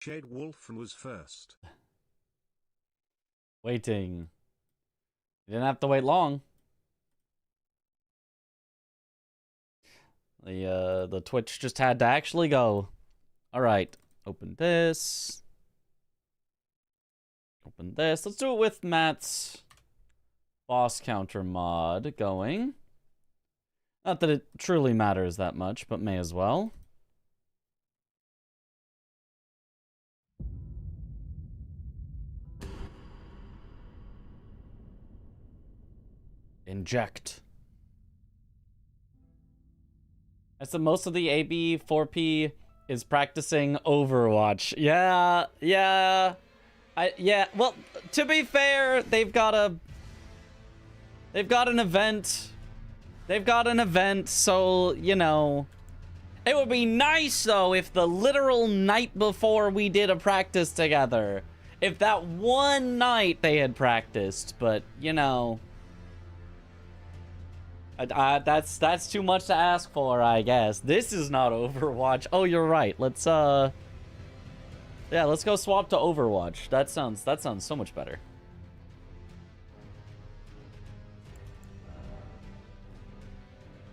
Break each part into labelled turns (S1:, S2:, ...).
S1: Jade Wolfen was first.
S2: Waiting. You didn't have to wait long. The Twitch just had to actually go. All right, open this. Open this. Let's do it with Matt's boss counter mod going. Not that it truly matters that much, but may as well. Inject. I said most of the AB4P is practicing Overwatch. Yeah. Well, to be fair, they've got an event. They've got an event, so, you know. It would be nice, though, if the literal night before we did a practice together. If that one night they had practiced, but, you know. That's too much to ask for, I guess. This is not Overwatch. Oh, you're right. Let's yeah, let's go swap to Overwatch. That sounds so much better.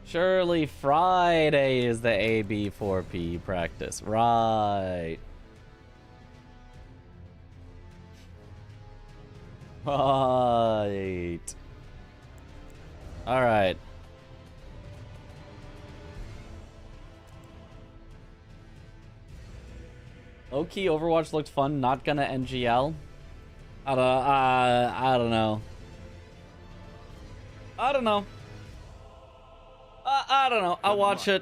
S2: Surely Friday is the AB4P practice. Right. Right. All right. Low-key Overwatch looked fun, not gonna NGL. I don't know. I don't know. I watched it.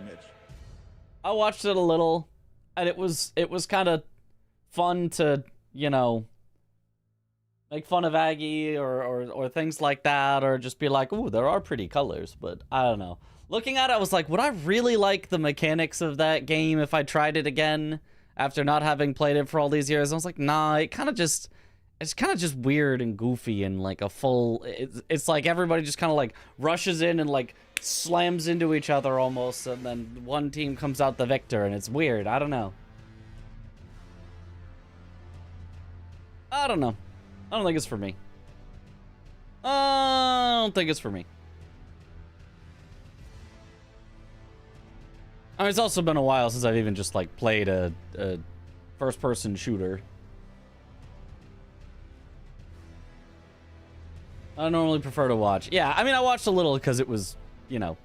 S2: I watched it a little, and it was kind of fun to, you know, make fun of Aggie or things like that, or just be like, ooh, there are pretty colors, but I don't know. Looking at it, I was like, would I really like the mechanics of that game if I tried it again after not having played it for all these years? I was like, nah, it's kind of just weird and goofy and like a full, it's like everybody just kind of like rushes in and like slams into each other almost, and then one team comes out the victor, and it's weird. I don't know. I don't know. I don't think it's for me. I don't think it's for me. I mean, it's also been a while since I've even just like played a first-person shooter. I normally prefer to watch. Yeah, I mean, I watched a little because it was, you know,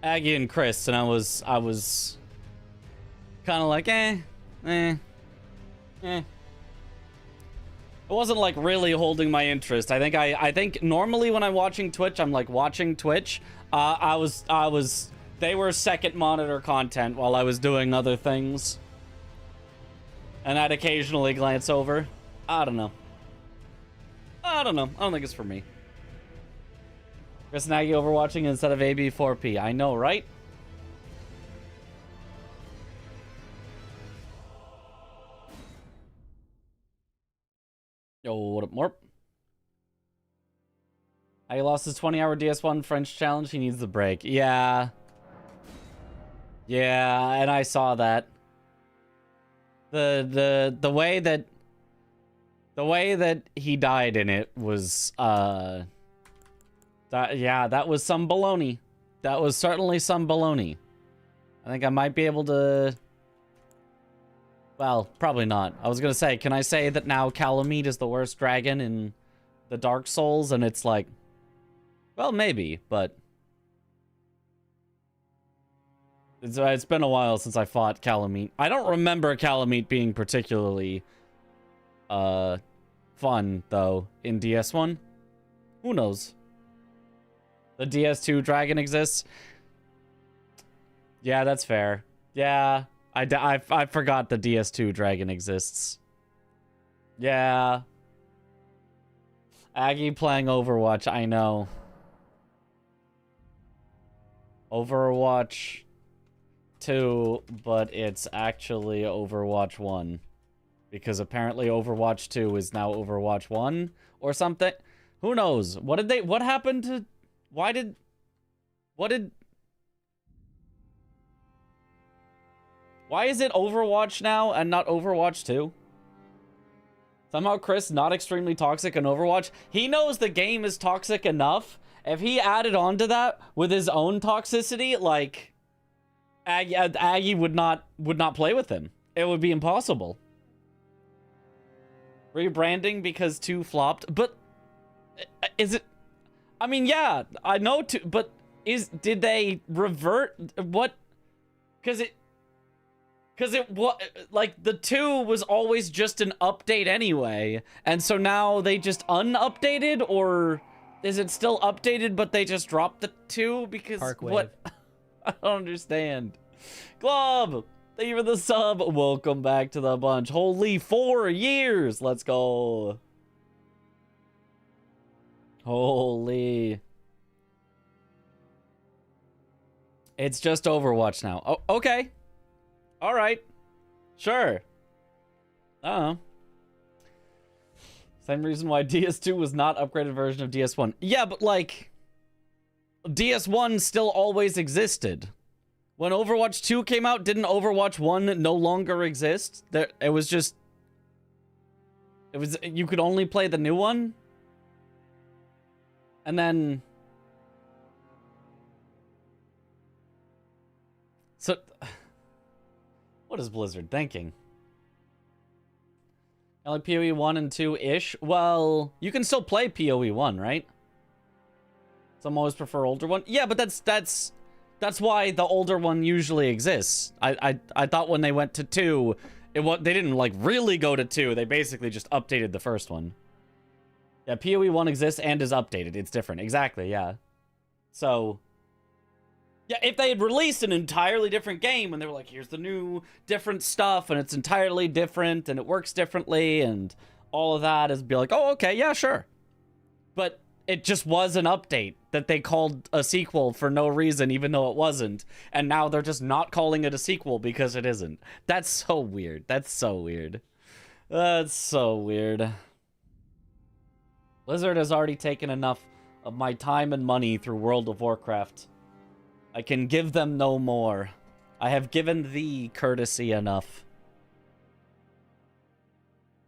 S2: Aggie and Chris, and I was kind of like, eh. It wasn't like really holding my interest. I think normally when I'm watching Twitch, I'm like watching Twitch. They were second monitor content while I was doing other things, and I'd occasionally glance over. I don't know. I don't think it's for me. Chris Nagy overwatching instead of AB4P. I know, right? Yo, what up, Morp? I lost his 20-hour DS1 French challenge. He needs the break. Yeah. Yeah, and I saw that. The way that he died in it was that was some baloney. That was certainly some baloney. I think I might be able to, well, probably not. I was gonna say, can I say that now Calamite is the worst dragon in the Dark Souls? And it's like, well, maybe, but it's been a while since I fought Calamite. I don't remember Calamite being particularly fun, though, in DS1. Who knows? The DS2 dragon exists? Yeah, that's fair. Yeah, I forgot the DS2 dragon exists. Yeah. Aggie playing Overwatch, I know. Overwatch 2, but it's actually Overwatch 1. Because apparently Overwatch 2 is now Overwatch 1 or something. Who knows? What happened to... Why Why is it Overwatch now and not Overwatch 2? Somehow Chris not extremely toxic in Overwatch. He knows the game is toxic enough. If he added on to that with his own toxicity, like Aggie would not play with him. It would be impossible. Rebranding because 2 flopped, but is it? I mean, yeah, I know 2, but did they revert what? Because it was like the 2 was always just an update anyway, and so now they just unupdated, or is it still updated but they just dropped the 2 because what? I don't understand. Glob, thank you for the sub. Welcome back to the bunch. Holy 4 years. Let's go. Holy. It's just Overwatch now. Oh, okay. All right. Sure. Same reason why DS2 was not upgraded version of DS1. Yeah, but like DS1 still always existed. When Overwatch 2 came out, didn't Overwatch 1 no longer exist? It was you could only play the new one? And then so what is Blizzard thinking? I like PoE 1 and 2-ish. Well, you can still play PoE 1, right? Some always prefer older one. Yeah, but that's why the older one usually exists. I thought when they went to 2, they didn't like really go to 2. They basically just updated the first one. Yeah, PoE 1 exists and is updated. It's different. Exactly, yeah. So yeah, if they had released an entirely different game and they were like, here's the new different stuff and it's entirely different and it works differently and all of that, is be like, oh, okay, yeah, sure. But it just was an update that they called a sequel for no reason, even though it wasn't. And now they're just not calling it a sequel because it isn't. That's so weird. That's so weird. That's so weird. Blizzard has already taken enough of my time and money through World of Warcraft. I can give them no more. I have given thee courtesy enough.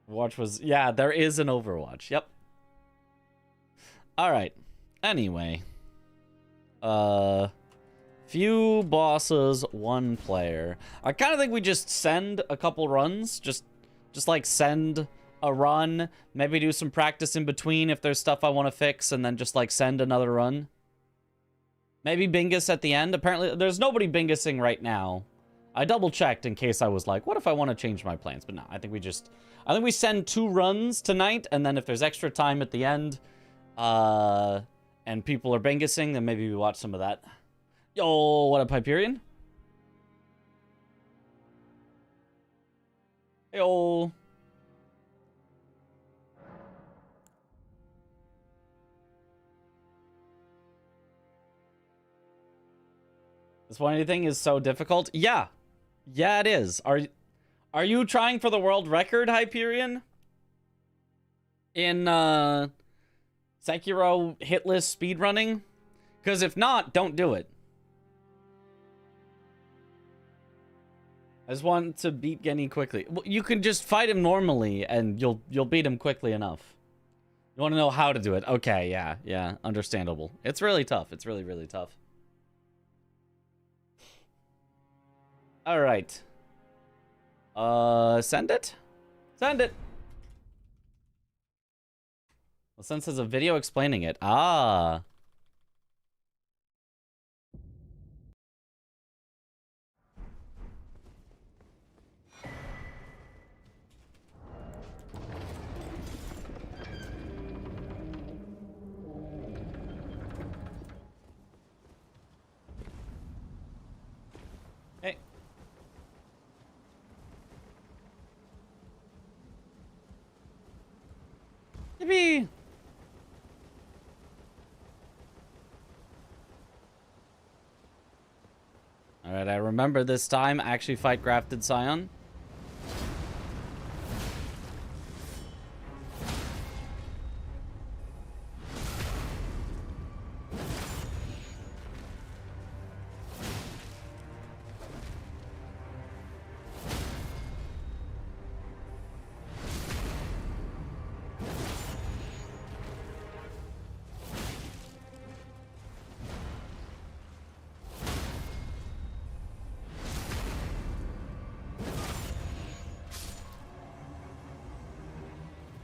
S2: Overwatch was... Yeah, there is an Overwatch. Yep. Alright. Anyway. Few bosses, 1 player. I kind of think we just send a couple runs. Just like send a run. Maybe do some practice in between if there's stuff I want to fix. And then just like send another run. Maybe Bingus at the end. Apparently, there's nobody Bingusing right now. I double checked in case I was like, what if I want to change my plans? But no, I think we send 2 runs tonight. And then if there's extra time at the end, and people are Bingusing, then maybe we watch some of that. Yo, what up, Hyperion? Yo. This one thing is so difficult. Yeah. Yeah, it is. Are you trying for the world record, Hyperion? In, Sekiro hitless speedrunning? Because if not, don't do it. I just want to beat Genny quickly. Well, you can just fight him normally, and you'll beat him quickly enough. You want to know how to do it? Okay, yeah, understandable. It's really tough. It's really, really tough. All right. Send it? Send it. Well, since there's a video explaining it. Ah. Hey. Yippee! Alright, I remember this time. Actually fight Grafted Scion.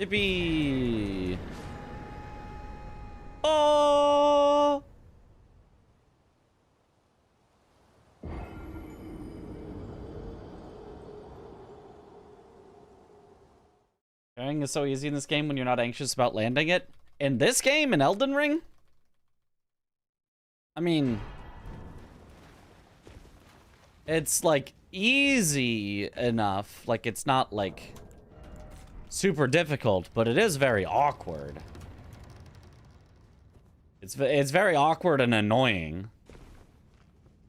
S2: Yippee! Oh! Carrying is so easy in this game when you're not anxious about landing it. In this game, in Elden Ring? I mean... It's, like, easy enough. Like, it's not, like, super difficult, but it is very awkward. It's very awkward and annoying.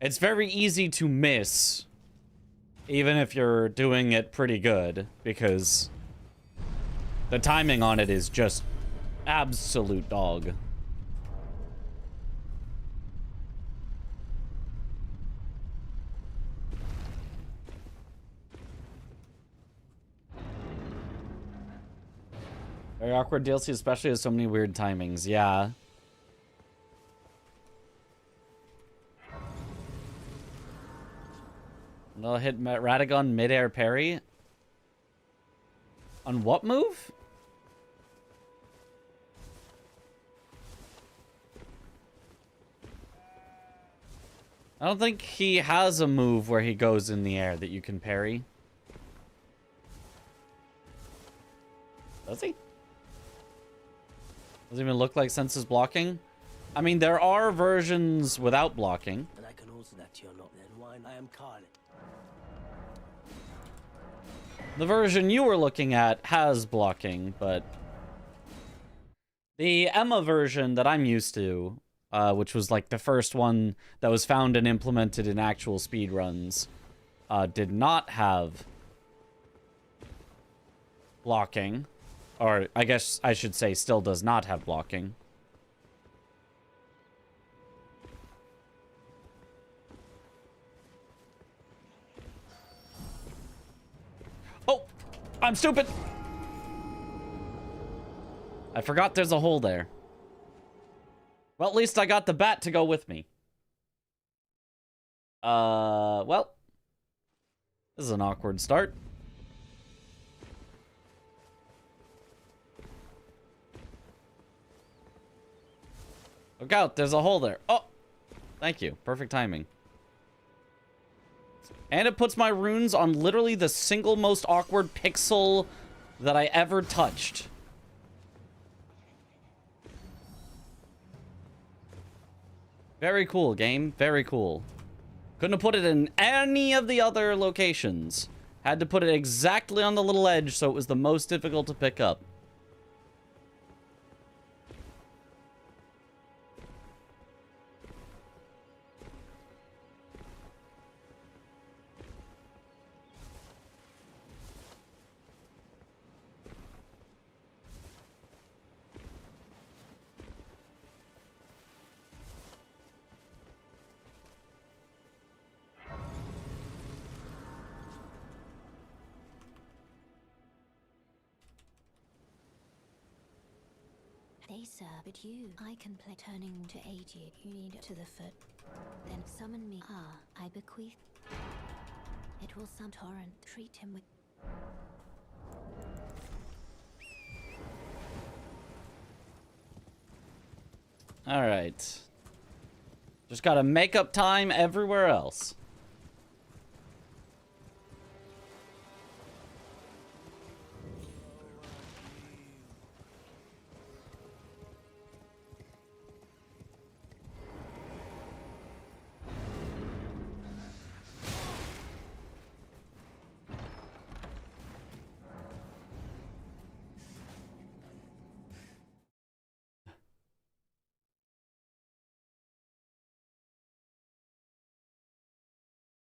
S2: It's very easy to miss, even if you're doing it pretty good, because the timing on it is just absolute dog. Very awkward DLC, especially with so many weird timings. Yeah. They'll hit Radagon mid-air parry. On what move? I don't think he has a move where he goes in the air that you can parry. Does he? Doesn't even look like senses blocking. I mean, there are versions without blocking.
S3: And I can answer that to your lot then. Why I am Carlet.
S2: The version you were looking at has blocking, but the Emma version that I'm used to, which was like the first one that was found and implemented in actual speedruns, did not have blocking. Or I guess I should say still does not have blocking. Oh! I'm stupid! I forgot there's a hole there. Well, at least I got the bat to go with me. Well. This is an awkward start. Look out, there's a hole there. Oh! Thank you. Perfect timing. And it puts my runes on literally the single most awkward pixel that I ever touched. Very cool, game. Very cool. Couldn't have put it in any of the other locations. Had to put it exactly on the little edge, so it was the most difficult to pick up.
S4: They sir, but you, I can play turning to aid you. You need to the foot. Then summon me. Ah, I bequeath. It will some torrent. Treat him with.
S2: Alright. Just gotta make up time everywhere else.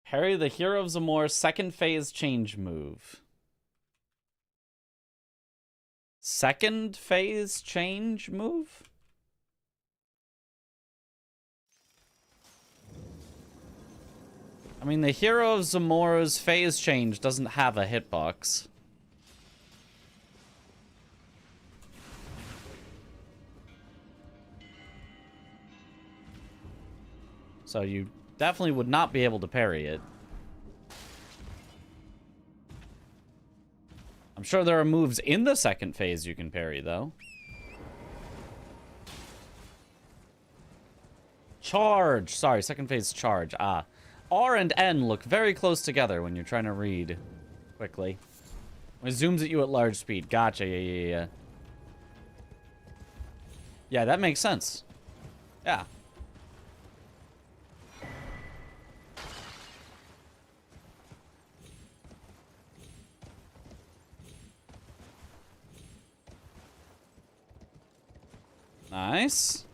S2: Harry, the Hero of Zamor's second phase change move. Second phase change move? I mean, the Hero of Zamor's phase change doesn't have a hitbox. So you definitely would not be able to parry it. I'm sure there are moves in the second phase you can parry, though. Charge! Sorry, second phase charge. Ah. R and N look very close together when you're trying to read quickly. When it zooms at you at large speed. Gotcha, yeah. Yeah, that makes sense. Yeah. Nice.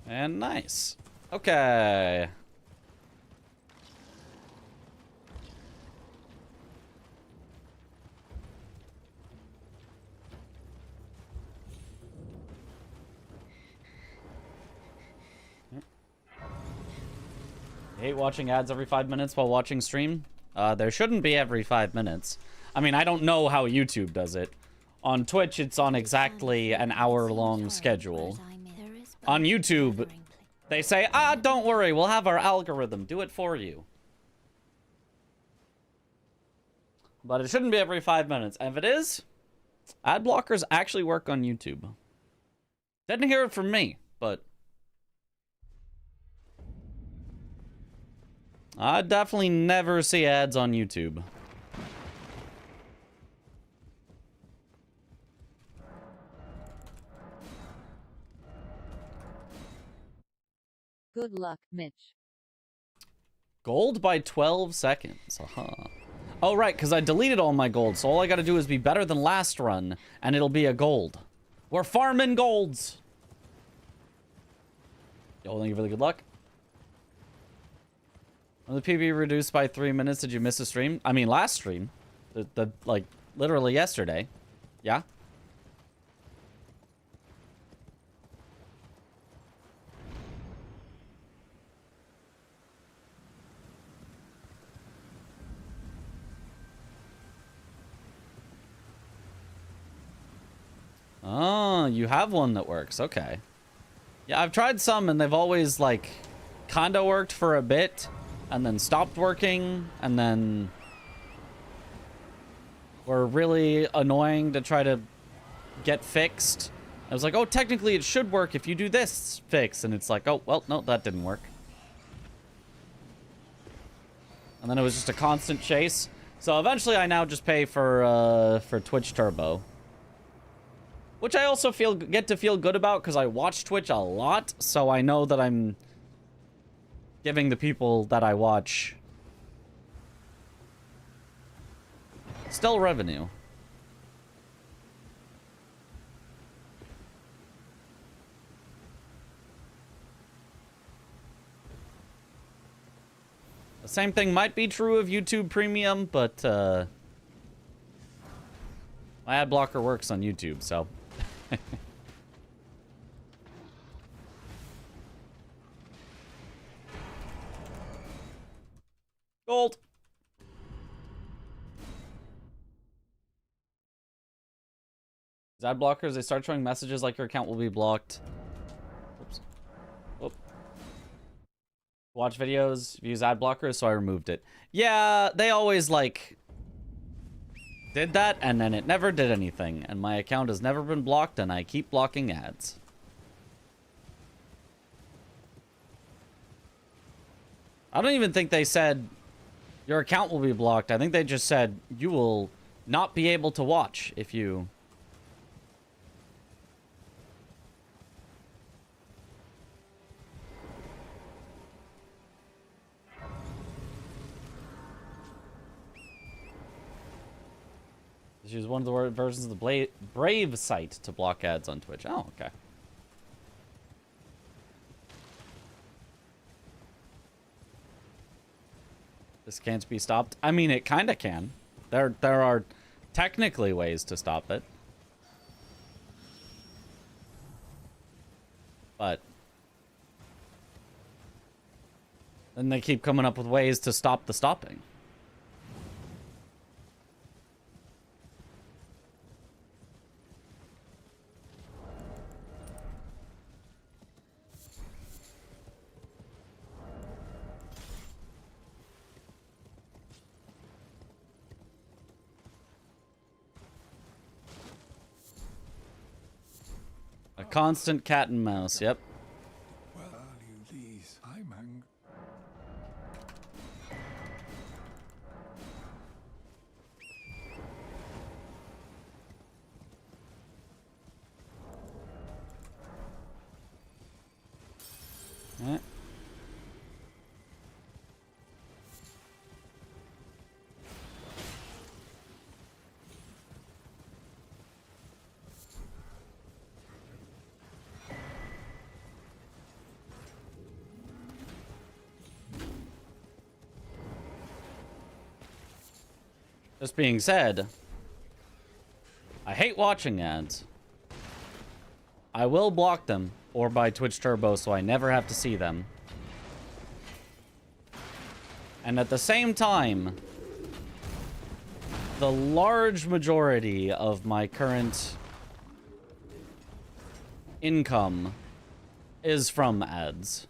S2: And nice. Okay. 'Hate watching ads every 5 minutes while watching stream. There shouldn't be every 5 minutes. I mean, I don't know how YouTube does it. On Twitch, it's on exactly an hour-long schedule. On YouTube, they say, don't worry, we'll have our algorithm do it for you. But it shouldn't be every 5 minutes. And if it is, ad blockers actually work on YouTube. Didn't hear it from me, but I definitely never see ads on YouTube.
S5: Good luck, Mitch.
S2: Gold by 12 seconds. Oh, right, because I deleted all my gold, so all I gotta do is be better than last run, and it'll be a gold. We're farming golds! Yo, thank you for the good luck. When the PB reduced by 3 minutes, did you miss a stream? I mean, last stream. Like, literally yesterday. Yeah? Oh, you have one that works. Okay. Yeah, I've tried some, and they've always, like, kinda worked for a bit, and then stopped working, and then were really annoying to try to get fixed. I was like, oh, technically it should work if you do this fix, and it's like, oh, well, no, that didn't work. And then it was just a constant chase. So eventually I now just pay for Twitch Turbo. Which I also get to feel good about because I watch Twitch a lot, so I know that I'm giving the people that I watch still revenue. The same thing might be true of YouTube Premium, but my ad blocker works on YouTube, so gold. Ad blockers, they start showing messages like your account will be blocked. Oops. Whoop. Watch videos, use ad blockers, so I removed it. Yeah, they always like did that, and then it never did anything, and my account has never been blocked, and I keep blocking ads. I don't even think they said your account will be blocked. I think they just said you will not be able to watch if you... Use one of the versions of the Brave site to block ads on Twitch. Oh, okay. This can't be stopped. I mean, it kind of can. There are technically ways to stop it. But then they keep coming up with ways to stop the stopping. constant cat and mouse. Yep.
S5: Well, value these. I'm angry.
S2: Alright. This being said, I hate watching ads. I will block them or buy Twitch Turbo so I never have to see them. And at the same time, the large majority of my current income is from ads.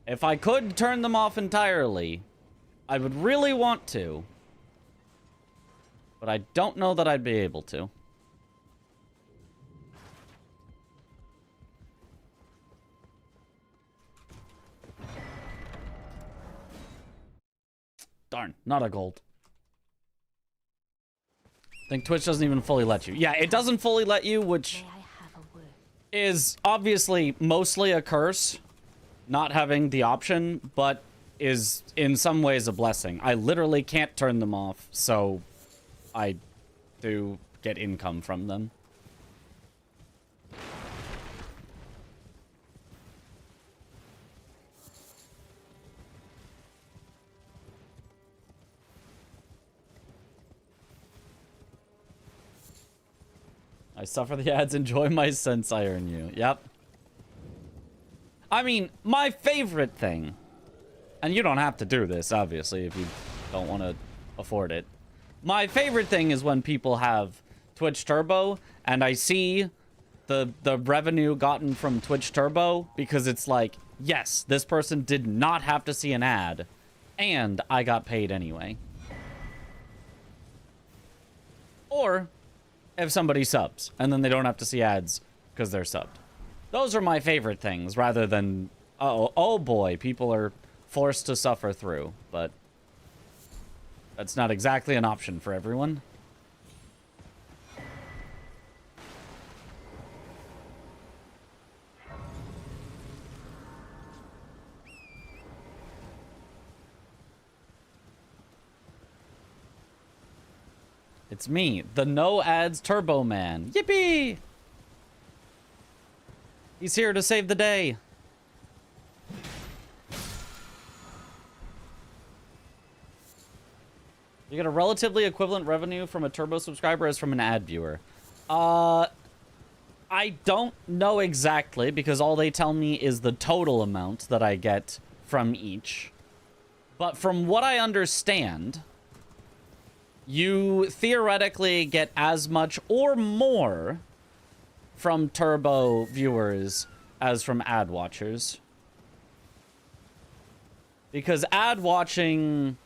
S2: If I could turn them off entirely, I would really want to. But I don't know that I'd be able to. Darn, not a gold. I think Twitch doesn't even fully let you. Yeah, it doesn't fully let you, which is obviously mostly a curse, not having the option, but is in some ways a blessing. I literally can't turn them off, so I do get income from them. I suffer the ads, enjoy my sense I earn you. Yep. I mean, my favorite thing, and you don't have to do this, obviously, if you don't want to afford it. My favorite thing is when people have Twitch Turbo, and I see the revenue gotten from Twitch Turbo, because it's like, yes, this person did not have to see an ad, and I got paid anyway. Or if somebody subs, and then they don't have to see ads because they're subbed. Those are my favorite things, rather than, oh boy, people are forced to suffer through, but that's not exactly an option for everyone. It's me, the no ads Turbo Man. Yippee! He's here to save the day. You get a relatively equivalent revenue from a Turbo subscriber as from an ad viewer. I don't know exactly, because all they tell me is the total amount that I get from each. But from what I understand, you theoretically get as much or more from Turbo viewers as from ad watchers. Because ad watching,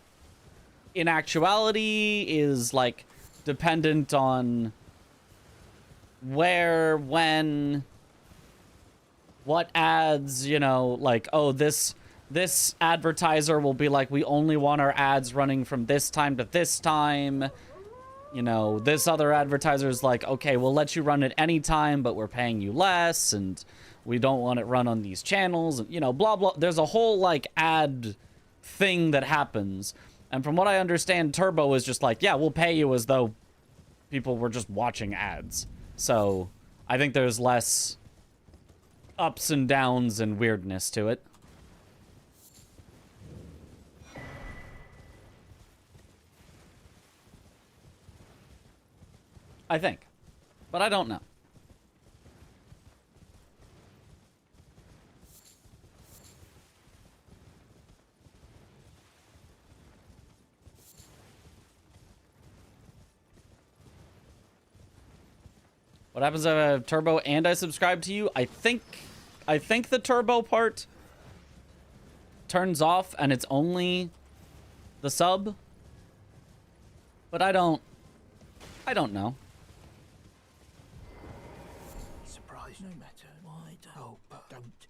S2: in actuality, is, like, dependent on where, when, what ads, you know, like, oh, this advertiser will be like, we only want our ads running from this time to this time. You know, this other advertiser is like, okay, we'll let you run it anytime, but we're paying you less, and we don't want it run on these channels, and, you know, blah, blah. There's a whole, like, ad thing that happens. And from what I understand, Turbo is just like, yeah, we'll pay you as though people were just watching ads. So I think there's less ups and downs and weirdness to it. I think. But I don't know. What happens if I have Turbo and I subscribe to you? I think the Turbo part turns off and it's only the sub. But I don't know.
S3: It's no matter. Why don't? Oh, don't.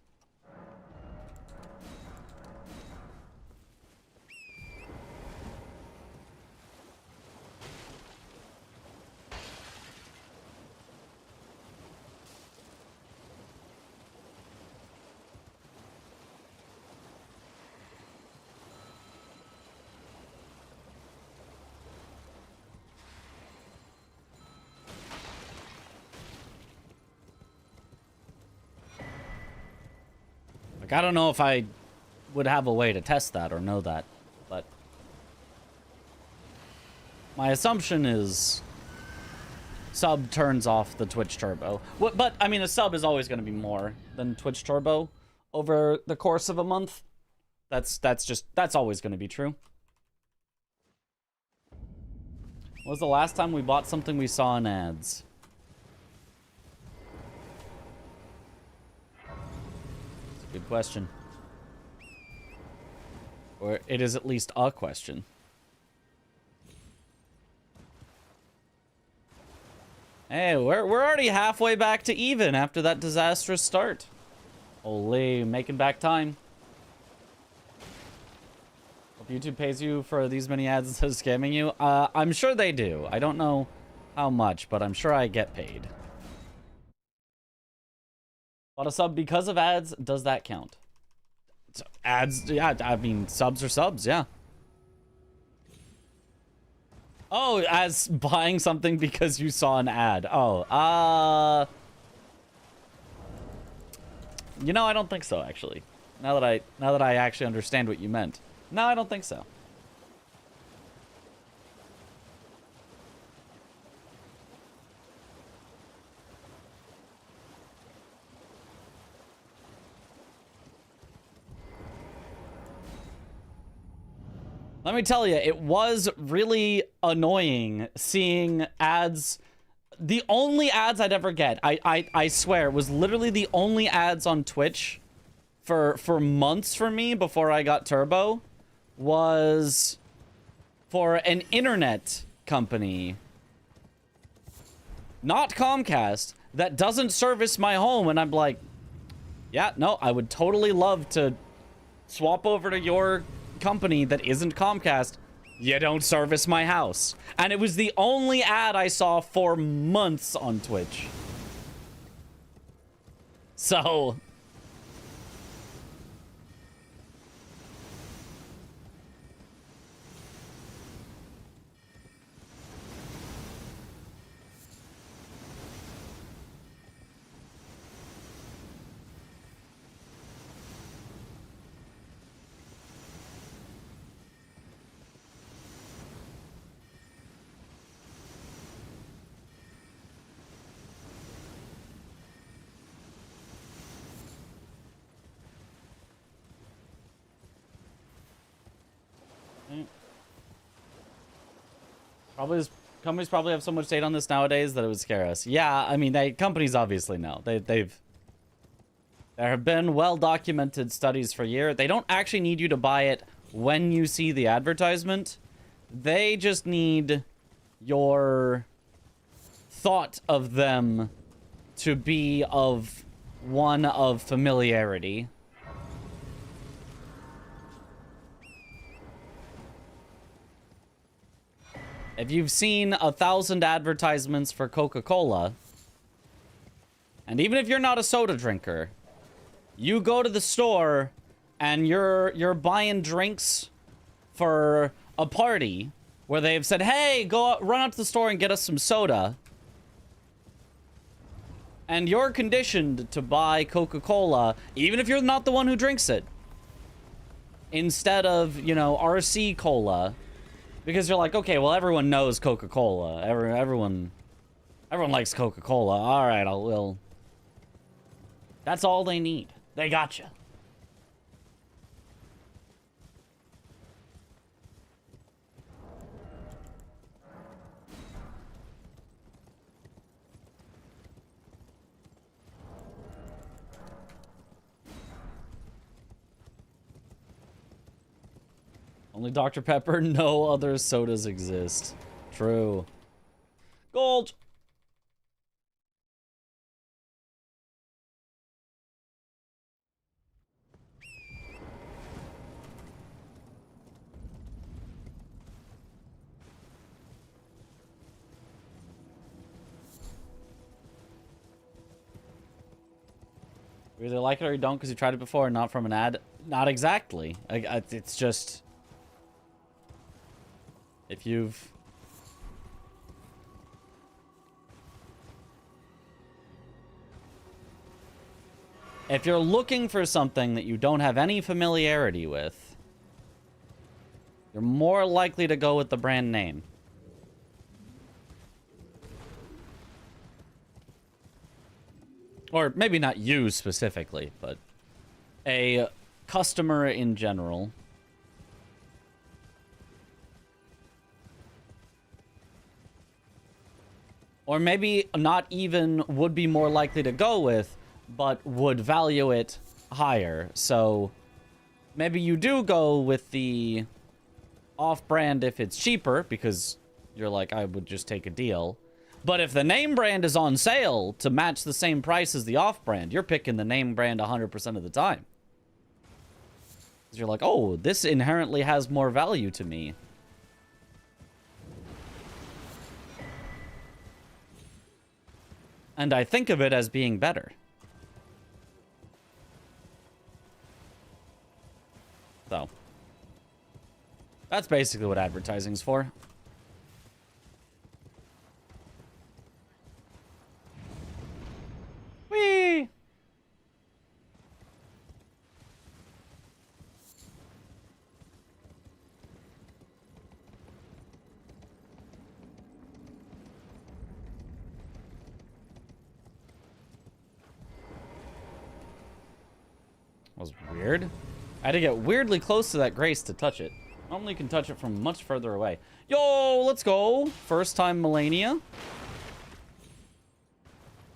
S2: Like, I don't know if I would have a way to test that or know that, but my assumption is sub turns off the Twitch Turbo. But I mean, a sub is always going to be more than Twitch Turbo over the course of a month. That's always going to be true. When was the last time we bought something we saw in ads? Good question. Or it is at least a question. Hey, we're already halfway back to even after that disastrous start. Holy, making back time. Hope YouTube pays you for these many ads instead of scamming you. I'm sure they do. I don't know how much, but I'm sure I get paid. Bought a sub because of ads, does that count? So ads, yeah, I mean, subs are subs, yeah. Oh, as buying something because you saw an ad. Oh, you know, I don't think so, actually. Now that I actually understand what you meant. No, I don't think so. Let me tell you, it was really annoying seeing ads. The only ads I'd ever get, I swear, was literally the only ads on Twitch for months for me before I got Turbo was for an internet company, not Comcast, that doesn't service my home. And I'm like, yeah, no, I would totally love to swap over to your company that isn't Comcast. You don't service my house. And it was the only ad I saw for months on Twitch. So companies probably have so much data on this nowadays that it would scare us. Yeah, I mean, companies obviously know. There have been well-documented studies for years. They don't actually need you to buy it when you see the advertisement. They just need your thought of them to be of one of familiarity. If you've seen 1,000 advertisements for Coca-Cola, and even if you're not a soda drinker, you go to the store and you're buying drinks for a party where they've said, hey, run out to the store and get us some soda. And you're conditioned to buy Coca-Cola, even if you're not the one who drinks it, instead of, you know, RC Cola. Because you're like, okay, well, everyone knows Coca-Cola. Everyone likes Coca-Cola. All right, that's all they need. They gotcha. Only Dr. Pepper, no other sodas exist. True. Gold. You either like it or you don't because you tried it before, not from an ad. Not exactly. It's just... If you've... If you're looking for something that you don't have any familiarity with, you're more likely to go with the brand name. Or maybe not you specifically, but a customer in general. Or maybe not even would be more likely to go with, but would value it higher. So maybe you do go with the off-brand if it's cheaper, because you're like, I would just take a deal. But if the name brand is on sale to match the same price as the off-brand, you're picking the name brand 100% of the time. Because you're like, oh, this inherently has more value to me. And I think of it as being better. So, that's basically what advertising's for. Whee! Was weird. I had to get weirdly close to that Grace to touch it. Normally you can touch it from much further away. Yo, let's go. First time Melania.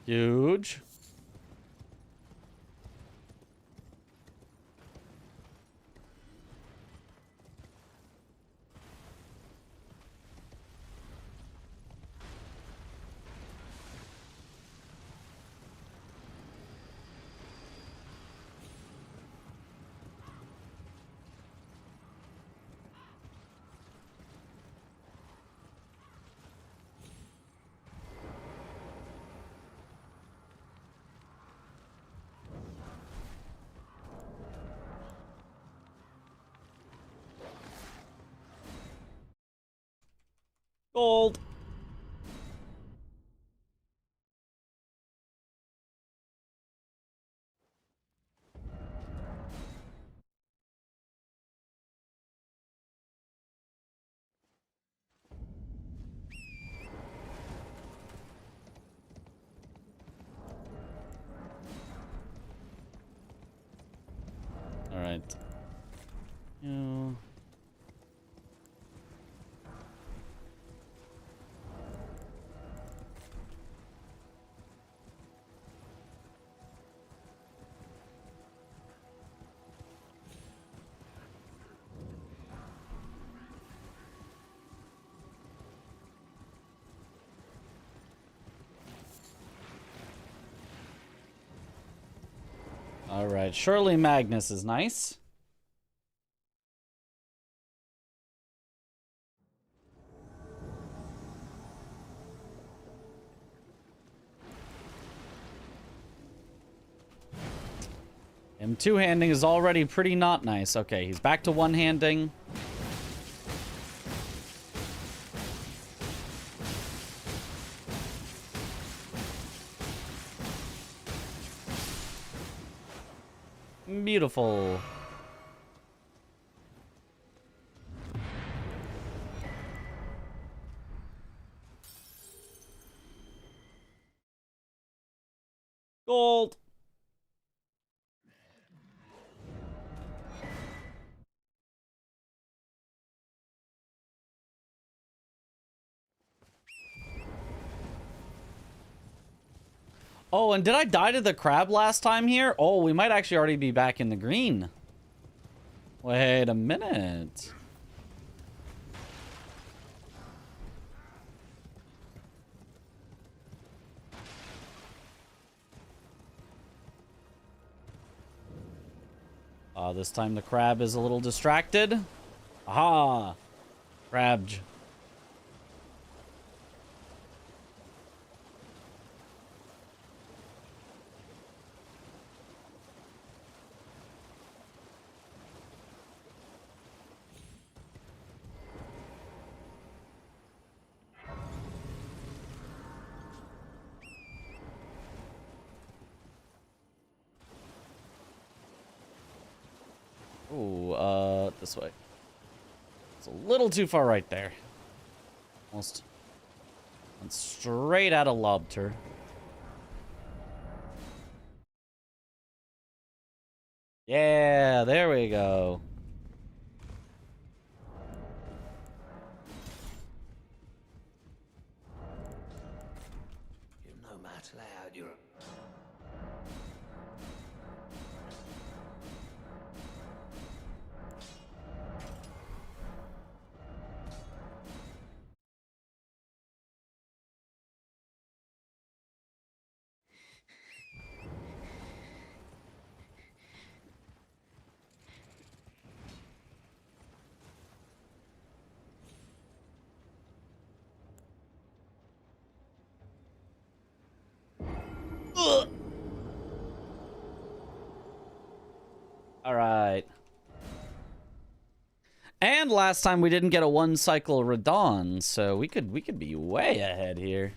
S2: Huge. Gold. All right. You. All right. Surely Magnus is nice. Him two-handing is already pretty not nice. Okay, he's back to one-handing. Beautiful. Gold. Oh, and did I die to the crab last time here? Oh, we might actually already be back in the green. Wait a minute. This time the crab is a little distracted. Aha! Crabge. This way. It's a little too far right there. Almost went straight out of Lobter. Yeah, there we go.
S3: You know Matt loud, you're...
S2: All right. And last time we didn't get a 1 cycle Radon, so we could be way ahead here.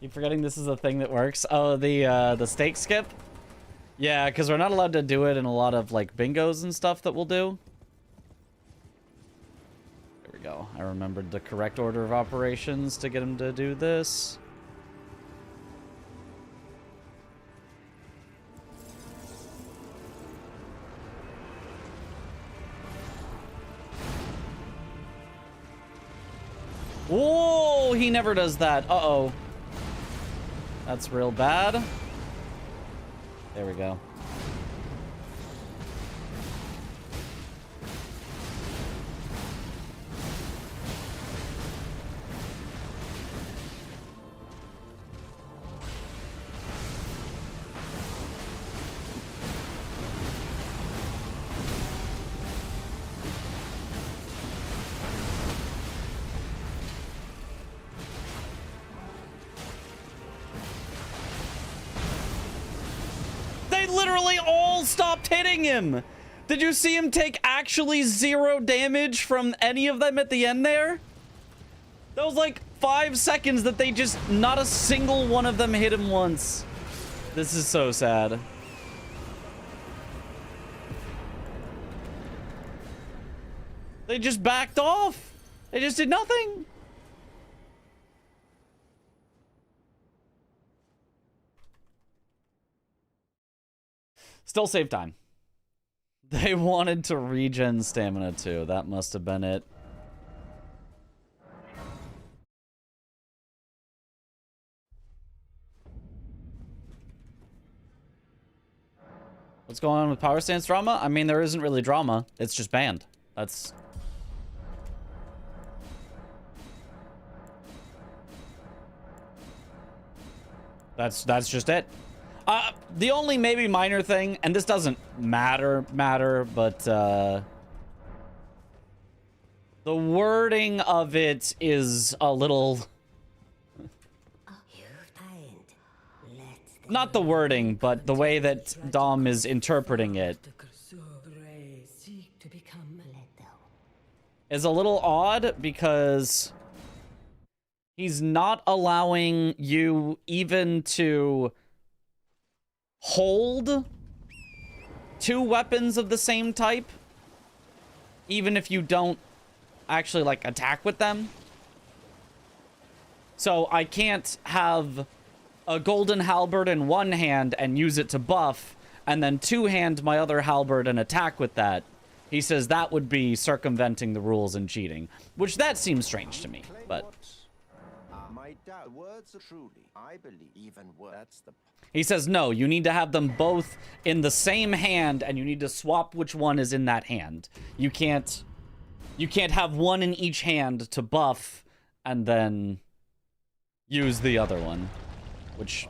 S2: Keep forgetting this is a thing that works. Oh, the stake skip? Yeah, because we're not allowed to do it in a lot of like bingos and stuff that we'll do. There we go. I remembered the correct order of operations to get him to do this. Whoa, he never does that. Uh-oh. That's real bad. There we go. Literally all stopped hitting him. Did you see him take actually 0 damage from any of them at the end there? That was like 5 seconds that they just, not a single one of them hit him once. This is so sad. They just backed off. They just did nothing. Still save time. They wanted to regen stamina too. That must have been it. What's going on with power stance drama? I mean, there isn't really drama. It's just banned. That's just it. The only maybe minor thing, and this doesn't matter, but the wording of it is a little... Not the wording, but the way that Dom is interpreting it is a little odd, because he's not allowing you even to hold 2 weapons of the same type, even if you don't actually like attack with them. So I can't have a golden halberd in one hand and use it to buff, and then 2-hand my other halberd and attack with that. He says that would be circumventing the rules and cheating, which that seems strange to me, but
S6: my words are truly, I believe, even words.
S2: He says, no, you need to have them both in the same hand, and you need to swap which one is in that hand. You can't have one in each hand to buff and then use the other one, which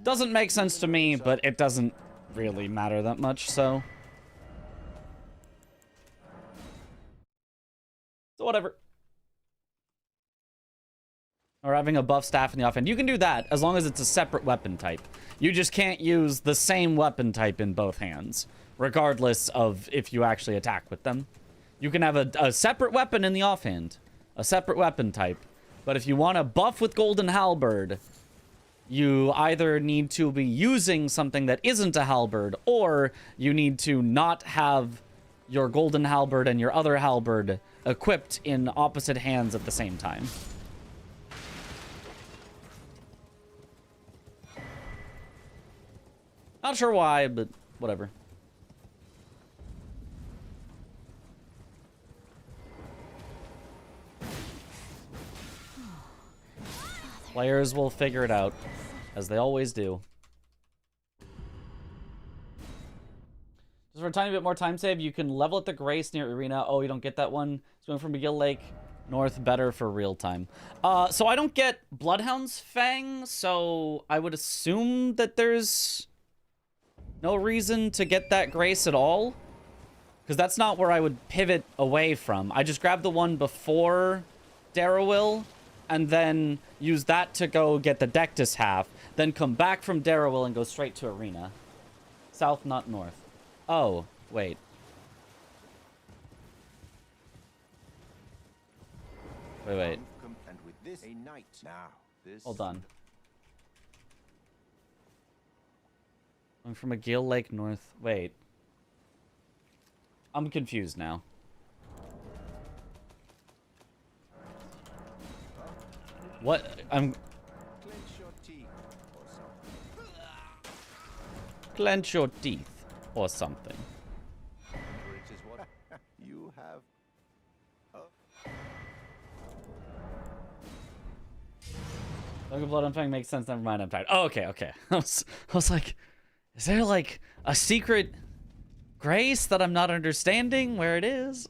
S2: doesn't make sense to me, but it doesn't really matter that much, so whatever. Or having a buff staff in the offhand. You can do that as long as it's a separate weapon type. You just can't use the same weapon type in both hands, regardless of if you actually attack with them. You can have a separate weapon in the offhand, a separate weapon type. But if you want to buff with Golden Halberd, you either need to be using something that isn't a halberd, or you need to not have your Golden Halberd and your other halberd equipped in opposite hands at the same time. Not sure why, but whatever. Players will figure it out, as they always do. Just for a tiny bit more time save, you can level at the Grace near Arena. Oh, you don't get that one? It's going from McGill Lake north, better for real time. So I don't get Bloodhound's Fang, so I would assume that there's no reason to get that Grace at all. Because that's not where I would pivot away from. I just grabbed the one before Darrowil, and then use that to go get the Dectus half, then come back from Darrowil and go straight to Arena. South, not north. Oh, wait. Wait.
S6: And with this, a knight. Now, this.
S2: Hold on. I'm from McGill Lake north. Wait. I'm confused now. What? I'm...
S6: Clench your teeth or something.
S2: Clench your teeth or something.
S6: Which is what you have.
S2: Logan Blood on Fang makes sense. Never mind. I'm tired. Oh, okay. I was like, is there like a secret Grace that I'm not understanding where it is?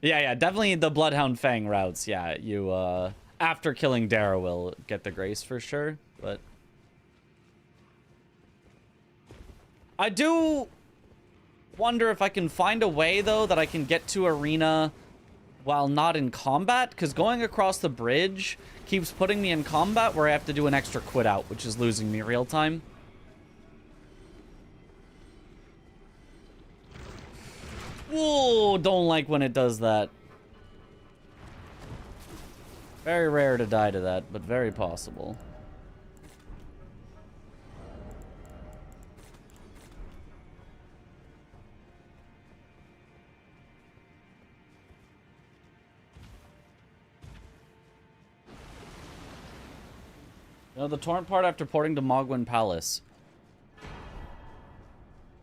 S2: Yeah, definitely the Bloodhound Fang routes. Yeah, you, after killing Darrowil, get the Grace for sure, but... I do wonder if I can find a way, though, that I can get to Arena while not in combat, because going across the bridge keeps putting me in combat where I have to do an extra quit out, which is losing me real time. Whoa, don't like when it does that. Very rare to die to that, but very possible. You know, the torrent part after porting to Mogwin Palace.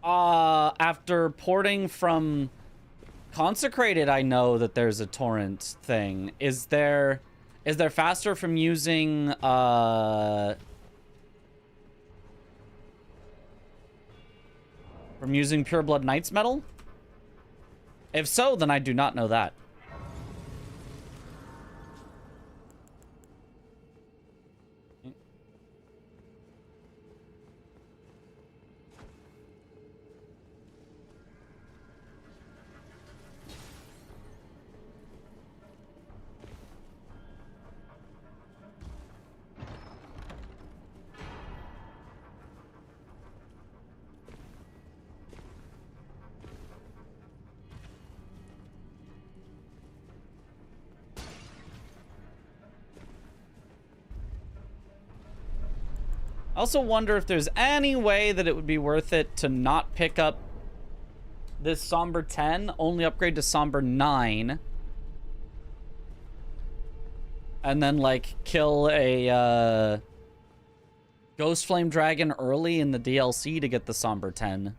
S2: After porting from Consecrated, I know that there's a torrent thing. Is there faster from using Pure Blood Knight's Metal? If so, then I do not know that. I also wonder if there's any way that it would be worth it to not pick up this Somber 10, only upgrade to Somber 9, and then, like, kill a Ghost Flame Dragon early in the DLC to get the Somber 10,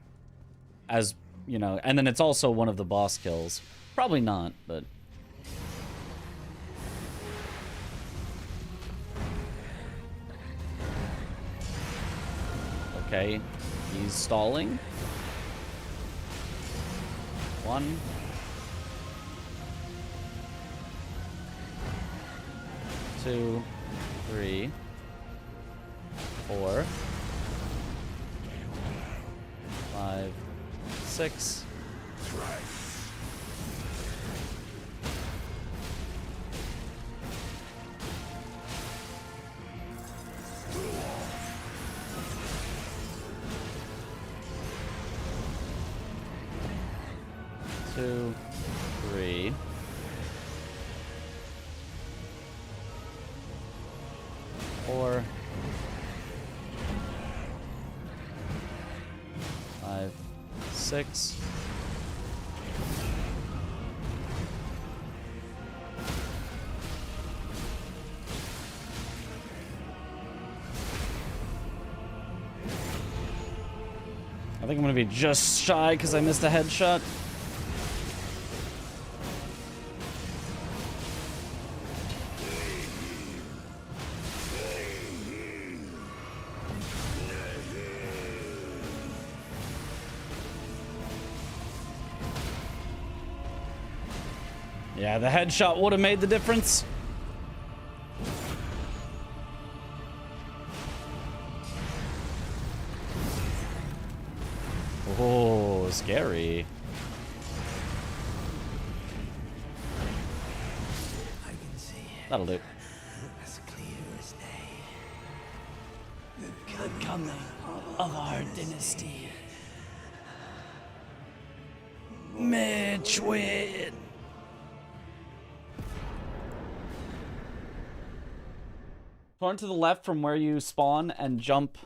S2: as, you know, and then it's also one of the boss kills. Probably not, but... Okay, he's stalling. 1. 2, 3, 4, 5, 6. Two, 3. 6. I think I'm gonna be just shy because I missed a headshot. Yeah, the headshot would have made the difference. Oh, scary.
S3: I can see it
S2: That'll do.
S3: as clear as day.
S2: The coming of our dynasty. Mitch win. Turn to the left from where you spawn and jump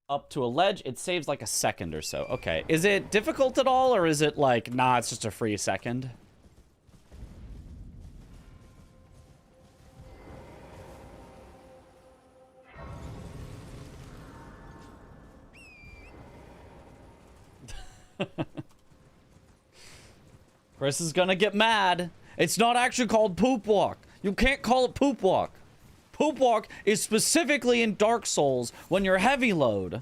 S2: up to a ledge. It saves like a second or so. Okay. Is it difficult at all, or is it like, nah, it's just a free second? Chris is gonna get mad. It's not actually called Poop Walk. You can't call it Poop Walk. Poop Walk is specifically in Dark Souls when you're heavy load.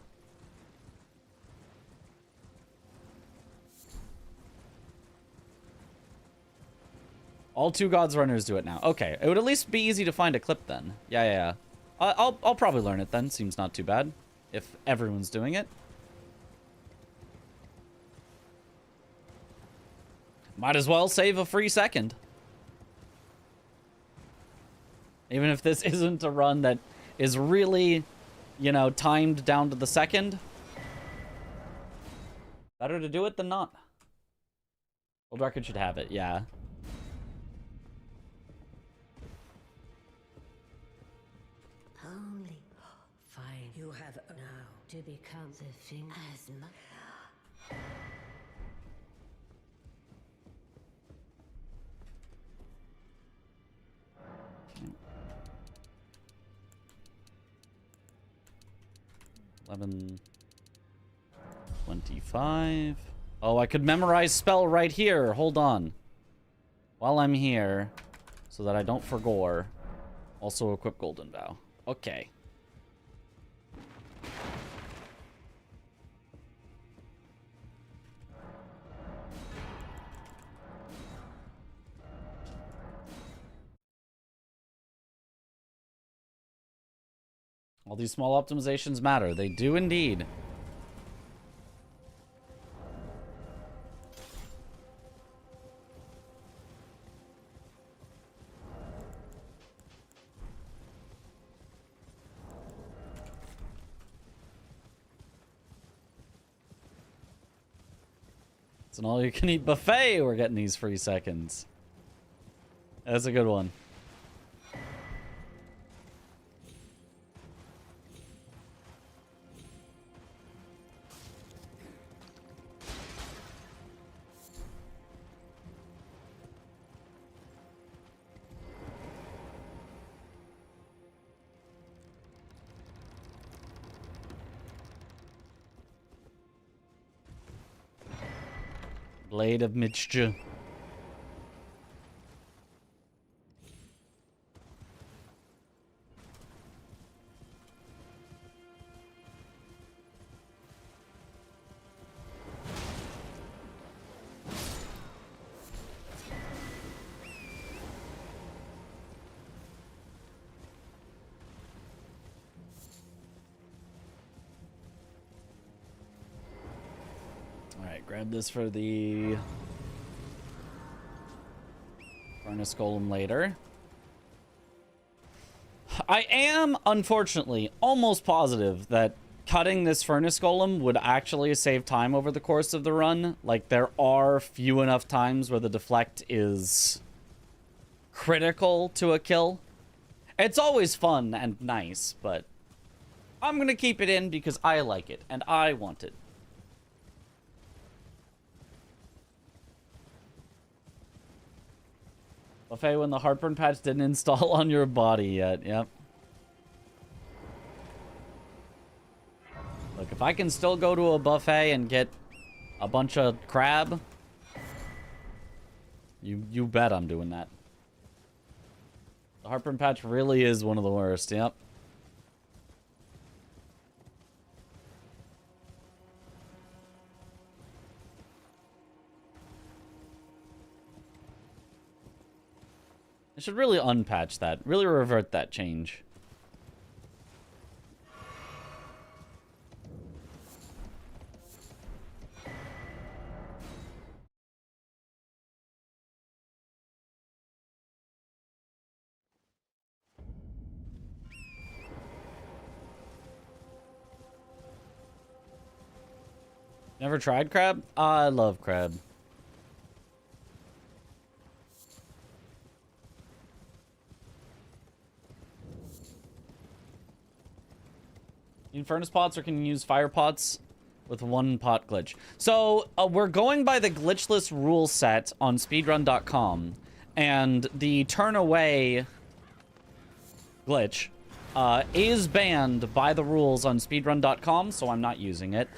S2: All 2 Gods runners do it now. Okay, it would at least be easy to find a clip then. Yeah. I'll probably learn it then. Seems not too bad if everyone's doing it. Might as well save a free second. Even if this isn't a run that is really, you know, timed down to the second. Better to do it than not. Old Record should have it, yeah.
S4: Only fine. You have now to become the thing as much.
S2: 11:25. Oh, I could memorize spell right here. Hold on. While I'm here, so that I don't forgore. Also equip Golden Vow. Okay. All these small optimizations matter. They do indeed. It's an all-you-can-eat buffet. We're getting these free seconds. That's a good one. Blade of Mixture. Alright, grab this for the Furnace Golem later. I am, unfortunately, almost positive that cutting this Furnace Golem would actually save time over the course of the run. Like, there are few enough times where the deflect is critical to a kill. It's always fun and nice, but I'm gonna keep it in because I like it and I want it. Buffet when the heartburn patch didn't install on your body yet. Yep. Look, if I can still go to a buffet and get a bunch of crab, you bet I'm doing that. The heartburn patch really is one of the worst. Yep. I should really unpatch that. Really revert that change. Never tried crab? I love crab. Need furnace pots, or can you use fire pots with one pot glitch? So we're going by the glitchless rule set on speedrun.com, and the turn away glitch is banned by the rules on speedrun.com, so I'm not using it.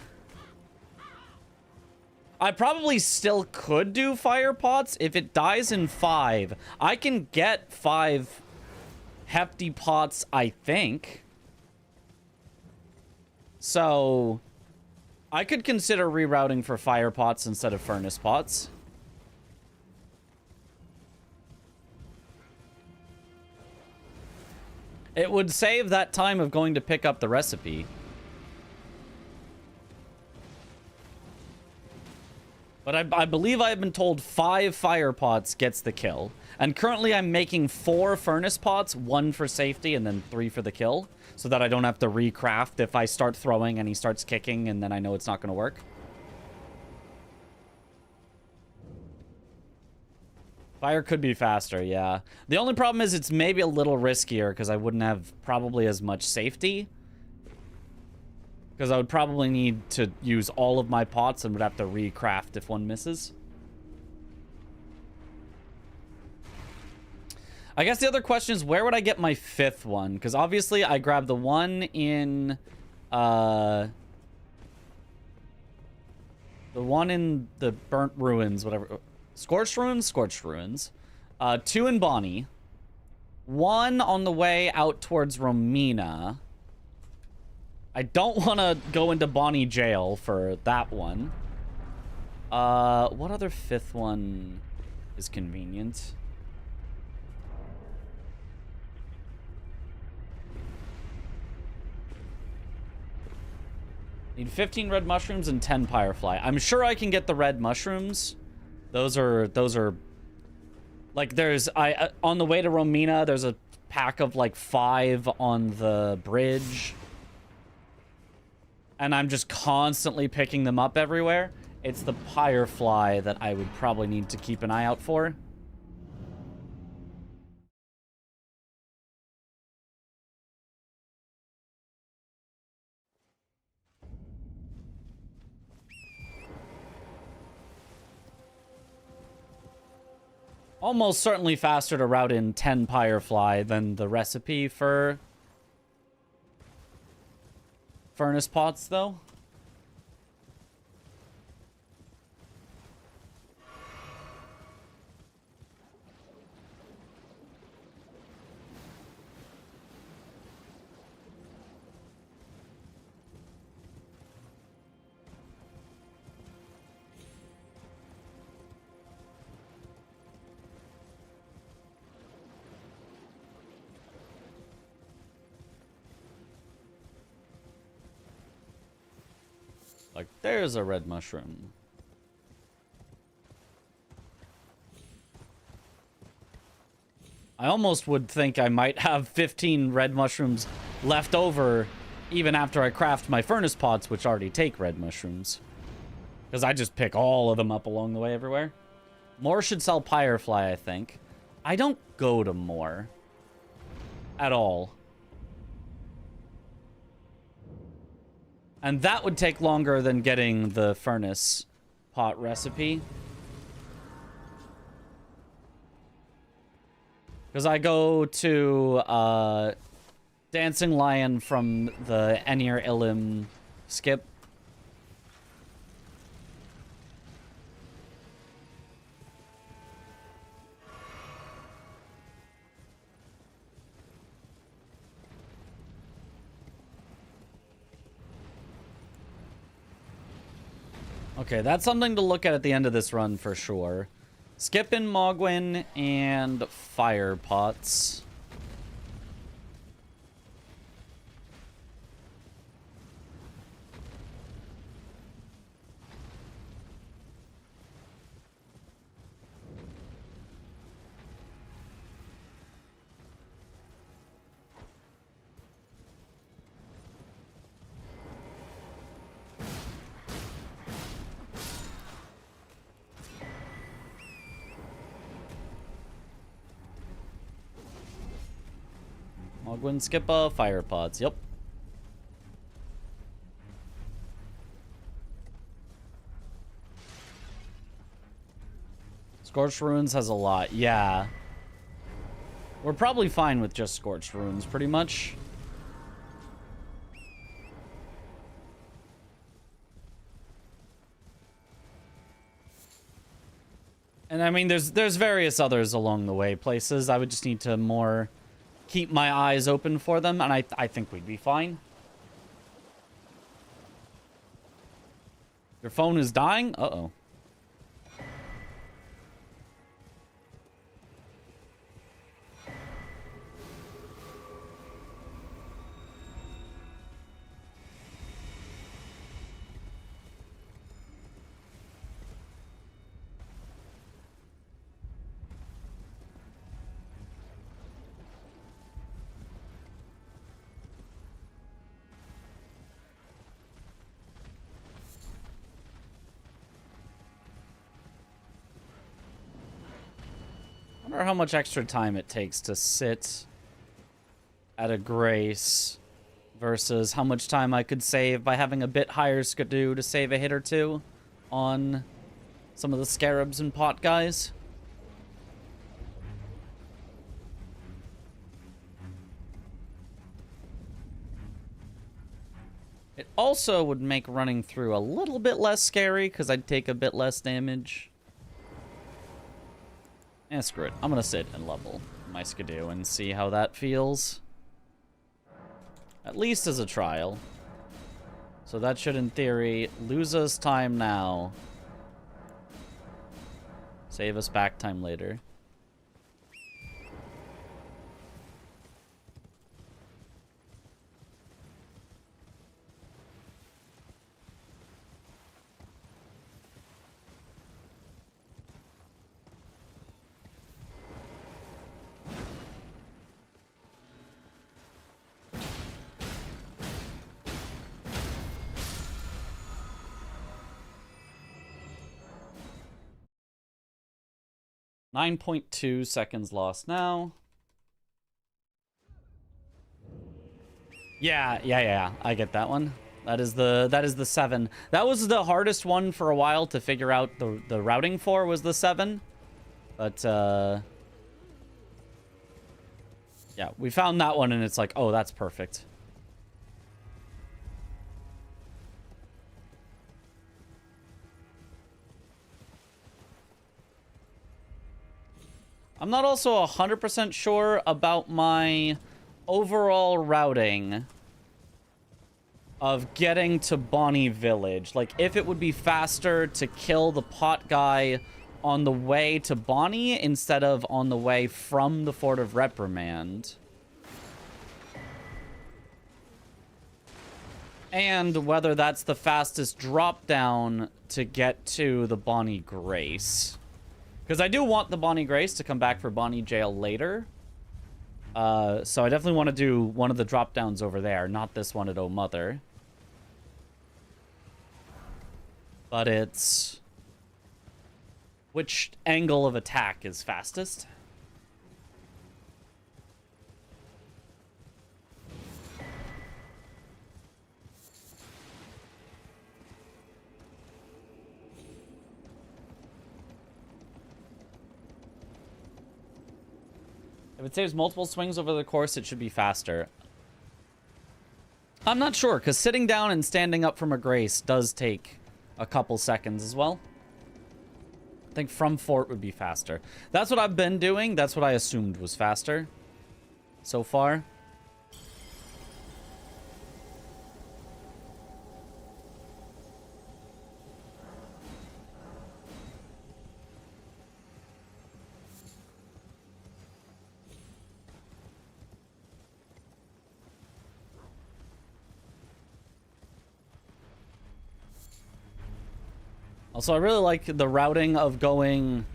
S2: I probably still could do fire pots. If it dies in 5, I can get 5 hefty pots, I think. So I could consider rerouting for fire pots instead of furnace pots. It would save that time of going to pick up the recipe. But I believe I've been told 5 fire pots gets the kill. And currently I'm making 4 furnace pots, 1 for safety and then 3 for the kill. So that I don't have to recraft if I start throwing and he starts kicking and then I know it's not going to work. Fire could be faster, yeah. The only problem is it's maybe a little riskier because I wouldn't have probably as much safety. Because I would probably need to use all of my pots and would have to recraft if one misses. I guess the other question is, where would I get my 5th one? Because obviously I grabbed the one in... the one in the Burnt Ruins, whatever. Scorched Ruins? Scorched Ruins. 2 in Bonnie. 1 on the way out towards Romina. I don't want to go into Bonnie jail for that one. What other 5th one is convenient? Need 15 red mushrooms and 10 firefly. I'm sure I can get the red mushrooms. Those are like there's on the way to Romina, there's a pack of like 5 on the bridge. And I'm just constantly picking them up everywhere. It's the firefly that I would probably need to keep an eye out for. Almost certainly faster to route in 10 firefly than the recipe for furnace pots, though. Like, there's a red mushroom. I almost would think I might have 15 red mushrooms left over even after I craft my furnace pots, which already take red mushrooms. Because I just pick all of them up along the way everywhere. Moore should sell Firefly, I think. I don't go to Moore. At all. And that would take longer than getting the furnace pot recipe. Because I go to Dancing Lion from the Enir Ilim skip. Okay, that's something to look at the end of this run for sure. Skipping Mogwin and Fire Pots. Mogwin, Skippa, Fire Pots. Yep. Scorched Runes has a lot. Yeah. We're probably fine with just Scorched Runes, pretty much. And I mean, there's various others along the way, places. I would just need to more keep my eyes open for them, and I think we'd be fine. Your phone is dying? Uh-oh. I wonder how much extra time it takes to sit at a grace versus how much time I could save by having a bit higher skidoo to save a hit or two on some of the scarabs and pot guys. It also would make running through a little bit less scary because I'd take a bit less damage. Eh, screw it. I'm gonna sit and level my skidoo and see how that feels. At least as a trial. So that should, in theory, lose us time now. Save us back time later. .2 seconds lost now. Yeah. I get that one. That is the 7. That was the hardest one for a while to figure out the routing for, was the 7. But yeah, we found that one and it's like, oh, that's perfect. I'm not also 100% sure about my overall routing of getting to Bonnie Village. Like, if it would be faster to kill the pot guy on the way to Bonnie instead of on the way from the Fort of Reprimand. And whether that's the fastest drop down to get to the Bonnie Grace. Because I do want the Bonnie Grace to come back for Bonnie Jail later. So I definitely want to do one of the drop downs over there, not this one at Oh Mother. But it's which angle of attack is fastest? If it saves multiple swings over the course, it should be faster. I'm not sure, because sitting down and standing up from a grace does take a couple seconds as well. I think from fort would be faster. That's what I've been doing. That's what I assumed was faster so far. Also, I really like the routing of going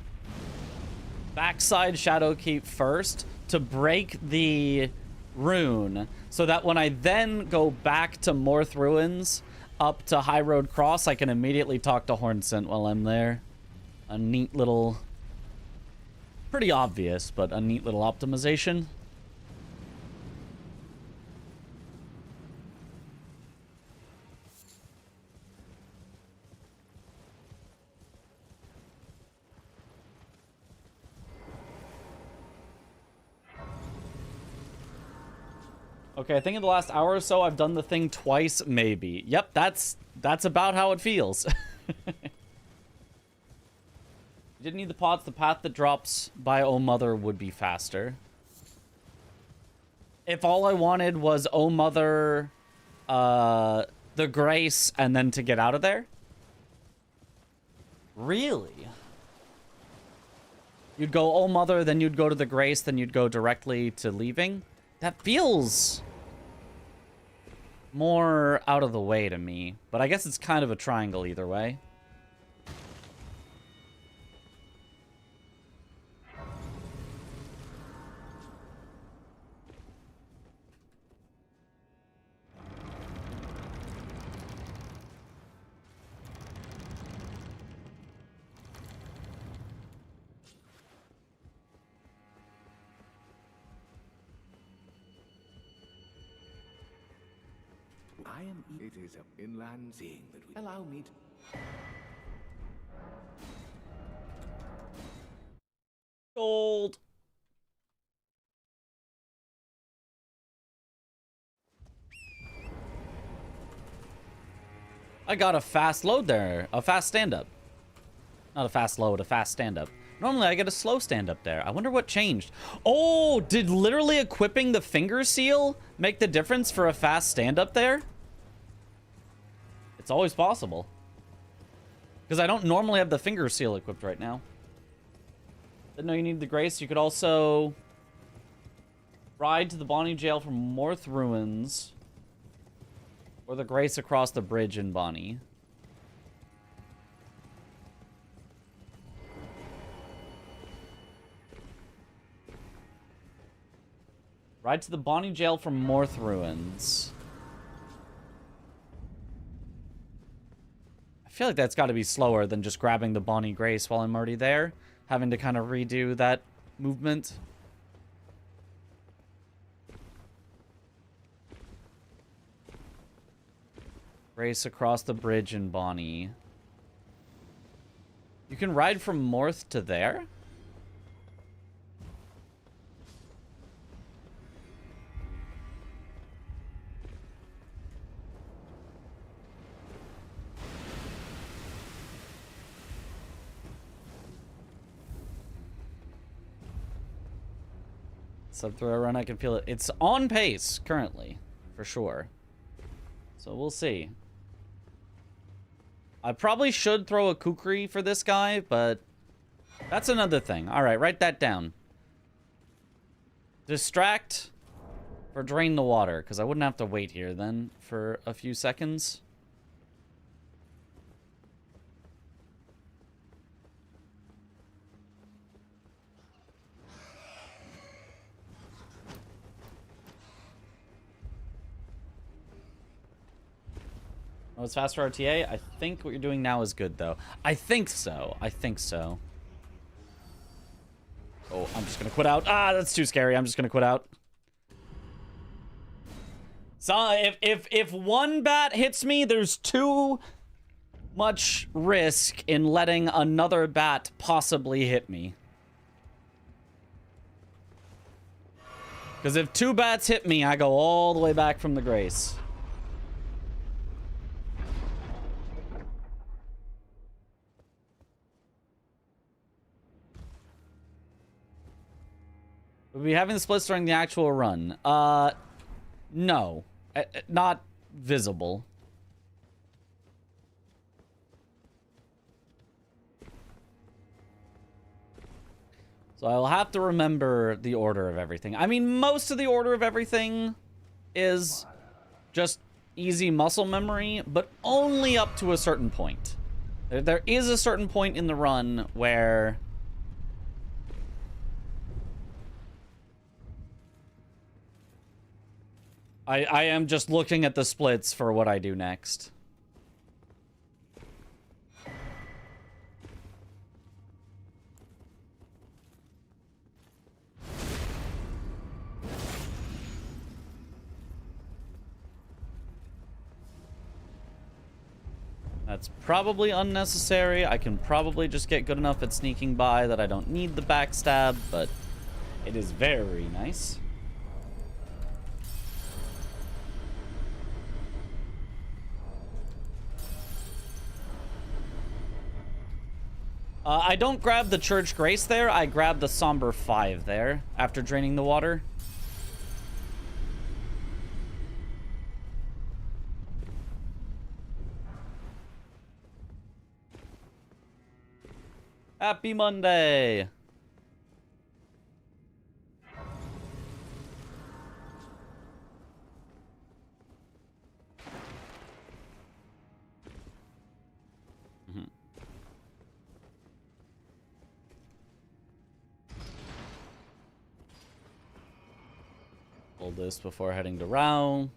S2: backside Shadowkeep first to break the rune, so that when I then go back to Morth Ruins up to High Road Cross, I can immediately talk to Hornsent while I'm there. A neat little... pretty obvious, but a neat little optimization. Okay, I think in the last hour or so, I've done the thing twice, maybe. Yep, that's about how it feels. You didn't need the pots. The path that drops by Oh Mother would be faster. If all I wanted was Oh Mother, the Grace, and then to get out of there? Really? You'd go Oh Mother, then you'd go to the Grace, then you'd go directly to leaving? That feels more out of the way to me. But I guess it's kind of a triangle either way.
S7: It is an inland seeing that we allow me to...
S2: Gold. I got a fast load there. A fast stand-up. Not a fast load, a fast stand-up. Normally, I get a slow stand-up there. I wonder what changed. Oh, did literally equipping the finger seal make the difference for a fast stand-up there? It's always possible. Because I don't normally have the finger seal equipped right now. Didn't know you need the Grace. You could also ride to the Bonnie Jail from Morth Ruins. Or the Grace across the bridge in Bonnie. Ride to the Bonnie Jail from Morth Ruins. I feel like that's got to be slower than just grabbing the Bonnie Grace while I'm already there. Having to kind of redo that movement. Grace across the bridge in Bonnie. You can ride from Morth to there? Sub-throw run, I can feel it. It's on pace, currently, for sure. So we'll see. I probably should throw a kukri for this guy, but that's another thing. Alright, write that down. Distract or drain the water, because I wouldn't have to wait here then for a few seconds. Oh, it's faster RTA? I think what you're doing now is good, though. I think so. I think so. Oh, I'm just gonna quit out. Ah, that's too scary. I'm just gonna quit out. So, if one bat hits me, there's too much risk in letting another bat possibly hit me. Because if 2 bats hit me, I go all the way back from the grace. We'll be having the splits during the actual run. No. Not visible. So I'll have to remember the order of everything. I mean, most of the order of everything is just easy muscle memory, but only up to a certain point. There is a certain point in the run where I am just looking at the splits for what I do next. That's probably unnecessary. I can probably just get good enough at sneaking by that I don't need the backstab, but it is very nice. I don't grab the Church Grace there. I grab the Somber 5 there after draining the water. Happy Monday! Hold this before heading to Rao.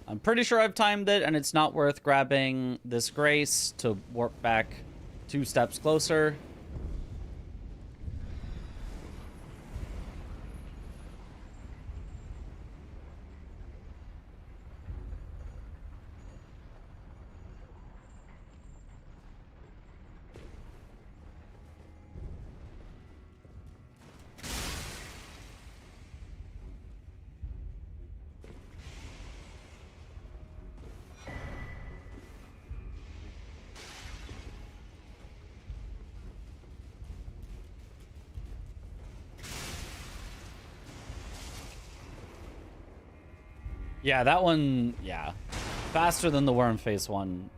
S2: I'm pretty sure I've timed it, and it's not worth grabbing this Grace to warp back 2 steps closer. Yeah, that one, yeah. Faster than the worm face one.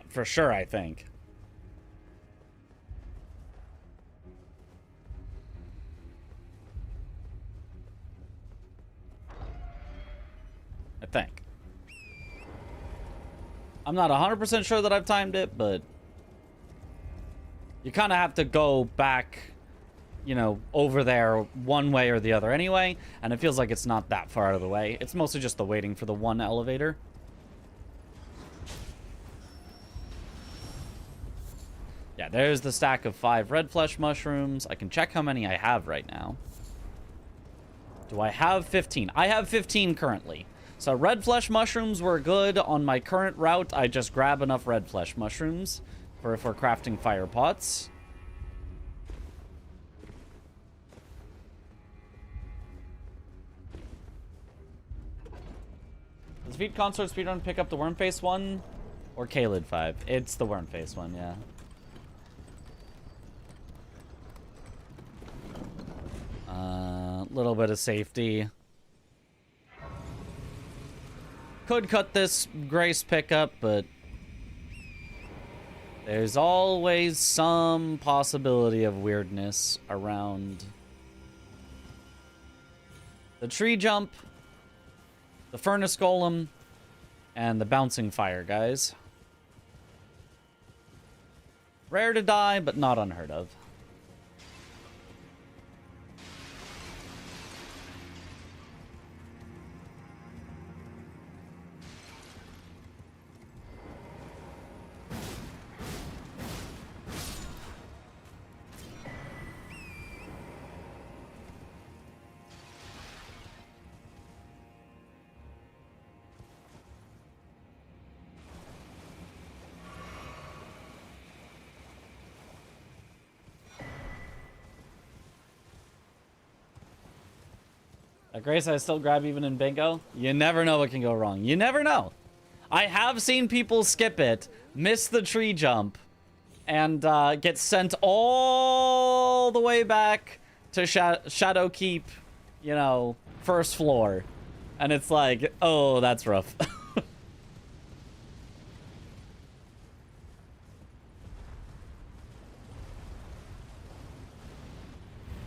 S2: For sure, I think. I think. I'm not 100% sure that I've timed it, but you kind of have to go back, you know, over there one way or the other anyway, and it feels like it's not that far out of the way. It's mostly just the waiting for the one elevator. Yeah, there's the stack of 5 red flesh mushrooms. I can check how many I have right now. Do I have 15? I have 15 currently. So red flesh mushrooms were good on my current route. I just grab enough red flesh mushrooms for crafting fire pots. Does Feed Consort Speedrun pick up the Wormface one? Or Kalid 5? It's the Wormface one, yeah. Little bit of safety. Could cut this Grace pickup, but there's always some possibility of weirdness around the tree jump, the furnace golem, and the bouncing fire guys. Rare to die, but not unheard of. Grace, I still grab even in bingo. You never know what can go wrong. You never know. I have seen people skip it, miss the tree jump, and get sent all the way back to Shadow Keep, you know, first floor. And it's like, oh, that's rough.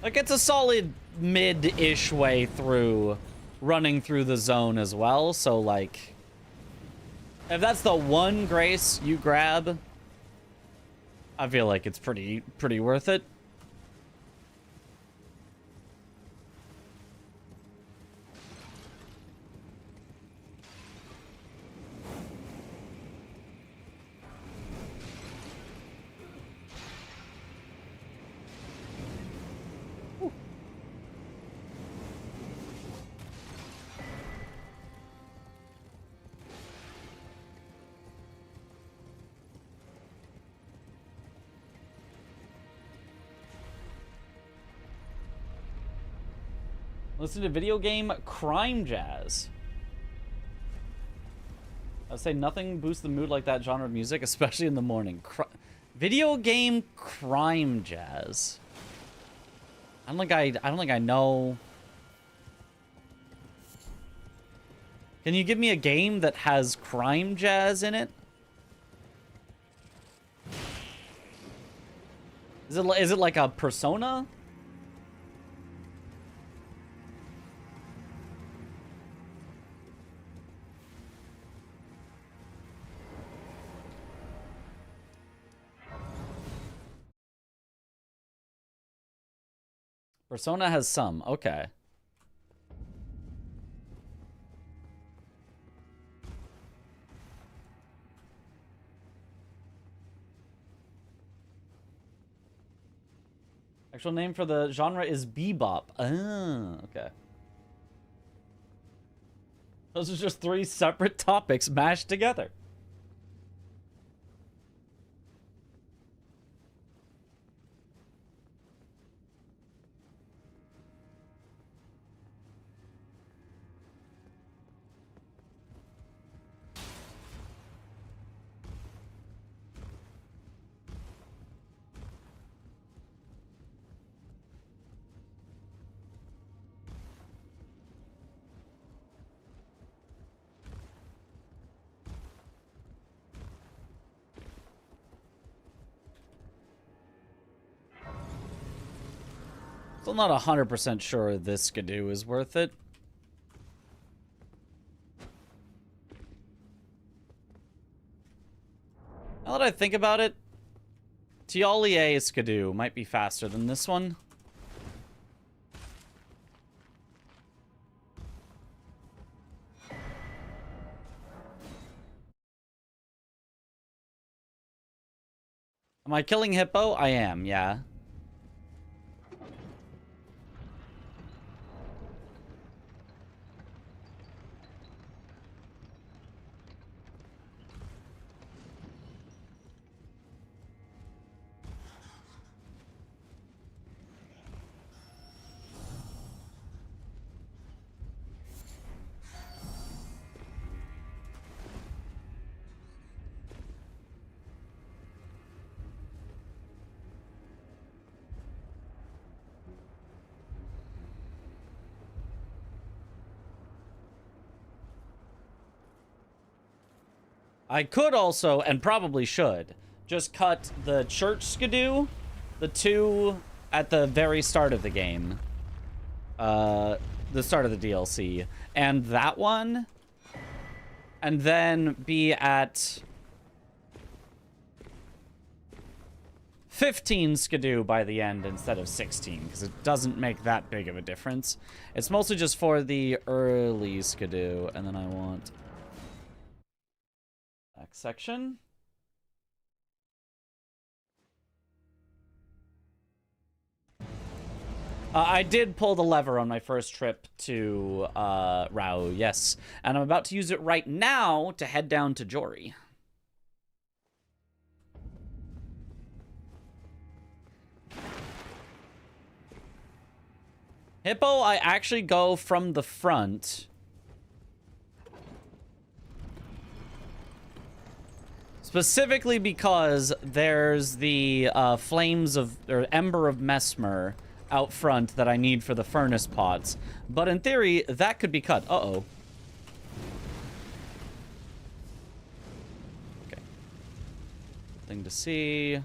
S2: Like, it's a solid mid-ish way through running through the zone as well. So, like, if that's the one Grace you grab, I feel like it's pretty worth it. Listen to video game crime jazz. I'd say nothing boosts the mood like that genre of music, especially in the morning. Video game crime jazz. I don't think I know. Can you give me a game that has crime jazz in it? Is it like a Persona? Persona has some. Okay. Actual name for the genre is bebop. Ah, okay. Those are just 3 separate topics mashed together. Still not 100% sure this Skidoo is worth it. Now that I think about it, Tialie Skidoo might be faster than this one. Am I killing Hippo? I am, yeah. I could also, and probably should, just cut the church Skidoo, the 2 at the very start of the game. The start of the DLC. And that one. And then be at 15 Skidoo by the end instead of 16, because it doesn't make that big of a difference. It's mostly just for the early Skidoo, and then I want... next section. I did pull the lever on my first trip to Rao, yes. And I'm about to use it right now to head down to Jory. Hippo, I actually go from the front. Specifically because there's the flames of, or ember of Mesmer out front that I need for the furnace pots. But in theory, that could be cut. Uh-oh. Okay. Thing to see.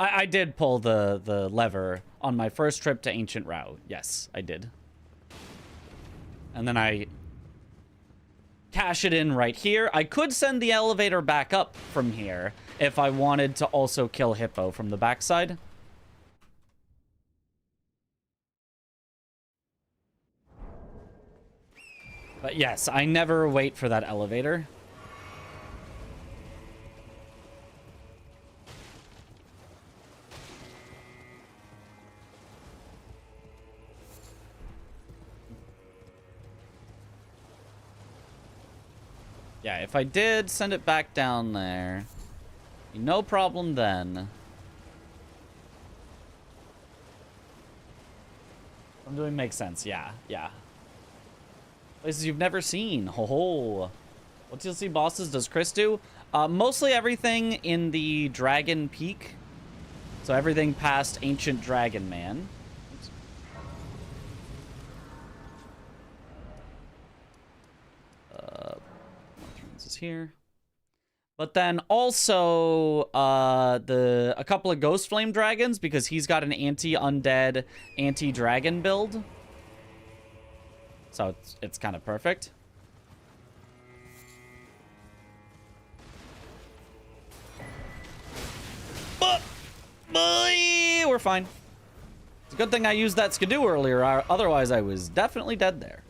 S2: I did pull the lever on my first trip to Ancient Route. Yes, I did. And then I cash it in right here. I could send the elevator back up from here if I wanted to also kill Hippo from the backside. But yes, I never wait for that elevator. Yeah, if I did send it back down there, no problem then. I'm doing makes sense. Yeah, yeah. Places you've never seen. Ho ho. What DLC bosses does Chris do? Mostly everything in the Dragon Peak. So everything past Ancient Dragon Man. Is here. But then also a couple of Ghost Flame Dragons, because he's got an anti-undead, anti-dragon build. So it's kind of perfect. But we're fine. It's a good thing I used that skidoo earlier, otherwise I was definitely dead there.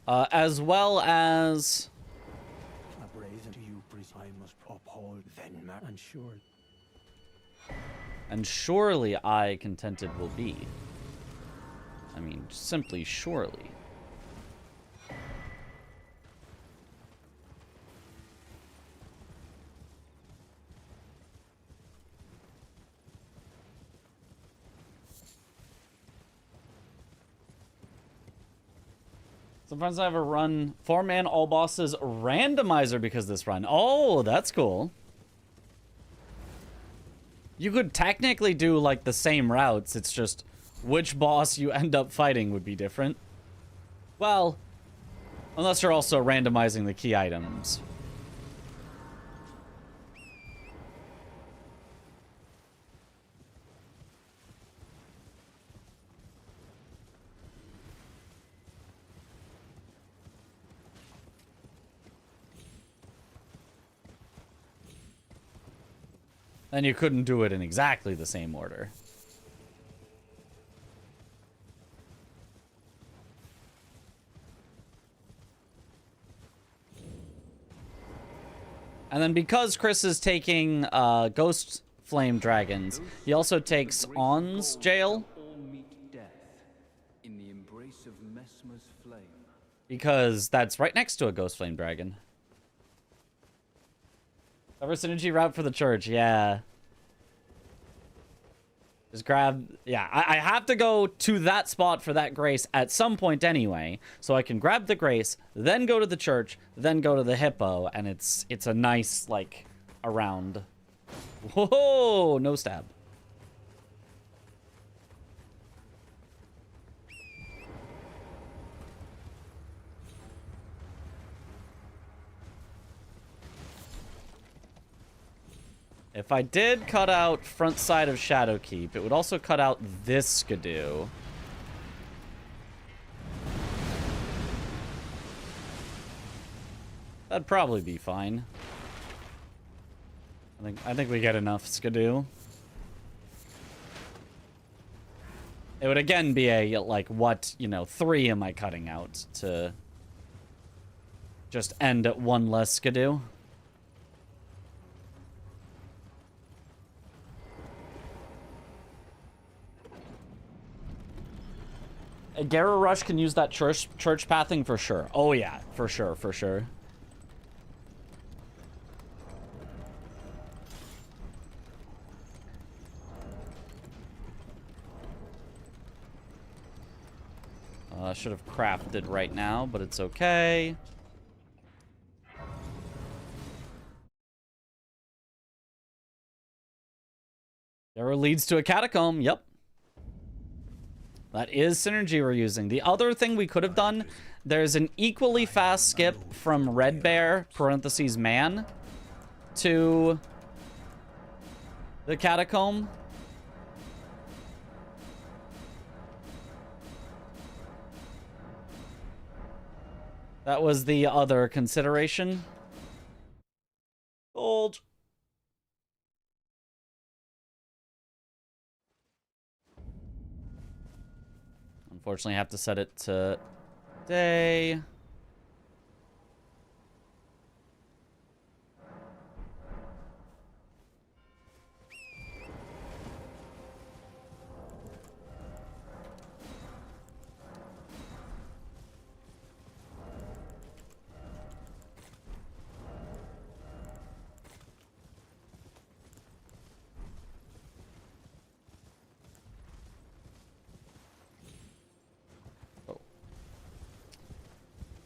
S2: As well as... And surely I contented will be. I mean, simply surely. Sometimes I have a run 4-man all bosses randomizer because of this run. Oh, that's cool. You could technically do like the same routes. It's just which boss you end up fighting would be different. Well, unless you're also randomizing the key items. Then you couldn't do it in exactly the same order. And then because Chris is taking Ghost Flame Dragons, he also takes On's jail. Because that's right next to a Ghost Flame Dragon. Cover synergy route for the church, yeah. Just grab, yeah, I have to go to that spot for that grace at some point anyway. So I can grab the grace, then go to the church, then go to the hippo, and it's a nice, like, around. Whoa, no stab. If I did cut out front side of Shadowkeep, it would also cut out this skidoo. That'd probably be fine. I think we get enough skidoo. It would again be a, like, what, you know, 3 am I cutting out to just end at 1 less skidoo? A Gara Rush can use that church pathing for sure. Oh yeah, for sure, for sure. I should have crafted right now, but it's okay. Gara leads to a catacomb, yep. That is synergy we're using. The other thing we could have done, there's an equally fast skip from Red Bear, parentheses man, to the catacomb. That was the other consideration. Gold. Unfortunately, I have to set it to day.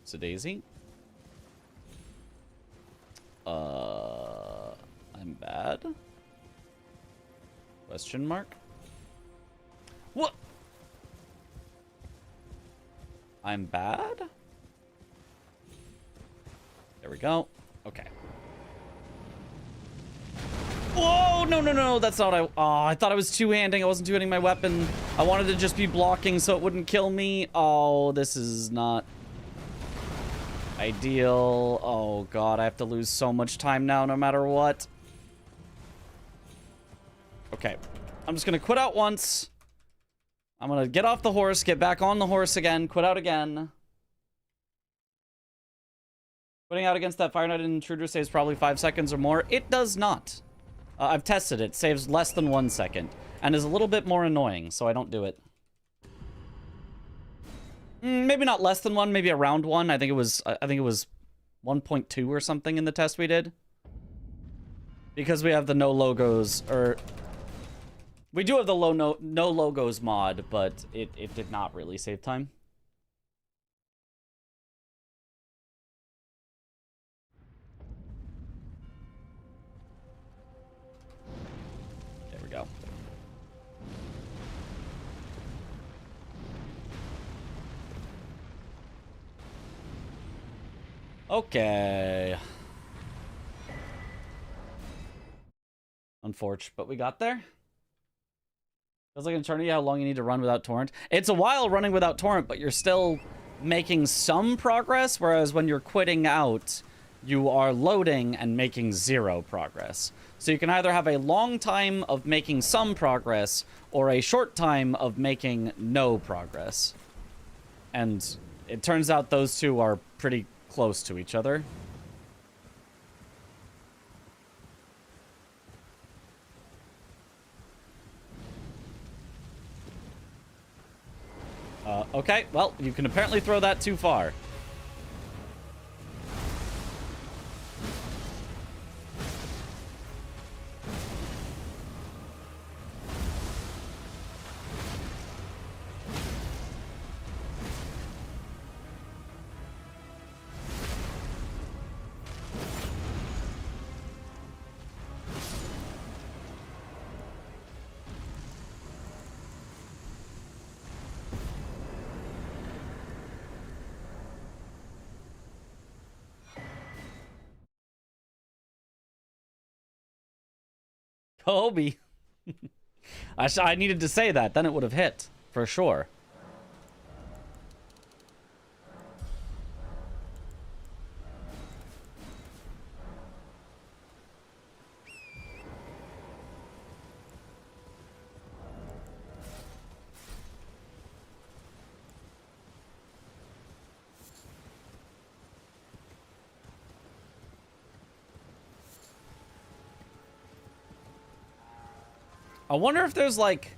S2: So Daisy. I'm bad? Question mark? What? I'm bad? There we go. Okay. Whoa! No, no, no, that's not what I thought I was two-handing. I wasn't two-handing my weapon. I wanted to just be blocking so it wouldn't kill me. Oh, this is not ideal. Oh, God, I have to lose so much time now no matter what. Okay. I'm just going to quit out once. I'm going to get off the horse, get back on the horse again, quit out again. Putting out against that Fire Knight Intruder saves probably 5 seconds or more. It does not. I've tested it. Saves less than 1 second. And is a little bit more annoying, so I don't do it. Maybe not less than 1, maybe around 1. I think it was 1.2 or something in the test we did. Because we have the no logos, or we do have the no logos mod, but it did not really save time. There we go. Okay. Unfortunate, but we got there. Feels like an eternity how long you need to run without torrent. It's a while running without torrent, but you're still making some progress, whereas when you're quitting out, you are loading and making 0 progress. So you can either have a long time of making some progress, or a short time of making no progress. And it turns out those two are pretty close to each other. Okay, well, you can apparently throw that too far. Kobe. I needed to say that, then it would have hit, for sure. I wonder if there's like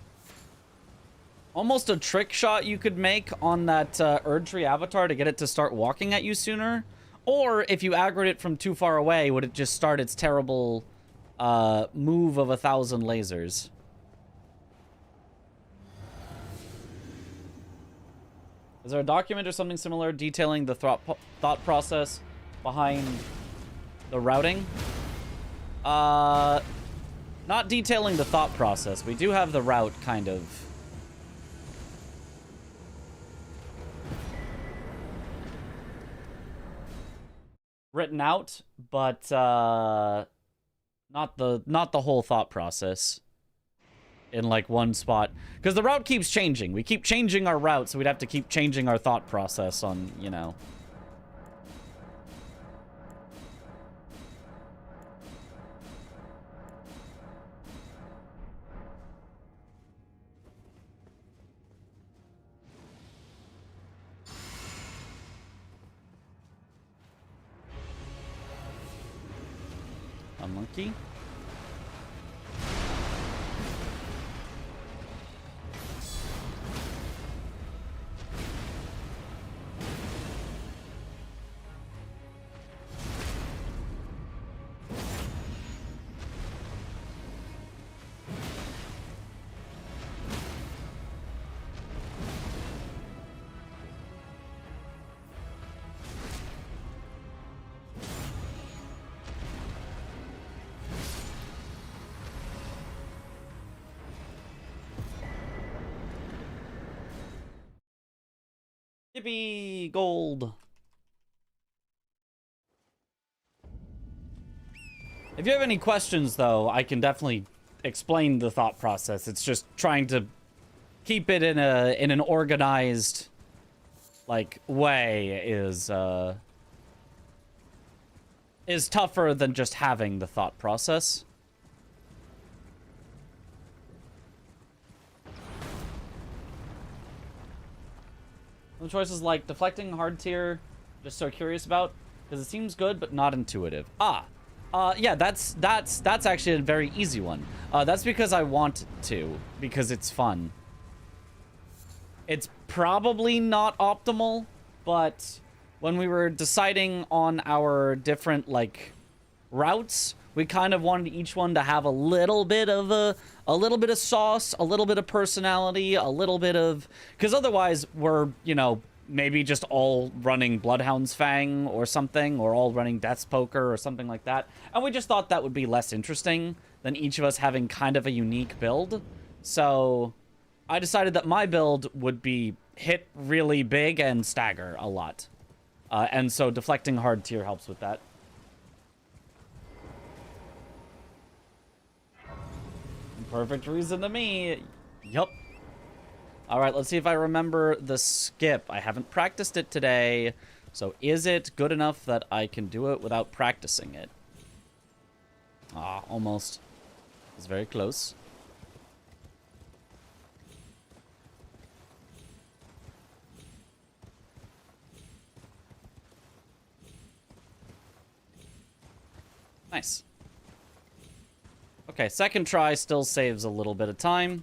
S2: almost a trick shot you could make on that Erdtree avatar to get it to start walking at you sooner. Or if you aggroed it from too far away, would it just start its terrible move of 1,000 lasers? Is there a document or something similar detailing the thought process behind the routing? Not detailing the thought process. We do have the route, kind of. Written out, but not the whole thought process in like one spot, because the route keeps changing. We keep changing our route, so we'd have to keep changing our thought process on, you know. A monkey. Yippee! Gold! If you have any questions, though, I can definitely explain the thought process. It's just trying to keep it in an organized, like, way is tougher than just having the thought process. Some choices like deflecting, hard tier, just so curious about, because it seems good but not intuitive. Yeah, that's actually a very easy one. That's because I want to, because it's fun. It's probably not optimal, but when we were deciding on our different like routes, we kind of wanted each one to have a little bit of sauce, a little bit of personality, a little bit of, because otherwise we're, you know, maybe just all running Bloodhound's Fang or something, or all running Death's Poker or something like that. And we just thought that would be less interesting than each of us having kind of a unique build. So I decided that my build would be hit really big and stagger a lot. And so deflecting hard tier helps with that. Perfect reason to me. Yup. Alright, let's see if I remember the skip. I haven't practiced it today. So is it good enough that I can do it without practicing it? Ah, almost. It's very close. Nice. Okay, second try still saves a little bit of time.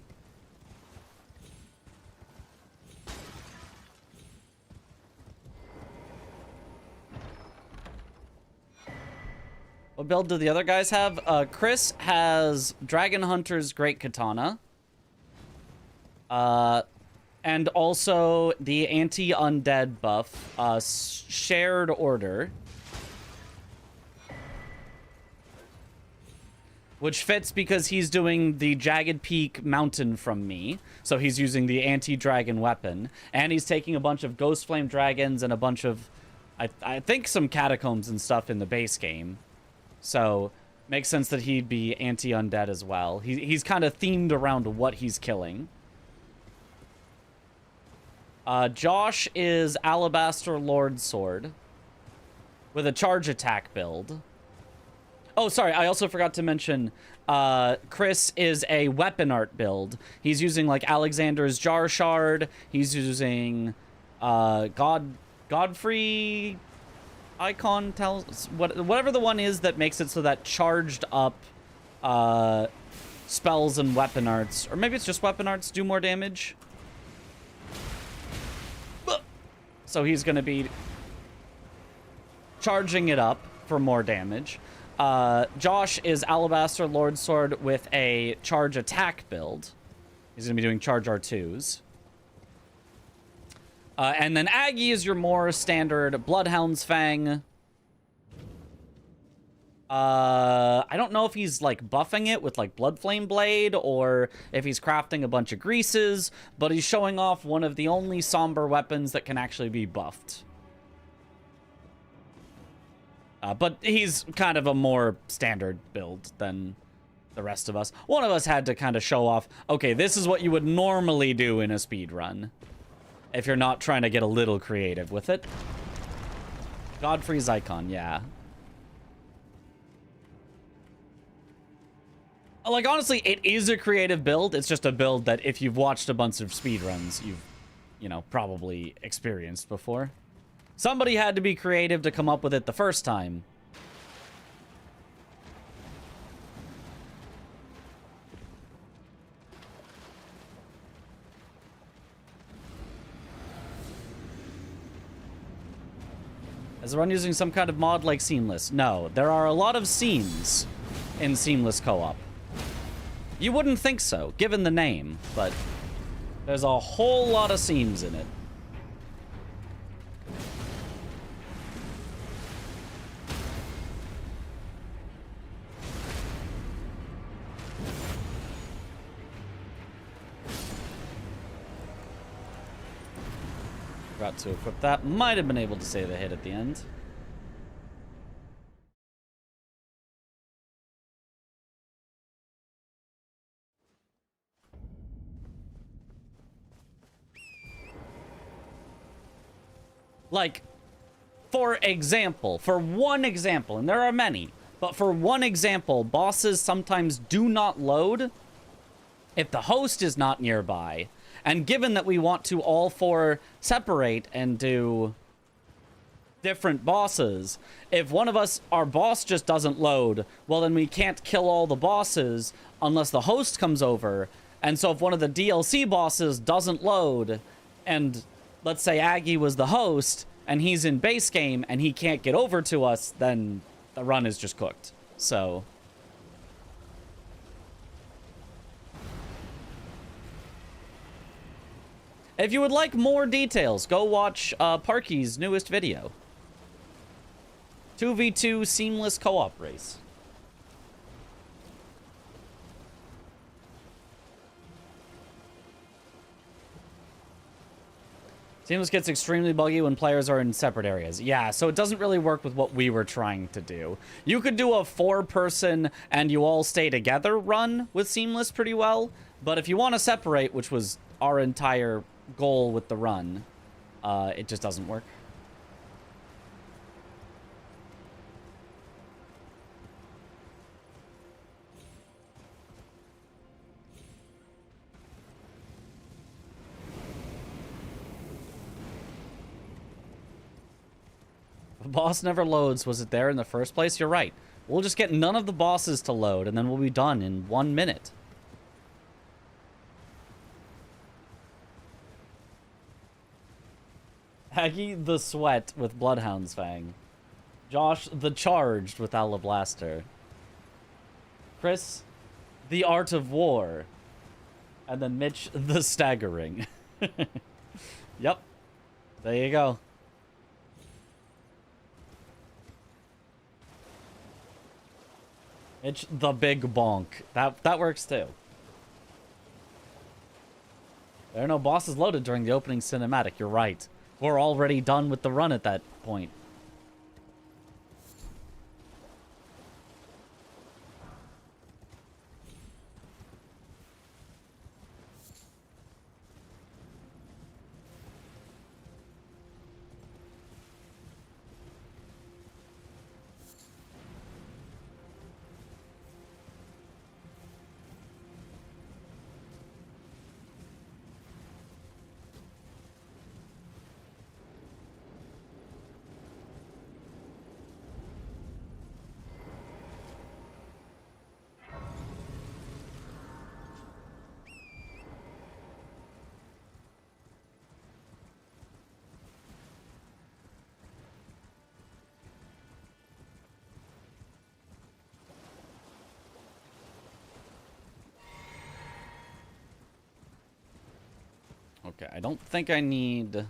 S2: What build do the other guys have? Chris has Dragon Hunter's Great Katana. And also the anti-undead buff, Shared Order. Which fits because he's doing the Jagged Peak Mountain from me. So he's using the anti-dragon weapon. And he's taking a bunch of Ghost Flame Dragons and a bunch of, I think, some Catacombs and stuff in the base game. So makes sense that he'd be anti-undead as well. He's kind of themed around what he's killing. Josh is Alabaster Lord Sword with a charge attack build. Oh, sorry, I also forgot to mention, Chris is a weapon art build. He's using, like, Alexander's Jar Shard. He's using, Godfrey Icon, whatever the one is that makes it so that charged up, spells and weapon arts, or maybe it's just weapon arts, do more damage. So he's going to be charging it up for more damage. Josh is Alabaster Lord Sword with a charge attack build. He's going to be doing charge R2s. And then Aggie is your more standard Bloodhound's Fang. I don't know if he's, like, buffing it with, like, Bloodflame Blade, or if he's crafting a bunch of greases, but he's showing off one of the only somber weapons that can actually be buffed. But he's kind of a more standard build than the rest of us. One of us had to kind of show off, okay, this is what you would normally do in a speed run, if you're not trying to get a little creative with it. Godfrey's Icon, yeah. Like, honestly, it is a creative build. It's just a build that if you've watched a bunch of speedruns, you've, you know, probably experienced before. Somebody had to be creative to come up with it the first time. Is the run using some kind of mod like Seamless? No, there are a lot of scenes in Seamless Co-op. You wouldn't think so, given the name, but there's a whole lot of seams in it. Forgot to equip that. Might have been able to save a hit at the end. Like, for one example, and there are many, but for one example, bosses sometimes do not load if the host is not nearby. And given that we want to all four separate and do different bosses, if one of us, our boss just doesn't load, well, then we can't kill all the bosses unless the host comes over. And so if one of the DLC bosses doesn't load, and let's say Aggie was the host, and he's in base game, and he can't get over to us, then the run is just cooked. So if you would like more details, go watch Parky's newest video. 2v2 seamless co-op race. Seamless gets extremely buggy when players are in separate areas. Yeah, so it doesn't really work with what we were trying to do. You could do a 4-person and you all stay together run with Seamless pretty well, but if you want to separate, which was our entire goal with the run, it just doesn't work. The boss never loads. Was it there in the first place? You're right. We'll just get none of the bosses to load, and then we'll be done in 1 minute. Aggie the Sweat with Bloodhound's Fang. Josh the Charged with Alablaster. Chris the Art of War. And then Mitch the Staggering. Yep. There you go. Mitch the Big Bonk. That works too. There are no bosses loaded during the opening cinematic. You're right. We're already done with the run at that point. Okay, I don't think I need to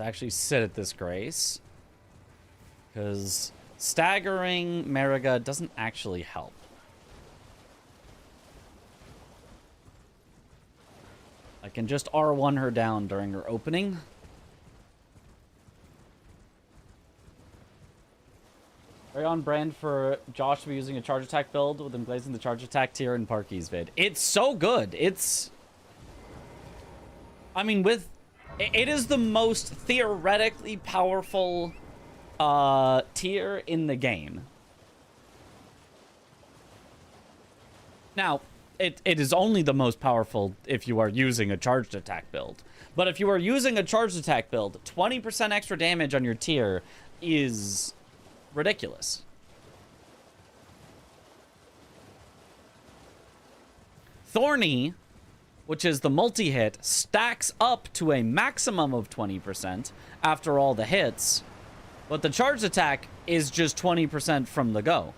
S2: actually sit at this grace, because staggering Mariga doesn't actually help. I can just R1 her down during her opening. Very on brand for Josh to be using a charge attack build with emblazing the charge attack tier in Parky's vid. It's so good. It's... I mean, with... It is the most theoretically powerful tier in the game. Now, it is only the most powerful if you are using a charged attack build. But if you are using a charged attack build, 20% extra damage on your tier is ridiculous. Thorny, which is the multi-hit, stacks up to a maximum of 20% after all the hits, but the charged attack is just 20% from the go.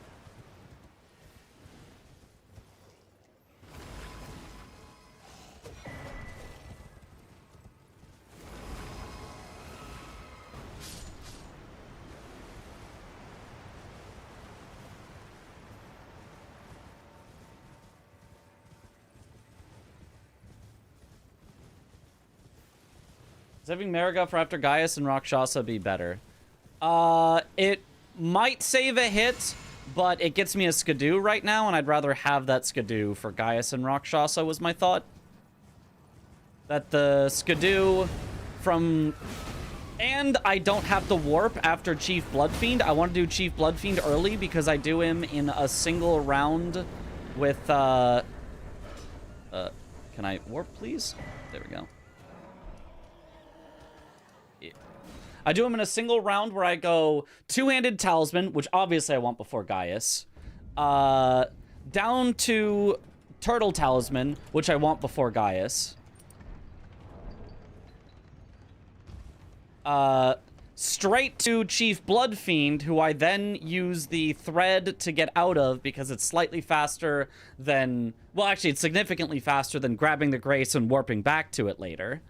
S2: Does having Mariga for after Gaius and Rakshasa be better? It might save a hit, but it gets me a Skidoo right now, and I'd rather have that Skidoo for Gaius and Rakshasa was my thought. That the Skidoo from... And I don't have to warp after Chief Bloodfiend. I want to do Chief Bloodfiend early because I do him in a single round with, can I warp, please? There we go. I do him in a single round where I go two-handed talisman, which obviously I want before Gaius, down to turtle talisman, which I want before Gaius, straight to Chief Bloodfiend, who I then use the thread to get out of because it's slightly faster than, well, actually it's significantly faster than grabbing the grace and warping back to it later.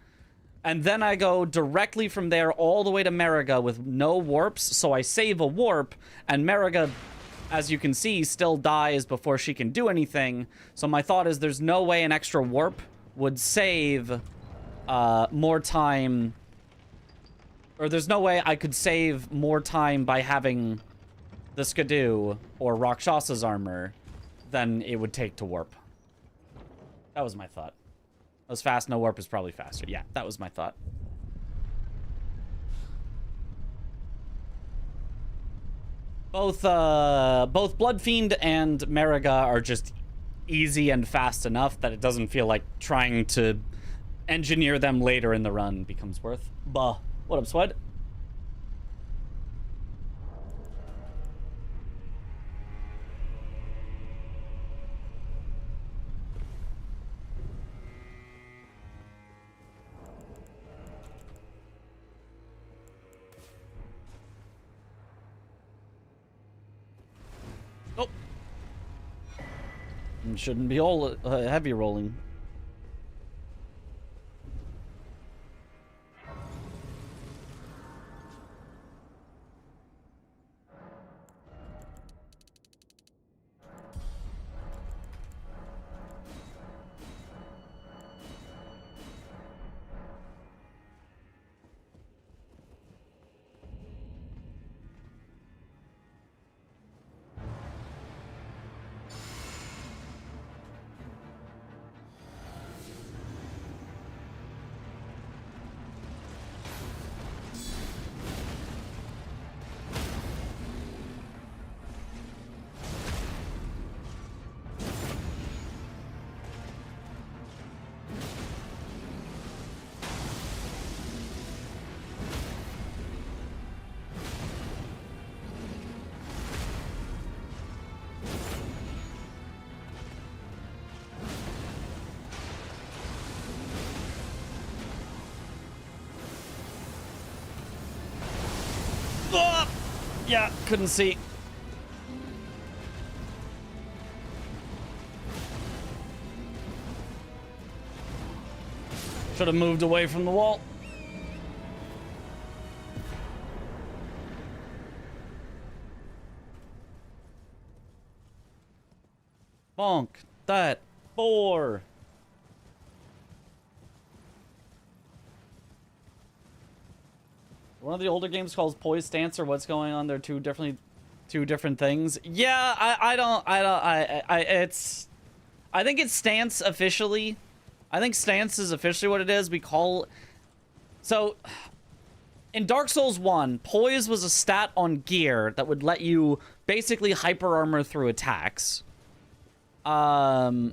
S2: And then I go directly from there all the way to Mariga with no warps, so I save a warp, and Mariga, as you can see, still dies before she can do anything. So my thought is there's no way an extra warp would save more time, or there's no way I could save more time by having the Skidoo or Rakshasa's armor than it would take to warp. That was my thought. That was fast, no warp is probably faster. Yeah, that was my thought. Both Bloodfiend and Mariga are just easy and fast enough that it doesn't feel like trying to engineer them later in the run becomes worth. Bah. What up, Sweat? Oh. Shouldn't be all heavy rolling. Oh! Yeah, couldn't see. Should have moved away from the wall. Bonk that 4. One of the older games called Poise Stance or what's going on? They're two different things. Yeah, I think it's Stance officially. I think Stance is officially what it is. So in Dark Souls 1, Poise was a stat on gear that would let you basically hyper armor through attacks. I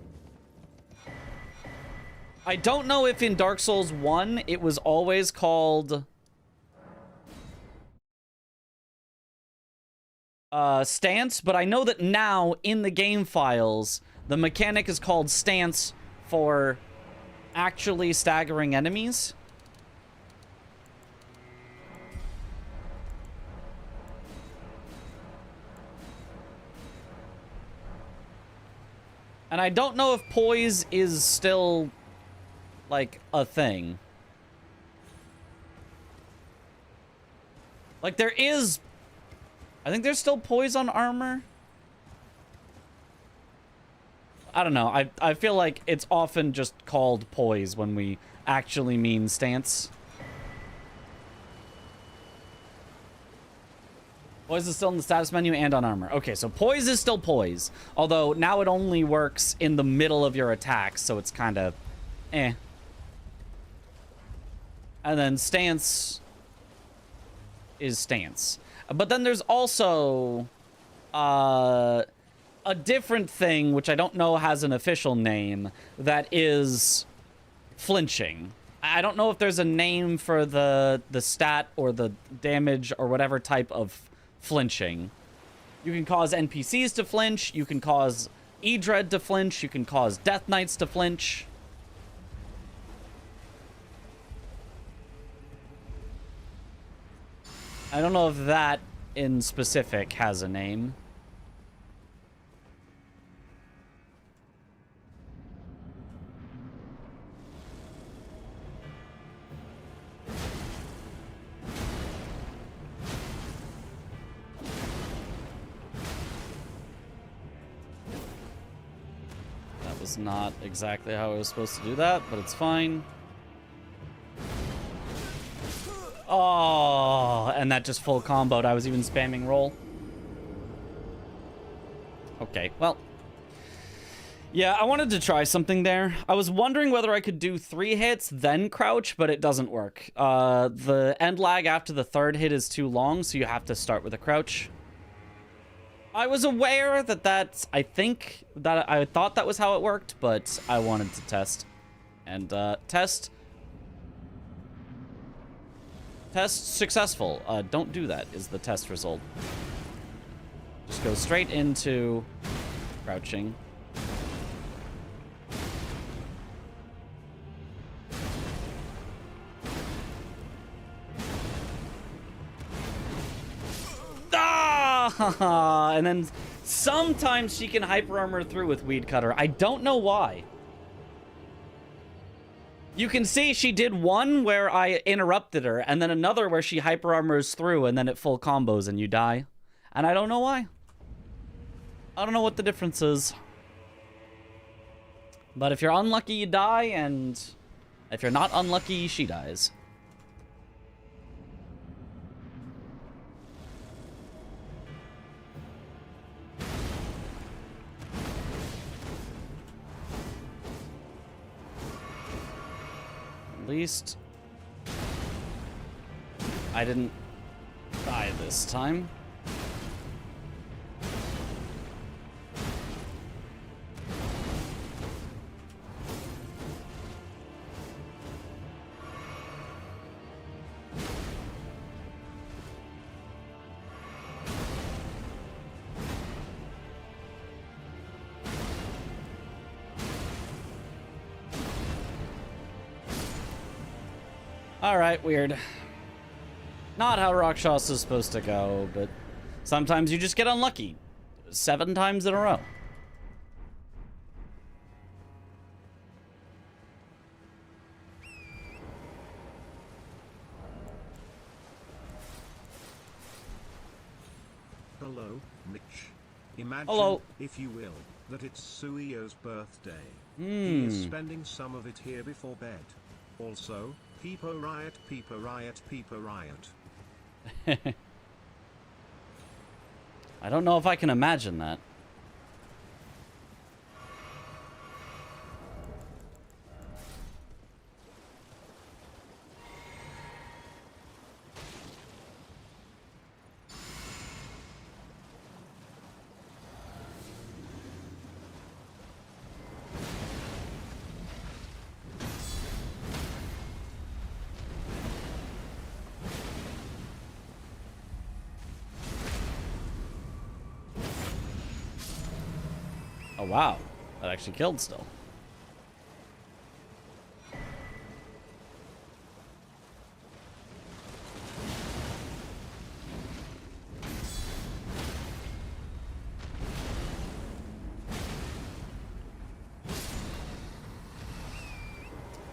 S2: don't know if in Dark Souls 1 it was always called stance, but I know that now in the game files the mechanic is called stance for actually staggering enemies. And I don't know if poise is still like a thing. Like there is, I think there's still poise on armor. I don't know. I feel like it's often just called poise when we actually mean stance. Poise is still in the status menu and on armor. Okay, so poise is still poise. Although now it only works in the middle of your attacks, so it's kind of eh. And then stance is stance. But then there's also a different thing, which I don't know has an official name, that is flinching. I don't know if there's a name for the stat or the damage or whatever type of flinching. You can cause NPCs to flinch, you can cause E-Dread to flinch, you can cause Death Knights to flinch. I don't know if that in specific has a name. That was not exactly how I was supposed to do that, but it's fine. Oh, and that just full comboed. I was even spamming roll. Okay, well. Yeah, I wanted to try something there. I was wondering whether I could do 3 hits, then crouch, but it doesn't work. The end lag after the 3rd hit is too long, so you have to start with a crouch. I was aware that that's, I thought that was how it worked, but I wanted to test. And, test successful. Don't do that is the test result. Just go straight into crouching. Ah! And then sometimes she can hyper armor through with Weed Cutter. I don't know why. You can see she did one where I interrupted her, and then another where she hyper armors through, and then it full combos and you die. And I don't know why. I don't know what the difference is. But if you're unlucky, you die, and if you're not unlucky, she dies. At least I didn't die this time. Alright, weird. Not how Rakshas is supposed to go, but sometimes you just get unlucky. 7 times in a row.
S1: Hello, Mitch. Imagine,
S2: Hello.
S1: if you will, that it's Suio's birthday. He is spending some of it here before bed. Also, Peepo Riot, Peepo Riot, Peepo Riot.
S2: I don't know if I can imagine that. Oh, wow. That actually killed still.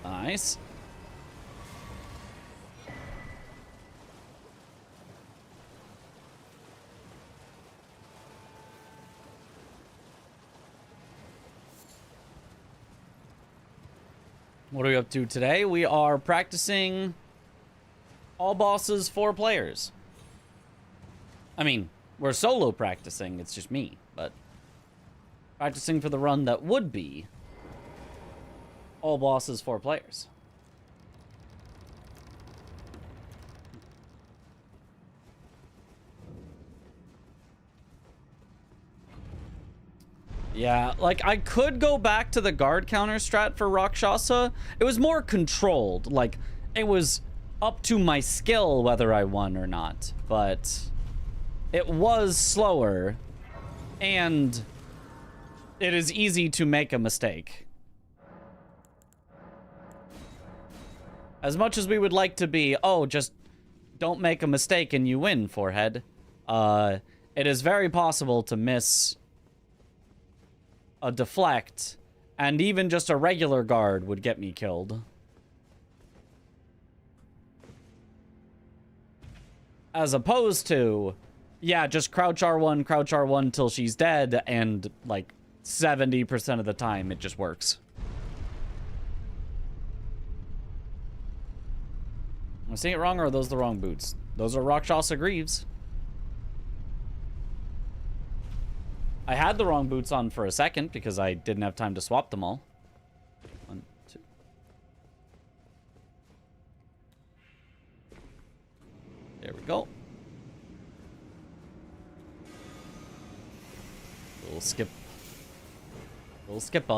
S2: Nice. What are we up to today? We are practicing all bosses, 4 players. I mean, we're solo practicing, it's just me, but practicing for the run that would be all bosses, 4 players. Yeah, like, I could go back to the guard counter strat for Rakshasa. It was more controlled. Like, it was up to my skill whether I won or not. But it was slower. And it is easy to make a mistake. As much as we would like to be, oh, just don't make a mistake and you win, forehead. It is very possible to miss a deflect, and even just a regular guard would get me killed. As opposed to, yeah, just crouch R1 till she's dead, and like 70% of the time it just works. Am I saying it wrong, or are those the wrong boots? Those are Rakshasa Greaves. I had the wrong boots on for a second because I didn't have time to swap them all. 1, 2. There we go. Little skip. Little skip,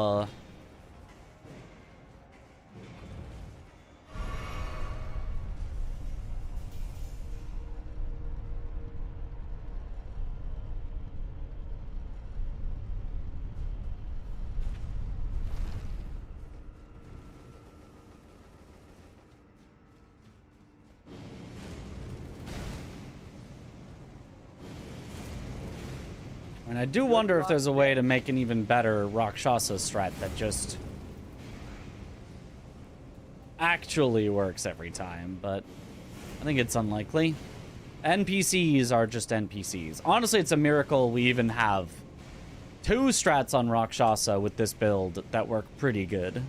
S2: And I do wonder if there's a way to make an even better Rakshasa strat that just actually works every time, but I think it's unlikely. NPCs are just NPCs. Honestly, it's a miracle we even have 2 strats on Rakshasa with this build that work pretty good.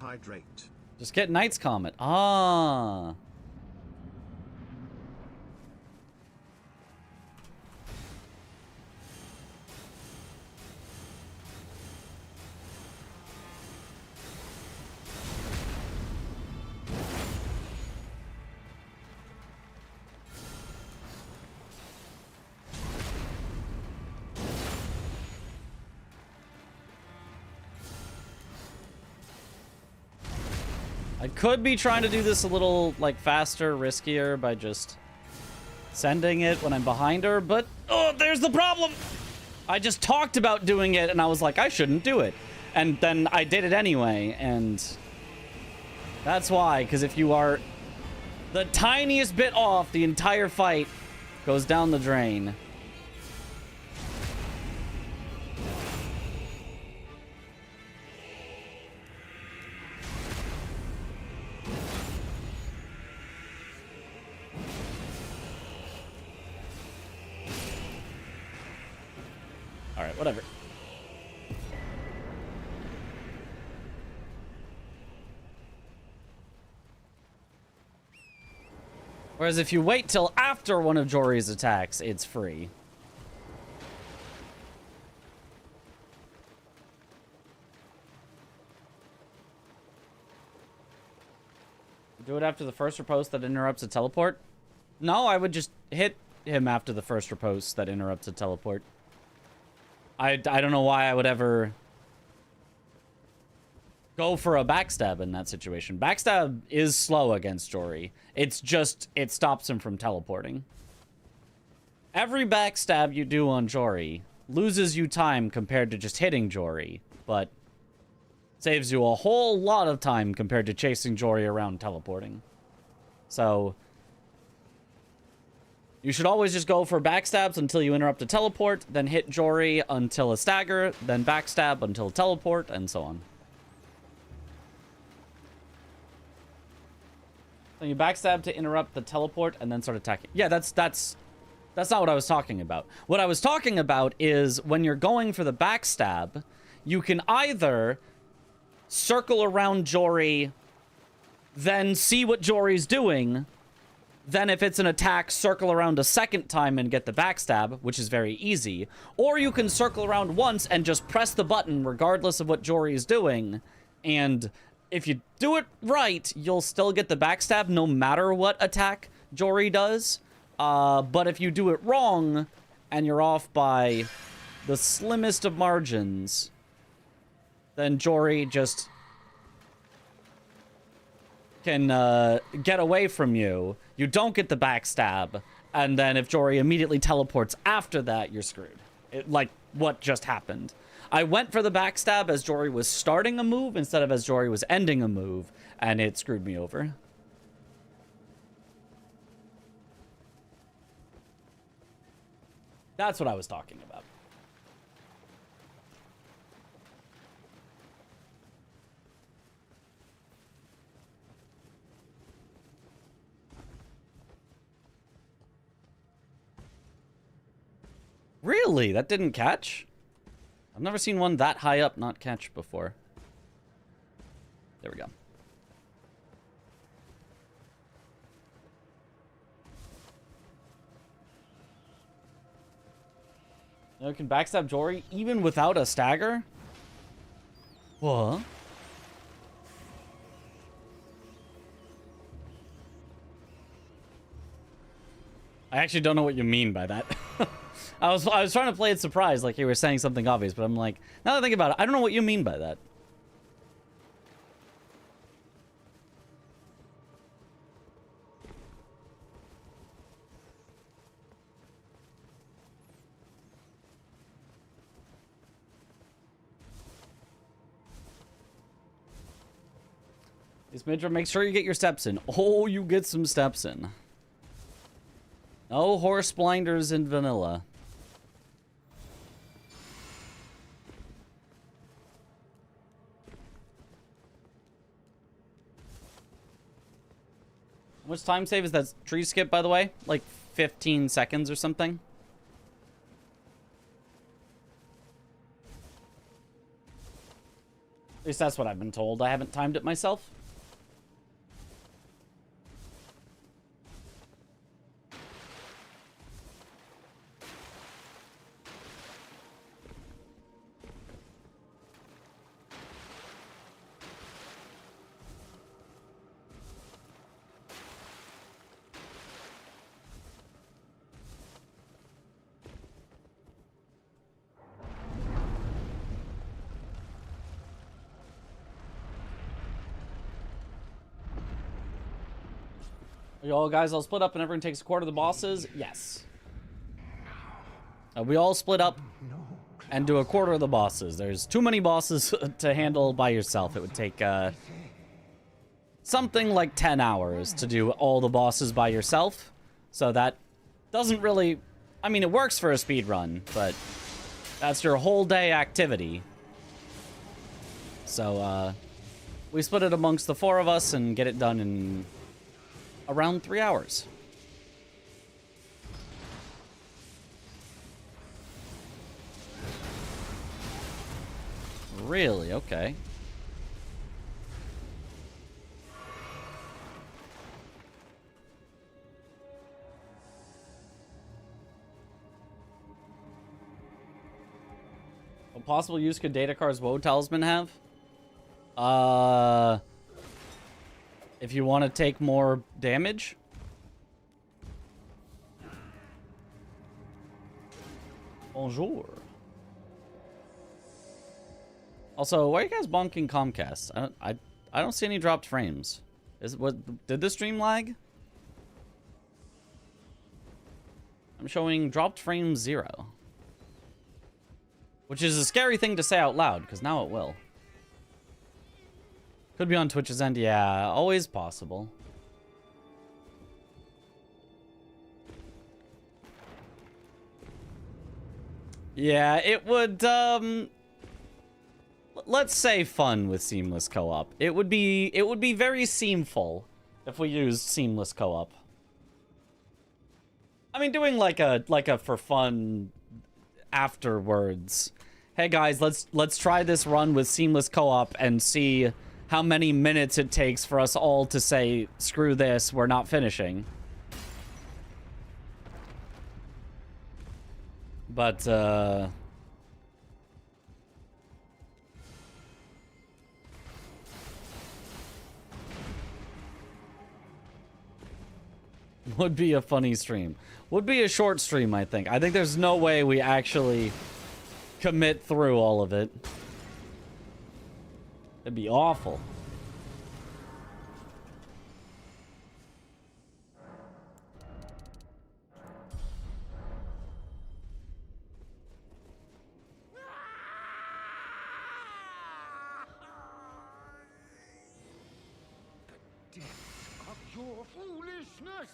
S1: Hydrate.
S2: Just get Knight's Comet. Ah. I could be trying to do this a little, like, faster, riskier by just sending it when I'm behind her, but, oh, there's the problem! I just talked about doing it, and I was like, I shouldn't do it. And then I did it anyway, and that's why, because if you are The tiniest bit off, the entire fight goes down the drain. Alright, whatever. Whereas if you wait till after one of Jory's attacks, it's free. Do it after the first riposte that interrupts a teleport? No, I would just hit him after the first riposte that interrupts a teleport. I don't know why I would ever go for a backstab in that situation. Backstab is slow against Jory. It's just, it stops him from teleporting. Every backstab you do on Jory loses you time compared to just hitting Jory, but saves you a whole lot of time compared to chasing Jory around teleporting. So you should always just go for backstabs until you interrupt a teleport, then hit Jory until a stagger, then backstab until a teleport, and so on. So you backstab to interrupt the teleport and then start attacking. Yeah, that's not what I was talking about. What I was talking about is when you're going for the backstab, you can either circle around Jory, then see what Jory's doing, then if it's an attack, circle around a second time and get the backstab, which is very easy. Or you can circle around once and just press the button regardless of what Jory is doing. And if you do it right, you'll still get the backstab no matter what attack Jory does. But if you do it wrong and you're off by the slimmest of margins, then Jory just can get away from you. You don't get the backstab, and then if Jory immediately teleports after that, you're screwed. Like what just happened. I went for the backstab as Jory was starting a move instead of as Jory was ending a move, and it screwed me over. That's what I was talking about. Really? That didn't catch? I've never seen one that high up not catch before. There we go. You can backstab Jory even without a stagger? What? I actually don't know what you mean by that. I was trying to play it surprised, like you were saying something obvious, but I'm like, now that I think about it, I don't know what you mean by that. This Midra, make sure you get your steps in. Oh, you get some steps in. No horse blinders in vanilla. How much time save is that tree skip, by the way? Like 15 seconds or something? At least that's what I've been told. I haven't timed it myself. Y'all guys all split up and everyone takes a quarter of the bosses? Yes. We all split up and do a quarter of the bosses. There's too many bosses to handle by yourself. It would take something like 10 hours to do all the bosses by yourself. So that doesn't really... I mean, it works for a speed run, but that's your whole day activity. So, we split it amongst the 4 of us and get it done in around 3 hours. Really? Okay. What possible use could Datakar's Woe Talisman have? If you want to take more damage? Bonjour. Also, why are you guys bonking Comcast? I don't see any dropped frames. Did the stream lag? I'm showing dropped frame 0. Which is a scary thing to say out loud, because now it will. Could be on Twitch's end, yeah, always possible. Yeah, it would, let's say fun with seamless co-op. It would be very seamful if we used seamless co-op. I mean, doing like a for fun afterwards. Hey guys, let's try this run with seamless co-op and see how many minutes it takes for us all to say, screw this, we're not finishing. But, would be a funny stream. Would be a short stream, I think. I think there's no way we actually commit through all of it. It'd be awful.
S7: The depth of your foolishness!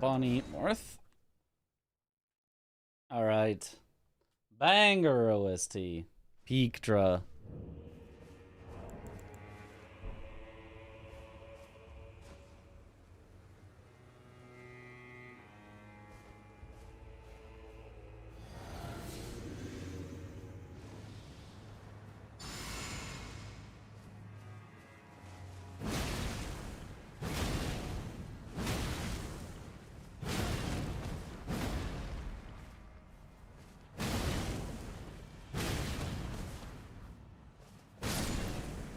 S2: Bonnie North. All right. Banger OST. Peakdra.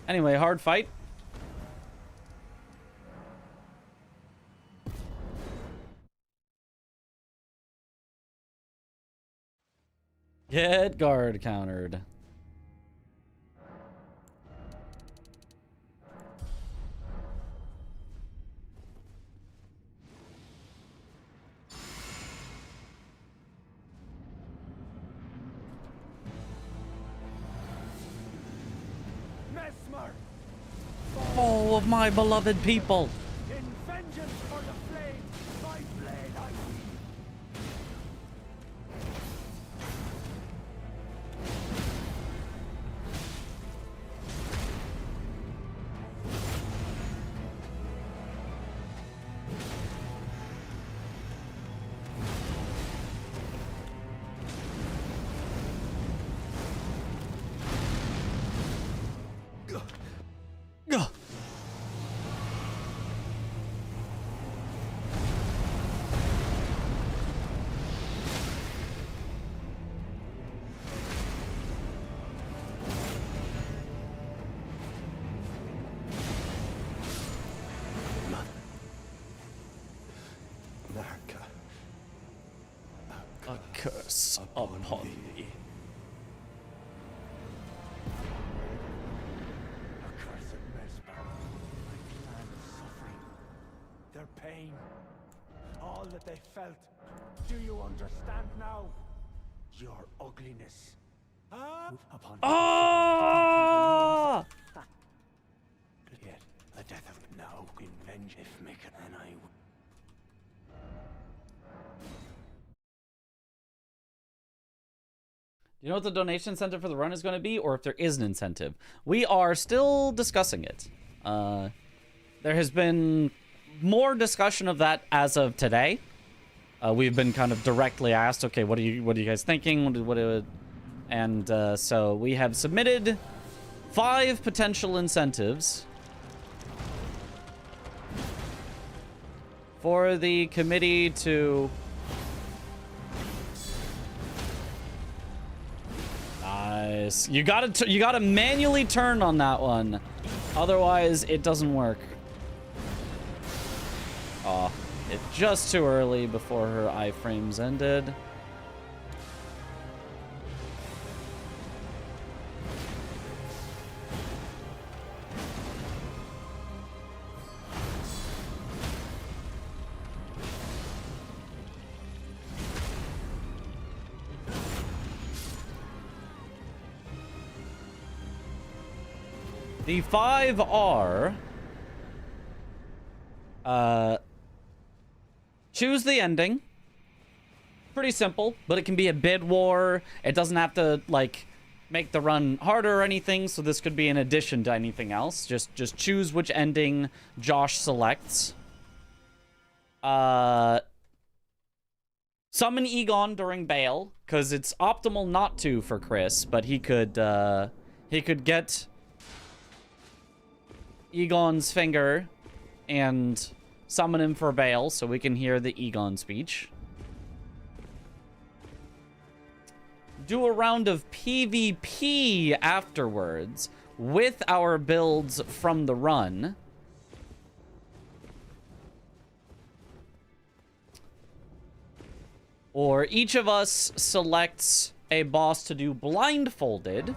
S2: Anyway, hard fight. Get guard countered. All of my beloved people.
S7: In vengeance for the flame!
S2: curse upon thee.
S3: Accursed Mesmer, my clan is suffering. Their pain, all that they felt. Do you understand now? Your ugliness. Upon
S2: Ah!
S3: Yet the death of now in venge if make it, and I.
S2: Do you know what the donation incentive for the run is going to be, or if there is an incentive? We are still discussing it. There has been more discussion of that as of today. We've been kind of directly asked, okay, what are you guys thinking? So we have submitted 5 potential incentives for the committee to... Nice. You gotta manually turn on that one. Otherwise, it doesn't work. Aw. It's just too early before her iframes ended. The 5 are... choose the ending. Pretty simple, but it can be a bid war. It doesn't have to, like, make the run harder or anything, so this could be in addition to anything else. Just choose which ending Josh selects. Summon Egon during bail, because it's optimal not to for Chris, but he could get Egon's finger and summon him for bail so we can hear the Egon speech. Do a round of PvP afterwards with our builds from the run. Or each of us selects a boss to do blindfolded.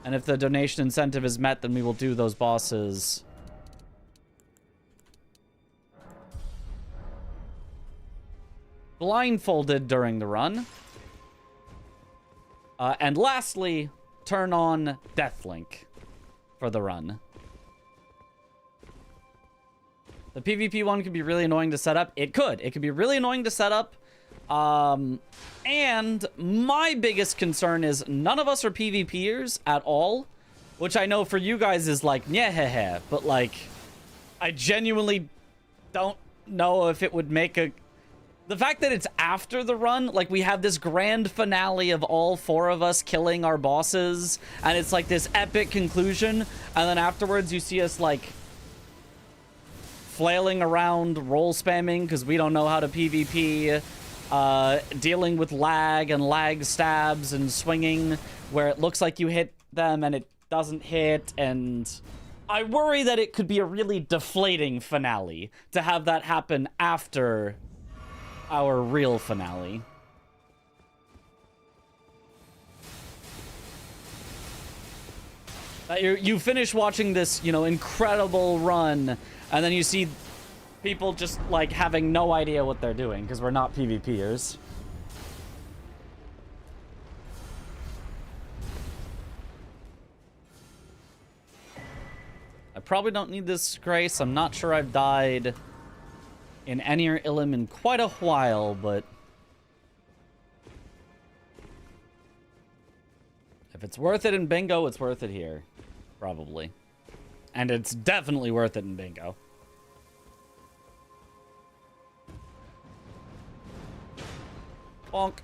S2: And if the donation incentive is met, then we will do those bosses blindfolded during the run. And lastly, turn on Deathlink for the run. The PvP one could be really annoying to set up. It could. It could be really annoying to set up. And my biggest concern is none of us are PvPers at all. Which I know for you guys is like, yeah, but like, I genuinely don't know if it would make a... The fact that it's after the run, like we have this grand finale of all 4 of us killing our bosses, and it's like this epic conclusion, and then afterwards you see us like flailing around, roll spamming because we don't know how to PvP, dealing with lag and lag stabs and swinging where it looks like you hit them and it doesn't hit, and I worry that it could be a really deflating finale to have that happen after our real finale. You finish watching this, you know, incredible run, and then you see people just, like, having no idea what they're doing, because we're not PvPers. I probably don't need this grace. I'm not sure I've died in Anir Illim in quite a while, but if it's worth it in bingo, it's worth it here. Probably. And it's definitely worth it in bingo. Bonk.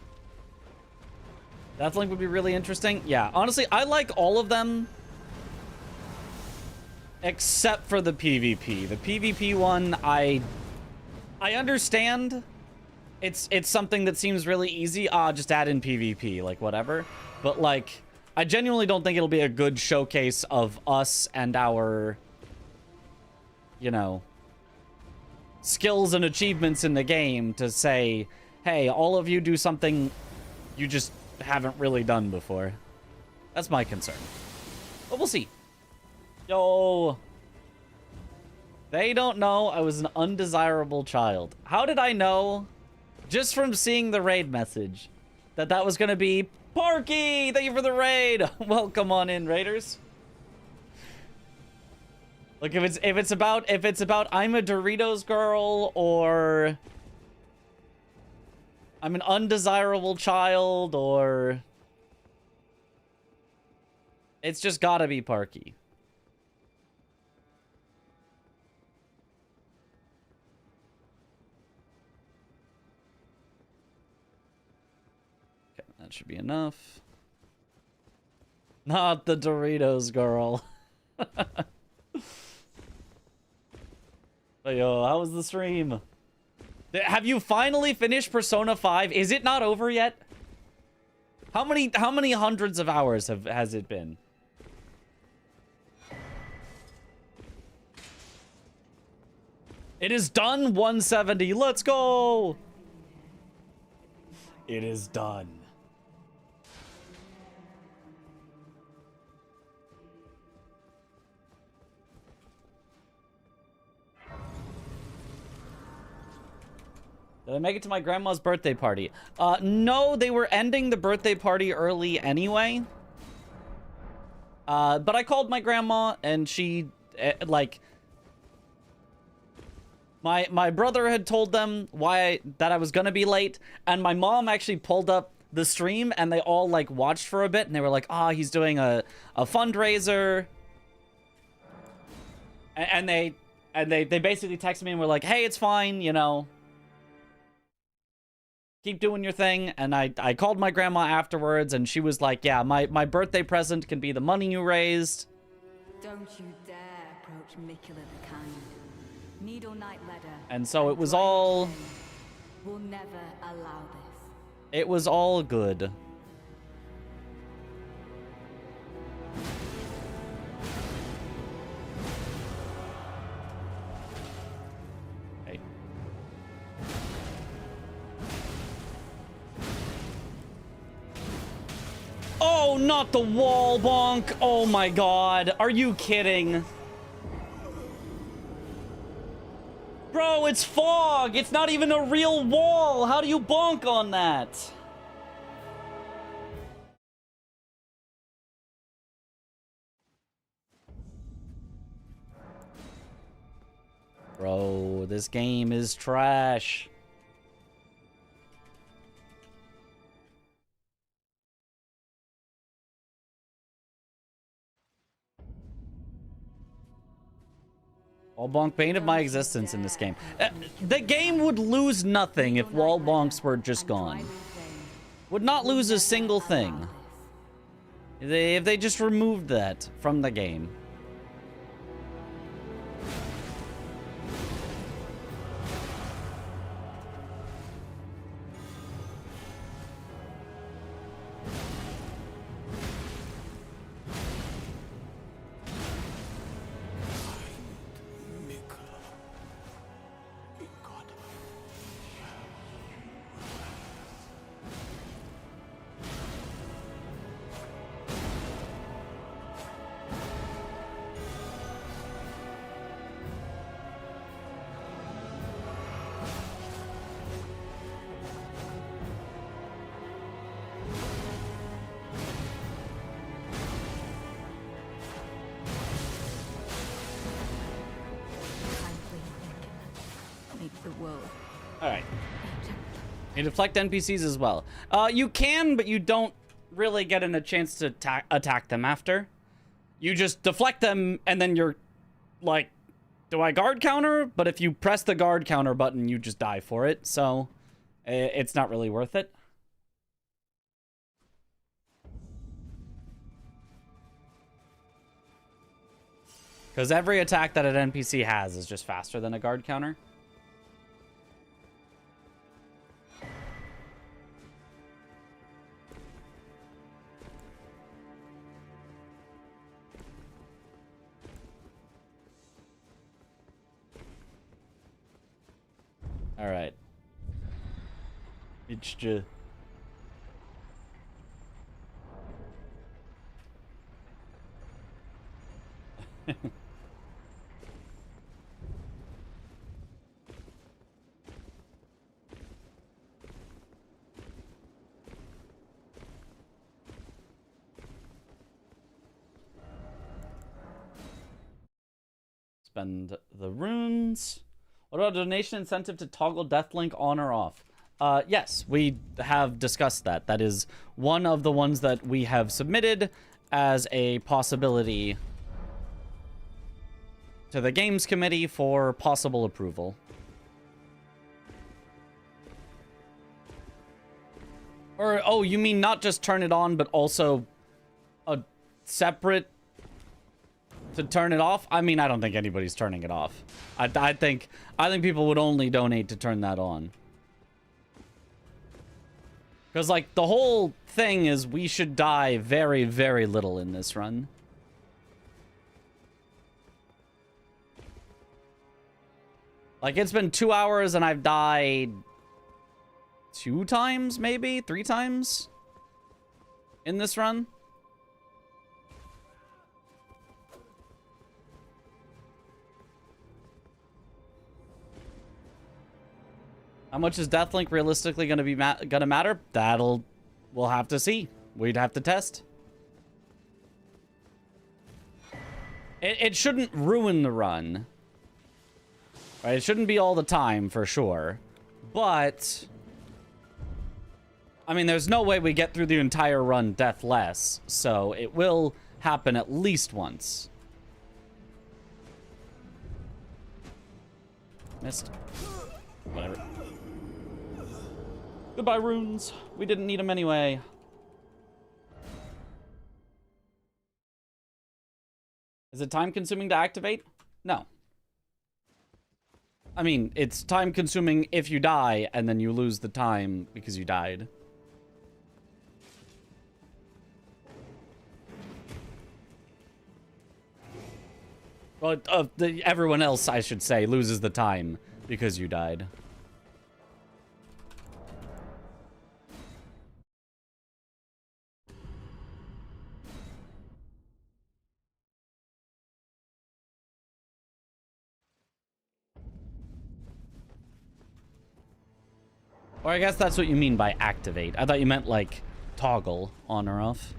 S2: Deathlink would be really interesting. Yeah, honestly, I like all of them except for the PvP. The PvP one, I understand. It's something that seems really easy. Just add in PvP, like whatever. But like, I genuinely don't think it'll be a good showcase of us and our, you know, skills and achievements in the game to say, hey, all of you do something you just haven't really done before. That's my concern. But we'll see. Yo. They don't know I was an undesirable child. How did I know, just from seeing the raid message, that that was going to be Parky? Thank you for the raid. Welcome on in, raiders. Look, if it's about I'm a Doritos girl, or I'm an undesirable child, or it's just gotta be Parky. Okay, that should be enough. Not the Doritos girl. But yo, how was the stream? Have you finally finished Persona 5? Is it not over yet? How many hundreds of hours has it been? It is done, 170. Let's go. It is done. Did I make it to my grandma's birthday party? No, they were ending the birthday party early anyway. But I called my grandma, and she, like, my brother had told them that I was gonna be late, and my mom actually pulled up the stream, and they all, like, watched for a bit, and they were like, ah, he's doing a fundraiser. And they basically texted me and were like, hey, it's fine, you know. Keep doing your thing. And I called my grandma afterwards, and she was like, yeah, my birthday present can be the money you raised.
S8: Don't you dare approach Mikula the Kind. Needle Knight Ledder.
S2: And so it was all...
S8: We'll never allow this.
S2: It was all good. Hey. Oh, not the wall bonk. Oh my god. Are you kidding? Bro, it's fog. It's not even a real wall. How do you bonk on that? Bro, this game is trash. Wall bonk painted my existence in this game. The game would lose nothing if wall bonks were just gone. Would not lose a single thing. If they just removed that from the game. Alright. You deflect NPCs as well. You can, but you don't really get a chance to attack them after. You just deflect them, and then you're like, do I guard counter? But if you press the guard counter button, you just die for it. So, it's not really worth it. Because every attack that an NPC has is just faster than a guard counter. All right. It's just... Spend the runes. What about donation incentive to toggle Deathlink on or off? Yes, we have discussed that. That is one of the ones that we have submitted as a possibility to the Games Committee for possible approval. Or, oh, you mean not just turn it on, but also a separate to turn it off? I mean, I don't think anybody's turning it off. I think people would only donate to turn that on. Because, like, the whole thing is we should die very, very little in this run. Like, it's been 2 hours and I've died 2 times, maybe? 3 times? In this run? How much is Deathlink realistically going to be gonna matter? We'll have to see. We'd have to test. It shouldn't ruin the run. Right? It shouldn't be all the time, for sure. But I mean, there's no way we get through the entire run deathless, so it will happen at least once. Missed. Whatever. Goodbye, runes. We didn't need them anyway. Is it time-consuming to activate? No. I mean, it's time-consuming if you die, and then you lose the time because you died. But everyone else, I should say, loses the time because you died. Or I guess that's what you mean by activate. I thought you meant, like, toggle on or off.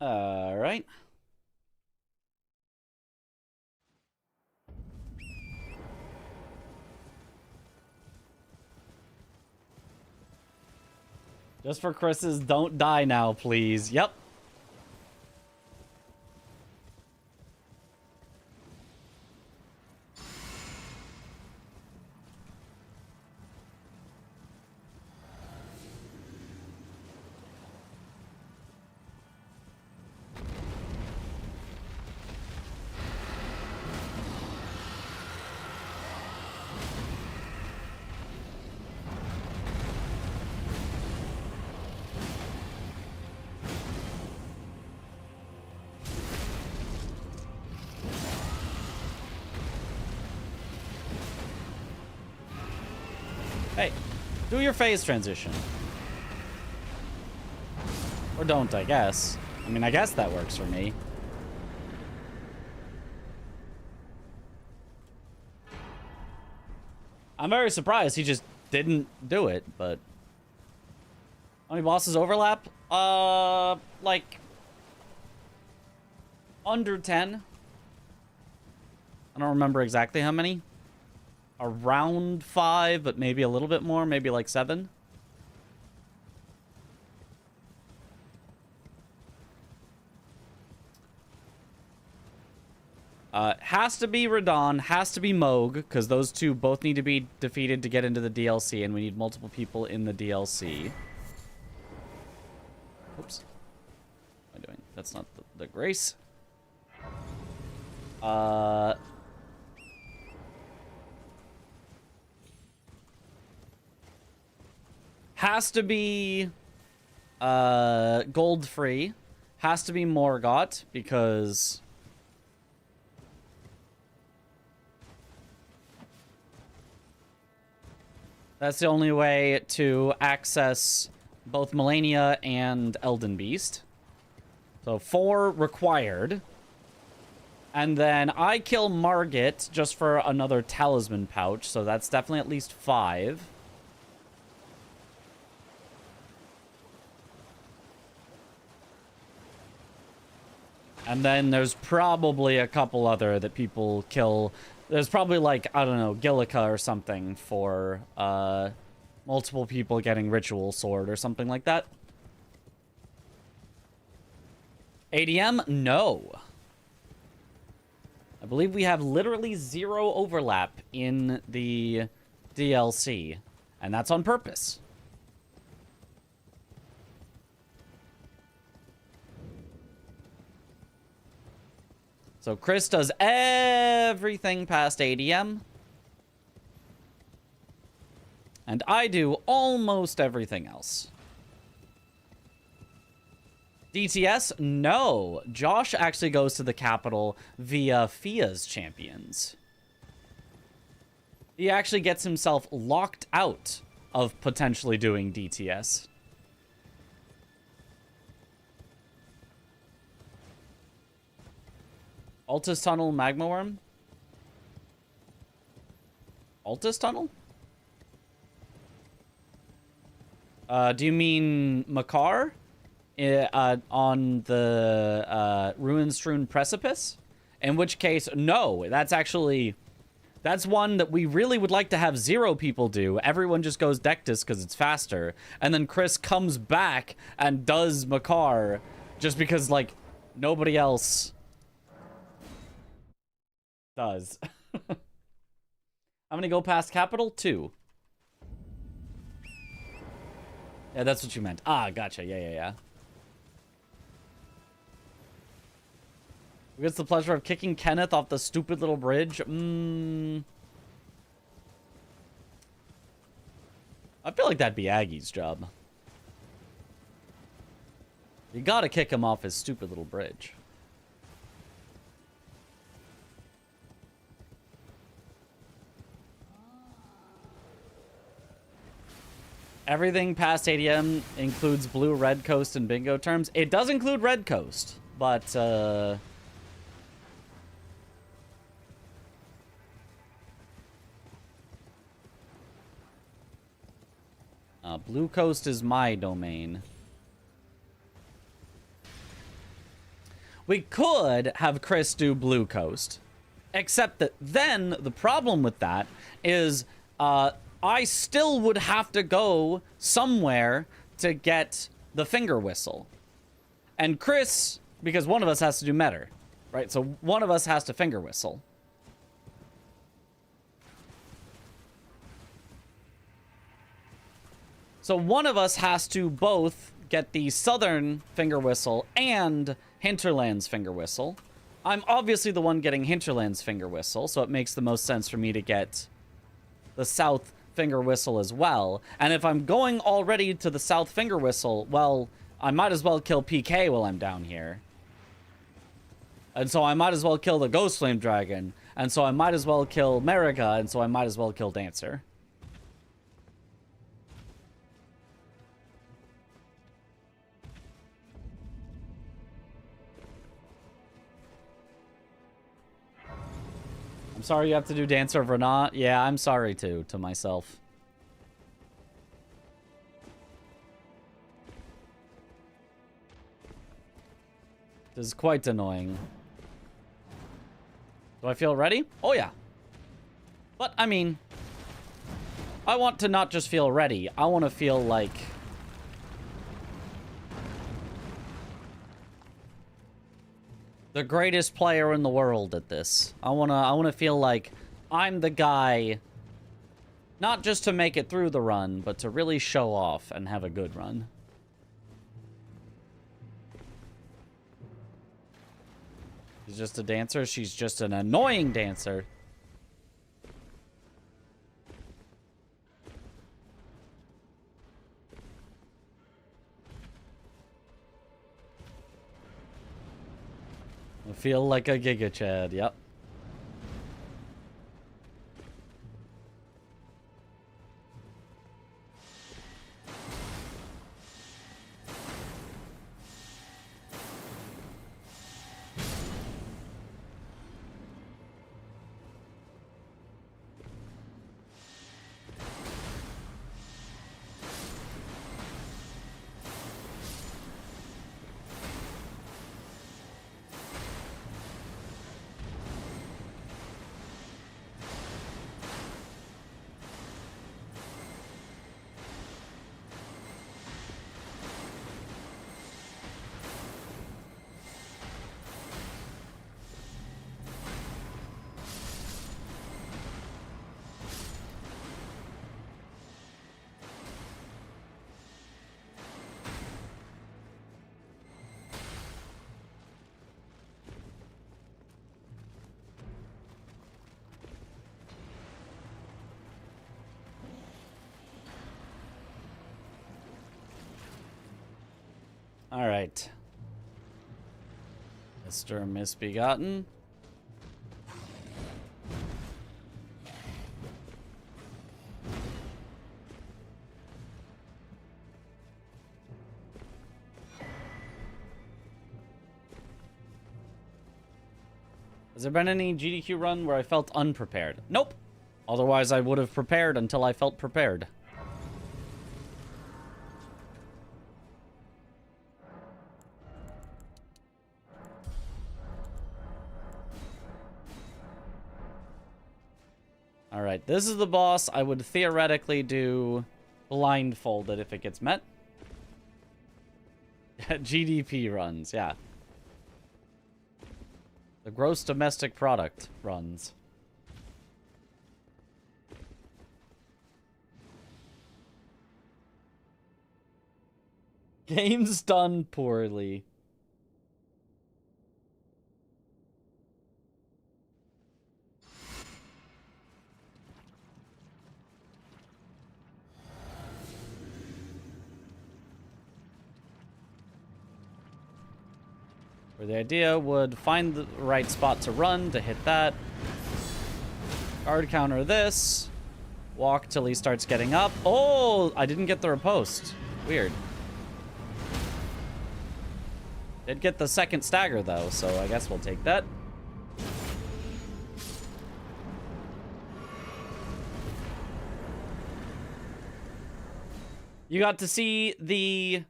S2: All right. Just for Chris's, don't die now, please. Yep. Hey, do your phase transition. Or don't, I guess. I mean, I guess that works for me. I'm very surprised he just didn't do it, but... How many bosses overlap? Like... under 10. I don't remember exactly how many. around 5, but maybe a little bit more, maybe like 7. Has to be Radon, has to be Moog, because those two both need to be defeated to get into the DLC, and we need multiple people in the DLC. Oops. What am I doing? That's not the Grace. Has to be gold free. Has to be Morgott, because that's the only way to access both Melania and Elden Beast. So 4 required. And then I kill Margit just for another talisman pouch, so that's definitely at least 5. And then there's probably a couple other that people kill. There's probably like, I don't know, Gillica or something for multiple people getting Ritual Sword or something like that. ADM? No. I believe we have literally 0 overlap in the DLC, and that's on purpose. So Chris does everything past ADM. And I do almost everything else. DTS? No. Josh actually goes to the capital via FIA's champions. He actually gets himself locked out of potentially doing DTS. Altus Tunnel, Magma Worm? Altus Tunnel? Do you mean Makar? On the ruin-strewn precipice? In which case, no. That's actually... That's one that we really would like to have 0 people do. Everyone just goes Dectus because it's faster. And then Chris comes back and does Makar just because, like, nobody else does. I'm gonna go past Capital 2. Yeah, that's what you meant. Ah, gotcha. Yeah. Who gets the pleasure of kicking Kenneth off the stupid little bridge? I feel like that'd be Aggie's job. You gotta kick him off his stupid little bridge. Everything past ADM includes Blue, Red Coast, and Bingo terms. It does include Red Coast, but Blue Coast is my domain. We could have Chris do Blue Coast, except that then the problem with that is I still would have to go somewhere to get the finger whistle. And Chris, because one of us has to do Metter, right? So one of us has to finger whistle. So one of us has to both get the southern finger whistle and Hinterland's finger whistle. I'm obviously the one getting Hinterland's finger whistle, so it makes the most sense for me to get the south finger whistle as well. And if I'm going already to the south finger whistle, well, I might as well kill PK while I'm down here. And so I might as well kill the Ghost Flame Dragon. And so I might as well kill Mariga. And so I might as well kill Dancer. I'm sorry you have to do Dancer of Renat. Yeah, I'm sorry too, to myself. This is quite annoying. Do I feel ready? Oh yeah. But, I mean, I want to not just feel ready. I want to feel like the greatest player in the world at this. I wanna feel like I'm the guy, not just to make it through the run, but to really show off and have a good run. She's just a dancer. She's just an annoying dancer. I feel like a Giga Chad, yep. All right. Mr. Misbegotten. Has there been any GDQ run where I felt unprepared? Nope. Otherwise, I would have prepared until I felt prepared. Alright, this is the boss. I would theoretically do blindfolded if it gets met. GDP runs, yeah. The gross domestic product runs. Games done poorly. Where the idea would find the right spot to run, to hit that. Guard counter this. Walk till he starts getting up. Oh, I didn't get the riposte. Weird. Did get the second stagger, though, so I guess we'll take that. You got to see the...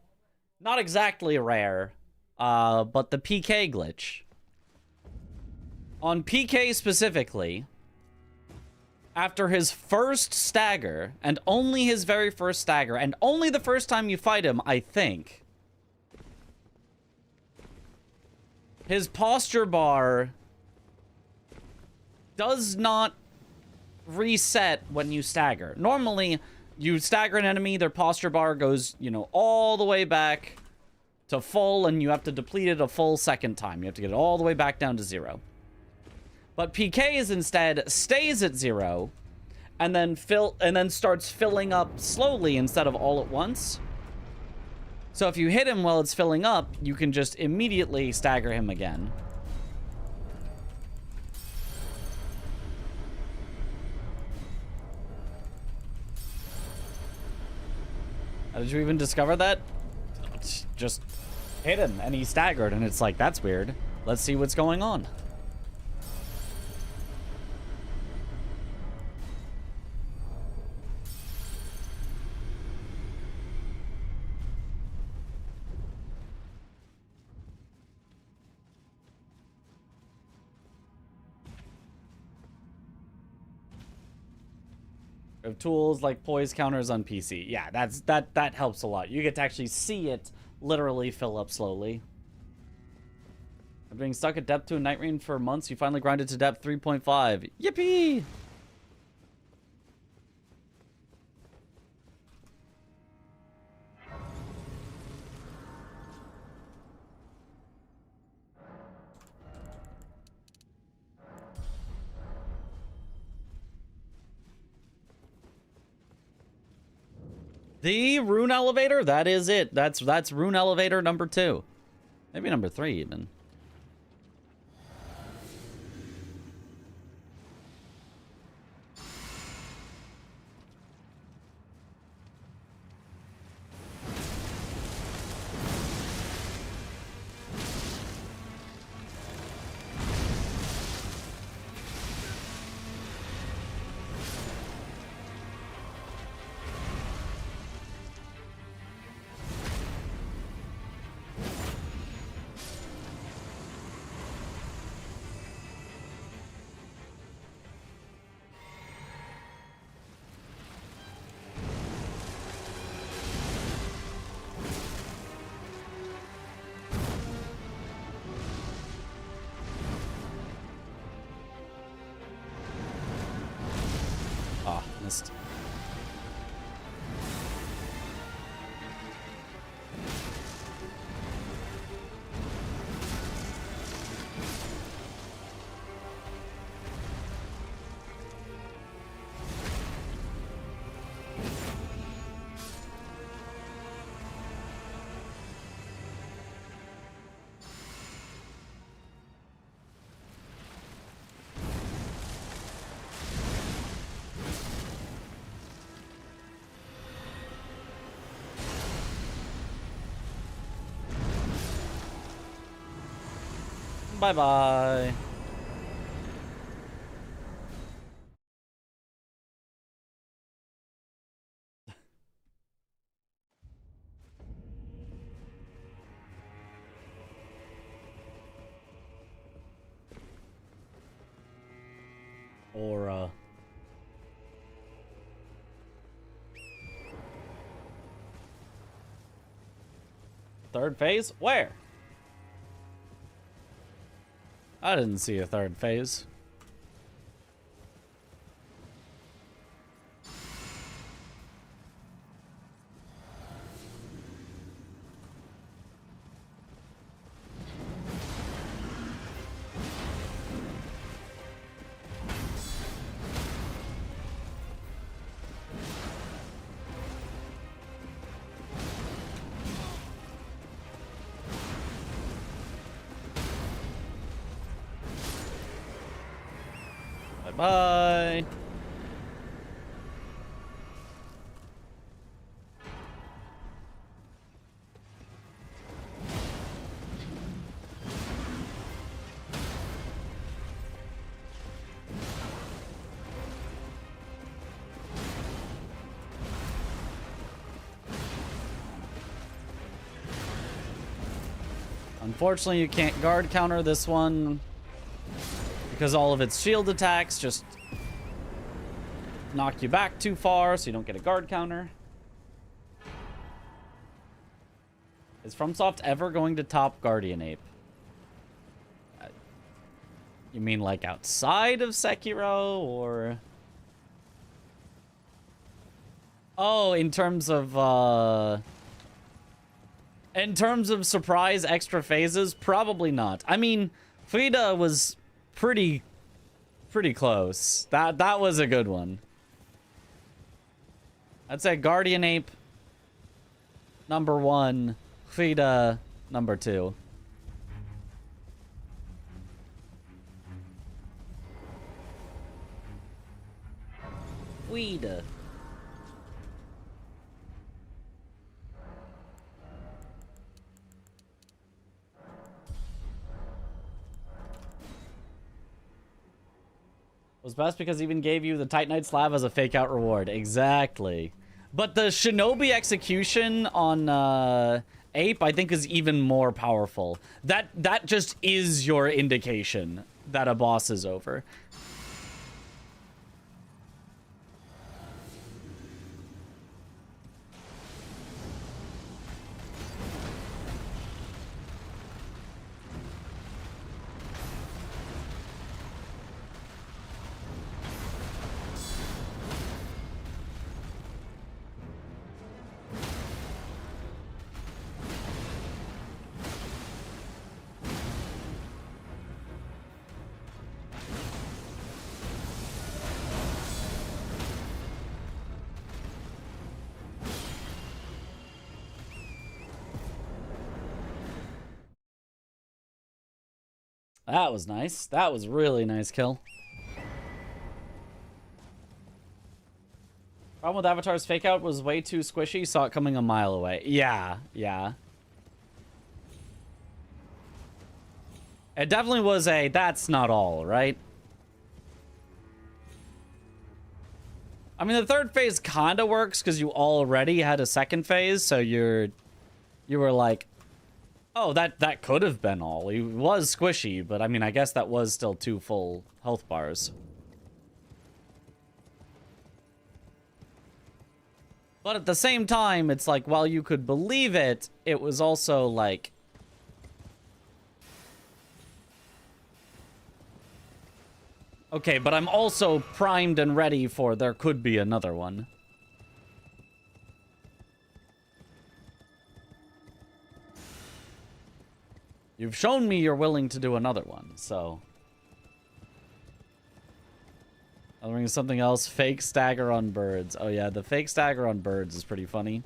S2: not exactly rare... but the PK glitch. On PK specifically, after his first stagger, and only his very first stagger, and only the first time you fight him, I think, his posture bar does not reset when you stagger. Normally, you stagger an enemy, their posture bar goes, you know, all the way back to full, and you have to deplete it a full second time. You have to get it all the way back down to 0. But PK's instead stays at 0, and then starts filling up slowly instead of all at once. So if you hit him while it's filling up, you can just immediately stagger him again. How did you even discover that? Just hit him and he staggered, and it's like, that's weird. Let's see what's going on. We have tools like poise counters on PC. Yeah, that helps a lot. You get to actually see it literally fill up slowly. I've been stuck at depth 2 in Night Rain for months. You finally grinded to depth 3.5. Yippee! The rune elevator? That is it. That's rune elevator number 2. Maybe number 3 even. Ah, missed. Bye-bye. Or, third phase? Where? I didn't see a third phase. Bye. Unfortunately, you can't guard counter this one because all of its shield attacks just knock you back too far, so you don't get a guard counter. Is FromSoft ever going to top Guardian Ape? You mean like outside of Sekiro, or... Oh, in terms of surprise extra phases, probably not. I mean, Frida was pretty close. That was a good one. I'd say Guardian Ape number 1, Frida number 2. Frida. Was best because it even gave you the Titanite slab as a fake out reward. Exactly. But the Shinobi execution on Ape, I think, is even more powerful. That just is your indication that a boss is over. That was nice. That was really nice kill. Problem with Avatar's fake out was way too squishy. Saw it coming a mile away. Yeah, yeah. It definitely was a that's not all, right? I mean, the third phase kind of works because you already had a second phase, so you were like, oh, that could have been all. He was squishy, but I mean, I guess that was still 2 full health bars. But at the same time, it's like, while you could believe it, it was also like... Okay, but I'm also primed and ready for there could be another one. You've shown me you're willing to do another one, so... I'll bring something else. Fake stagger on birds. Oh yeah, the fake stagger on birds is pretty funny.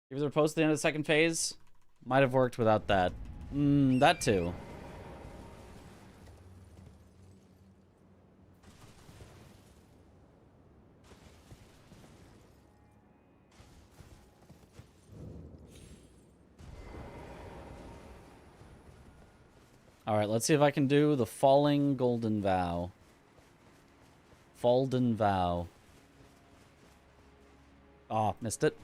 S2: If they're post at the end of the second phase, might have worked without that. That too. Alright, let's see if I can do the Falling Golden Vow. Falden Vow. Oh, missed it.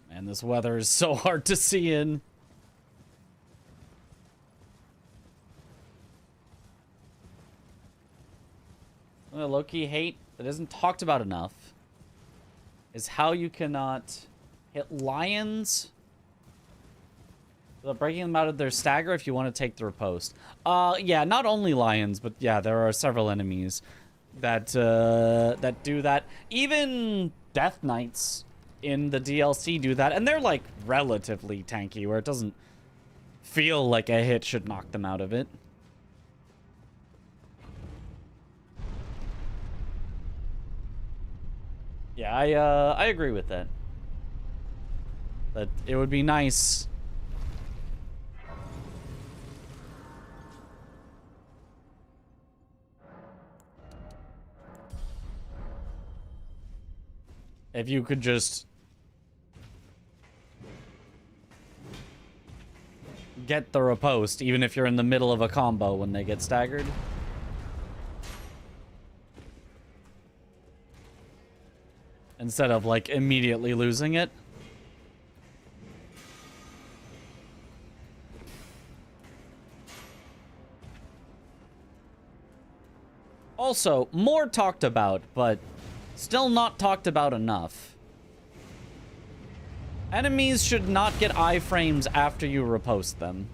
S2: And this weather is so hard to see in. Something I low-key hate that isn't talked about enough is how you cannot hit lions without breaking them out of their stagger if you want to take the riposte. Yeah, not only lions, but yeah, there are several enemies that that do that. Even Death Knights in the DLC do that, and they're like relatively tanky where it doesn't feel like a hit should knock them out of it. Yeah, I agree with that. That it would be nice if you could just get the riposte, even if you're in the middle of a combo when they get staggered. Instead of, like, immediately losing it. Also, more talked about, but still not talked about enough. Enemies should not get iframes after you riposte them.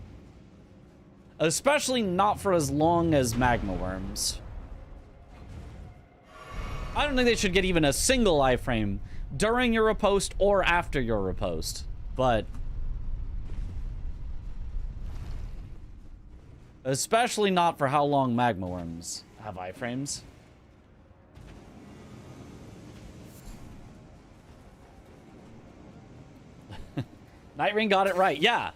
S2: Especially not for as long as magma worms. I don't think they should get even a single iframe during your riposte or after your riposte. But especially not for how long magma worms have iframes. Night Rain got it right. Yeah.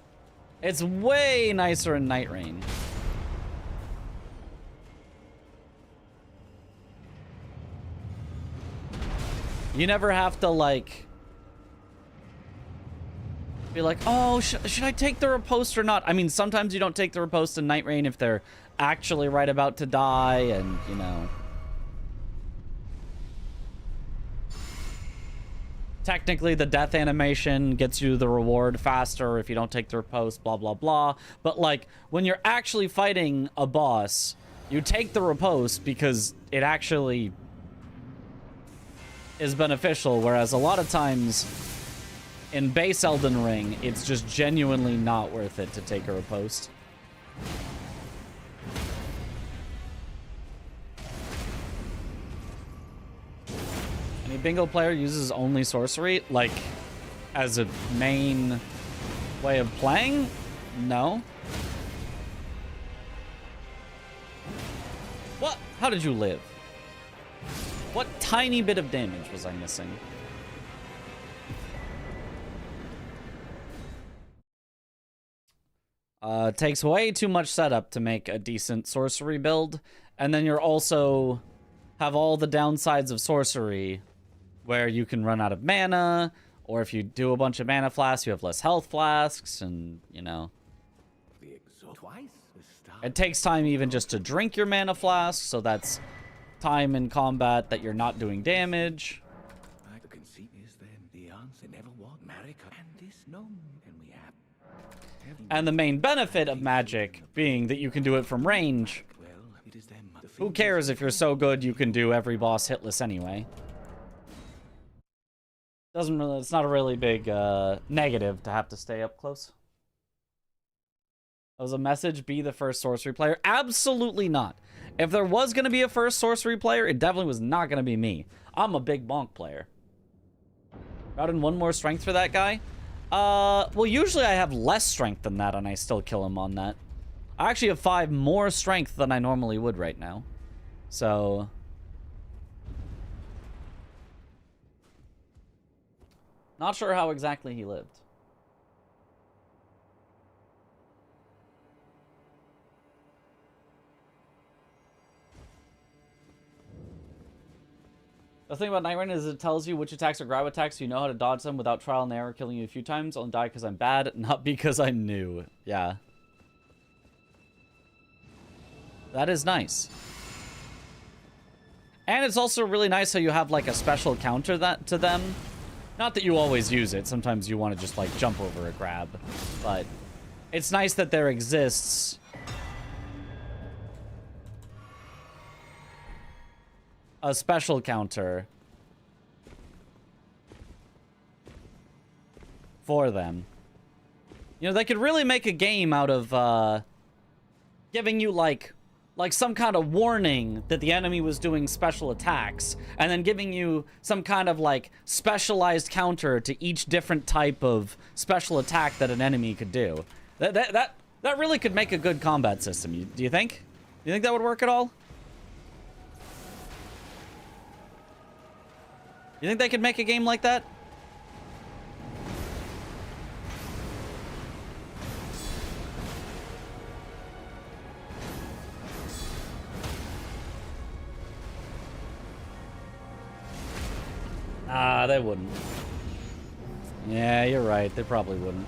S2: It's way nicer in Night Rain. You never have to, like, be like, oh, should I take the riposte or not? I mean, sometimes you don't take the riposte in Night Rain if they're actually right about to die, and, you know. technically the death animation gets you the reward faster if you don't take the riposte, blah, blah, blah. But, like, when you're actually fighting a boss, you take the riposte because it actually is beneficial, whereas a lot of times in base Elden Ring, it's just genuinely not worth it to take a riposte. Any bingo player uses only sorcery, like, as a main way of playing? No. What? How did you live? What tiny bit of damage was I missing? Takes way too much setup to make a decent sorcery build. And then you're also have all the downsides of sorcery where you can run out of mana, or if you do a bunch of mana flasks, you have less health flasks, and, you know. It takes time even just to drink your mana flask, so that's time in combat that you're not doing damage. And the main benefit of magic being that you can do it from range. Who cares if you're so good you can do every boss hitless anyway? Doesn't really, it's not a really big negative to have to stay up close. That was a message, be the first sorcery player. Absolutely not. If there was going to be a first sorcery player, it definitely was not going to be me. I'm a big bonk player. Route in 1 more strength for that guy? Well, usually I have less strength than that and I still kill him on that. I actually have 5 more strength than I normally would right now. So... not sure how exactly he lived. The thing about Night Rain is it tells you which attacks are grab attacks, so you know how to dodge them without trial and error killing you a few times. Only die because I'm bad, not because I'm new. Yeah. That is nice. And it's also really nice how you have like a special counter that to them. Not that you always use it. Sometimes you want to just like jump over a grab. But it's nice that there exists a special counter for them. You know, they could really make a game out of giving you like some kind of warning that the enemy was doing special attacks, and then giving you some kind of like specialized counter to each different type of special attack that an enemy could do. That really could make a good combat system. Do you think? You think that would work at all? You think they could make a game like that? Ah, they wouldn't. Yeah, you're right. They probably wouldn't.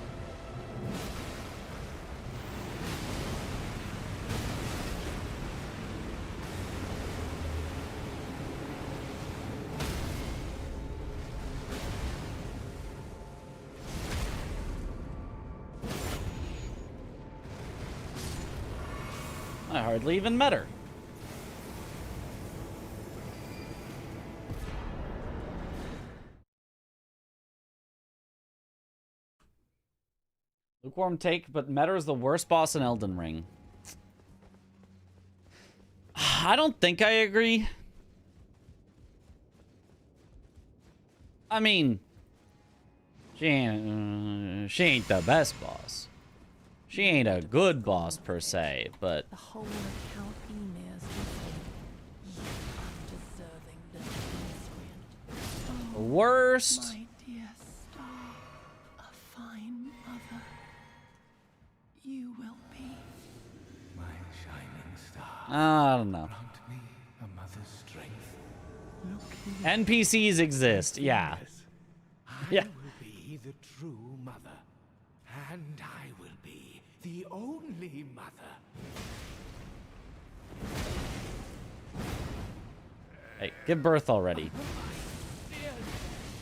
S2: I hardly even met her. Lukewarm take, but Meta is the worst boss in Elden Ring. I don't think I agree. I mean, she ain't the best boss. She ain't a good boss per se, but
S9: The whole of Count Emir's wisdom. You undeserving little miscreant.
S2: the worst.
S9: My dear star, a fine mother. You will be.
S3: My shining star.
S2: I don't know.
S3: Grant me a mother's strength.
S2: NPCs exist, yeah. Yeah.
S3: I will be the true mother, and I will be the only mother.
S2: Hey, give birth already.
S3: Dear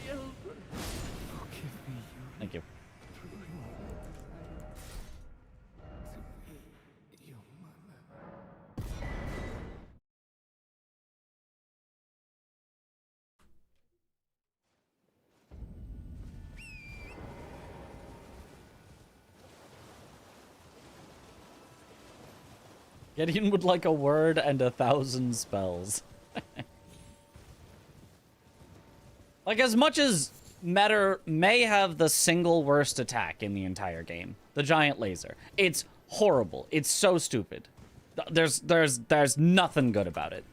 S3: children,
S2: Gideon would like a word and 1,000 spells. Like, as much as Metter may have the single worst attack in the entire game, the giant laser, it's horrible. It's so stupid. There's nothing good about it.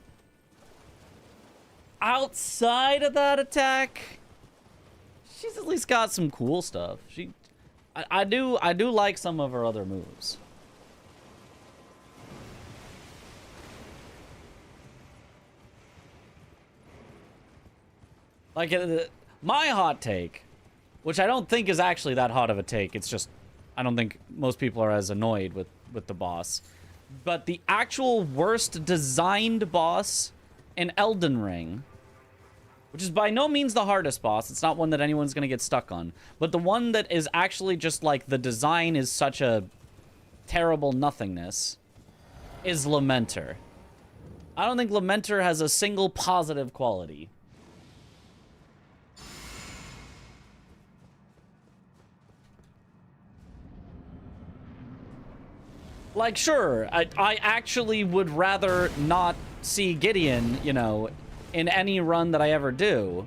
S2: Outside of that attack, she's at least got some cool stuff. I do like some of her other moves. Like, my hot take, which I don't think is actually that hot of a take, it's just, I don't think most people are as annoyed with the boss. But the actual worst designed boss in Elden Ring, which is by no means the hardest boss, it's not one that anyone's going to get stuck on, but the one that is actually just like, the design is such a terrible nothingness, is Lamenter. I don't think Lamenter has a single positive quality. Like, sure, I actually would rather not see Gideon, you know, in any run that I ever do.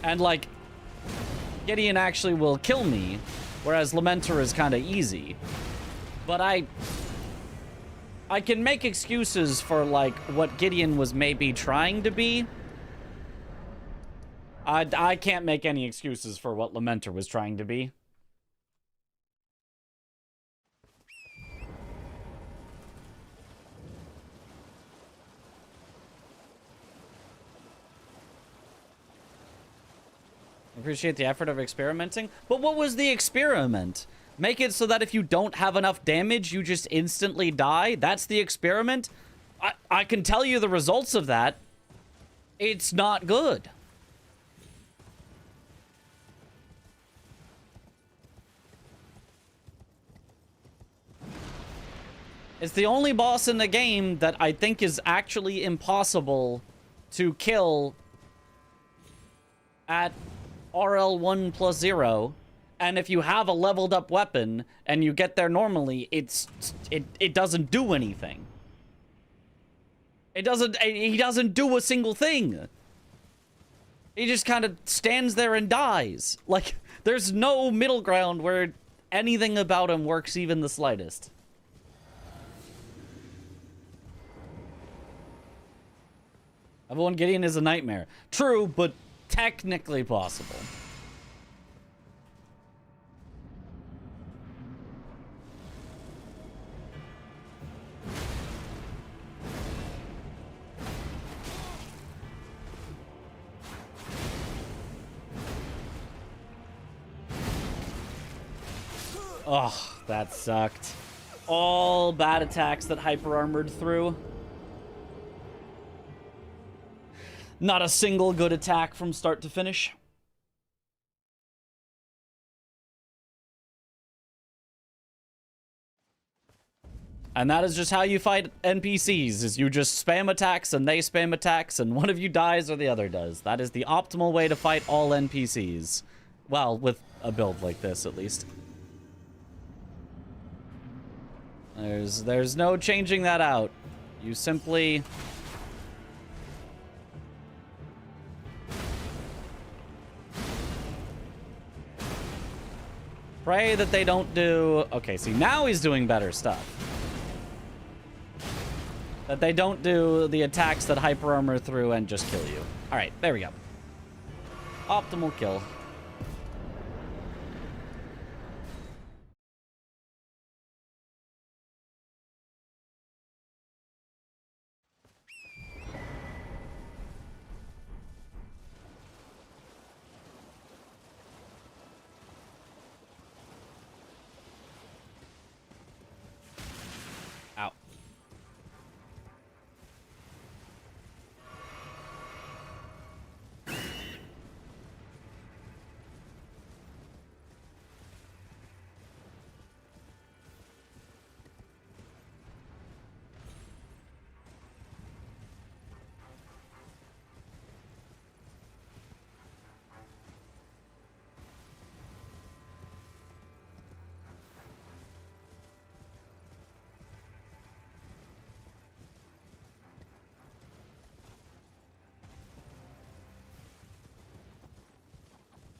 S2: And, like, Gideon actually will kill me, whereas Lamenter is kind of easy. But I can make excuses for, like, what Gideon was maybe trying to be. I can't make any excuses for what Lamenter was trying to be. Appreciate the effort of experimenting. But what was the experiment? Make it so that if you don't have enough damage, you just instantly die? That's the experiment? I can tell you the results of that. It's not good. It's the only boss in the game that I think is actually impossible to kill at RL1 plus 0. And if you have a leveled up weapon and you get there normally, it doesn't do anything. He doesn't do a single thing. He just kind of stands there and dies. Like, there's no middle ground where anything about him works even the slightest. Everyone, Gideon is a nightmare. True, but technically possible. Oh, that sucked. All bad attacks that hyper armored through. Not a single good attack from start to finish. And that is just how you fight NPCs, is you just spam attacks and they spam attacks and one of you dies or the other does. That is the optimal way to fight all NPCs. Well, with a build like this, at least. There's no changing that out. You simply... pray that they don't do... Okay, see, now he's doing better stuff. That they don't do the attacks that hyper armor through and just kill you. Alright, there we go. Optimal kill. Ow.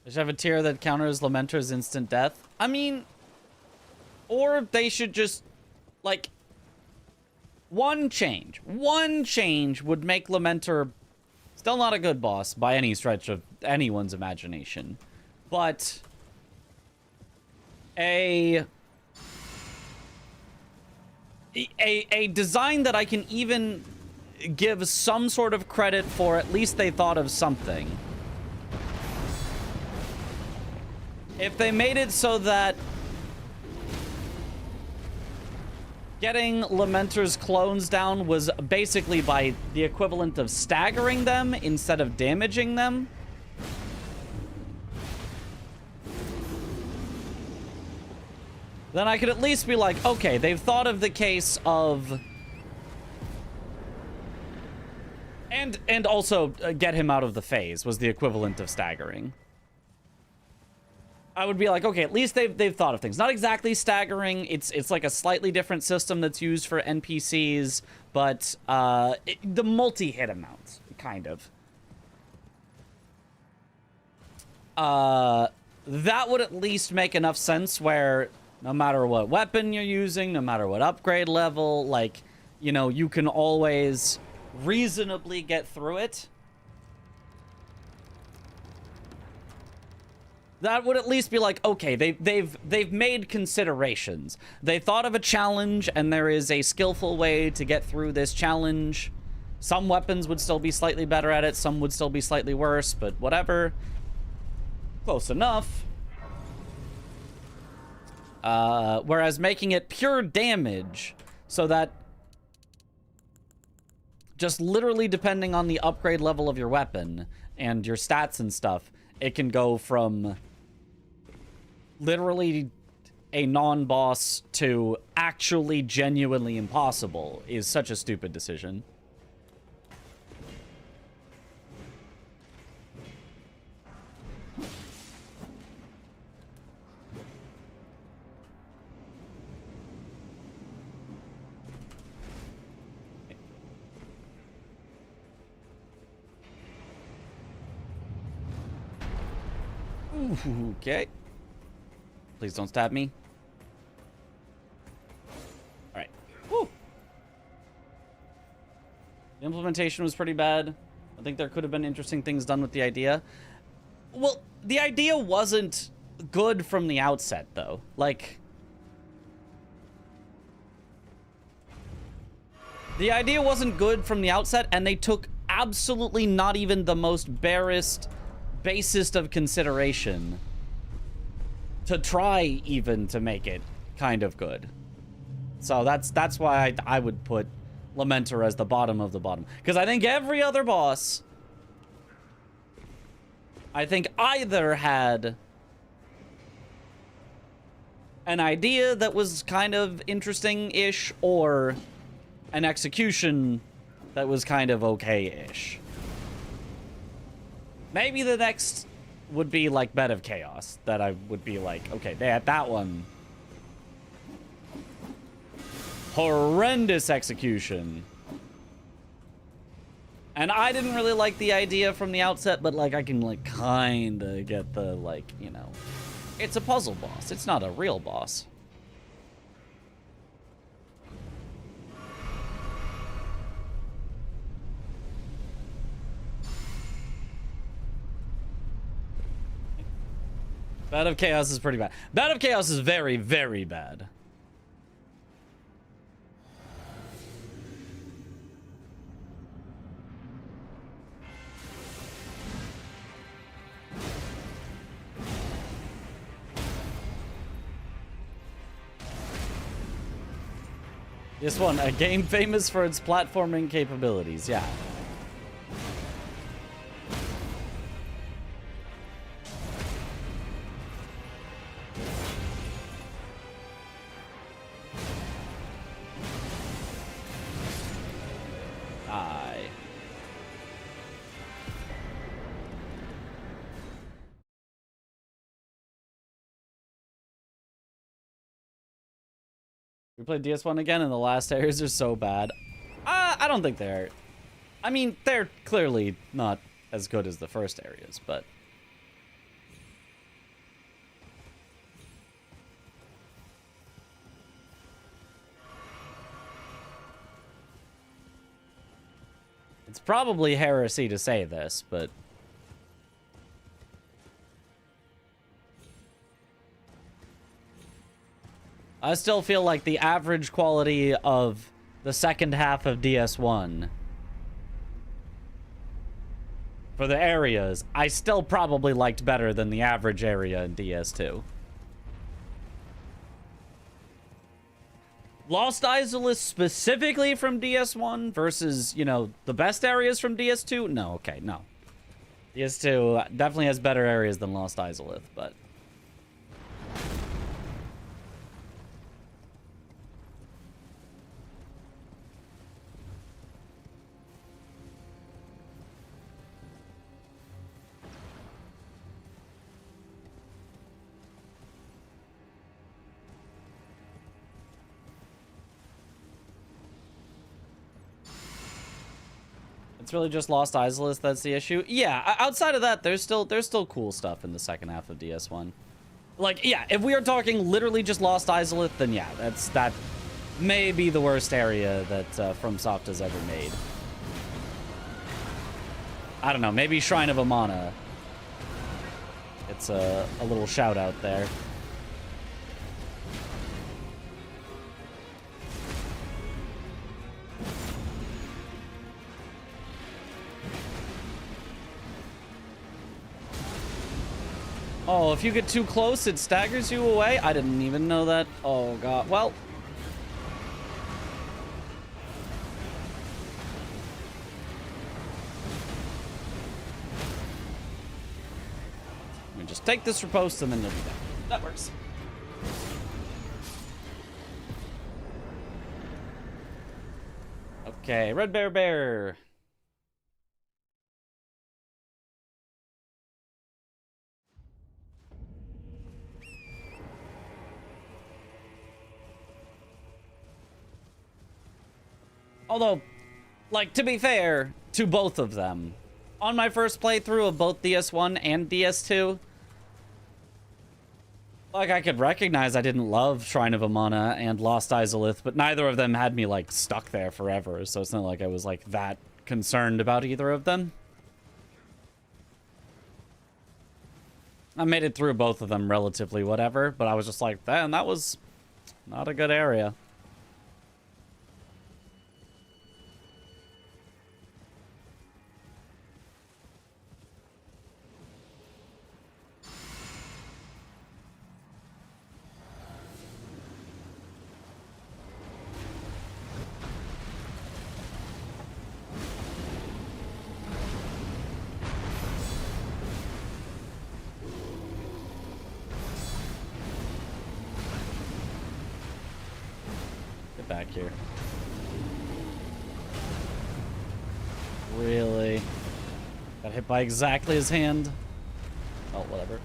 S2: They should have a tier that counters Lamenter's instant death. I mean, or they should just, like, one change would make Lamenter still not a good boss by any stretch of anyone's imagination. But a design that I can even give some sort of credit for, at least they thought of something. If they made it so that getting Lamenter's clones down was basically by the equivalent of staggering them instead of damaging them, then I could at least be like, okay, they've thought of the case of... And also get him out of the phase was the equivalent of staggering. I would be like, okay, at least they've thought of things. Not exactly staggering. It's like a slightly different system that's used for NPCs, but the multi-hit amounts, kind of. That would at least make enough sense where no matter what weapon you're using, no matter what upgrade level, like, you know, you can always reasonably get through it. That would at least be like, okay, they've made considerations. They thought of a challenge, and there is a skillful way to get through this challenge. Some weapons would still be slightly better at it, some would still be slightly worse, but whatever. Close enough. Whereas making it pure damage, so that just literally depending on the upgrade level of your weapon and your stats and stuff, it can go from literally a non-boss to actually genuinely impossible is such a stupid decision. Okay. Please don't stab me. Alright. Woo! The implementation was pretty bad. I think there could have been interesting things done with the idea. Well, the idea wasn't good from the outset, though. Like, the idea wasn't good from the outset, and they took absolutely not even the most basest of consideration to try even to make it kind of good. So that's why I would put Lamenter as the bottom of the bottom, because I think every other boss, I think, either had an idea that was kind of interesting-ish or an execution that was kind of okay-ish. Maybe the next would be like Bed of Chaos, that I would be like, okay, they had that one. Horrendous execution. And I didn't really like the idea from the outset, but like I can like kind of get the, like, you know, it's a puzzle boss. It's not a real boss. Bed of Chaos is pretty bad. Bed of Chaos is very, very bad. This one, a game famous for its platforming capabilities, yeah. We played DS1 again, and the last areas are so bad. I don't think they're... I mean, they're clearly not as good as the first areas, but... probably heresy to say this, but I still feel like the average quality of the second half of DS1 for the areas, I still probably liked better than the average area in DS2. Lost Isolith specifically from DS1 versus, you know, the best areas from DS2? No, okay, no. DS2 definitely has better areas than Lost Isolith, but... It's really just Lost Isolith that's the issue. Yeah, outside of that, there's still cool stuff in the second half of DS1. Like, yeah, if we are talking literally just Lost Isolith, then yeah, that may be the worst area that FromSoft has ever made. I don't know, maybe Shrine of Amana. It's a little shout out there. Oh, if you get too close, it staggers you away? I didn't even know that. Oh, God. Well. Let me just take this riposte and then it'll be done. That works. Okay, Red Bear Bear. Although, like, to be fair to both of them, on my first playthrough of both DS1 and DS2, like, I could recognize I didn't love Shrine of Amana and Lost Isolith, but neither of them had me, like, stuck there forever, so it's not like I was, like, that concerned about either of them. I made it through both of them relatively whatever, but I was just like, damn, that was not a good area. Back here. Really? Got hit by exactly his hand? Oh, whatever.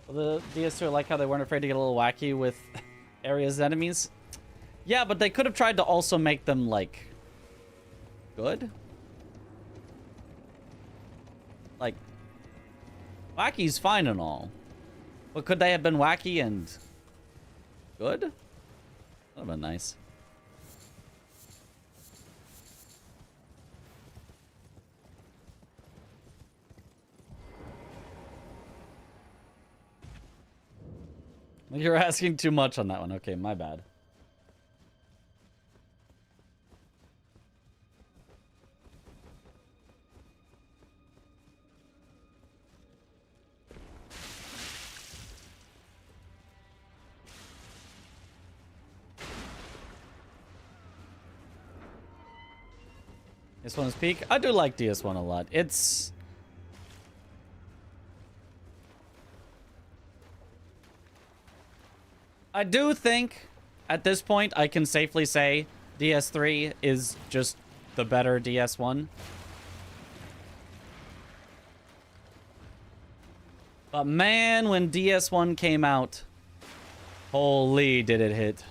S2: The DS2 like how they weren't afraid to get a little wacky with areas enemies. Yeah, but they could have tried to also make them, like, good. Like, wacky's fine and all. But could they have been wacky and good? That would have been nice. You're asking too much on that one. Okay, my bad. This one is peak. I do like DS1 a lot. It's... I do think, at this point, I can safely say DS3 is just the better DS1. But man, when DS1 came out, holy did it hit.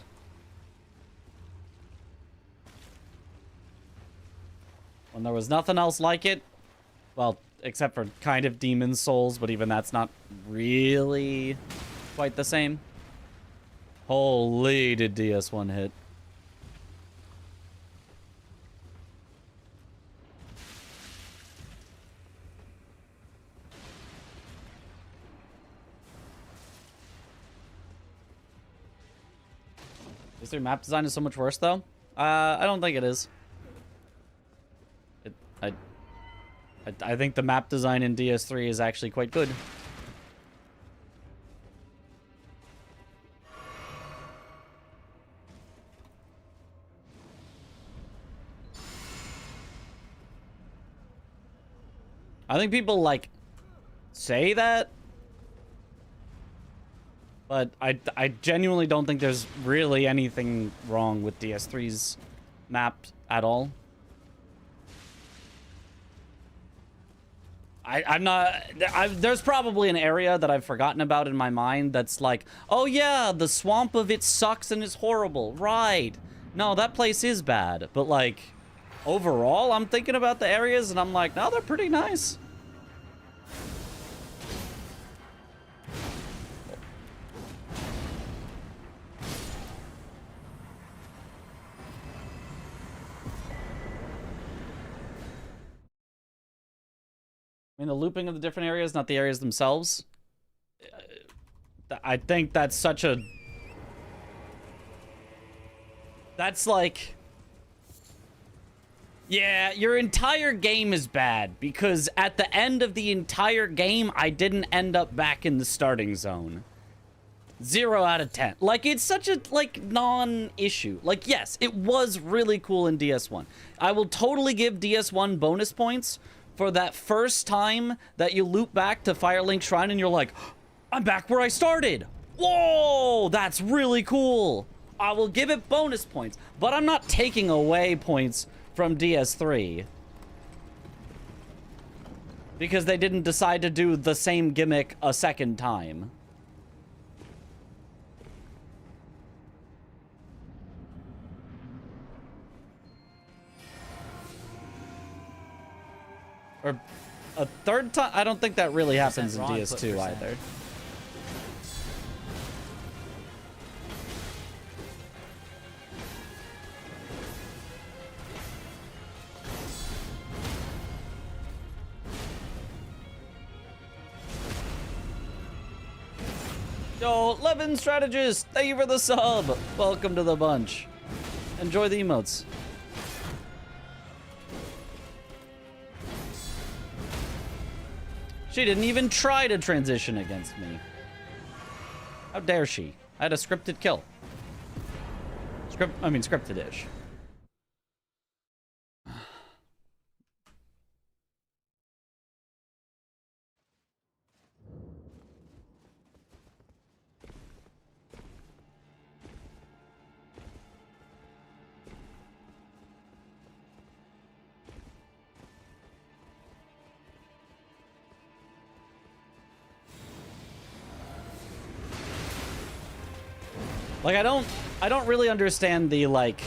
S2: When there was nothing else like it, well, except for kind of Demon's Souls, but even that's not really quite the same. Holy did DS1 hit. Is their map design is so much worse though? I don't think it is. I think the map design in DS3 is actually quite good. I think people like say that, but I genuinely don't think there's really anything wrong with DS3's map at all. There's probably an area that I've forgotten about in my mind that's like, oh yeah, the swamp of it sucks and is horrible. Right. No, that place is bad. But like, overall, I'm thinking about the areas and I'm like, no, they're pretty nice. I mean, the looping of the different areas, not the areas themselves. I think that's such a... That's like... Yeah, your entire game is bad, because at the end of the entire game, I didn't end up back in the starting zone. 0 out of 10. Like, it's such a, like, non-issue. Like, yes, it was really cool in DS1. I will totally give DS1 bonus points for that first time that you loop back to Firelink Shrine and you're like, I'm back where I started. Whoa, that's really cool. I will give it bonus points, but I'm not taking away points from DS3 because they didn't decide to do the same gimmick a second time. Or a third time? I don't think that really happens in DS2 either. Yo, Levin Strategist, thank you for the sub. Welcome to the bunch. Enjoy the emotes. She didn't even try to transition against me. How dare she? I had a scripted kill. Scripted-ish. Like, I don't really understand the, like...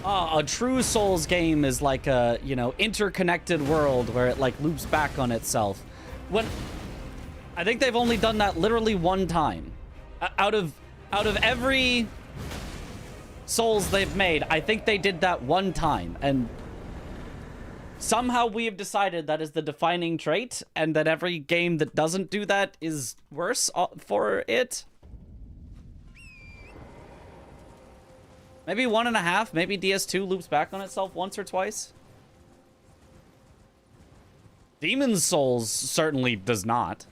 S2: a true Souls game is like a, you know, interconnected world where it, like, loops back on itself. When... I think they've only done that literally one time. Out of every Souls they've made, I think they did that one time. And somehow we have decided that is the defining trait, and that every game that doesn't do that is worse for it. Maybe 1.5. Maybe DS2 loops back on itself once or twice. Demon's Souls certainly does not.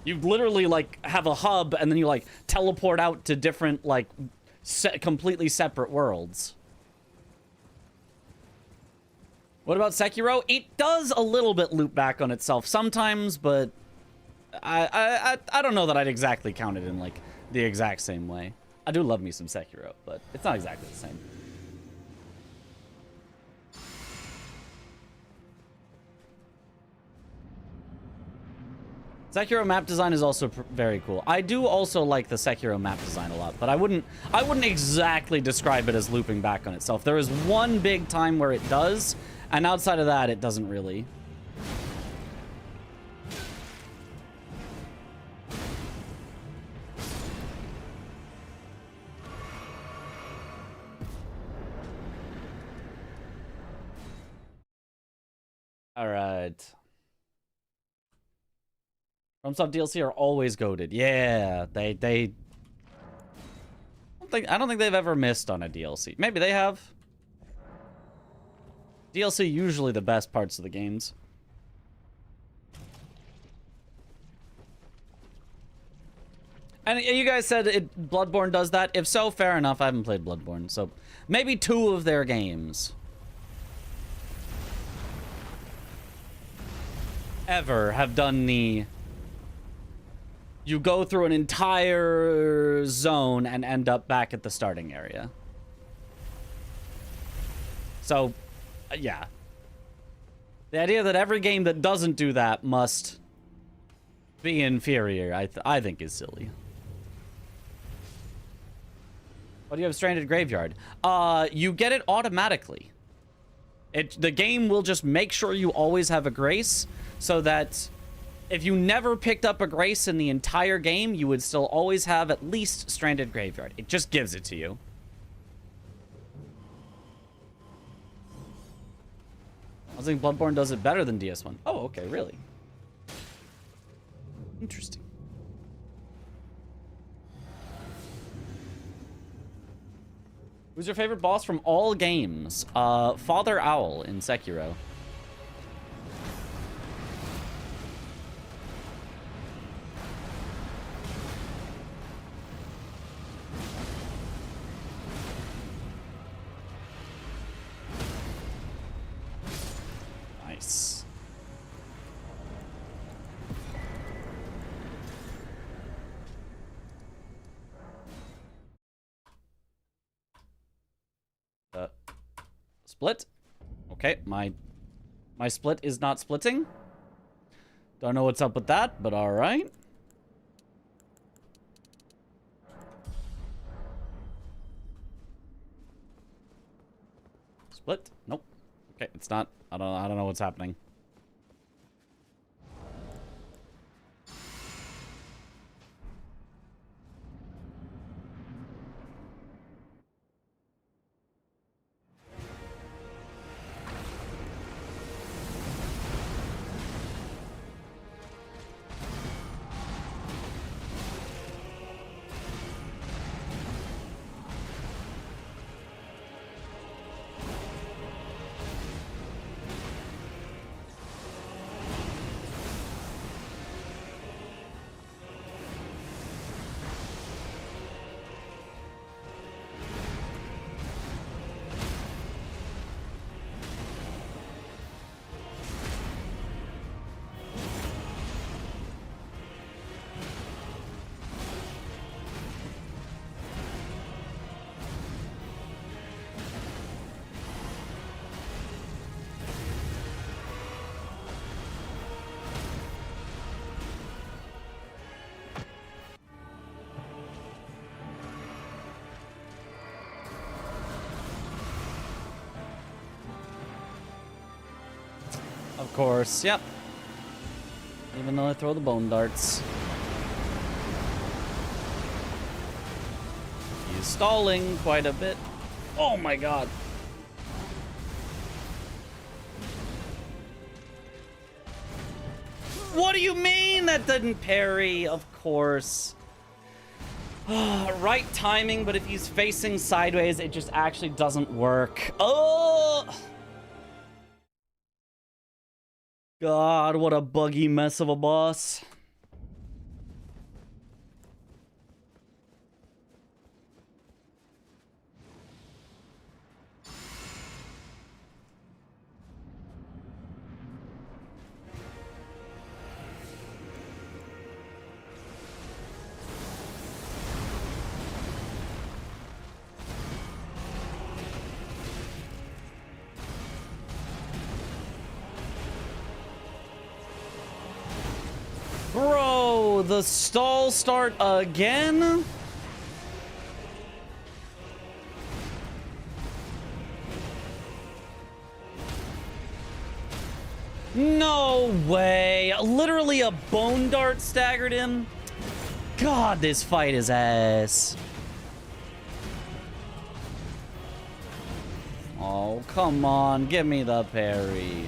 S2: You literally, like, have a hub, and then you, like, teleport out to different, like, completely separate worlds. What about Sekiro? It does a little bit loop back on itself sometimes, but I don't know that I'd exactly count it in, like, the exact same way. I do love me some Sekiro, but it's not exactly the same. Sekiro map design is also very cool. I do also like the Sekiro map design a lot, but I wouldn't exactly describe it as looping back on itself. There is one big time where it does, and outside of that, it doesn't really. All right. FromSoft DLC are always goated. Yeah, I don't think they've ever missed on a DLC. Maybe they have. DLC usually the best parts of the games. And you guys said Bloodborne does that. If so, fair enough. I haven't played Bloodborne, so maybe 2 of their games ever have done the you go through an entire zone and end up back at the starting area. So, yeah. The idea that every game that doesn't do that must be inferior, I think is silly. What do you have Stranded Graveyard? You get it automatically. The game will just make sure you always have a grace, so that if you never picked up a grace in the entire game, you would still always have at least Stranded Graveyard. It just gives it to you. I was thinking Bloodborne does it better than DS1. Oh, okay, really? Interesting. Who's your favorite boss from all games? Father Owl in Sekiro. Nice. Split. Okay, my split is not splitting. Don't know what's up with that, but all right. Split? Nope. Okay, it's not. I don't know what's happening. Of course, yep. Even though I throw the bone darts. He's stalling quite a bit. Oh my god. What do you mean that didn't parry? Of course. Right timing, but if he's facing sideways, it just actually doesn't work. Oh! God, what a buggy mess of a boss. Oh, the stall start again? No way. Literally a bone dart staggered him. God, this fight is ass. Oh, come on. Give me the parry.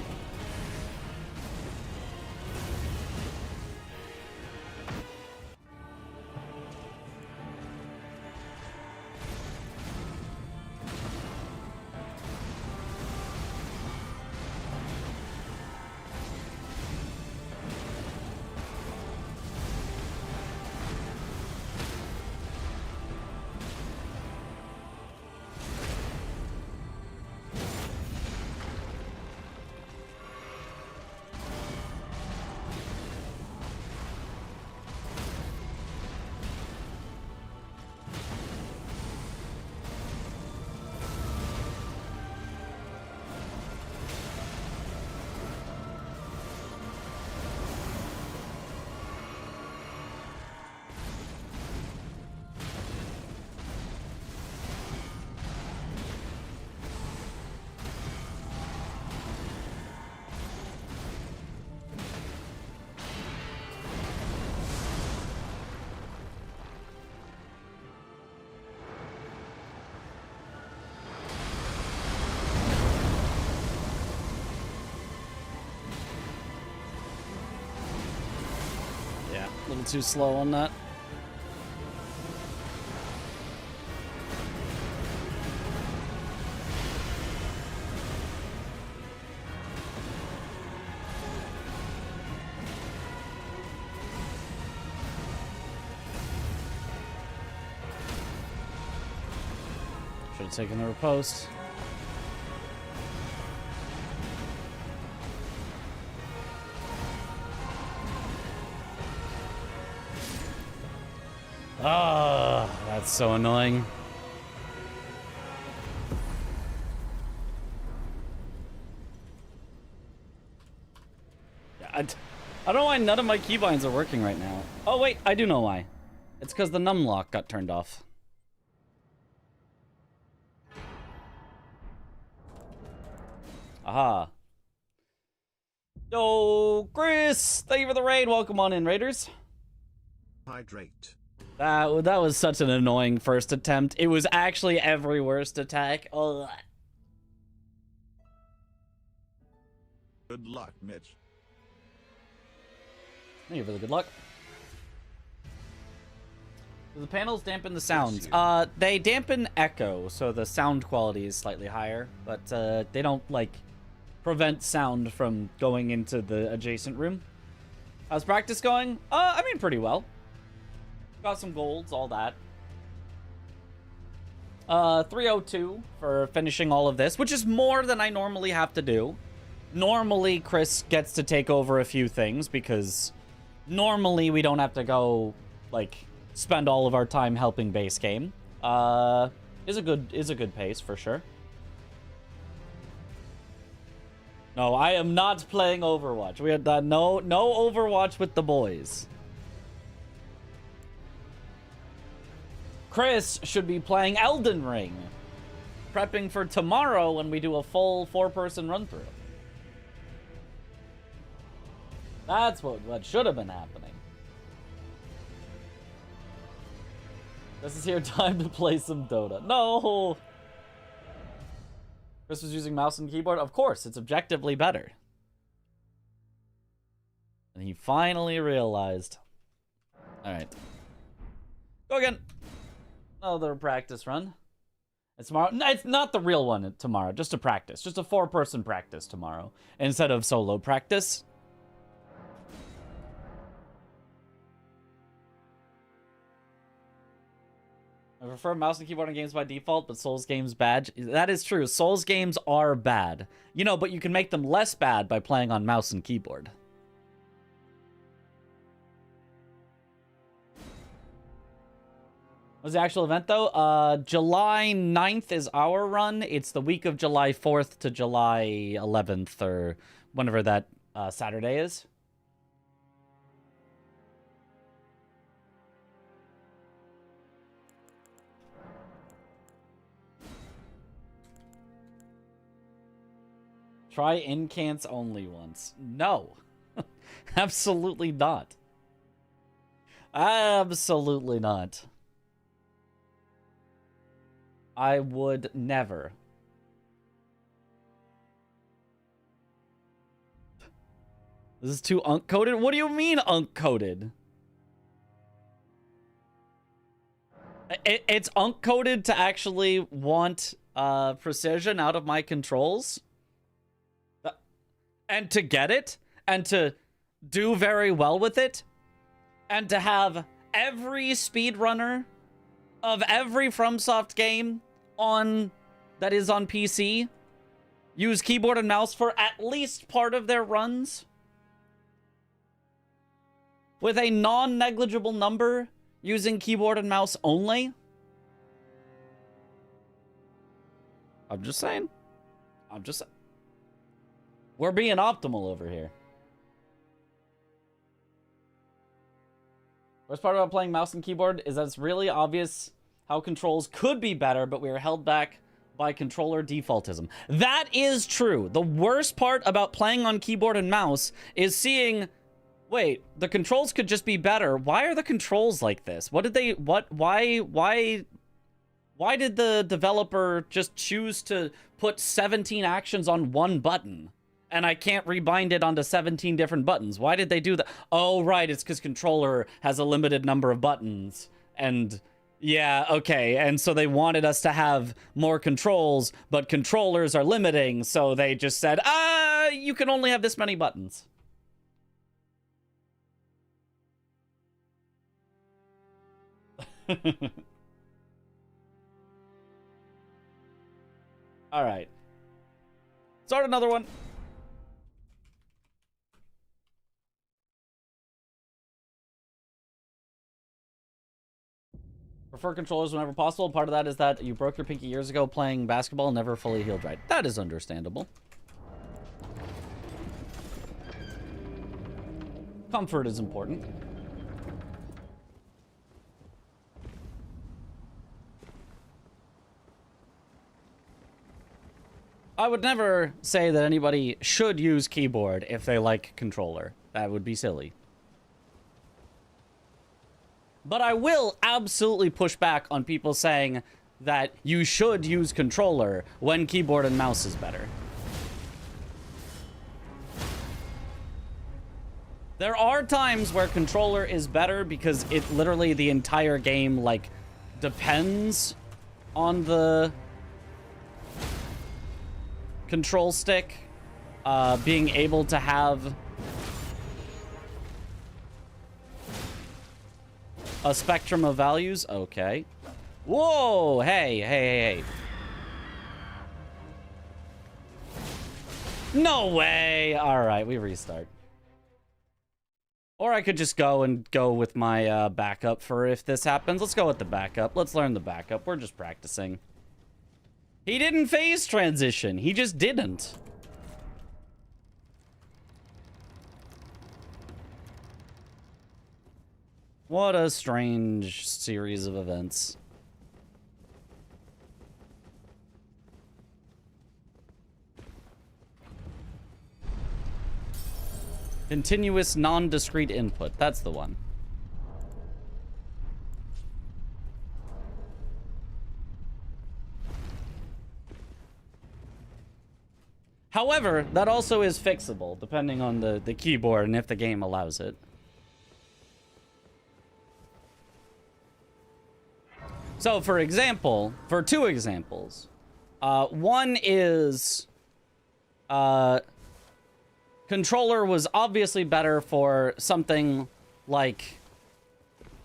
S2: A little too slow on that. Should have taken the riposte. Ah, that's so annoying. Yeah, I don't know why none of my keybinds are working right now. Oh wait, I do know why. It's because the num lock got turned off. Aha. Yo, Chris! Thank you for the raid. Welcome on in, Raiders.
S1: Hydrate.
S2: That was such an annoying first attempt. It was actually every worst attack. Ugh.
S5: Good luck, Mitch.
S2: Thank you for the good luck. Do the panels dampen the sounds? They dampen echo, so the sound quality is slightly higher, but they don't, like, prevent sound from going into the adjacent room. How's practice going? I mean, pretty well. Got some golds, all that. 302 for finishing all of this, which is more than I normally have to do. Normally, Chris gets to take over a few things because normally we don't have to go, like, spend all of our time helping base game. Is a good pace for sure. No, I am not playing Overwatch. We had no Overwatch with the boys. Chris should be playing Elden Ring, prepping for tomorrow when we do a full 4-person run-through. That's what should have been happening. This is your time to play some Dota. No! Chris was using mouse and keyboard? Of course, it's objectively better. And he finally realized. Alright. Go again! Another practice run. It's tomorrow. No, it's not the real one tomorrow. Just a practice. Just a 4-person practice tomorrow. Instead of solo practice. I prefer mouse and keyboard on games by default, but Souls games bad. That is true. Souls games are bad. You know, but you can make them less bad by playing on mouse and keyboard. What's the actual event, though? July 9th is our run. It's the week of July 4th to July 11th, or whenever that Saturday is. Try incants only once. No. Absolutely not. Absolutely not. I would never. This is too unk-coded? What do you mean unk-coded? It's unk-coded to actually want precision out of my controls? And to get it? And to do very well with it? And to have every speedrunner of every FromSoft game that is on PC use keyboard and mouse for at least part of their runs? With a non-negligible number using keyboard and mouse only? I'm just saying. We're being optimal over here. Worst part about playing mouse and keyboard is that it's really obvious how controls could be better, but we are held back by controller defaultism. That is true. The worst part about playing on keyboard and mouse is seeing, wait, the controls could just be better. Why are the controls like this? Why did the developer just choose to put 17 actions on one button? And I can't rebind it onto 17 different buttons. Why did they do that? Oh, right, it's because controller has a limited number of buttons. And yeah, okay, and so they wanted us to have more controls, but controllers are limiting, so they just said, you can only have this many buttons. All right. Start another one. Prefer controllers whenever possible. Part of that is that you broke your pinky years ago playing basketball and never fully healed right. That is understandable. Comfort is important. I would never say that anybody should use keyboard if they like controller. That would be silly. But I will absolutely push back on people saying that you should use controller when keyboard and mouse is better. There are times where controller is better because it literally the entire game like depends on the control stick being able to have a spectrum of values. Okay. Whoa, hey. No way. All right, we restart. Or I could just go with my backup for if this happens. Let's go with the backup. Let's learn the backup. We're just practicing. He didn't phase transition. He just didn't. What a strange series of events. Continuous non-discrete input. That's the one. However, that also is fixable, depending on the keyboard and if the game allows it. So, for example, for two examples, one is controller was obviously better for something like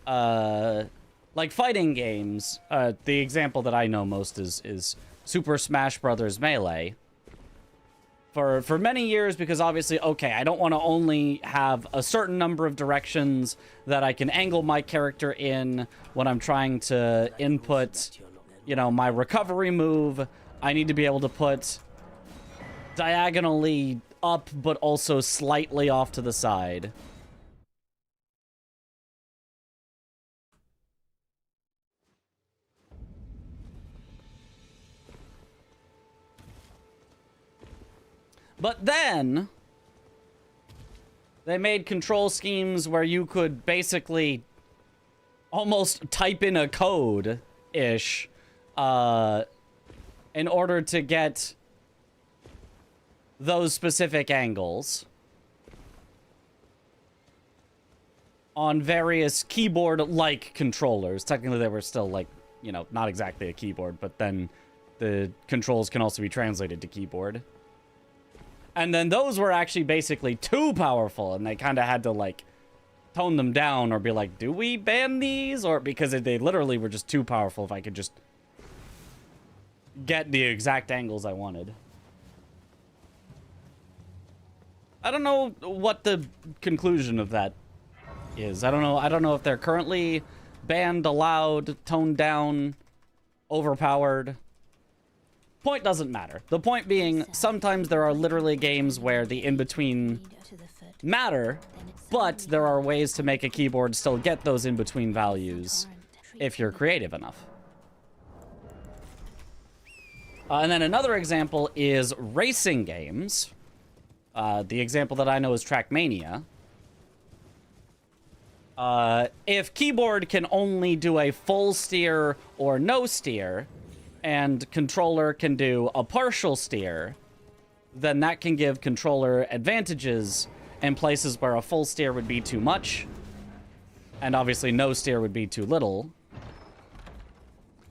S2: fighting games. The example that I know most is Super Smash Bros. Melee. For many years, because obviously, okay, I don't want to only have a certain number of directions that I can angle my character in when I'm trying to input, you know, my recovery move. I need to be able to put diagonally up, but also slightly off to the side. But then they made control schemes where you could basically almost type in a code-ish in order to get those specific angles on various keyboard-like controllers. Technically, they were still, like, you know, not exactly a keyboard, but then the controls can also be translated to keyboard. And then those were actually basically too powerful, and they kind of had to, like, tone them down or be like, do we ban these? Or because they literally were just too powerful if I could just get the exact angles I wanted. I don't know what the conclusion of that is. I don't know if they're currently banned, allowed, toned down, overpowered. Point doesn't matter. The point being, sometimes there are literally games where the in-between matter, but there are ways to make a keyboard still get those in-between values if you're creative enough. And then another example is racing games. The example that I know is Trackmania. If keyboard can only do a full steer or no steer, and controller can do a partial steer, then that can give controller advantages in places where a full steer would be too much, and obviously no steer would be too little.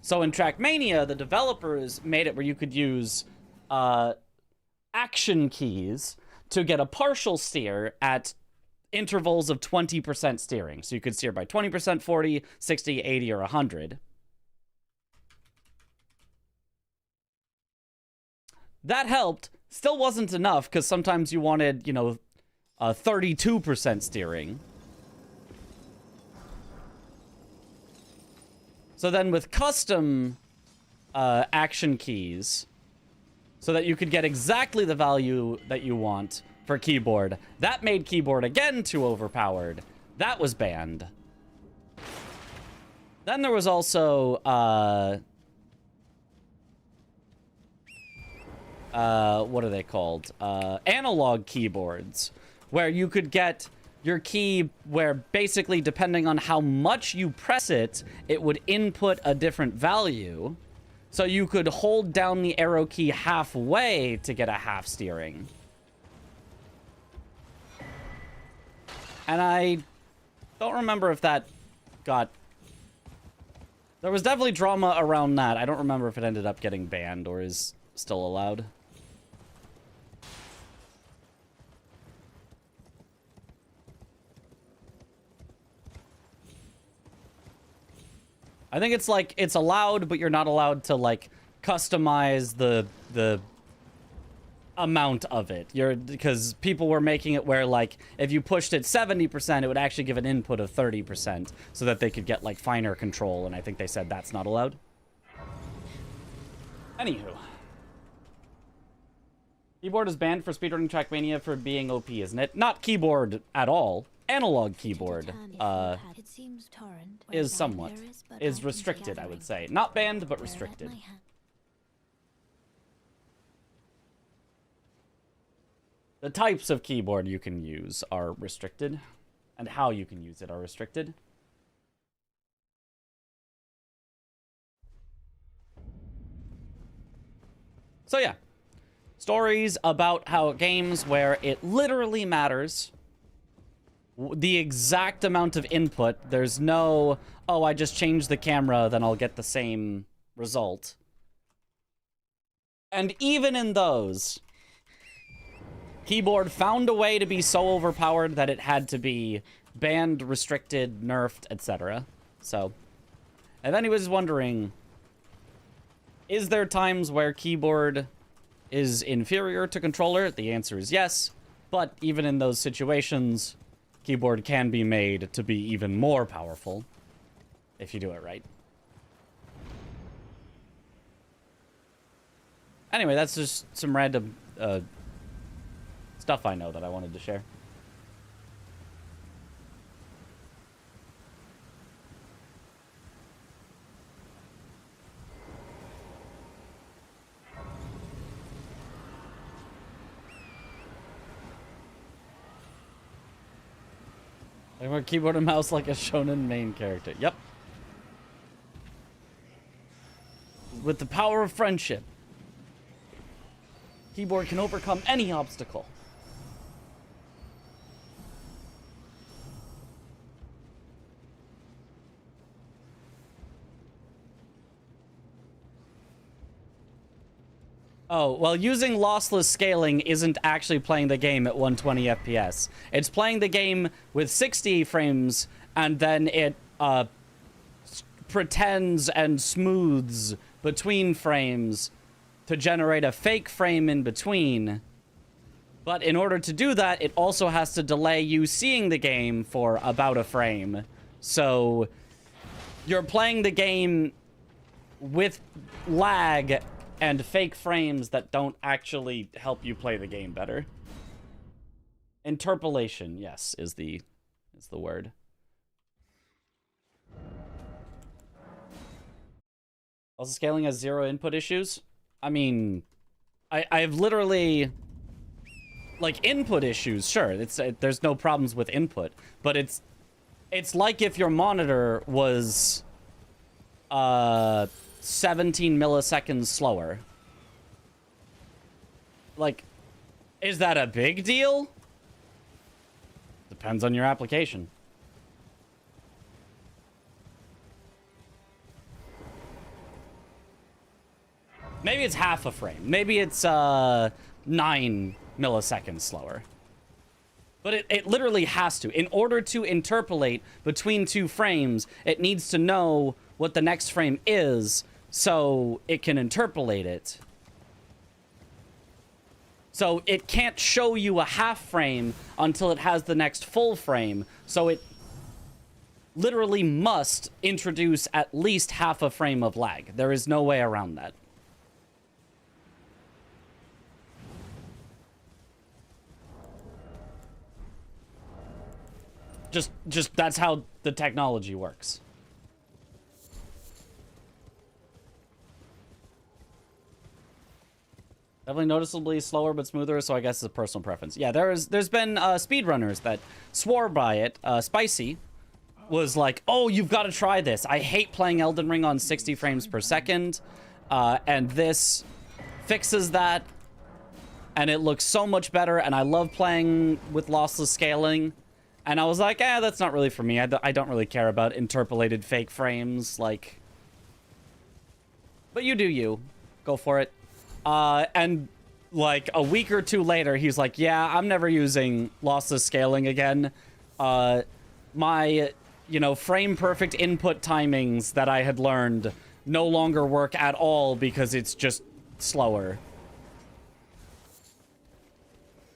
S2: So in Trackmania, the developers made it where you could use action keys to get a partial steer at intervals of 20% steering. So you could steer by 20%, 40, 60, 80, or 100. That helped. Still wasn't enough, because sometimes you wanted, you know, 32% steering. So then with custom action keys, so that you could get exactly the value that you want for keyboard, that made keyboard again too overpowered. That was banned. Then there was also, what are they called? Analog keyboards, where you could get your key where basically depending on how much you press it, it would input a different value. So you could hold down the arrow key halfway to get a half steering. And I don't remember if that got... There was definitely drama around that. I don't remember if it ended up getting banned or is still allowed. I think it's like, it's allowed, but you're not allowed to, like, customize the amount of it. Because people were making it where, like, if you pushed it 70%, it would actually give an input of 30%, so that they could get, like, finer control, and I think they said that's not allowed. Anywho. Keyboard is banned for speedrunning Trackmania for being OP, isn't it? Not keyboard at all. Analog keyboard is somewhat, is restricted, I would say. Not banned, but restricted. The types of keyboard you can use are restricted, and how you can use it are restricted. So yeah, stories about how games where it literally matters the exact amount of input. There's no, oh, I just changed the camera, then I'll get the same result. And even in those, keyboard found a way to be so overpowered that it had to be banned, restricted, nerfed, etc. So, if anyone's wondering, is there times where keyboard is inferior to controller? The answer is yes, but even in those situations, keyboard can be made to be even more powerful if you do it right. Anyway, that's just some random stuff I know that I wanted to share. I want keyboard and mouse like a shonen main character. Yep. With the power of friendship, keyboard can overcome any obstacle. Oh, well, using lossless scaling isn't actually playing the game at 120 FPS. It's playing the game with 60 frames, and then it pretends and smooths between frames to generate a fake frame in between. But in order to do that, it also has to delay you seeing the game for about a frame. So you're playing the game with lag and fake frames that don't actually help you play the game better. Interpolation, yes, is the word. Also, scaling has 0 input issues. I mean, I've literally, like, input issues. Sure, there's no problems with input, but it's like if your monitor was 17 milliseconds slower. Like, is that a big deal? Depends on your application. Maybe it's half a frame. Maybe it's 9 milliseconds slower. But it literally has to. In order to interpolate between 2 frames, it needs to know what the next frame is, so it can interpolate it. So it can't show you a half frame until it has the next full frame. So it literally must introduce at least half a frame of lag. There is no way around that. Just that's how the technology works. Definitely noticeably slower but smoother, so I guess it's a personal preference. Yeah, there's been speedrunners that swore by it. Spicy was like, oh, you've got to try this. I hate playing Elden Ring on 60 frames per second, and this fixes that, and it looks so much better, and I love playing with lossless scaling. And I was like, that's not really for me. I don't really care about interpolated fake frames, like... But you do you. Go for it. And, like, a week or 2 later, he's like, yeah, I'm never using lossless scaling again. My, you know, frame-perfect input timings that I had learned no longer work at all because it's just slower.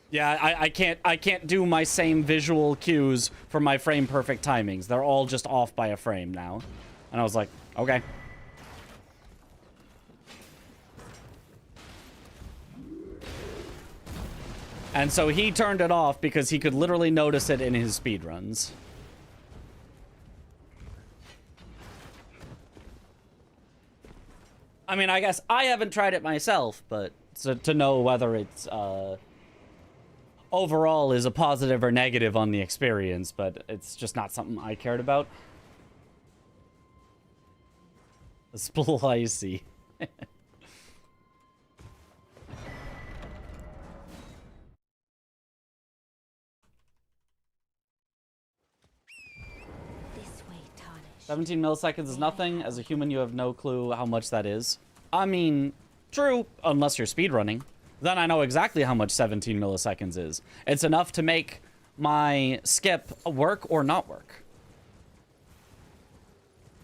S2: Yeah, I can't do my same visual cues for my frame-perfect timings. They're all just off by a frame now. And I was like, okay. And so he turned it off because he could literally notice it in his speedruns. I mean, I guess I haven't tried it myself, but to know whether it's overall is a positive or negative on the experience, but it's just not something I cared about. Splicey.
S4: This way, Tarnish.
S2: 17 milliseconds is nothing. As a human, you have no clue how much that is. I mean, true, unless you're speedrunning. Then I know exactly how much 17 milliseconds is. It's enough to make my skip work or not work.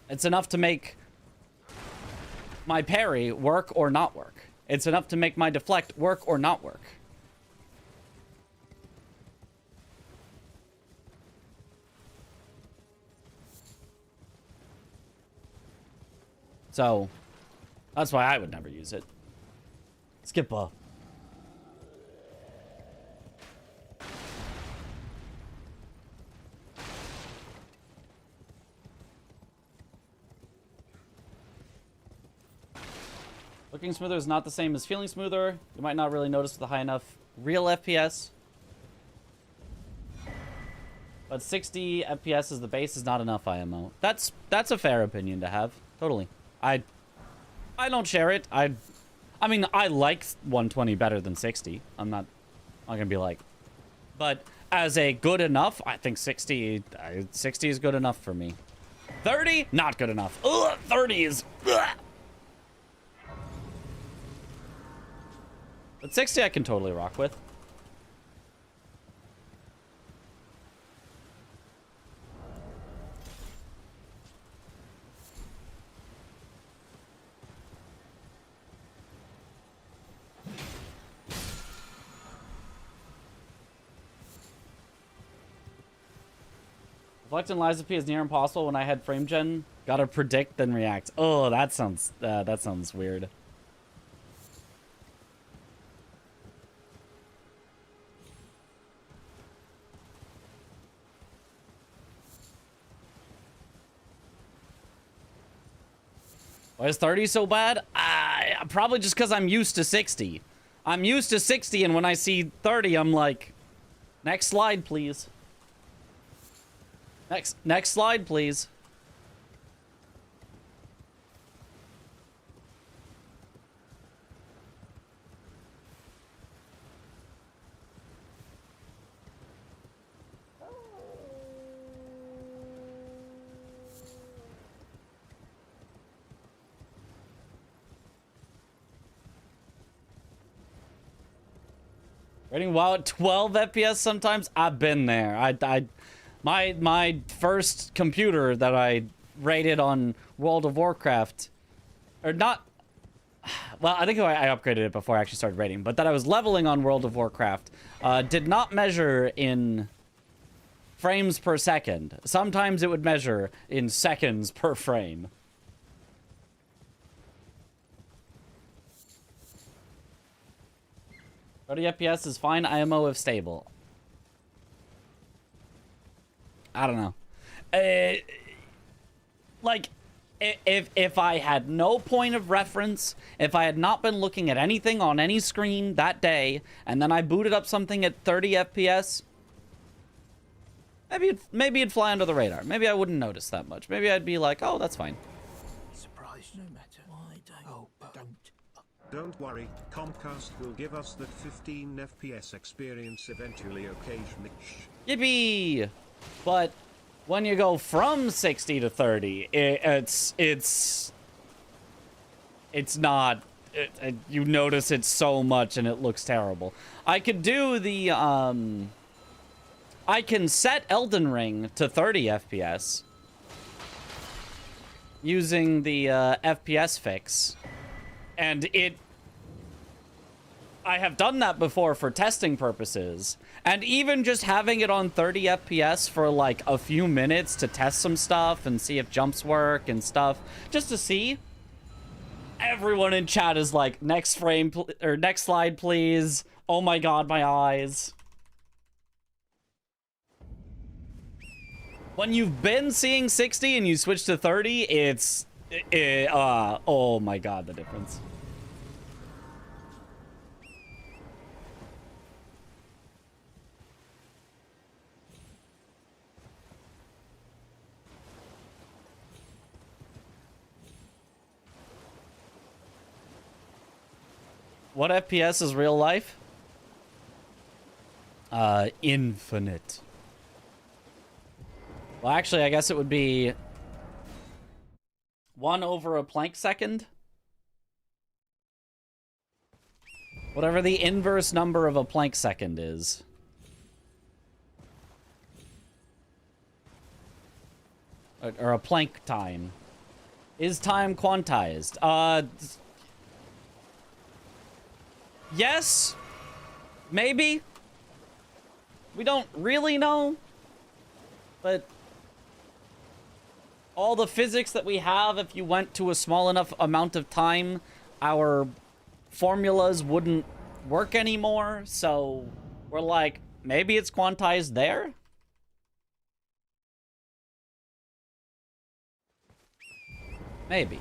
S2: It's enough to make my parry work or not work. It's enough to make my deflect work or not work. So, that's why I would never use it. Skipper. Looking smoother is not the same as feeling smoother. You might not really notice with a high enough real FPS. But 60 FPS as the base is not enough IMO. That's a fair opinion to have. Totally. I don't share it. I mean, I like 120 better than 60. I'm not gonna be like, but as a good enough, I think 60 is good enough for me. 30, not good enough. Ugh, 30 is. Ugh. But 60 I can totally rock with. Reflecting Liza P is near impossible when I had frame gen. Gotta predict then react. Oh, that sounds weird. Why is 30 so bad? Probably just because I'm used to 60. I'm used to 60, and when I see 30, I'm like, next slide, please. Next slide, please. Rating WoW at 12 FPS sometimes? I've been there. My first computer that I rated on World of Warcraft, or not, well, I think I upgraded it before I actually started rating, but that I was leveling on World of Warcraft, did not measure in frames per second. Sometimes it would measure in seconds per frame. FPS is fine, IMO if stable. I don't know. Like, if I had no point of reference, if I had not been looking at anything on any screen that day, and then I booted up something at 30 FPS, maybe it'd fly under the radar. Maybe I wouldn't notice that much. Maybe I'd be like, oh, that's fine.
S9: Surprised no matter. Why don't? Oh, don't.
S1: Don't worry, Comcast will give us that 15 FPS experience eventually occasionally.
S2: Yippee! But when you go from 60 to 30, it's not. You notice it so much and it looks terrible. I could do the I can set Elden Ring to 30 FPS using the FPS fix, and I have done that before for testing purposes, and even just having it on 30 FPS for like a few minutes to test some stuff and see if jumps work and stuff, just to see. Everyone in chat is like, next frame or next slide, please. Oh my god, my eyes. When you've been seeing 60 and you switch to 30, oh my god, the difference. What FPS is real life? Infinite. Well, actually, I guess it would be 1 over a Planck second. Whatever the inverse number of a Planck second is. Or a Planck time. Is time quantized? Yes? Maybe? We don't really know. But all the physics that we have, if you went to a small enough amount of time, our formulas wouldn't work anymore. So we're like, maybe it's quantized there? Maybe.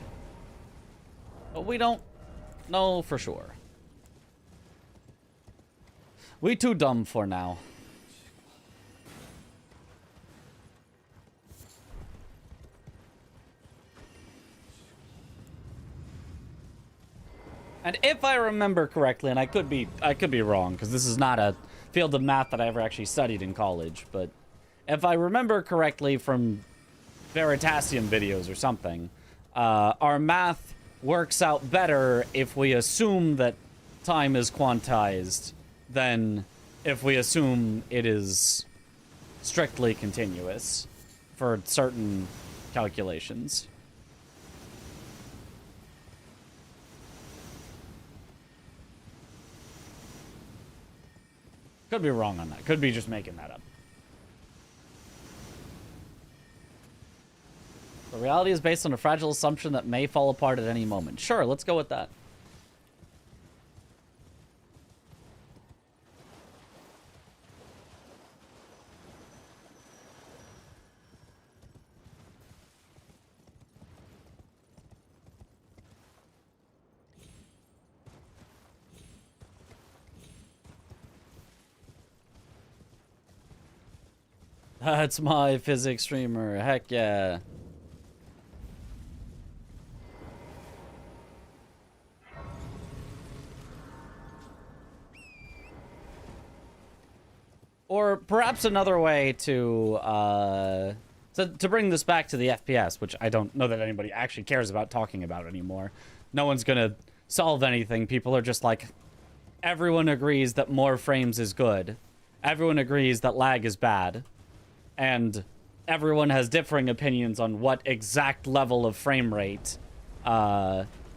S2: But we don't know for sure. We too dumb for now. And if I remember correctly, and I could be wrong, because this is not a field of math that I ever actually studied in college, but if I remember correctly from Veritasium videos or something, our math works out better if we assume that time is quantized than if we assume it is strictly continuous for certain calculations. Could be wrong on that. Could be just making that up. The reality is based on a fragile assumption that may fall apart at any moment. Sure, let's go with that. That's my physics streamer. Heck yeah. Or perhaps another way to bring this back to the FPS, which I don't know that anybody actually cares about talking about anymore. No one's gonna solve anything. People are just like, everyone agrees that more frames is good. Everyone agrees that lag is bad. And everyone has differing opinions on what exact level of frame rate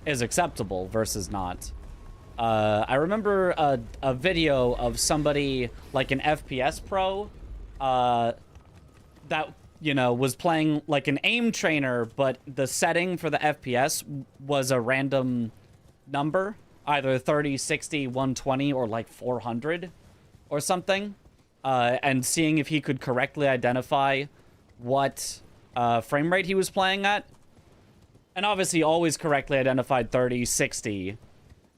S2: is acceptable versus not. I remember a video of somebody, like an FPS pro, that, you know, was playing like an aim trainer, but the setting for the FPS was a random number, either 30, 60, 120, or like 400 or something. And seeing if he could correctly identify what frame rate he was playing at. And obviously always correctly identified 30, 60.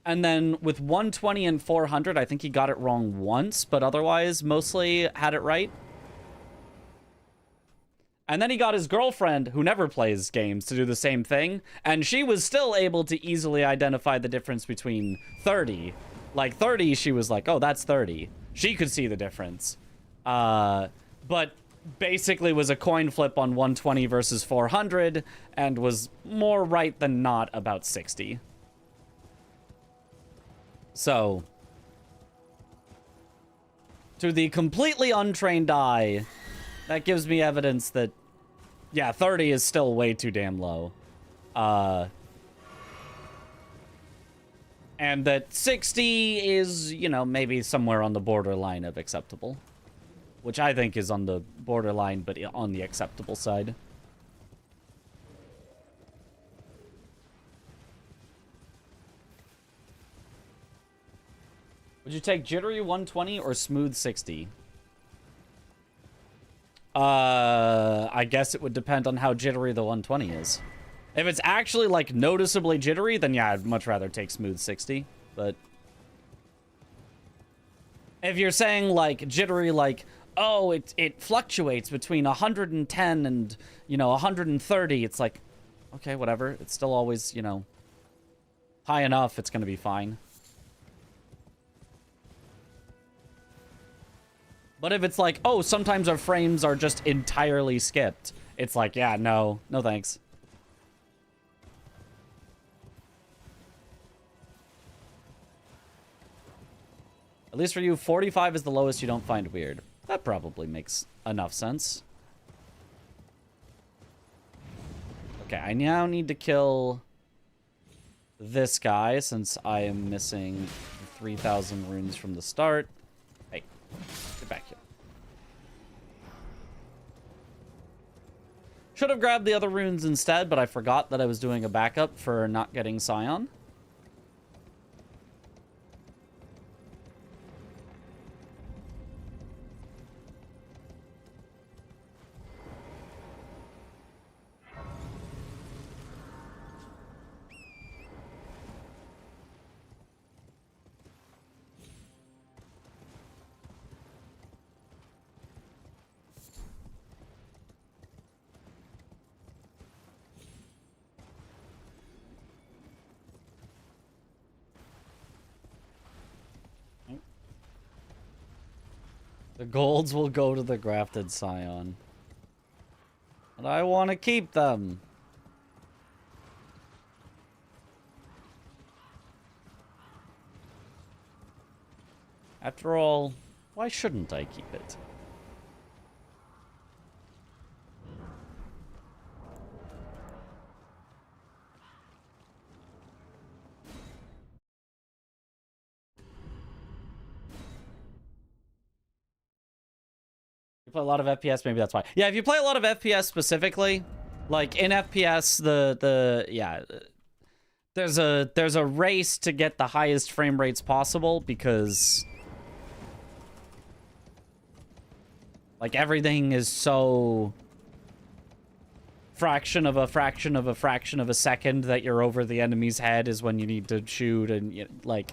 S2: And then with 120 and 400, I think he got it wrong once, but otherwise mostly had it right. And then he got his girlfriend, who never plays games, to do the same thing. And she was still able to easily identify the difference between 30. Like 30, she was like, oh, that's 30. She could see the difference. But basically was a coin flip on 120 versus 400 and was more right than not about 60. So, to the completely untrained eye, that gives me evidence that, yeah, 30 is still way too damn low. And that 60 is, you know, maybe somewhere on the borderline of acceptable. Which I think is on the borderline, but on the acceptable side. Would you take jittery 120 or smooth 60? I guess it would depend on how jittery the 120 is. If it's actually, like, noticeably jittery, then yeah, I'd much rather take smooth 60. But if you're saying, like, jittery, like, oh, it fluctuates between 110 and, you know, 130, it's like, okay, whatever. It's still always, you know, high enough, it's gonna be fine. But if it's like, oh, sometimes our frames are just entirely skipped, it's like, yeah, no thanks. At least for you, 45 is the lowest you don't find weird. That probably makes enough sense. Okay, I now need to kill this guy since I am missing 3,000 runes from the start. Hey, get back here. Should have grabbed the other runes instead, but I forgot that I was doing a backup for not getting Scion. The golds will go to the grafted scion. But I want to keep them. After all, why shouldn't I keep it? You play a lot of FPS, maybe that's why. Yeah, if you play a lot of FPS specifically, like in FPS, there's a race to get the highest frame rates possible because like everything is so fraction of a fraction of a fraction of a second that you're over the enemy's head is when you need to shoot and like.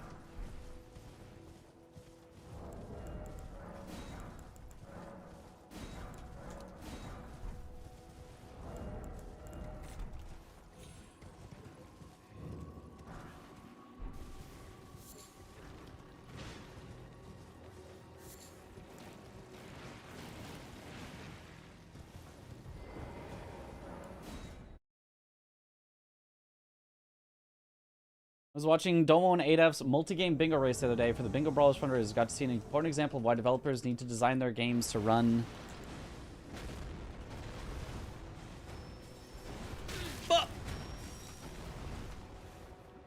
S2: I was watching Domo and 8F's multi-game bingo race the other day for the Bingo Brawlers fundraisers. Got to see an important example of why developers need to design their games to run.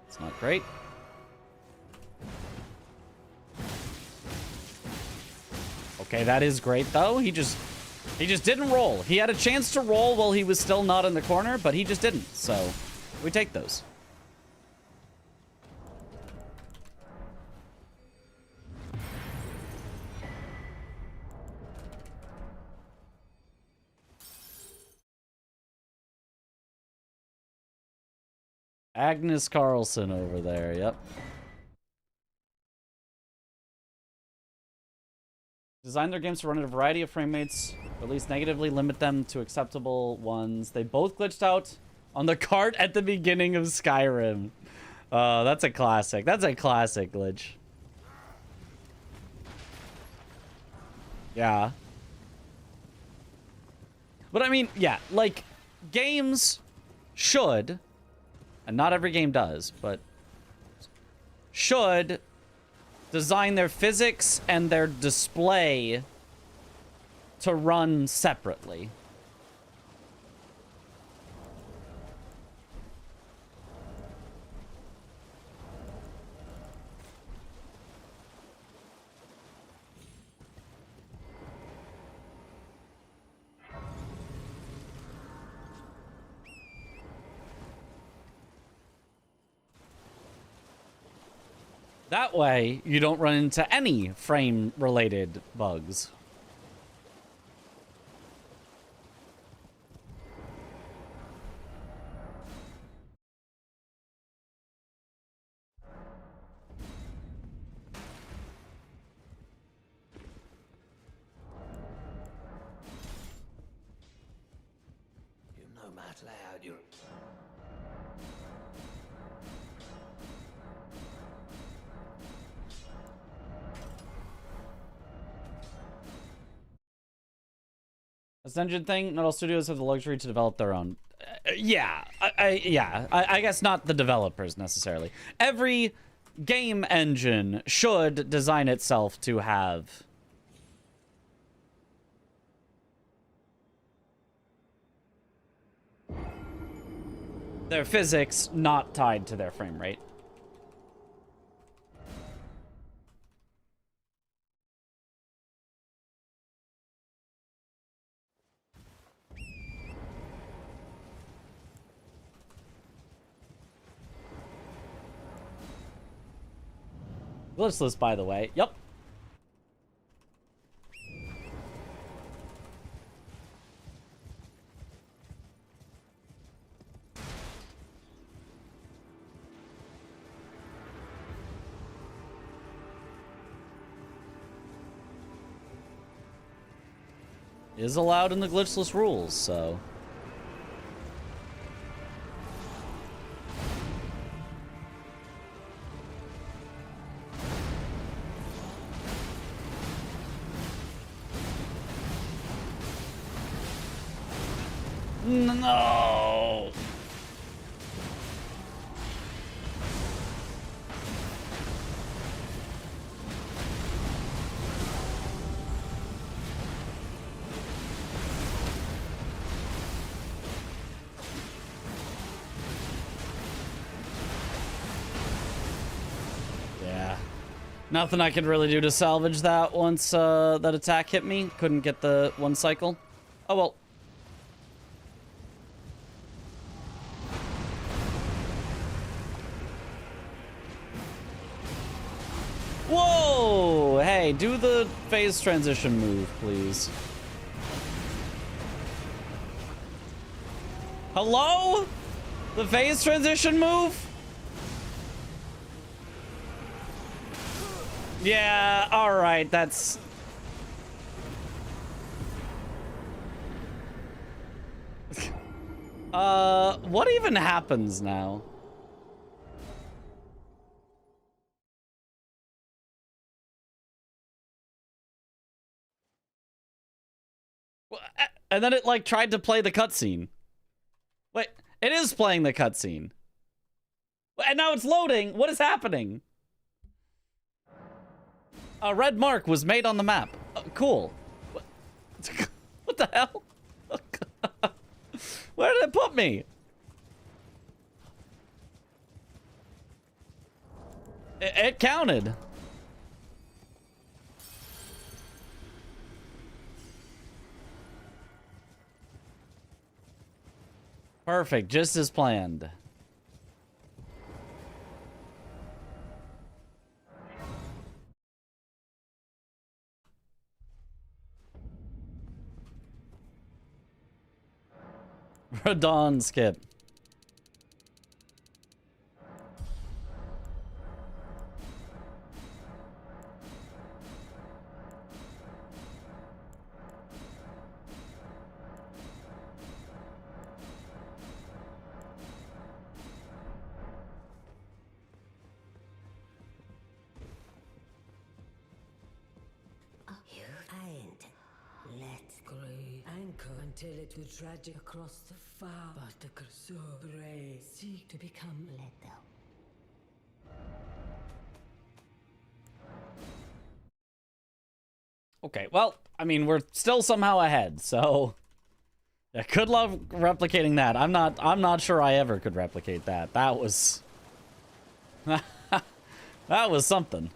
S2: It's not great. Okay, that is great though. He just didn't roll. He had a chance to roll while he was still not in the corner, but he just didn't. So we take those. Agnes Carlson over there, yep. Design their games to run at a variety of frame rates, or at least negatively limit them to acceptable ones. They both glitched out on the cart at the beginning of Skyrim. That's a classic. That's a classic glitch. Yeah. But I mean, yeah, like, games should... and not every game does, but should design their physics and their display to run separately. That way, you don't run into any frame-related bugs.
S3: You know, Matt Loud, you're...
S2: This engine thing, not all studios have the luxury to develop their own. Yeah, I guess not the developers necessarily. Every game engine should design itself to have their physics not tied to their frame rate. Glitchless, by the way. Yep. Is allowed in the glitchless rules, so... No! Yeah. Nothing I could really do to salvage that once that attack hit me. Couldn't get the one cycle. Oh well. Whoa! Hey, do the phase transition move, please. Hello? The phase transition move? Yeah, alright, that's... what even happens now? And then it, like, tried to play the cutscene. Wait, it is playing the cutscene. And now it's loading. What is happening? A red mark was made on the map. Cool. What the hell? Where did it put me? It counted. Perfect, just as planned. Radon skip.
S10: Until it will tragic across the far, but the Kurso brave seek to become lethal.
S2: Okay, well, I mean, we're still somehow ahead, so I could love replicating that. I'm not sure I ever could replicate that. That was that was something.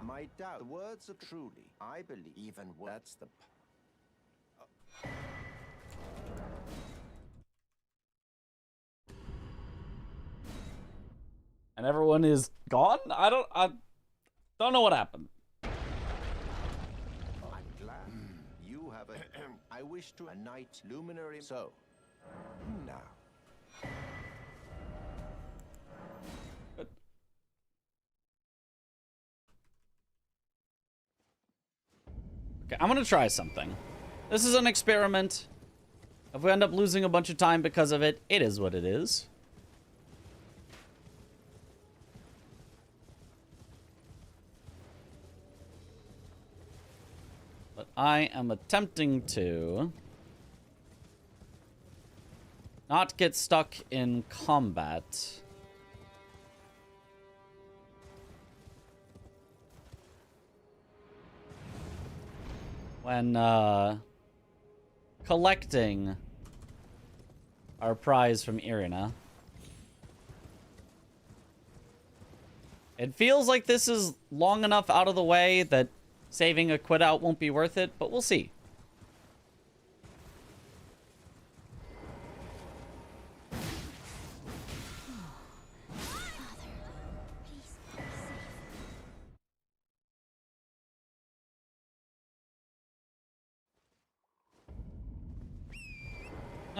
S6: My doubt. Words are truly. I believe even that's the.
S2: And everyone is gone? I don't know what happened.
S6: I'm glad you have a. I wish to a night luminary. So now.
S2: Okay, I'm gonna try something. This is an experiment. If we end up losing a bunch of time because of it, it is what it is. But I am attempting to not get stuck in combat. When collecting our prize from Irina. It feels like this is long enough out of the way that saving a quit out won't be worth it, but we'll see.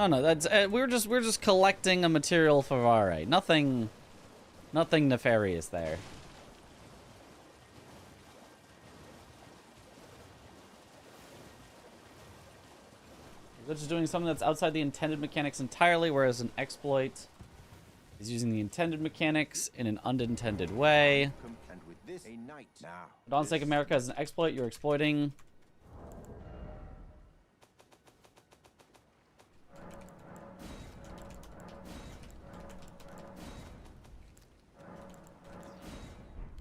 S2: No, that's we're just collecting a material for Vare. Nothing nefarious there. Glitch is doing something that's outside the intended mechanics entirely, whereas an exploit is using the intended mechanics in an unintended way.
S6: And with this, a knight now.
S2: Dawn's Sake America is an exploit. You're exploiting.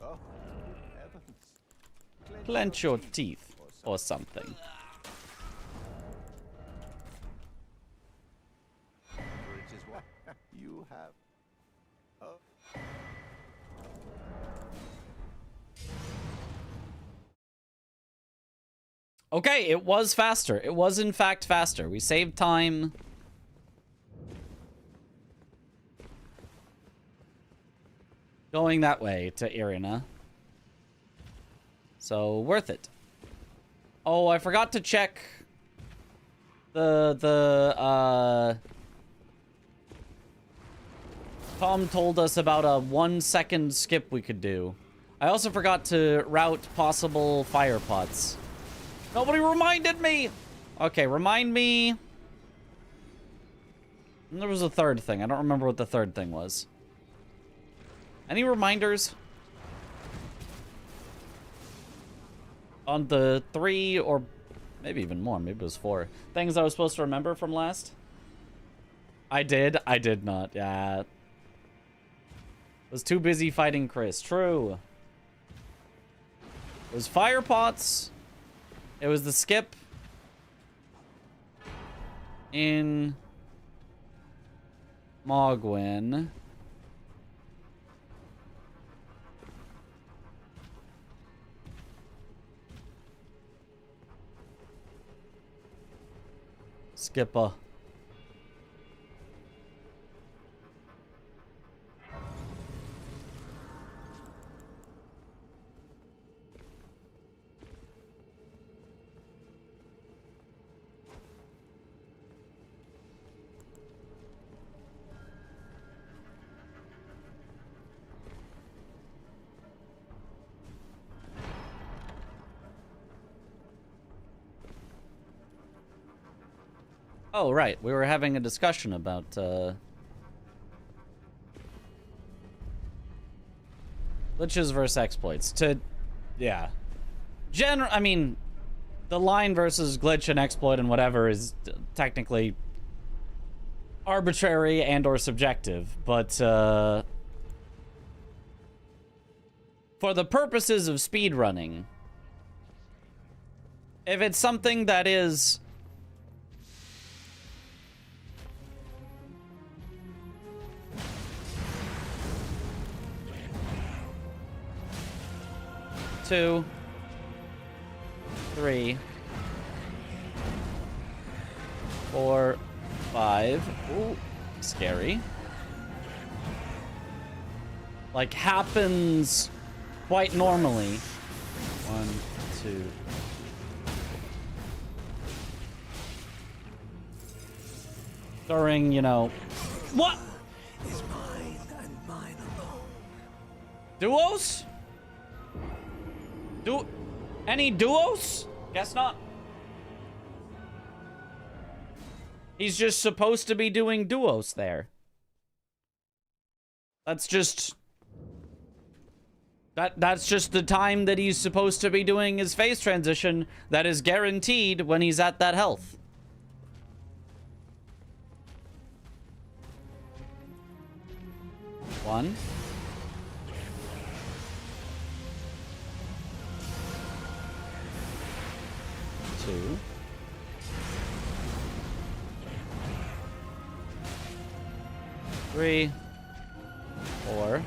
S6: Oh, heavens.
S2: Clench your teeth or something.
S6: Which is what you have. Oh.
S2: Okay, it was faster. It was, in fact, faster. We saved time. Going that way to Irina. So, worth it. Oh, I forgot to check Tom told us about a 1-second skip we could do. I also forgot to route possible fire pots. Nobody reminded me! Okay, remind me. And there was a third thing. I don't remember what the third thing was. Any reminders? On the 3 or maybe even more, maybe it was 4 things I was supposed to remember from last? I did not, yeah. Was too busy fighting Chris. True. It was fire pots. It was the skip in Mogwin. Skipper. Oh, right. We were having a discussion about, glitches versus exploits. Yeah. I mean, the line versus glitch and exploit and whatever is technically arbitrary and or subjective, but, for the purposes of speedrunning, if it's something that is... Two, 3, 4, 5. Ooh, scary. Like, happens quite normally. 1, 2. During, you know... What?
S3: Is mine and mine alone.
S2: Duos? Any duos? Guess not. He's just supposed to be doing duos there. That's just... That's just the time that he's supposed to be doing his phase transition that is guaranteed when he's at that health. One. 2. 3. 4.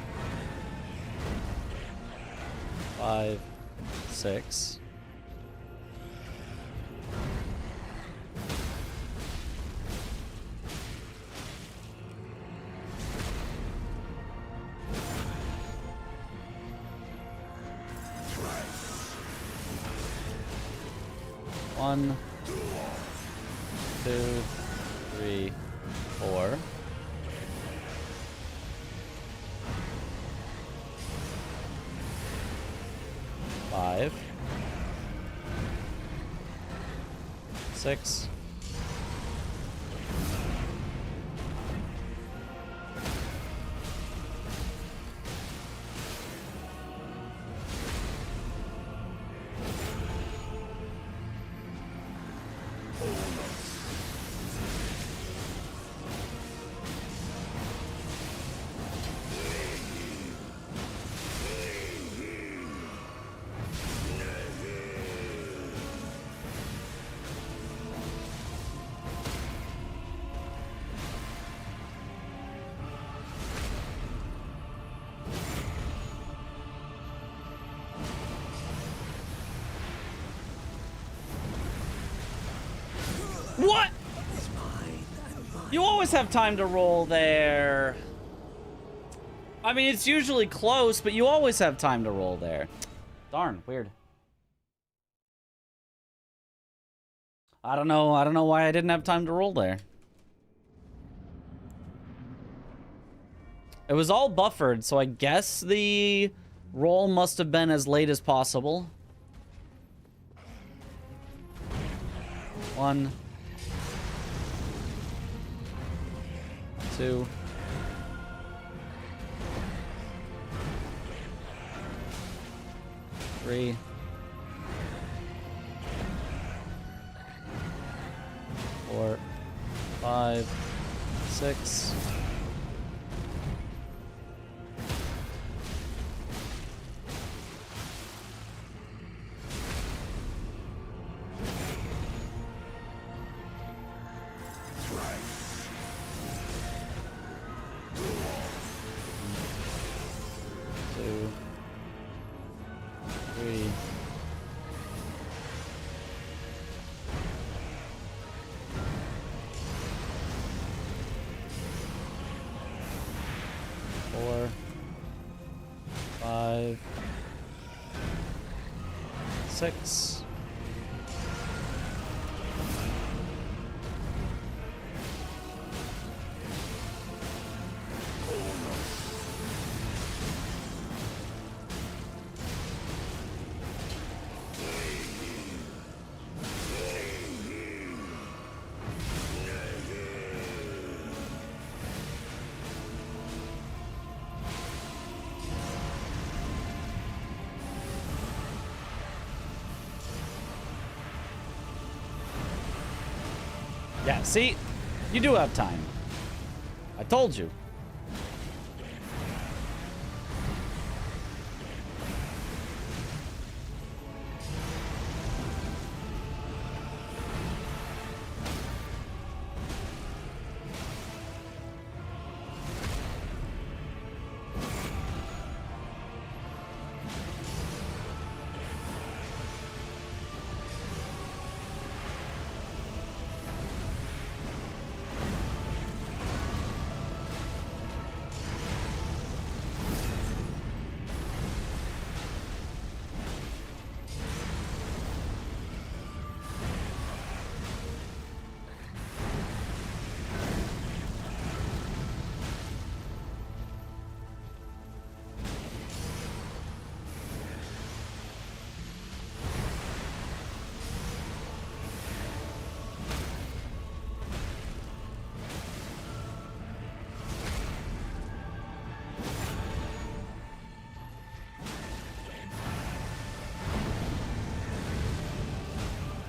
S2: 5. 6. 1, 2, 3, 4. 5. 6. What? You always have time to roll there. I mean, it's usually close, but you always have time to roll there. Darn, weird. I don't know why I didn't have time to roll there. It was all buffered, so I guess the roll must have been as late as possible. 1, 2. 3. 4, 5, 6. 2, 3. 4, 5, 6. Yeah, see? You do have time. I told you.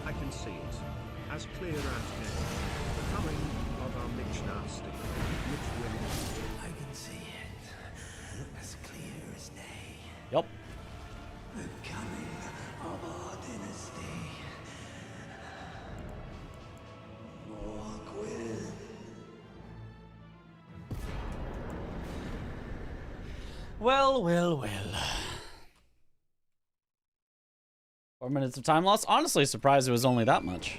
S1: I can see it. As clear as day. The coming of our Mitch Nasty. Mitch Williams.
S3: I can see it as clear as day.
S2: Yep.
S3: The coming of our dynasty. Morgwyn.
S2: Well, well, well. 4 minutes of time loss? Honestly, surprised it was only that much.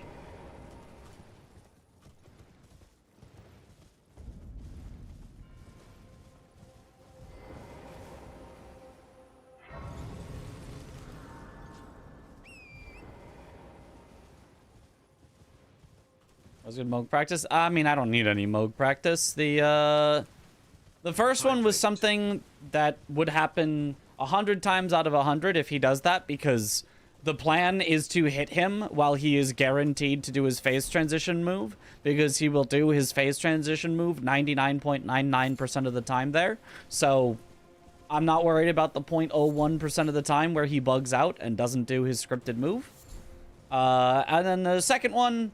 S2: Was good Moog practice? I mean, I don't need any Moog practice. The first one was something that would happen 100 times out of 100 if he does that, because the plan is to hit him while he is guaranteed to do his phase transition move, because he will do his phase transition move 99.99% of the time there. So I'm not worried about the 0.01% of the time where he bugs out and doesn't do his scripted move. And then the second one,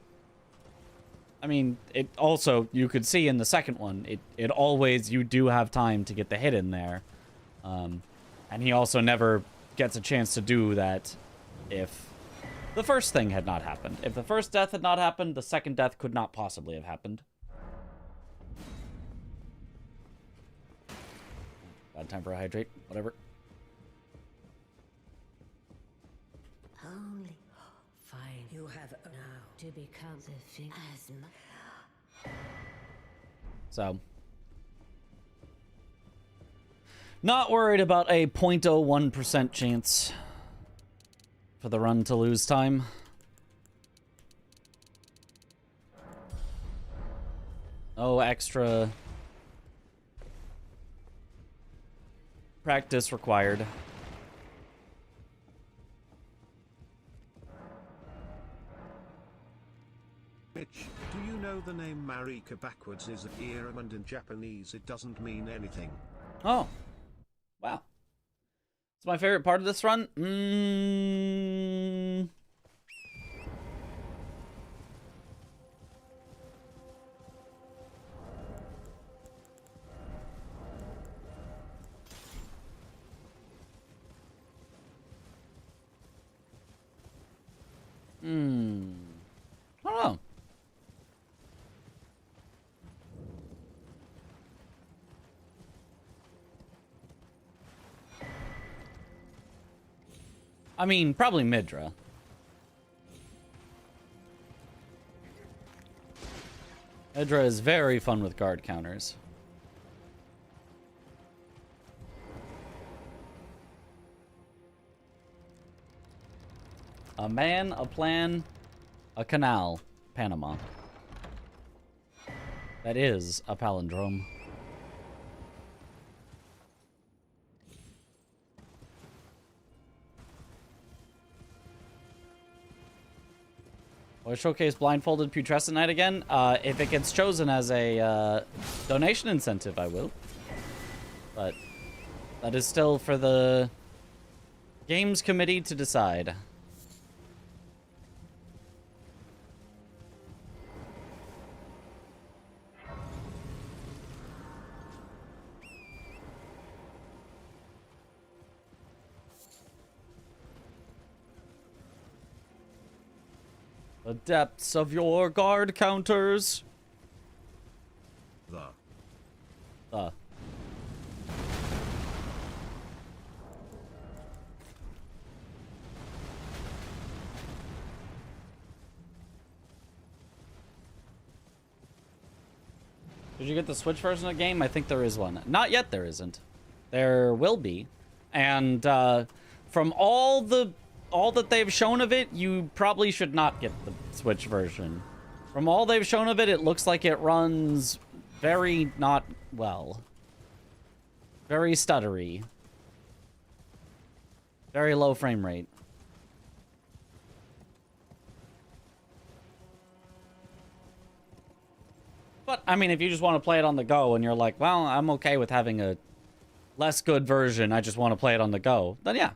S2: I mean, it also, you could see in the second one, it always, you do have time to get the hit in there. And he also never gets a chance to do that if the first thing had not happened. If the first death had not happened, the second death could not possibly have happened. Bad time for a hydrate, whatever.
S10: Only fine. You have now. to become the asthma.
S2: So, not worried about a 0.01% chance for the run to lose time. No extra practice required.
S1: Mitch, do you know the name Marika backwards is a Irem and in Japanese it doesn't mean anything?
S2: Oh. Wow. It's my favorite part of this run. I don't know. I mean, probably Midra. Midra is very fun with guard counters. A man, a plan, a canal, Panama. That is a palindrome. Will I showcase blindfolded putrescent night again? If it gets chosen as a donation incentive, I will. But that is still for the games committee to decide. The depths of your guard counters. The. Did you get the Switch version of the game? I think there is one. Not yet, there isn't. There will be. And from all that they've shown of it, you probably should not get the Switch version. From all they've shown of it, it looks like it runs very not well. Very stuttery. Very low frame rate. But, I mean, if you just want to play it on the go and you're like, well, I'm okay with having a less good version, I just want to play it on the go, then yeah.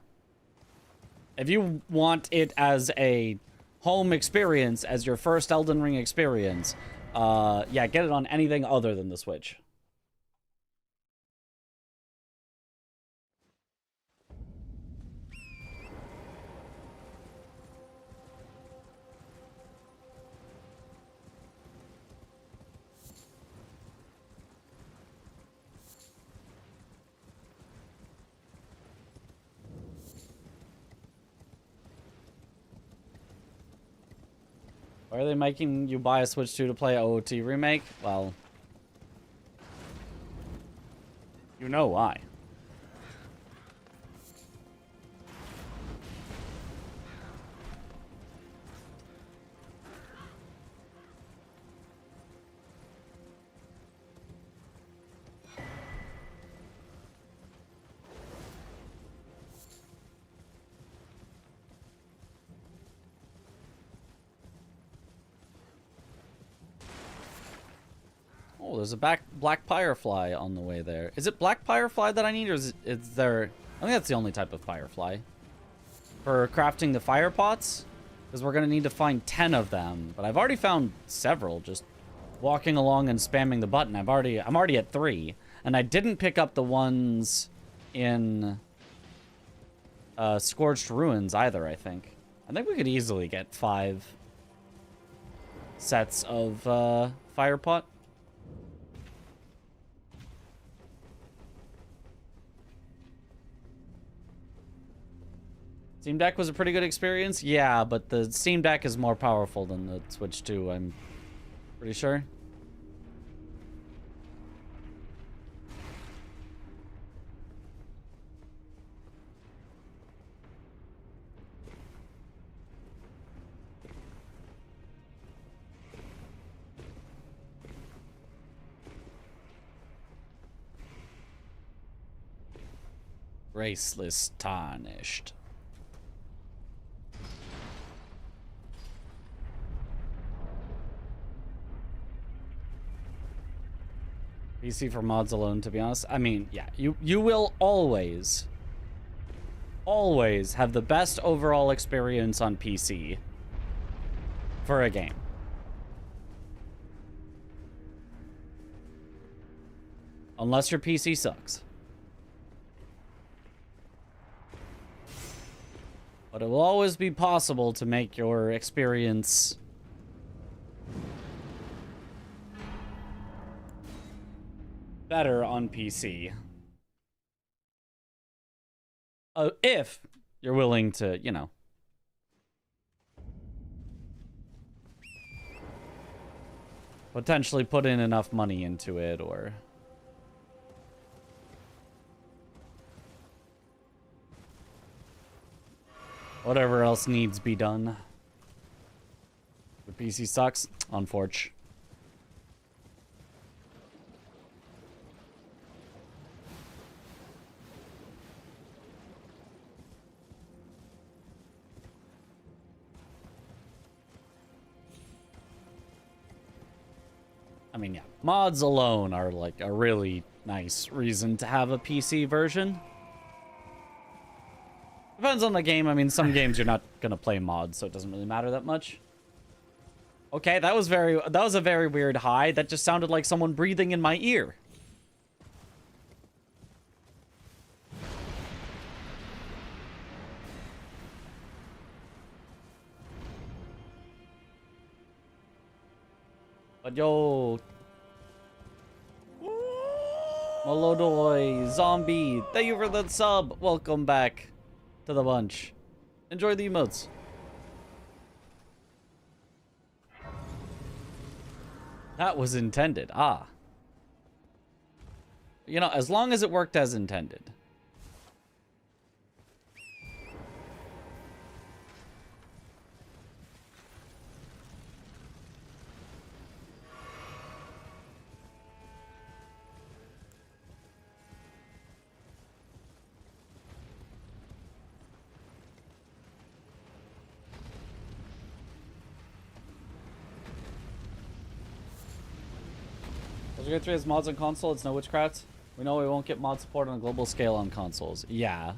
S2: If you want it as a home experience, as your first Elden Ring experience, yeah, get it on anything other than the Switch. Why are they making you buy a Switch 2 to play OOT Remake? Well, you know why. Oh, there's a black firefly on the way there. Is it black firefly that I need, or is there... I think that's the only type of firefly. For crafting the fire pots? Because we're going to need to find 10 of them. But I've already found several, just walking along and spamming the button. I'm already at 3. And I didn't pick up the ones in Scorched Ruins either, I think. I think we could easily get 5 sets of fire pot. Steam Deck was a pretty good experience. Yeah, but the Steam Deck is more powerful than the Switch 2, I'm pretty sure. Graceless tarnished. PC for mods alone, to be honest. I mean, yeah, you will always have the best overall experience on PC for a game. Unless your PC sucks. But it will always be possible to make your experience better on PC. If you're willing to, you know, potentially put in enough money into it, or whatever else needs be done. The PC sucks, unfortunately. I mean, yeah, mods alone are like a really nice reason to have a PC version. Depends on the game. I mean, some games you're not gonna play mods, so it doesn't really matter that much. Okay, that was a very weird hi. That just sounded like someone breathing in my ear. But yo, Molodoy, Zombie, thank you for the sub. Welcome back to the bunch. Enjoy the emotes. That was intended. Ah. You know, as long as it worked as intended. SGDQ 3 has mods on console, it's no witchcraft. We know we won't get mod support on a global scale on consoles. Yeah.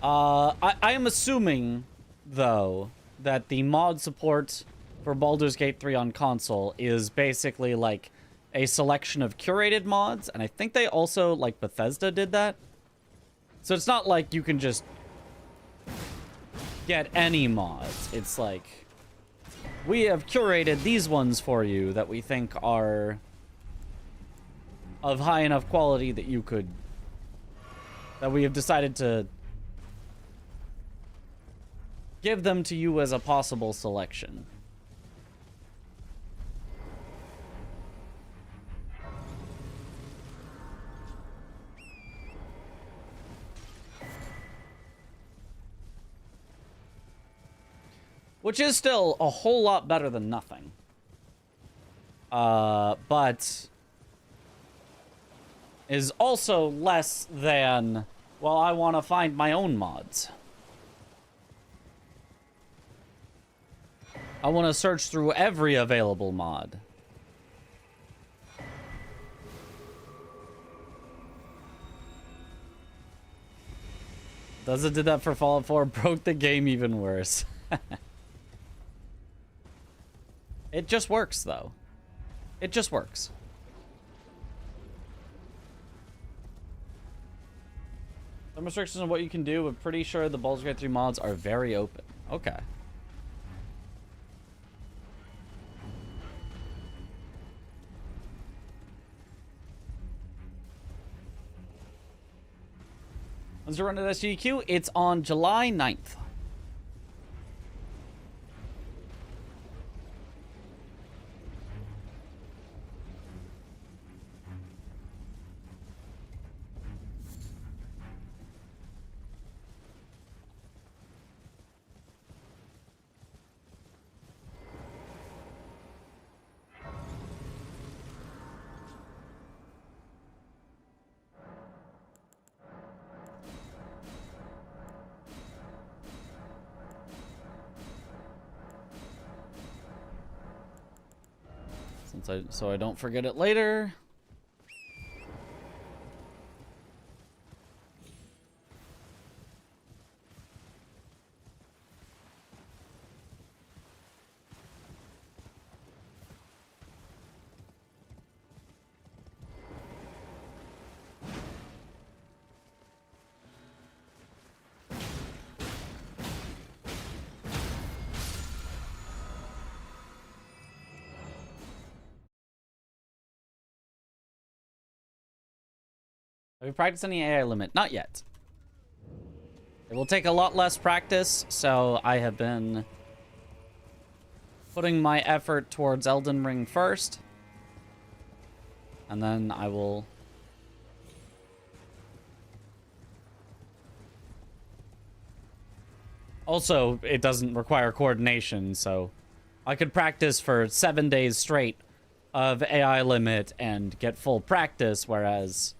S2: I am assuming, though, that the mod support for Baldur's Gate 3 on console is basically like a selection of curated mods, and I think they also, like Bethesda did that. So it's not like you can just get any mods. It's like, we have curated these ones for you that we think are of high enough quality that you could, that we have decided to give them to you as a possible selection. Which is still a whole lot better than nothing. But is also less than, well, I want to find my own mods. I want to search through every available mod. Bethesda did that for Fallout 4, broke the game even worse. It just works, though. It just works. Some restrictions on what you can do, but pretty sure the Baldur's Gate 3 mods are very open. Okay. When's the run at SGDQ? It's on July 9th. So I don't forget it later. Have you practiced any AI limit? Not yet. It will take a lot less practice, so I have been putting my effort towards Elden Ring first. And then I will... Also, it doesn't require coordination, so I could practice for 7 days straight of AI limit and get full practice, whereas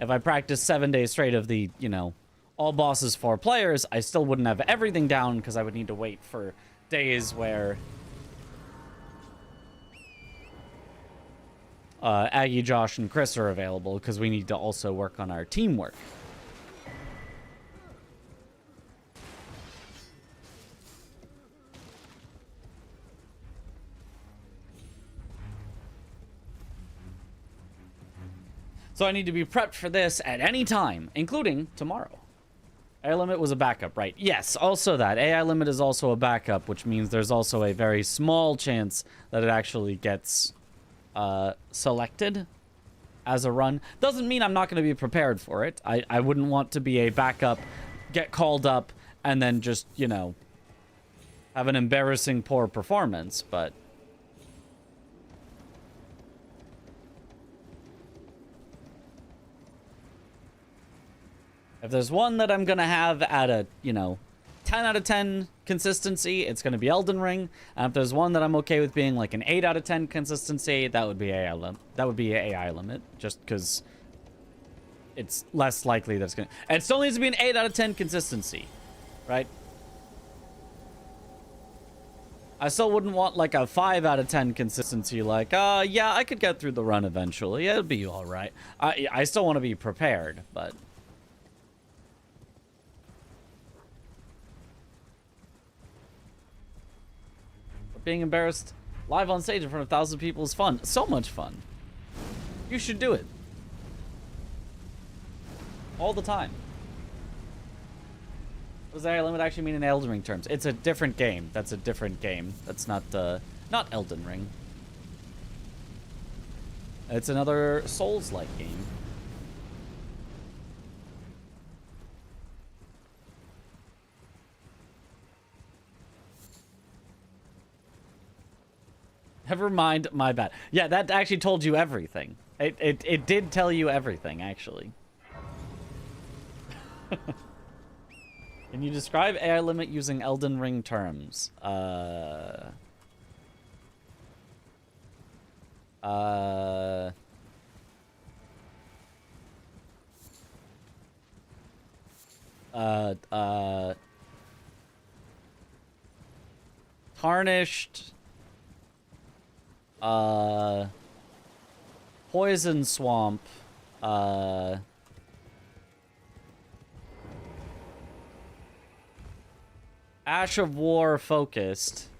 S2: if I practiced 7 days straight of the, you know, all bosses 4 players, I still wouldn't have everything down because I would need to wait for days where Aggie, Josh, and Chris are available because we need to also work on our teamwork. So I need to be prepped for this at any time, including tomorrow. AI limit was a backup, right? Yes, also that. AI limit is also a backup, which means there's also a very small chance that it actually gets selected as a run. Doesn't mean I'm not going to be prepared for it. I wouldn't want to be a backup, get called up, and then just, you know, have an embarrassing poor performance, but... If there's one that I'm going to have at a, you know, 10 out of 10 consistency, it's going to be Elden Ring. And if there's one that I'm okay with being like an 8 out of 10 consistency, that would be AI limit. That would be AI limit, just because it's less likely that it's going to... And it still needs to be an 8 out of 10 consistency, right? I still wouldn't want like a 5 out of 10 consistency, like, yeah, I could get through the run eventually. It'll be all right. I still want to be prepared, but... Being embarrassed live on stage in front of thousands of people is fun. So much fun. You should do it. All the time. What does AI limit actually mean in Elden Ring terms? It's a different game. That's a different game. That's not Elden Ring. It's another Souls-like game. Never mind, my bad. Yeah, that actually told you everything. It did tell you everything, actually. Can you describe AI limit using Elden Ring terms? Tarnished... Poison Swamp, Ash of War focused,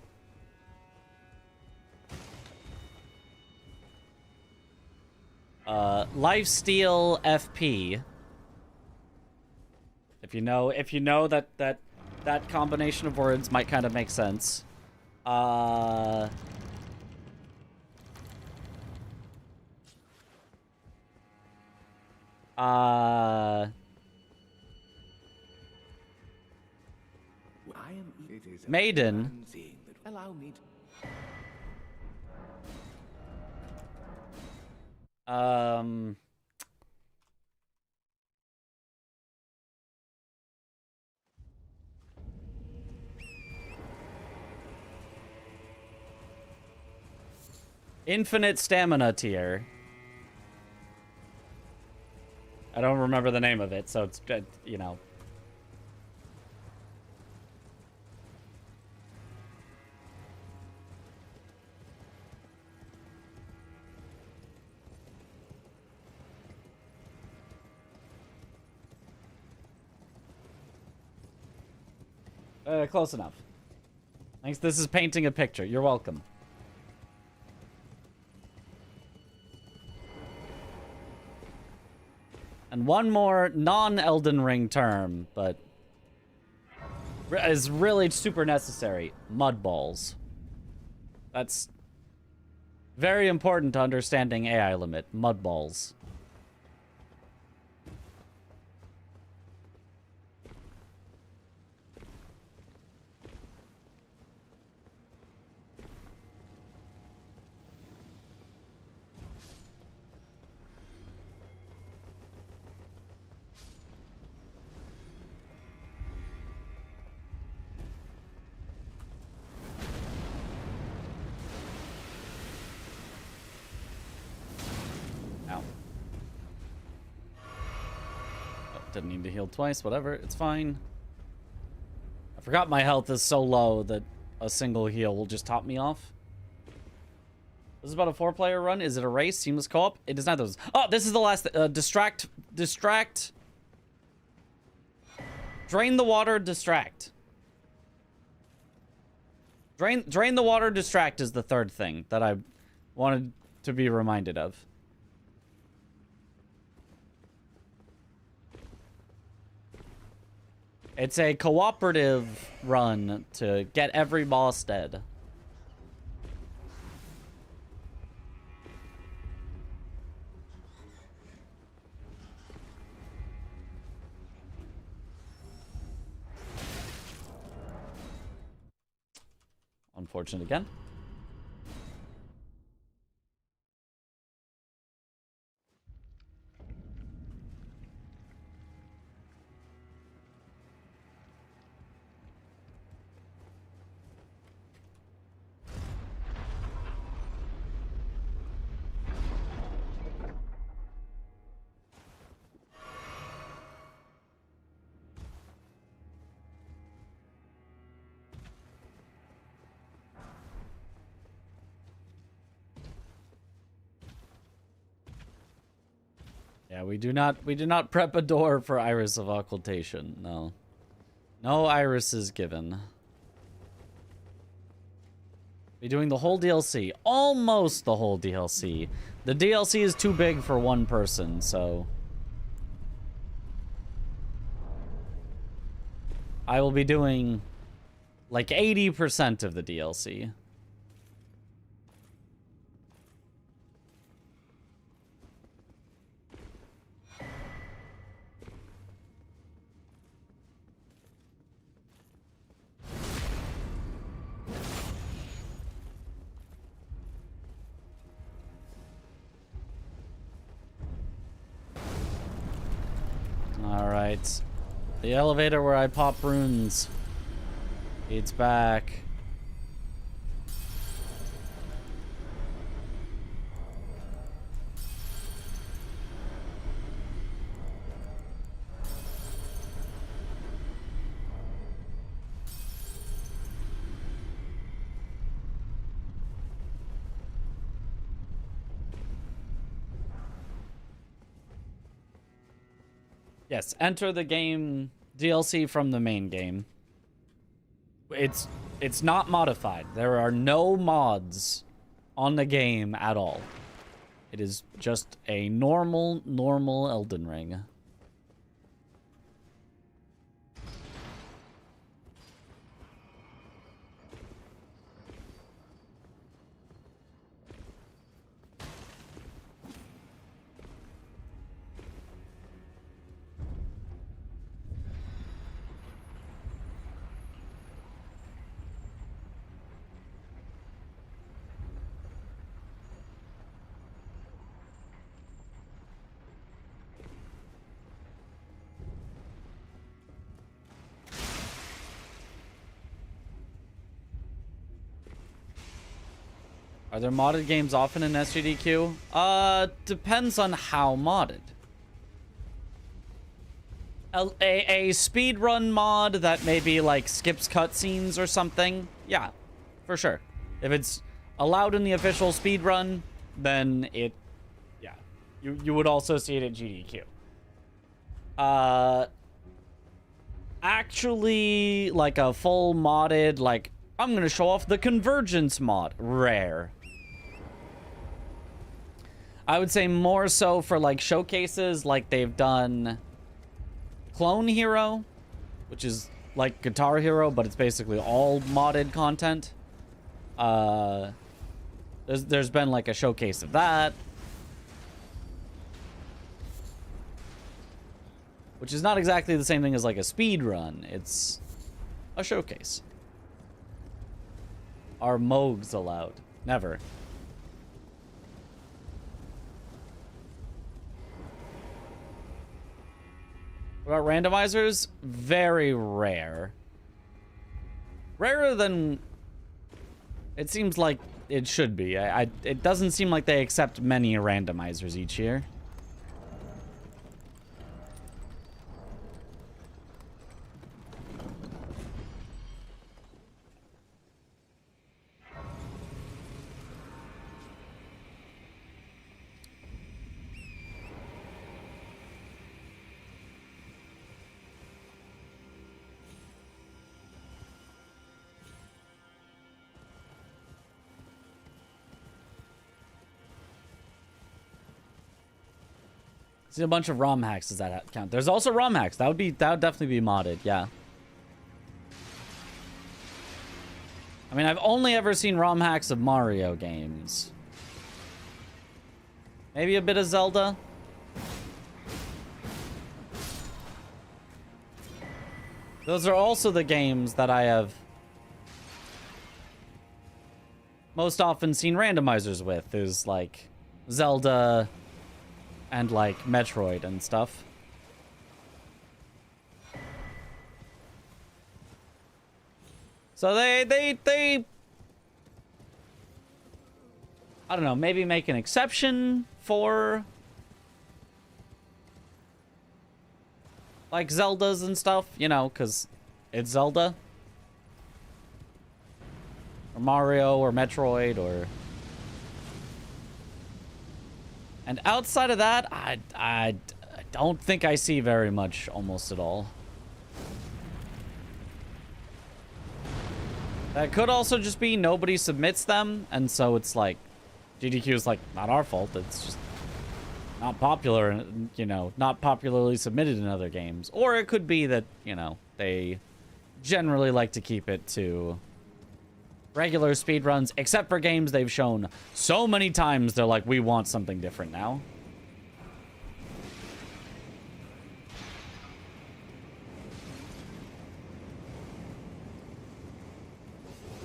S2: Lifesteal FP. If you know that combination of words might kind of make sense.
S7: am. It is a
S2: Maiden.
S7: plan seeing that. Allow me to.
S2: Infinite stamina tier. I don't remember the name of it, so it's, you know. Close enough. Thanks. This is painting a picture. You're welcome. And one more non-Elden Ring term, but is really super necessary. Mud balls. That's very important to understanding AI limit. Mud balls. Didn't need to heal twice, whatever, it's fine. I forgot my health is so low that a single heal will just top me off. This is about a 4-player run. Is it a race? Seamless co-op? It is not those. Oh, this is the last. Distract. Drain the water, distract. Drain the water, distract is the third thing that I wanted to be reminded of. It's a cooperative run to get every boss dead. Unfortunate again. Yeah, we do not prep a door for Iris of Occultation. No. No Iris is given. We're doing the whole DLC. Almost the whole DLC. The DLC is too big for one person, so I will be doing like 80% of the DLC. Alright. The elevator where I pop runes. It's back. Yes, enter the game DLC from the main game. It's not modified. There are no mods on the game at all. It is just a normal Elden Ring. Are there modded games often in SGDQ? Depends on how modded. A speedrun mod that maybe like skips cutscenes or something, yeah, for sure. If it's allowed in the official speedrun, then it, yeah, you would also see it at GDQ. Actually, like a full modded, like, I'm gonna show off the convergence mod, rare. I would say more so for like showcases, like they've done Clone Hero, which is like Guitar Hero, but it's basically all modded content. There's been like a showcase of that, which is not exactly the same thing as like a speed run. It's a showcase. Are Moogs allowed? Never. What about randomizers? Very rare. Rarer than it seems like it should be. It doesn't seem like they accept many randomizers each year. See a bunch of ROM hacks. Does that count? There's also ROM hacks. That would definitely be modded. Yeah. I mean, I've only ever seen ROM hacks of Mario games. Maybe a bit of Zelda. Those are also the games that I have most often seen randomizers with. Is like Zelda and like Metroid and stuff. So they I don't know, maybe make an exception for like Zeldas and stuff, you know, because it's Zelda. Or Mario or Metroid or... And outside of that, I don't think I see very much almost at all. That could also just be nobody submits them, and so it's like, GDQ is like, not our fault, it's just not popular, you know, not popularly submitted in other games. Or it could be that, you know, they generally like to keep it to regular speedruns, except for games they've shown so many times, they're like, we want something different now.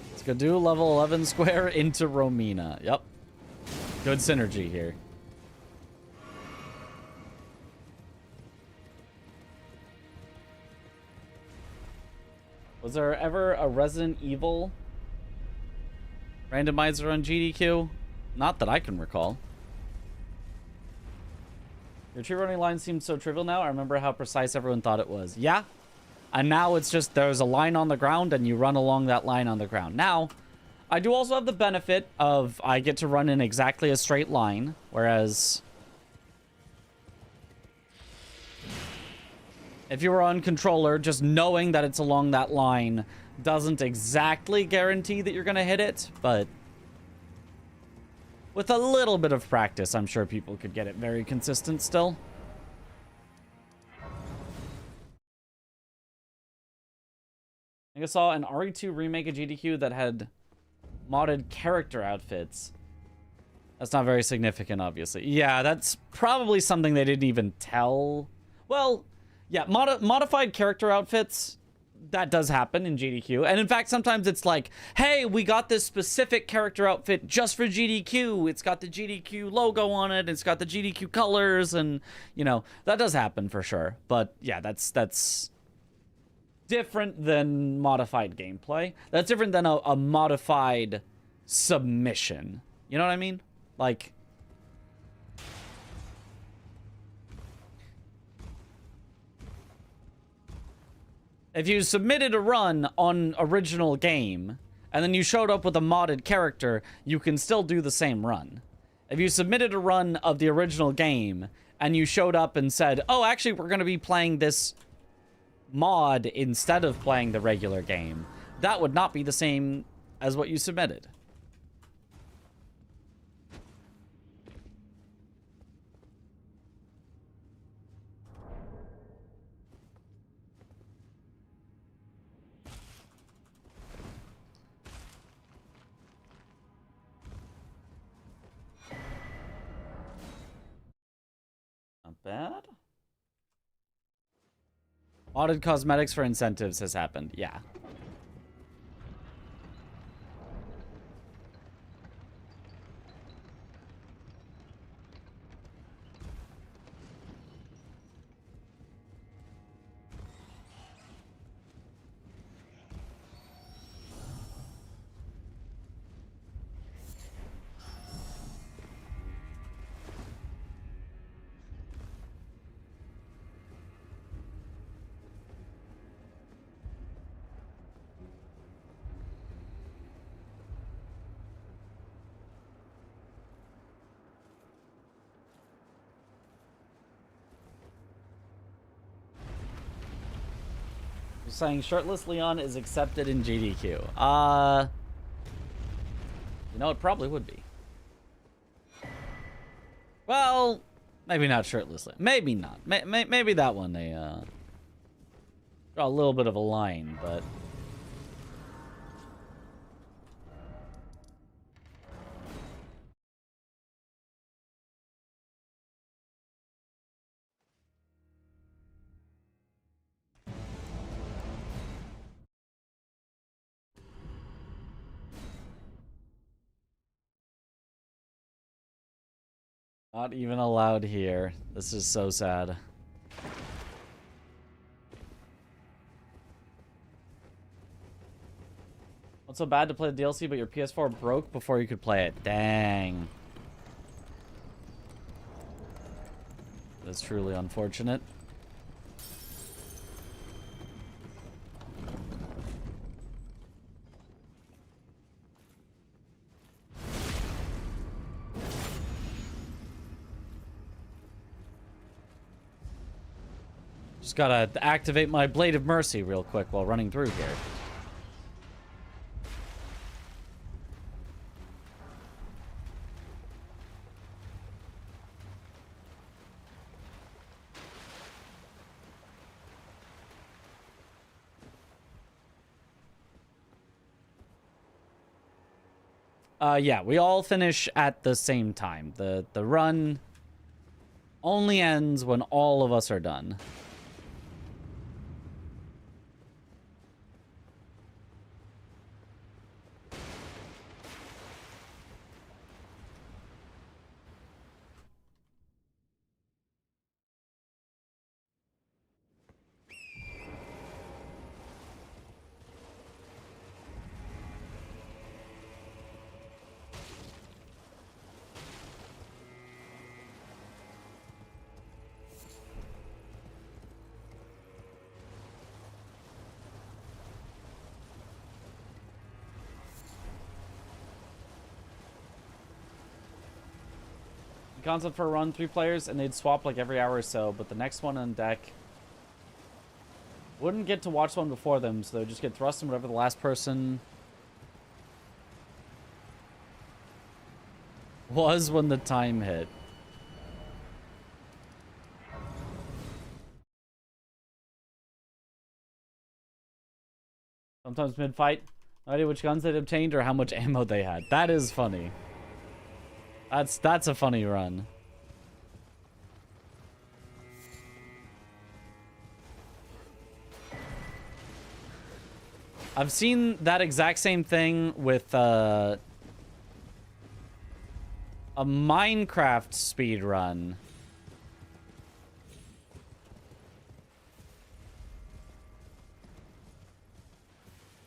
S2: Let's go do level 11 square into Romina. Yep. Good synergy here. Was there ever a Resident Evil randomizer on GDQ? Not that I can recall. Your tree running line seems so trivial now. I remember how precise everyone thought it was. Yeah. And now it's just there's a line on the ground and you run along that line on the ground. Now, I do also have the benefit of I get to run in exactly a straight line, whereas if you were on controller, just knowing that it's along that line doesn't exactly guarantee that you're going to hit it, but with a little bit of practice, I'm sure people could get it very consistent still. I think I saw an RE2 remake of GDQ that had modded character outfits. That's not very significant, obviously. Yeah, that's probably something they didn't even tell. Well, yeah, modified character outfits, that does happen in GDQ. And in fact, sometimes it's like, hey, we got this specific character outfit just for GDQ. It's got the GDQ logo on it. It's got the GDQ colors. And, you know, that does happen for sure. But yeah, that's different than modified gameplay. That's different than a modified submission. You know what I mean? Like, if you submitted a run on original game, and then you showed up with a modded character, you can still do the same run. If you submitted a run of the original game, and you showed up and said, oh, actually, we're going to be playing this mod instead of playing the regular game, that would not be the same as what you submitted. Not bad. Modded cosmetics for incentives has happened. Yeah. Saying shirtless Leon is accepted in GDQ. You know, it probably would be. Well, maybe not shirtless Leon. Maybe not. Maybe that one they draw a little bit of a line, but not even allowed here. This is so sad. What's so bad to play the DLC, but your PS4 broke before you could play it? Dang. That's truly unfortunate. Just gotta activate my Blade of Mercy real quick while running through here. Yeah, we all finish at the same time. The run only ends when all of us are done. Concept for a run, 3 players, and they'd swap like every hour or so, but the next one on deck wouldn't get to watch one before them, so they'd just get thrust in whatever the last person was when the time hit. Sometimes mid-fight, no idea which guns they'd obtained or how much ammo they had. That is funny. That's a funny run. I've seen that exact same thing with a Minecraft speed run.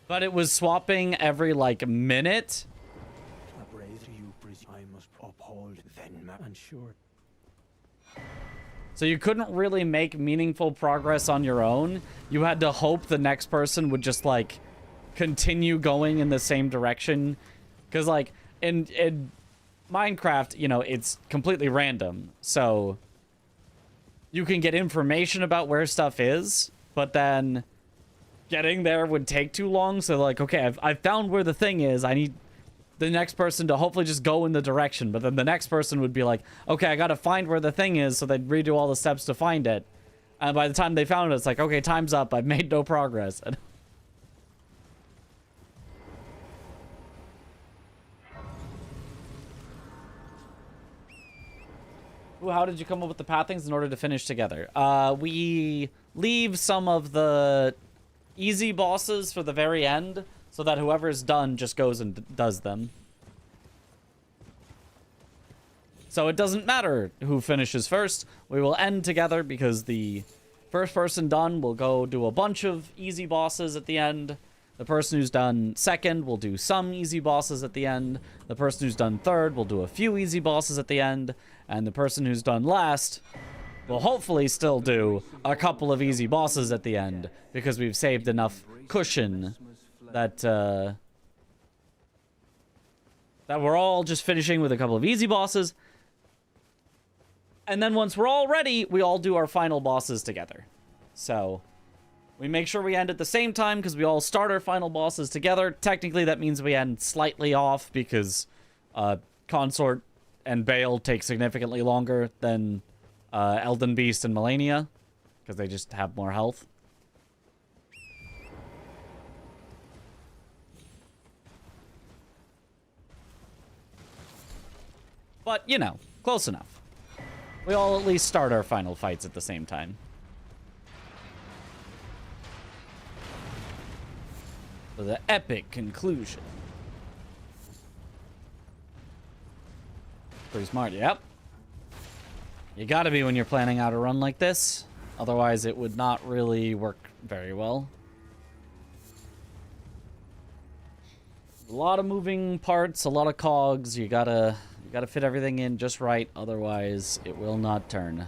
S2: But it was swapping every like minute.
S3: not unsure.
S2: So you couldn't really make meaningful progress on your own. You had to hope the next person would just, like, continue going in the same direction. Because, like, in Minecraft, you know, it's completely random. So you can get information about where stuff is, but then getting there would take too long. So, like, okay, I've found where the thing is. I need the next person to hopefully just go in the direction. But then the next person would be like, okay, I gotta find where the thing is. So they'd redo all the steps to find it. And by the time they found it, it's like, okay, time's up. I've made no progress. Ooh, how did you come up with the pathings in order to finish together? We leave some of the easy bosses for the very end, so that whoever's done just goes and does them. So it doesn't matter who finishes first. We will end together because the first person done will go do a bunch of easy bosses at the end. The person who's done second will do some easy bosses at the end. The person who's done third will do a few easy bosses at the end. And the person who's done last will hopefully still do a couple of easy bosses at the end, because we've saved enough cushion that that we're all just finishing with a couple of easy bosses. And then once we're all ready, we all do our final bosses together. So we make sure we end at the same time because we all start our final bosses together. Technically, that means we end slightly off because Consort and Bale take significantly longer than Elden Beast and Melania because they just have more health. But, you know, close enough. We all at least start our final fights at the same time. For the epic conclusion. Pretty smart, yep. You gotta be when you're planning out a run like this. Otherwise, it would not really work very well. A lot of moving parts, a lot of cogs. You gotta fit everything in just right. Otherwise, it will not turn.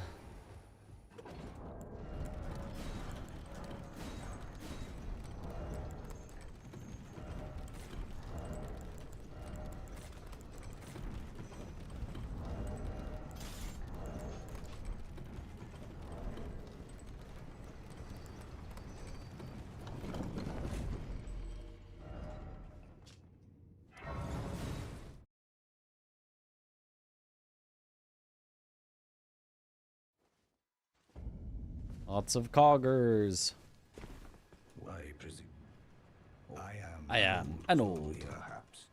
S2: Lots of coggers.
S3: I presume
S2: I am an old.
S3: perhaps.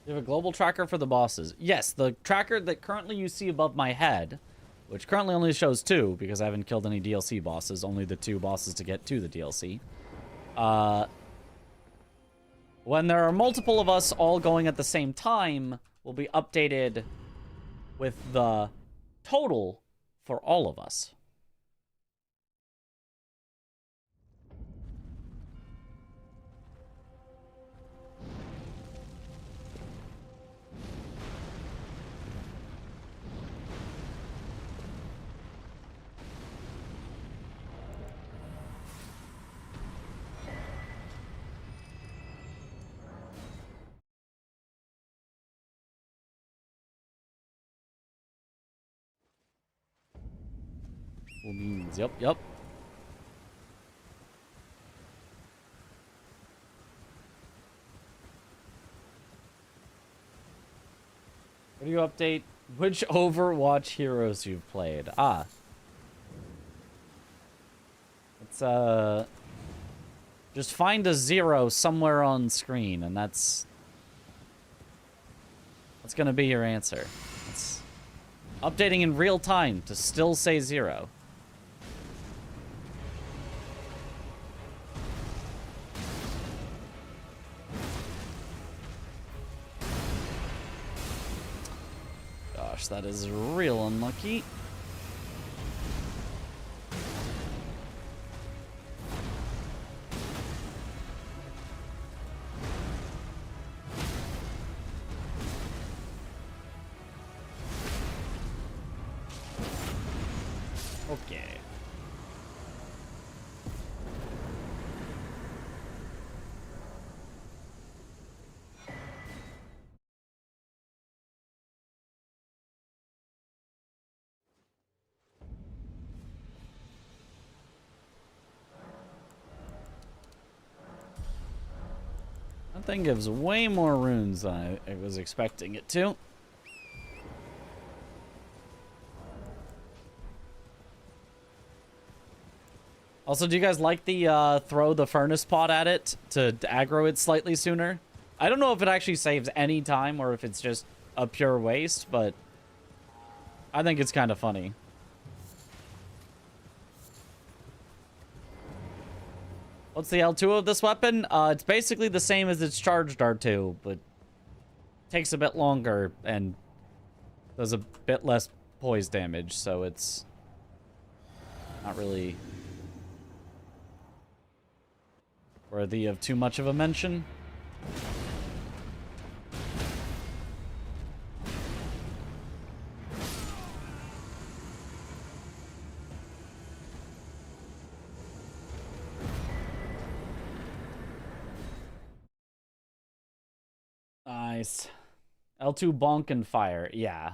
S2: You have a global tracker for the bosses. Yes, the tracker that currently you see above my head, which currently only shows 2 because I haven't killed any DLC bosses, only the 2 bosses to get to the DLC. When there are multiple of us all going at the same time, will be updated with the total for all of us. Means, yep. What do you update? Which Overwatch heroes you've played? Ah. It's, just find a 0 somewhere on screen, and that's gonna be your answer. It's updating in real time to still say 0. Gosh, that is real unlucky. Okay. That thing gives way more runes than I was expecting it to. Also, do you guys like the throw the furnace pot at it to aggro it slightly sooner? I don't know if it actually saves any time or if it's just a pure waste, but I think it's kind of funny. What's the L2 of this weapon? It's basically the same as its charged R2, but takes a bit longer and does a bit less poise damage, so it's not really worthy of too much of a mention. Nice. L2 bonk and fire. Yeah.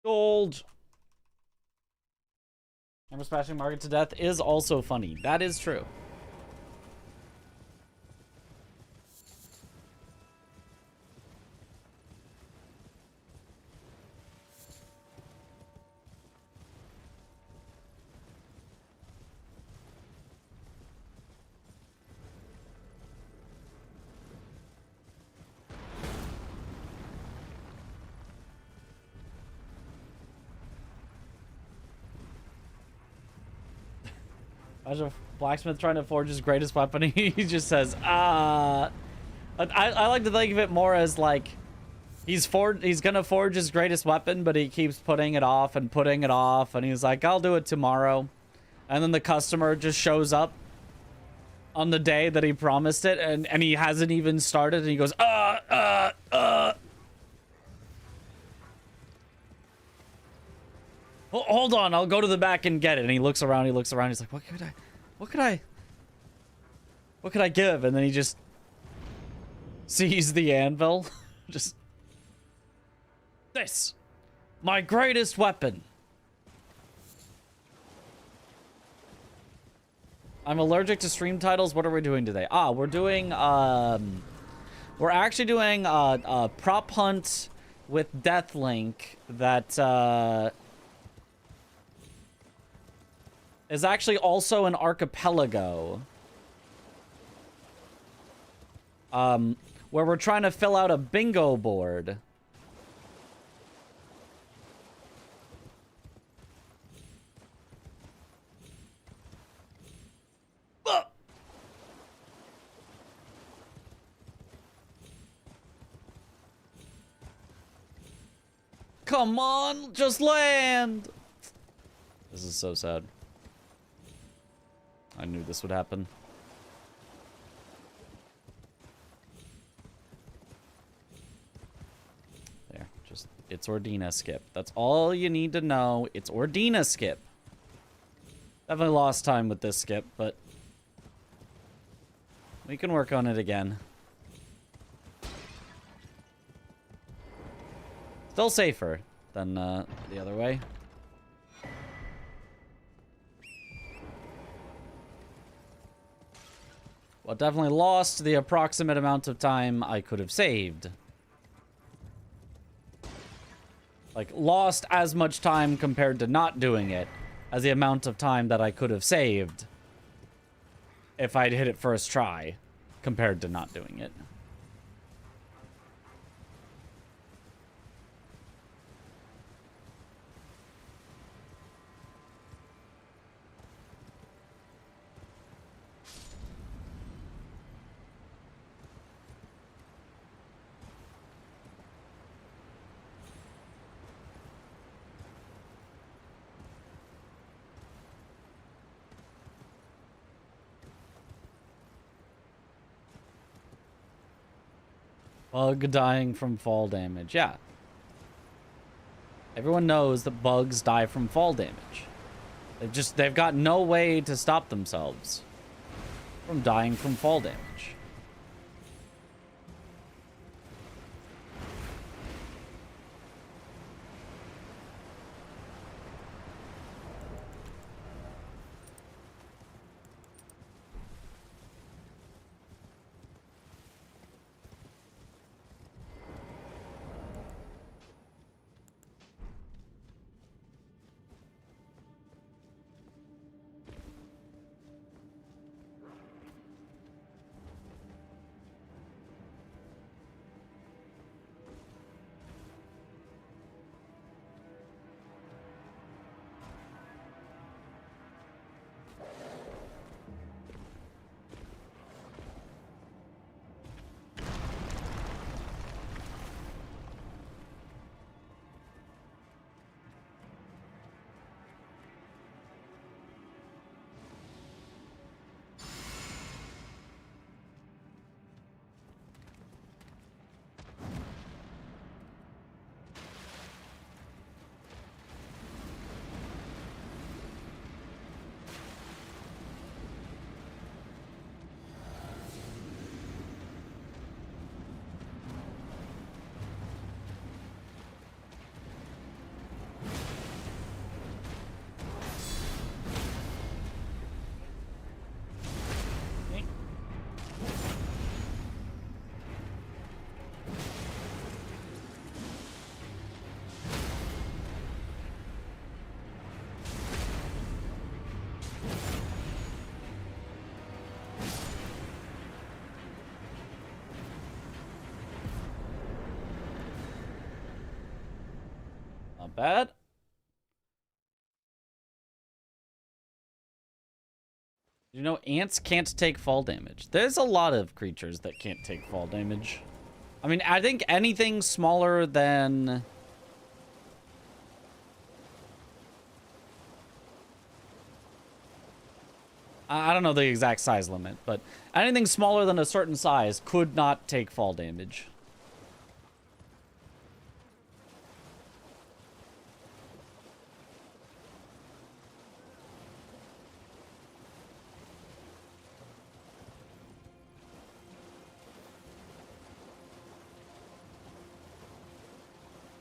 S2: Gold. Hammer smashing Margaret to death is also funny. That is true. Imagine a blacksmith trying to forge his greatest weapon. He just says, I like to think of it more as like he's gonna forge his greatest weapon, but he keeps putting it off and putting it off, and he's like, I'll do it tomorrow. And then the customer just shows up on the day that he promised it, and he hasn't even started, and he goes, Hold on, I'll go to the back and get it. And he looks around, he's like, what could I give? And then he just sees the anvil. Just, this, my greatest weapon. I'm allergic to stream titles. What are we doing today? We're doing, we're actually doing a prop hunt with Deathlink that, is actually also an archipelago. where we're trying to fill out a bingo board. Come on, just land! This is so sad. I knew this would happen. There, just, it's Ordina skip. That's all you need to know. It's Ordina skip. Definitely lost time with this skip, but we can work on it again. Still safer than the other way. Well, definitely lost the approximate amount of time I could have saved. Like, lost as much time compared to not doing it as the amount of time that I could have saved if I'd hit it first try compared to not doing it. Bug dying from fall damage. Yeah. Everyone knows that bugs die from fall damage. They've got no way to stop themselves from dying from fall damage. Not bad. You know, ants can't take fall damage. There's a lot of creatures that can't take fall damage. I mean, I think anything smaller than... I don't know the exact size limit, but anything smaller than a certain size could not take fall damage.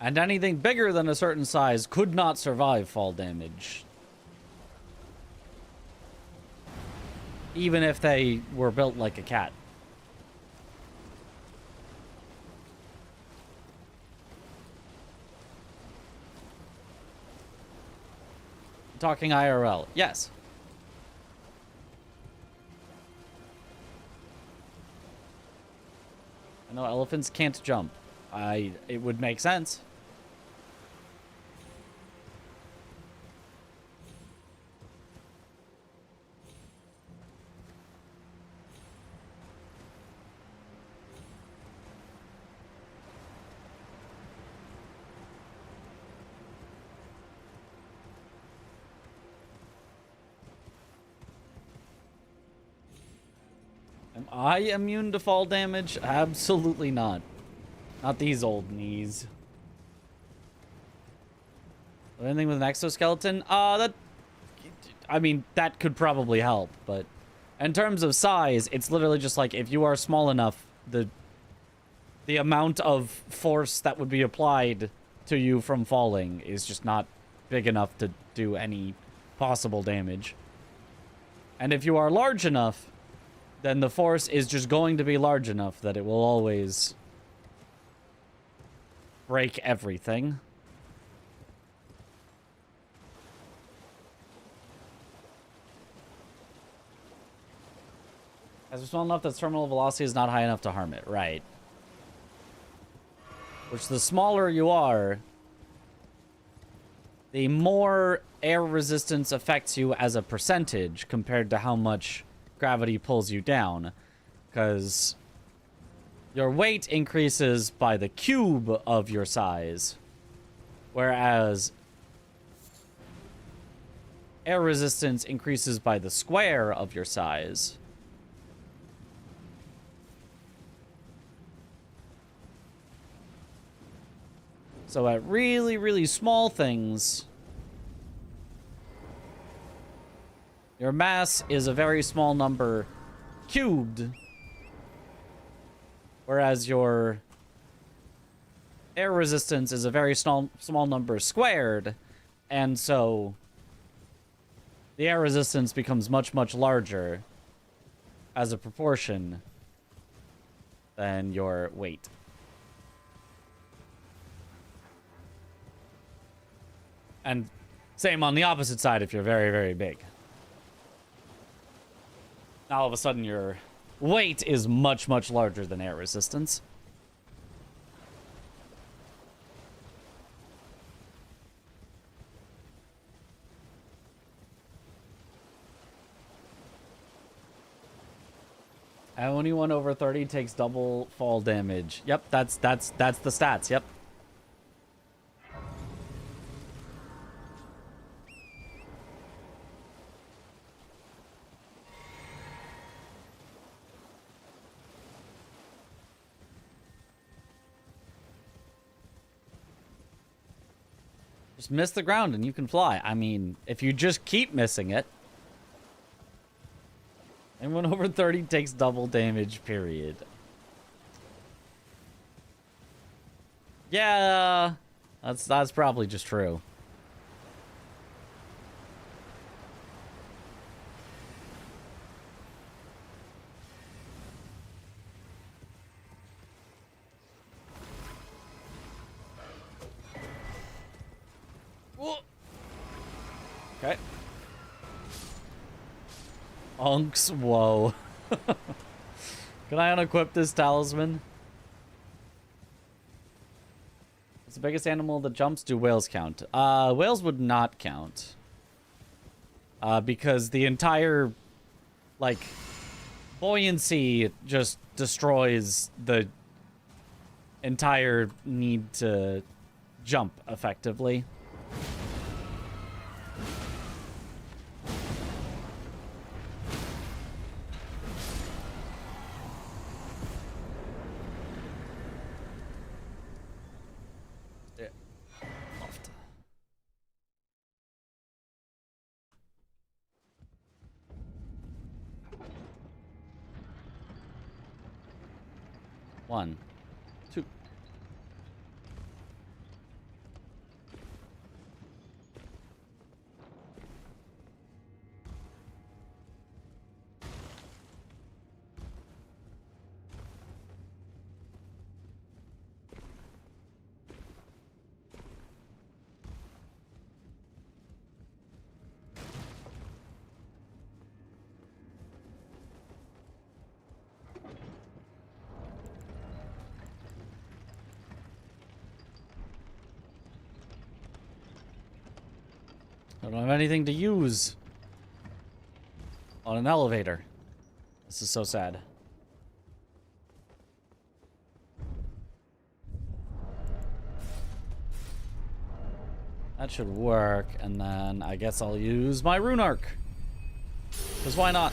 S2: And anything bigger than a certain size could not survive fall damage. Even if they were built like a cat. Talking IRL, yes. I know elephants can't jump. It would make sense. Am I immune to fall damage? Absolutely not. Not these old knees. Anything with an exoskeleton? I mean, that could probably help, but in terms of size, it's literally just like if you are small enough, the amount of force that would be applied to you from falling is just not big enough to do any possible damage. And if you are large enough, then the force is just going to be large enough that it will always break everything. As we're small enough that terminal velocity is not high enough to harm it. Right. Which the smaller you are, the more air resistance affects you as a percentage compared to how much gravity pulls you down. Because your weight increases by the cube of your size, whereas air resistance increases by the square of your size. So at really, really small things, your mass is a very small number cubed, whereas your air resistance is a very small number squared, and so the air resistance becomes much, much larger as a proportion than your weight. And same on the opposite side if you're very, very big. Now all of a sudden your weight is much, much larger than air resistance. And anyone over 30 takes double fall damage. Yep, that's the stats, yep. Just miss the ground and you can fly. I mean, if you just keep missing it. Anyone over 30 takes double damage, period. Yeah, that's probably just true. Okay. Unks, whoa. Can I unequip this talisman? What's the biggest animal that jumps? Do whales count? Whales would not count. Because the entire, like, buoyancy just destroys the entire need to jump effectively. One, two. I don't have anything to use on an elevator. This is so sad. That should work, and then I guess I'll use my rune arc. Because why not?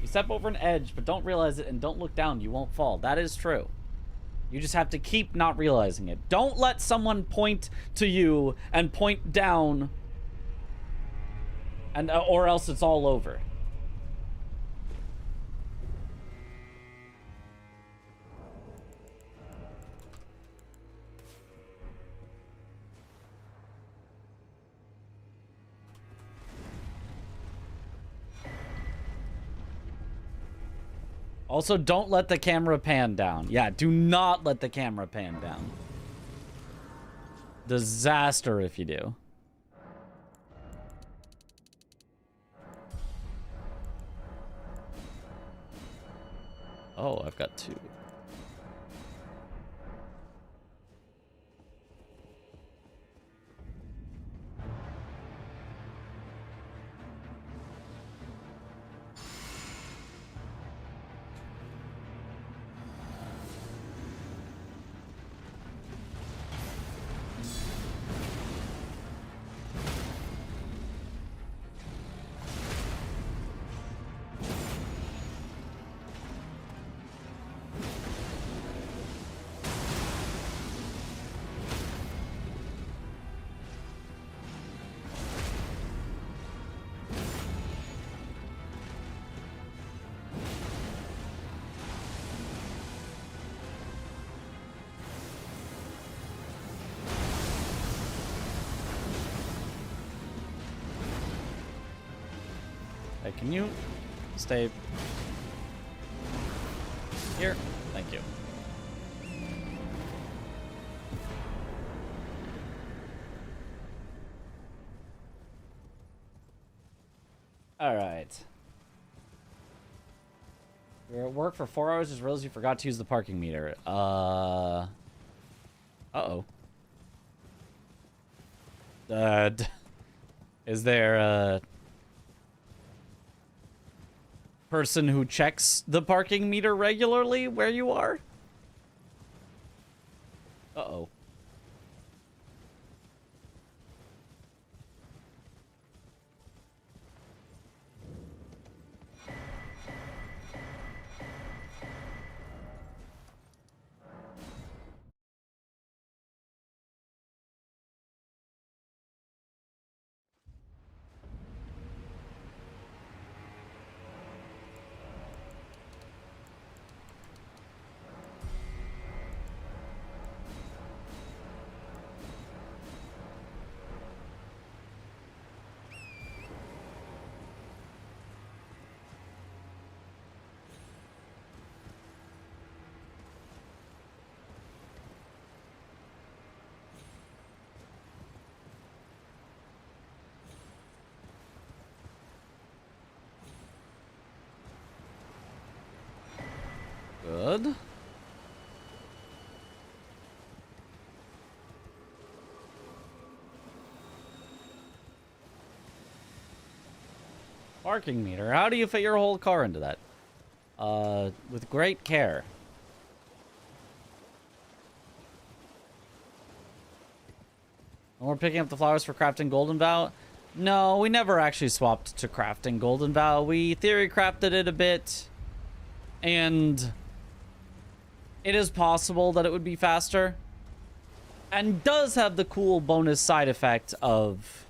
S2: You step over an edge, but don't realize it and don't look down, you won't fall. That is true. You just have to keep not realizing it. Don't let someone point to you and point down, and or else it's all over. Also, don't let the camera pan down. Yeah, do not let the camera pan down. Disaster if you do. Oh, I've got 2. Hey, can you stay here? Thank you. All right. You're at work for 4 hours, just realized you forgot to use the parking meter. Uh-oh. Is there a person who checks the parking meter regularly where you are? Uh-oh. Good. Parking meter. How do you fit your whole car into that? With great care. And we're picking up the flowers for crafting Golden Vow. No, we never actually swapped to crafting Golden Vow. We theory crafted it a bit, and it is possible that it would be faster, and does have the cool bonus side effect of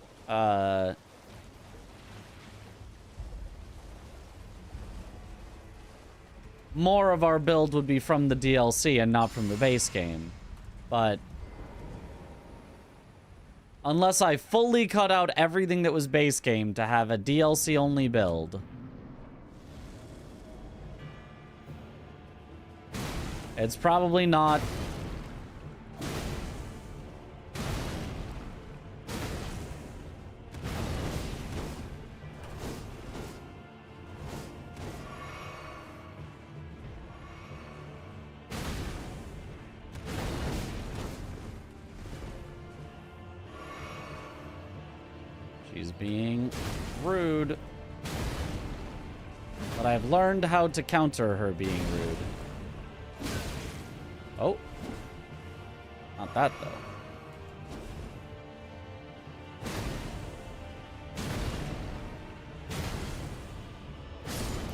S2: more of our build would be from the DLC and not from the base game. But unless I fully cut out everything that was base game to have a DLC only build, it's probably not She's being rude. But I've learned how to counter her being rude. Oh. Not that, though.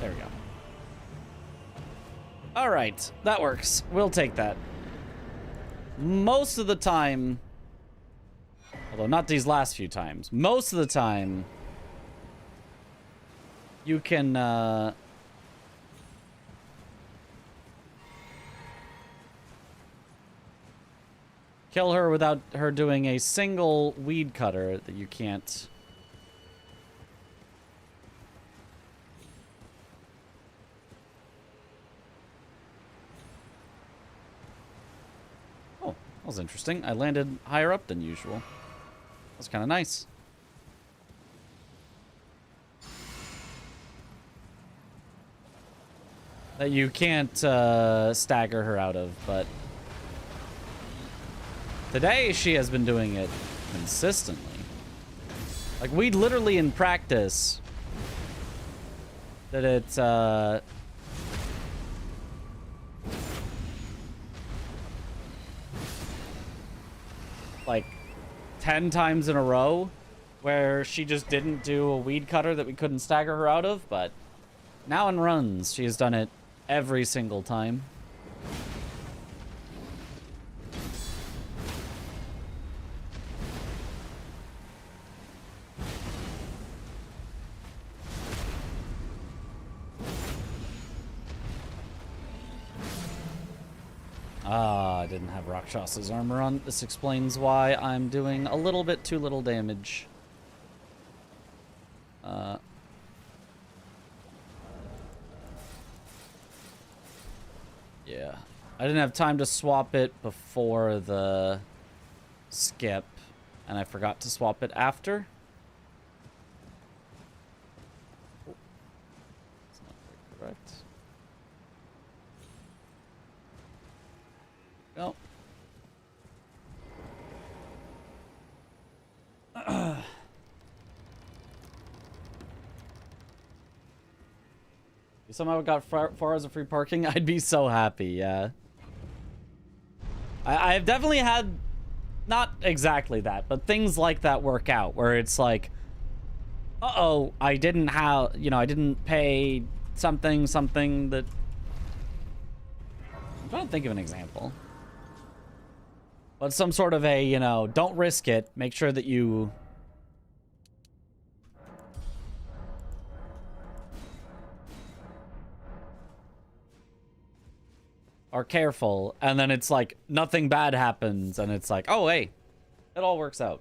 S2: There we go. Alright, that works. We'll take that. Most of the time... Although not these last few times. Most of the time... You can, kill her without her doing a single weed cutter that you can't... Oh, that was interesting. I landed higher up than usual. That's kind of nice. That you can't stagger her out of, but today she has been doing it consistently. Like, we literally in practice that it's like 10 times in a row where she just didn't do a weed cutter that we couldn't stagger her out of, but now in runs she has done it every single time. Ah, I didn't have Rakshas's armor on. This explains why I'm doing a little bit too little damage. Yeah. I didn't have time to swap it before the skip, and I forgot to swap it after. Oh. That's not quite correct. No. If somehow got far as a free parking, I'd be so happy, yeah. I've definitely had, not exactly that, but things like that work out, where it's like, uh-oh, I didn't have, you know, I didn't pay something that... I'm trying to think of an example. But some sort of a, you know, don't risk it, make sure that you... are careful, and then it's like nothing bad happens, and it's like, oh hey, it all works out.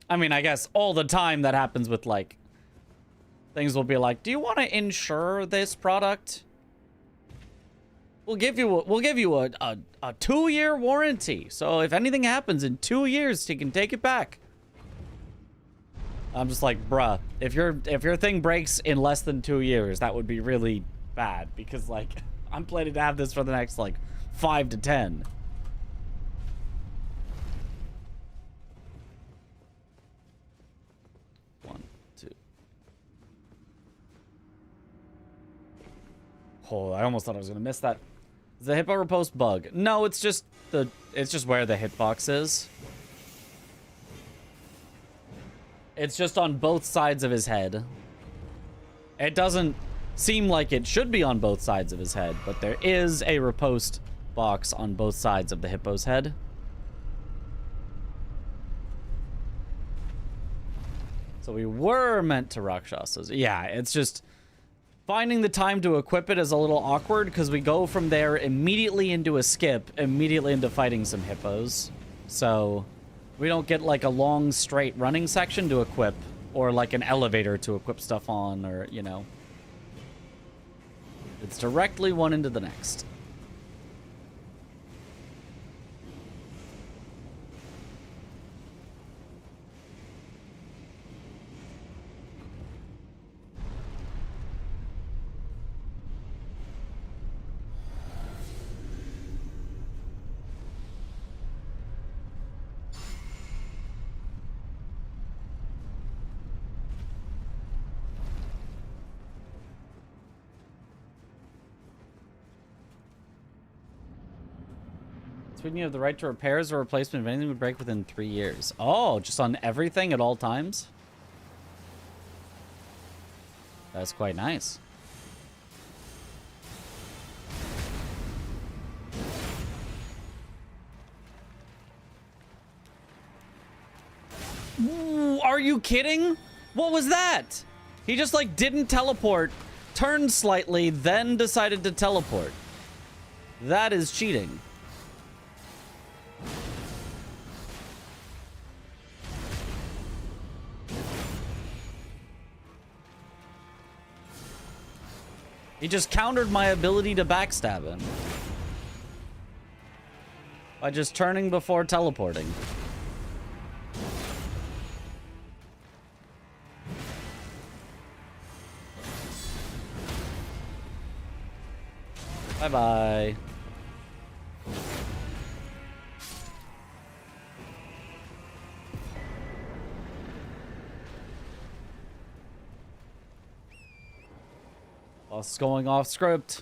S2: I mean, I guess all the time that happens with like things will be like, do you want to insure this product? We'll give you a 2-year warranty, so if anything happens in 2 years, you can take it back. I'm just like, bruh, if your thing breaks in less than 2 years, that would be really bad, because like I'm planning to have this for the next like 5 to 10. One, two. Oh, I almost thought I was gonna miss that. Is the hippo riposte bug? No, it's just where the hitbox is. It's just on both sides of his head. It doesn't seem like it should be on both sides of his head, but there is a riposte box on both sides of the hippo's head. So we were meant to Rakshasas. Yeah, it's just finding the time to equip it is a little awkward, because we go from there immediately into a skip, immediately into fighting some hippos. So we don't get like a long straight running section to equip, or like an elevator to equip stuff on, or, you know. It's directly one into the next. Sweden, you have the right to repairs or replacement if anything would break within 3 years. Oh, just on everything at all times? That's quite nice. Ooh, are you kidding? What was that? He just like didn't teleport, turned slightly, then decided to teleport. That is cheating. He just countered my ability to backstab him by just turning before teleporting. Bye-bye. Boss is going off script.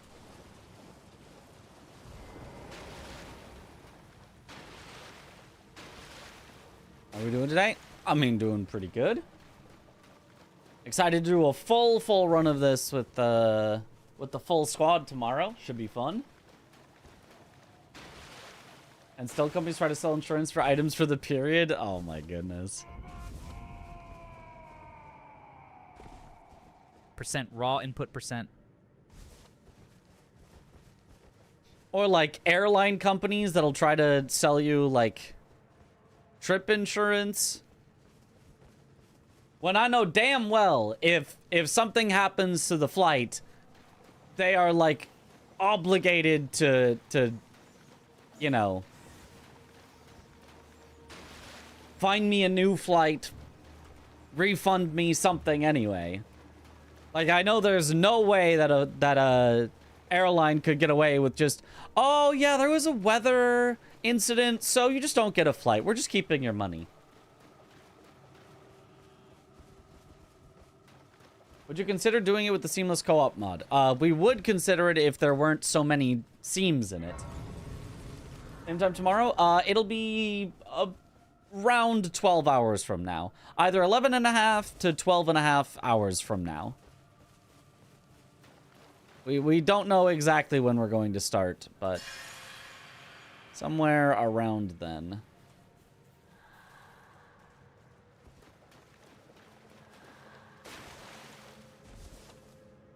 S2: How are we doing today? I mean, doing pretty good. Excited to do a full run of this with the full squad tomorrow. Should be fun. And still companies try to sell insurance for items for the period. Oh my goodness.
S11: Percent raw input percent.
S2: Or like airline companies that'll try to sell you like trip insurance. When I know damn well if something happens to the flight, they are like obligated to you know, find me a new flight, refund me something anyway. Like I know there's no way that a airline could get away with just, oh yeah, there was a weather incident, so you just don't get a flight. We're just keeping your money. Would you consider doing it with the seamless co-op mod? We would consider it if there weren't so many seams in it. Same time tomorrow? It'll be around 12 hours from now. Either 11.5 to 12.5 hours from now. We don't know exactly when we're going to start, but somewhere around then.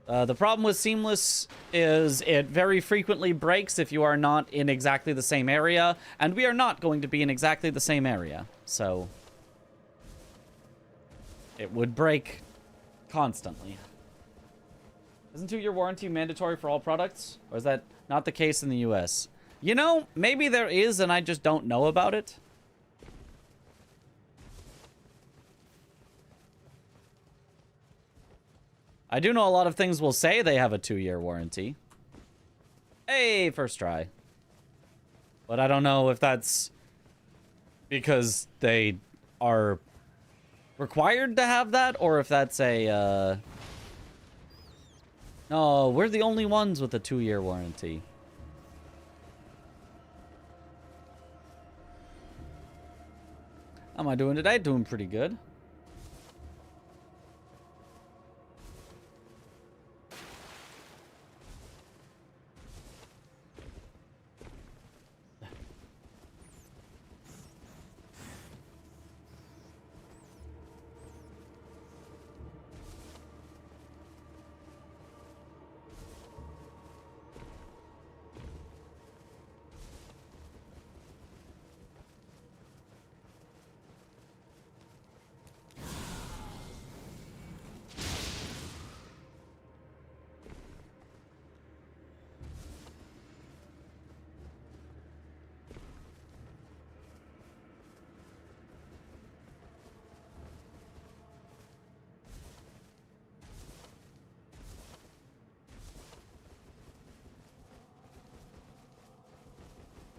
S2: The problem with Seamless is it very frequently breaks if you are not in exactly the same area, and we are not going to be in exactly the same area, so it would break constantly. Isn't 2-year warranty mandatory for all products? Or is that not the case in the US? You know, maybe there is and I just don't know about it. I do know a lot of things will say they have a 2-year warranty. Hey, first try. But I don't know if that's because they are required to have that or if that's a... No, we're the only ones with a 2-year warranty. How am I doing today? Doing pretty good.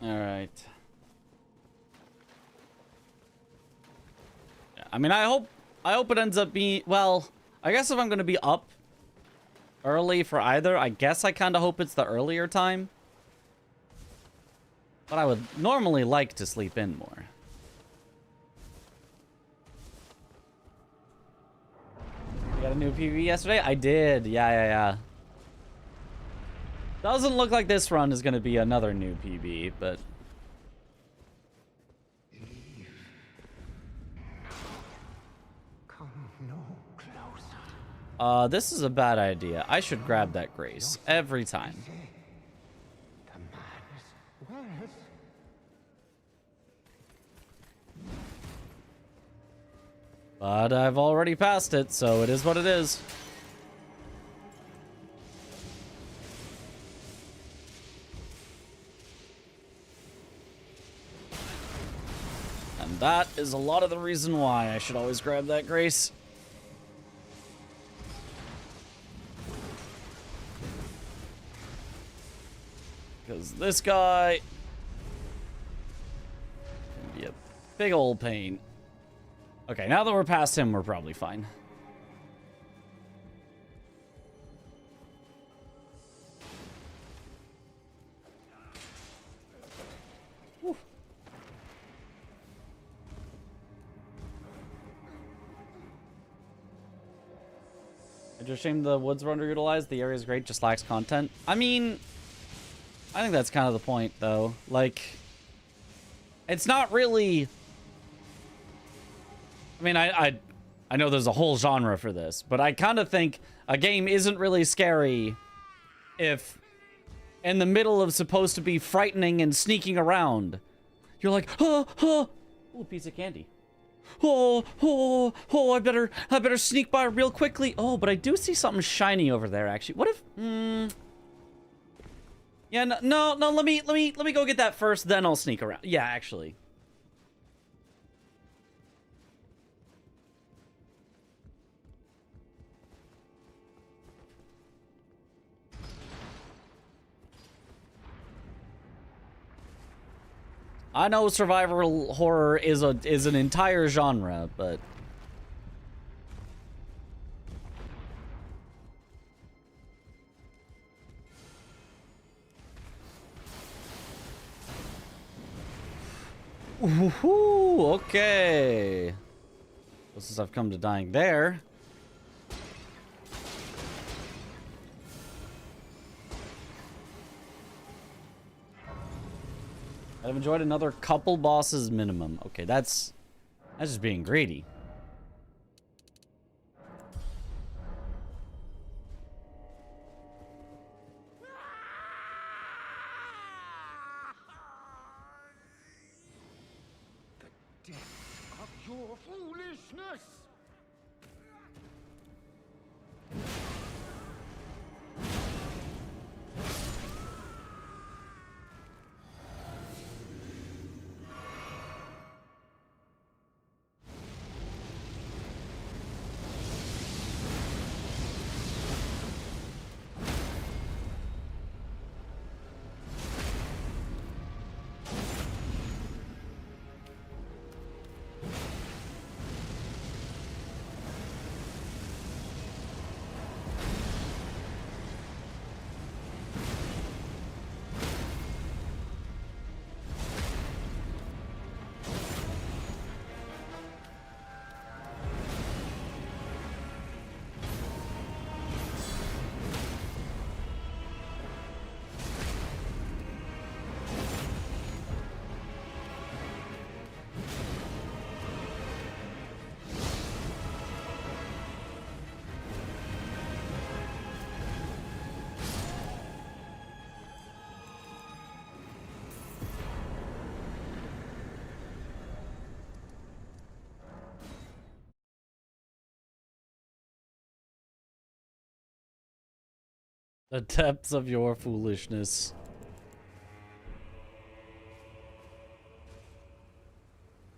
S2: All right. Yeah, I mean, I hope it ends up being, well, I guess if I'm going to be up early for either, I guess I kind of hope it's the earlier time. But I would normally like to sleep in more. You got a new PvE yesterday? I did. Yeah. Doesn't look like this run is going to be another new PvE, but...
S3: Come no closer.
S2: This is a bad idea. I should grab that Grace every time.
S3: The man's worth.
S2: But I've already passed it, so it is what it is. And that is a lot of the reason why I should always grab that Grace. Because this guy can be a big old pain. Okay, now that we're past him, we're probably fine. Whew. It's a shame the woods were underutilized. The area is great, just lacks content. I mean, I think that's kind of the point, though. Like, it's not really... I mean, I know there's a whole genre for this, but I kind of think a game isn't really scary if in the middle of supposed to be frightening and sneaking around, you're like, oh, ooh, piece of candy. Oh, I better sneak by real quickly. Oh, but I do see something shiny over there, actually. What if, yeah, no, let me go get that first, then I'll sneak around. Yeah, actually. I know survival horror is an entire genre, but ooh, okay. Just as I've come to dying there. I've enjoyed another couple bosses minimum. Okay, that's just being greedy.
S3: The depth of your foolishness. The depths of your foolishness.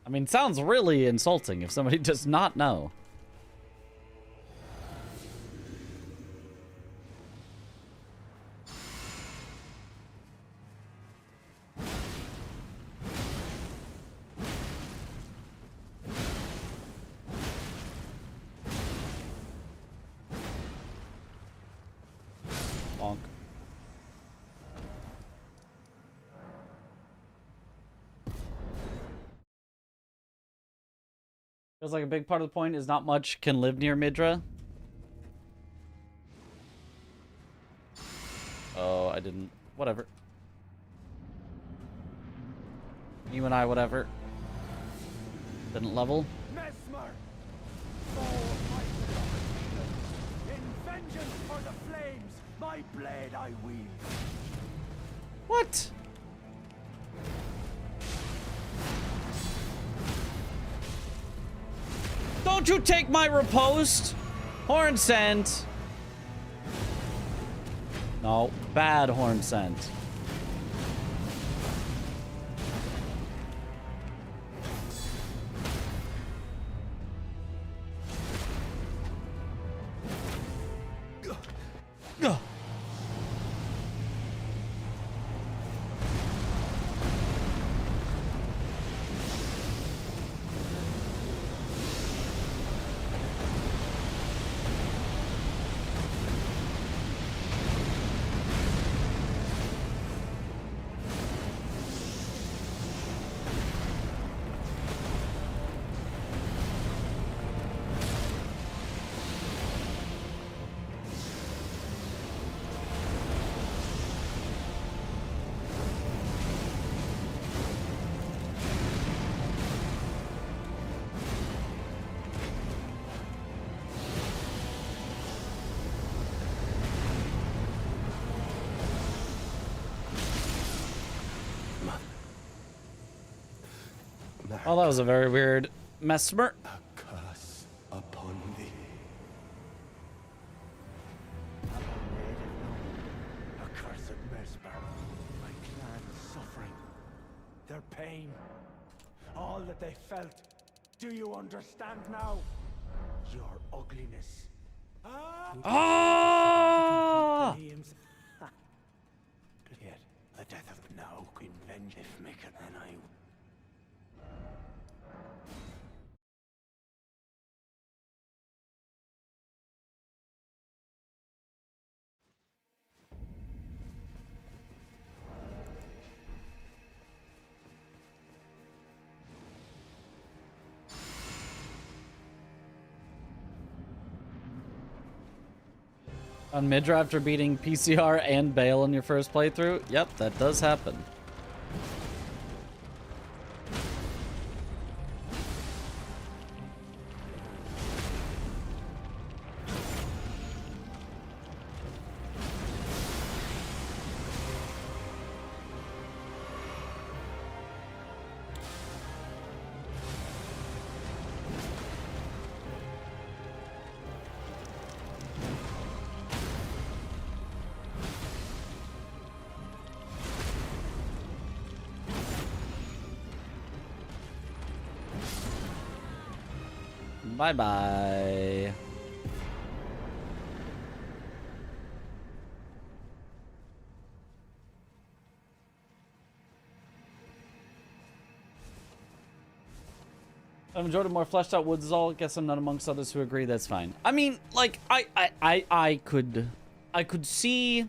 S3: I mean, sounds really insulting if somebody does not know. Bonk.
S2: Feels like a big part of the point is not much can live near Midra. Oh, I didn't. Whatever. You and I, whatever. Didn't level.
S3: Mesmer! Fall of my blood. In vengeance for the flames, my blade I wield.
S2: What? Don't you take my riposte! Horn scent! No, bad horn scent. Oh, that was a very weird mesmer.
S3: A curse upon thee. Accursed Mesmer. My clan's suffering. Their pain. All that they felt. Do you understand now? Your ugliness.
S2: Ah!
S3: Flames. Yet the death of now Queen Venge if make it then I
S2: On Midra after beating PCR and Bale in your first playthrough? Yep, that does happen. Bye-bye. I've enjoyed a more fleshed out woods all. Guess I'm not amongst others who agree. That's fine. I mean, like, I could see,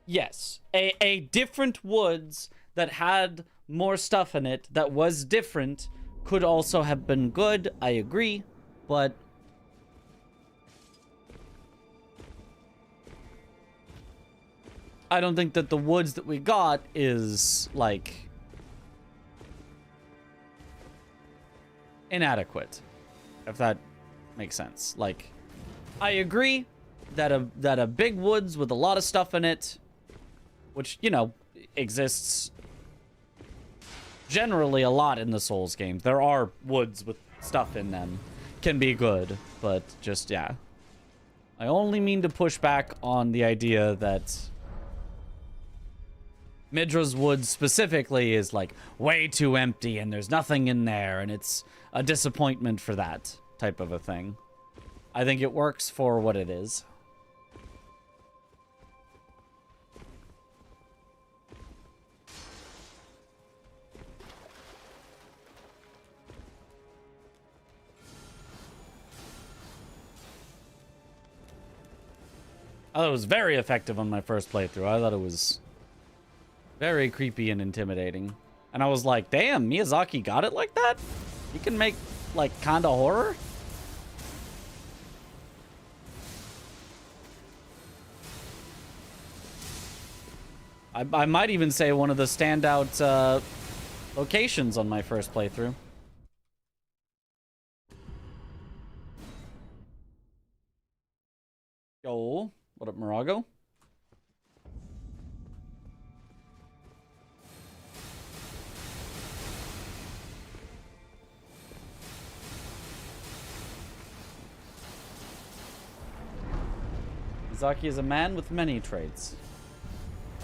S2: yes, a different woods that had more stuff in it that was different could also have been good. I agree, but I don't think that the woods that we got is, like, inadequate, if that makes sense. Like, I agree that a big woods with a lot of stuff in it, which, you know, exists generally a lot in the Souls games. There are woods with stuff in them, can be good, but just, yeah. I only mean to push back on the idea that Midra's woods specifically is, like, way too empty and there's nothing in there and it's a disappointment for that type of a thing. I think it works for what it is. I thought it was very effective on my first playthrough. I thought it was very creepy and intimidating. And I was like, damn, Miyazaki got it like that? He can make like, kind of horror. I might even say one of the standout locations on my first playthrough. Yo, what up, Morago? Zaki is a man with many traits.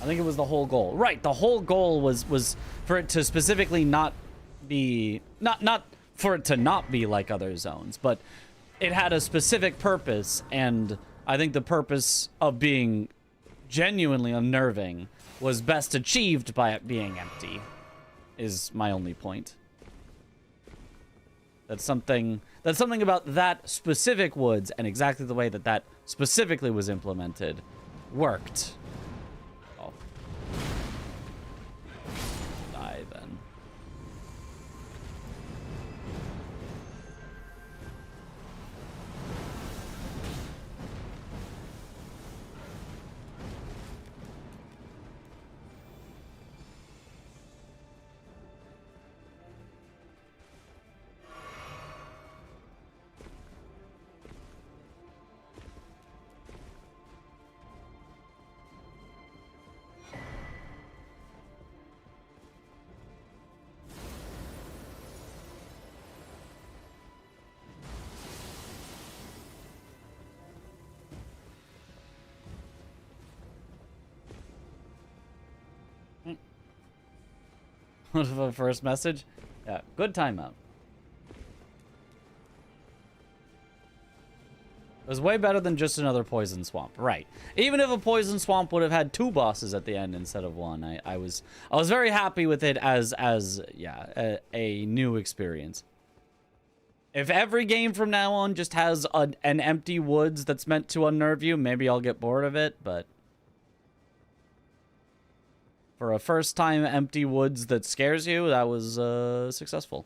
S2: I think it was the whole goal. Right, the whole goal was for it to specifically not be not for it to not be like other zones, but it had a specific purpose, and I think the purpose of being genuinely unnerving was best achieved by it being empty. Is my only point. That's something about that specific woods and exactly the way that that specifically was implemented worked. Oh. Die then. The first message? Yeah, good timeout. It was way better than just another poison swamp. Right. Even if a poison swamp would have had 2 bosses at the end instead of 1, I was very happy with it as yeah, a new experience. If every game from now on just has an empty woods that's meant to unnerve you, maybe I'll get bored of it, but for a first-time empty woods that scares you, that was successful.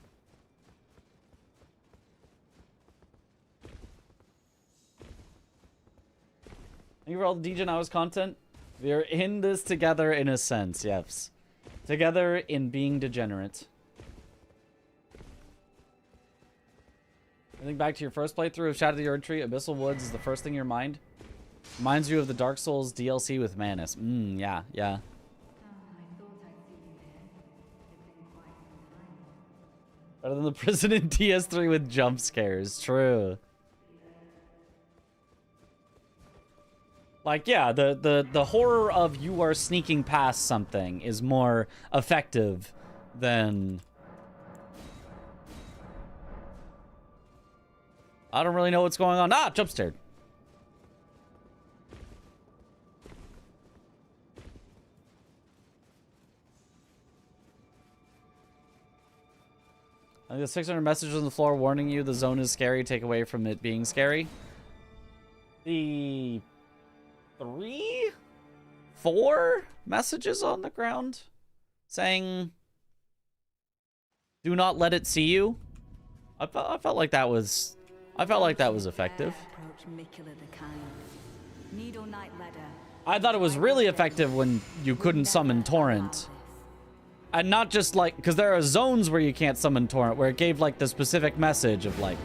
S2: Thank you for all the DJ Now's content. We're in this together in a sense, yes. Together in being degenerate. I think back to your first playthrough of Shadow of the Erd Tree, Abyssal Woods is the first thing in your mind. Reminds you of the Dark Souls DLC with Manus. Yeah, yeah. Better than the prison in TS3 with jump scares. True. Like, yeah, the horror of you are sneaking past something is more effective than... I don't really know what's going on. Ah, jump scared. I think the 600 messages on the floor warning you the zone is scary, take away from it being scary. The 3, 4 messages on the ground saying, do not let it see you. I felt like that was effective. I thought it was really effective when you couldn't summon Torrent. And not just like, because there are zones where you can't summon Torrent, where it gave like the specific message of like,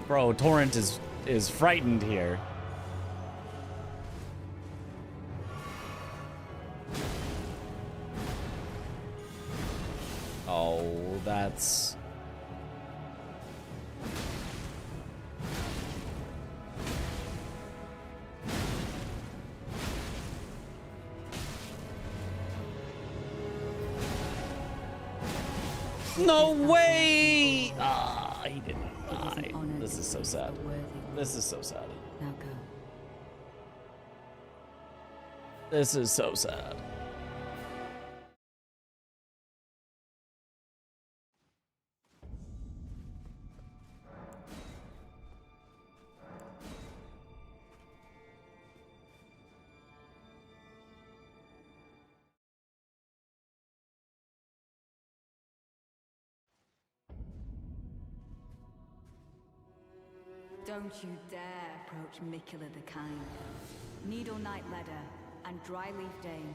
S2: bro, Torrent is frightened here. Oh, that's... No way! Ah, he didn't die. This is so sad. This is so sad.
S8: Now go.
S2: This is so sad.
S8: Don't you dare approach Mikula the Kind. Needle Knight Ledder and Dryleaf Dane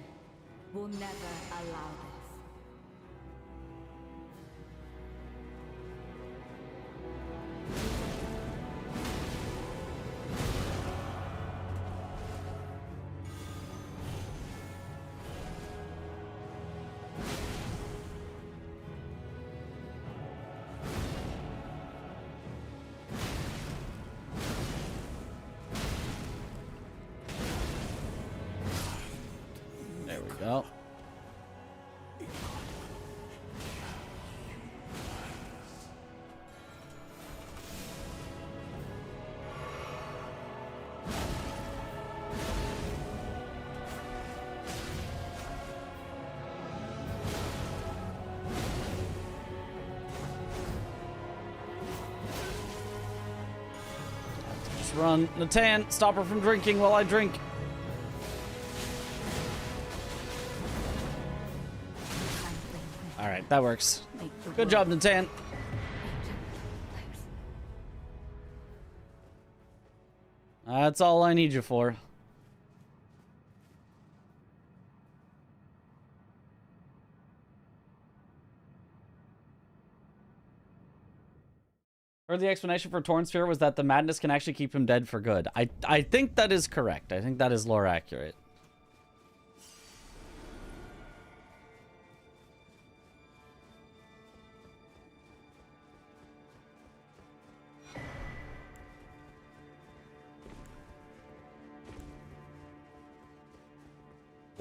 S8: will never allow this.
S2: There we go. Just run. Natan, stop her from drinking while I drink. Alright, that works. Good job, Natan. That's all I need you for. Heard the explanation for Torn Sphere was that the madness can actually keep him dead for good. I think that is correct. I think that is lore accurate.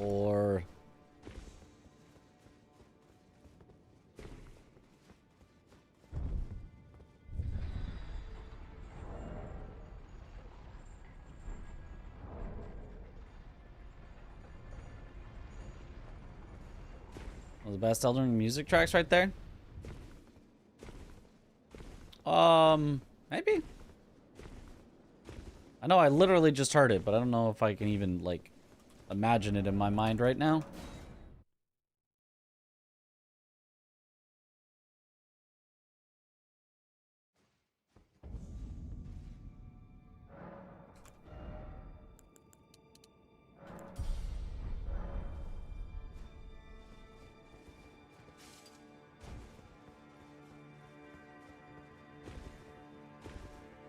S2: Or one of the best Elden Ring music tracks right there. Maybe. I know I literally just heard it, but I don't know if I can even like imagine it in my mind right now.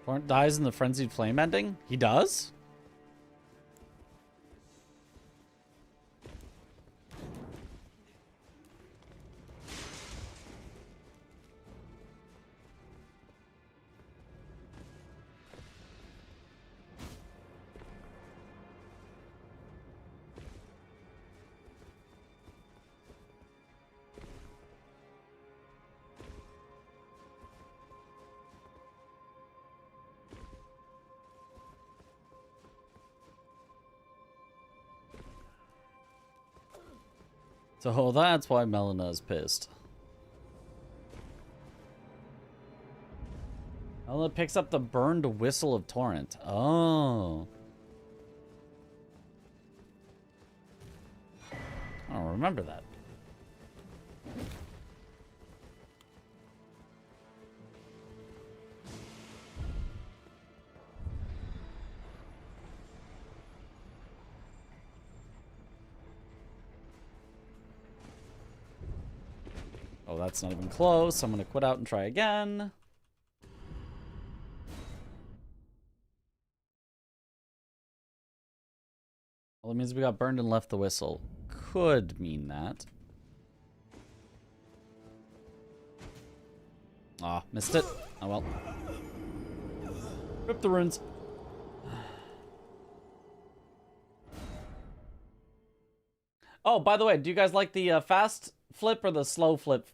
S2: Torrent dies in the Frenzied Flame ending? He does? So that's why Melina is pissed. Melina picks up the burned whistle of Torrent. Oh. I don't remember that. Oh, that's not even close. I'm gonna quit out and try again. Well, it means we got burned and left the whistle. Could mean that. Ah, missed it. Oh well. Rip the runes. Oh, by the way, do you guys like the fast flip or the slow flip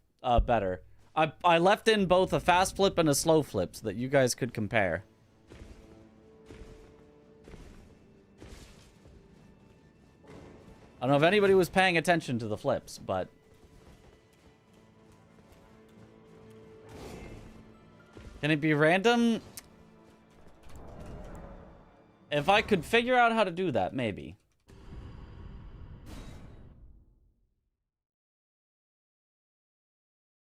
S2: better? I left in both a fast flip and a slow flip so that you guys could compare. I don't know if anybody was paying attention to the flips, but... Can it be random? If I could figure out how to do that, maybe.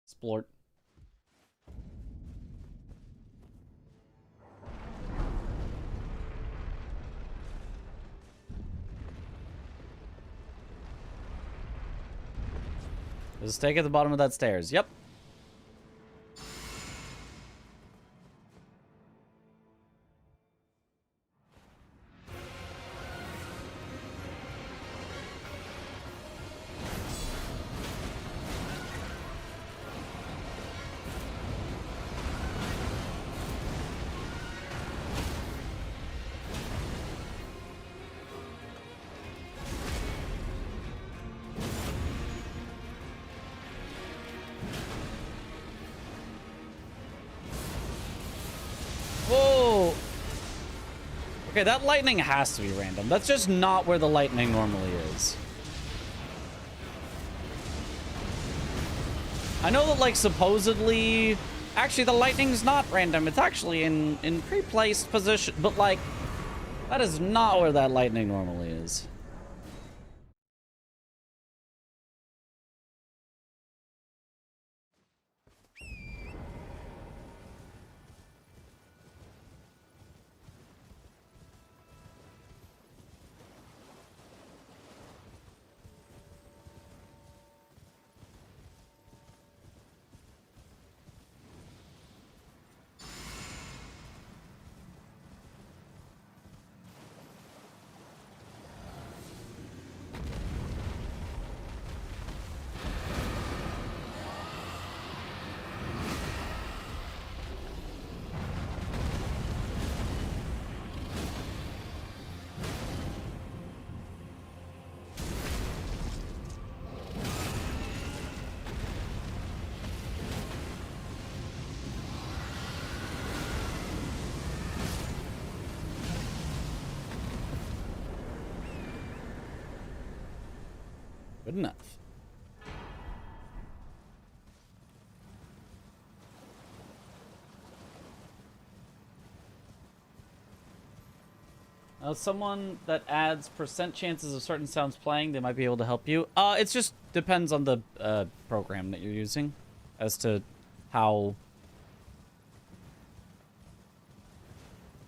S2: Splort. There's a stake at the bottom of that stairs. Yep. Whoa! Okay, that lightning has to be random. That's just not where the lightning normally is. I know that, like, supposedly... Actually, the lightning's not random. It's actually in pre-placed position. But, like, that is not where that lightning normally is. Good enough. Someone that adds % chances of certain sounds playing, they might be able to help you. It just depends on the program that you're using as to how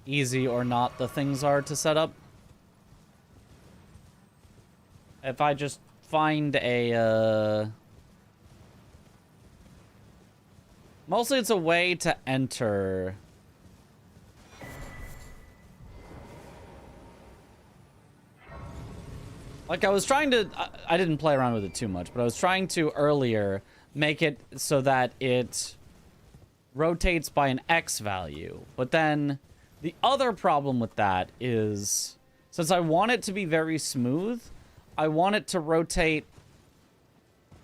S2: easy or not the things are to set up. If I just find a mostly it's a way to enter like I was trying to I didn't play around with it too much, but I was trying to earlier make it so that it rotates by an X value. But then the other problem with that is, since I want it to be very smooth, I want it to rotate,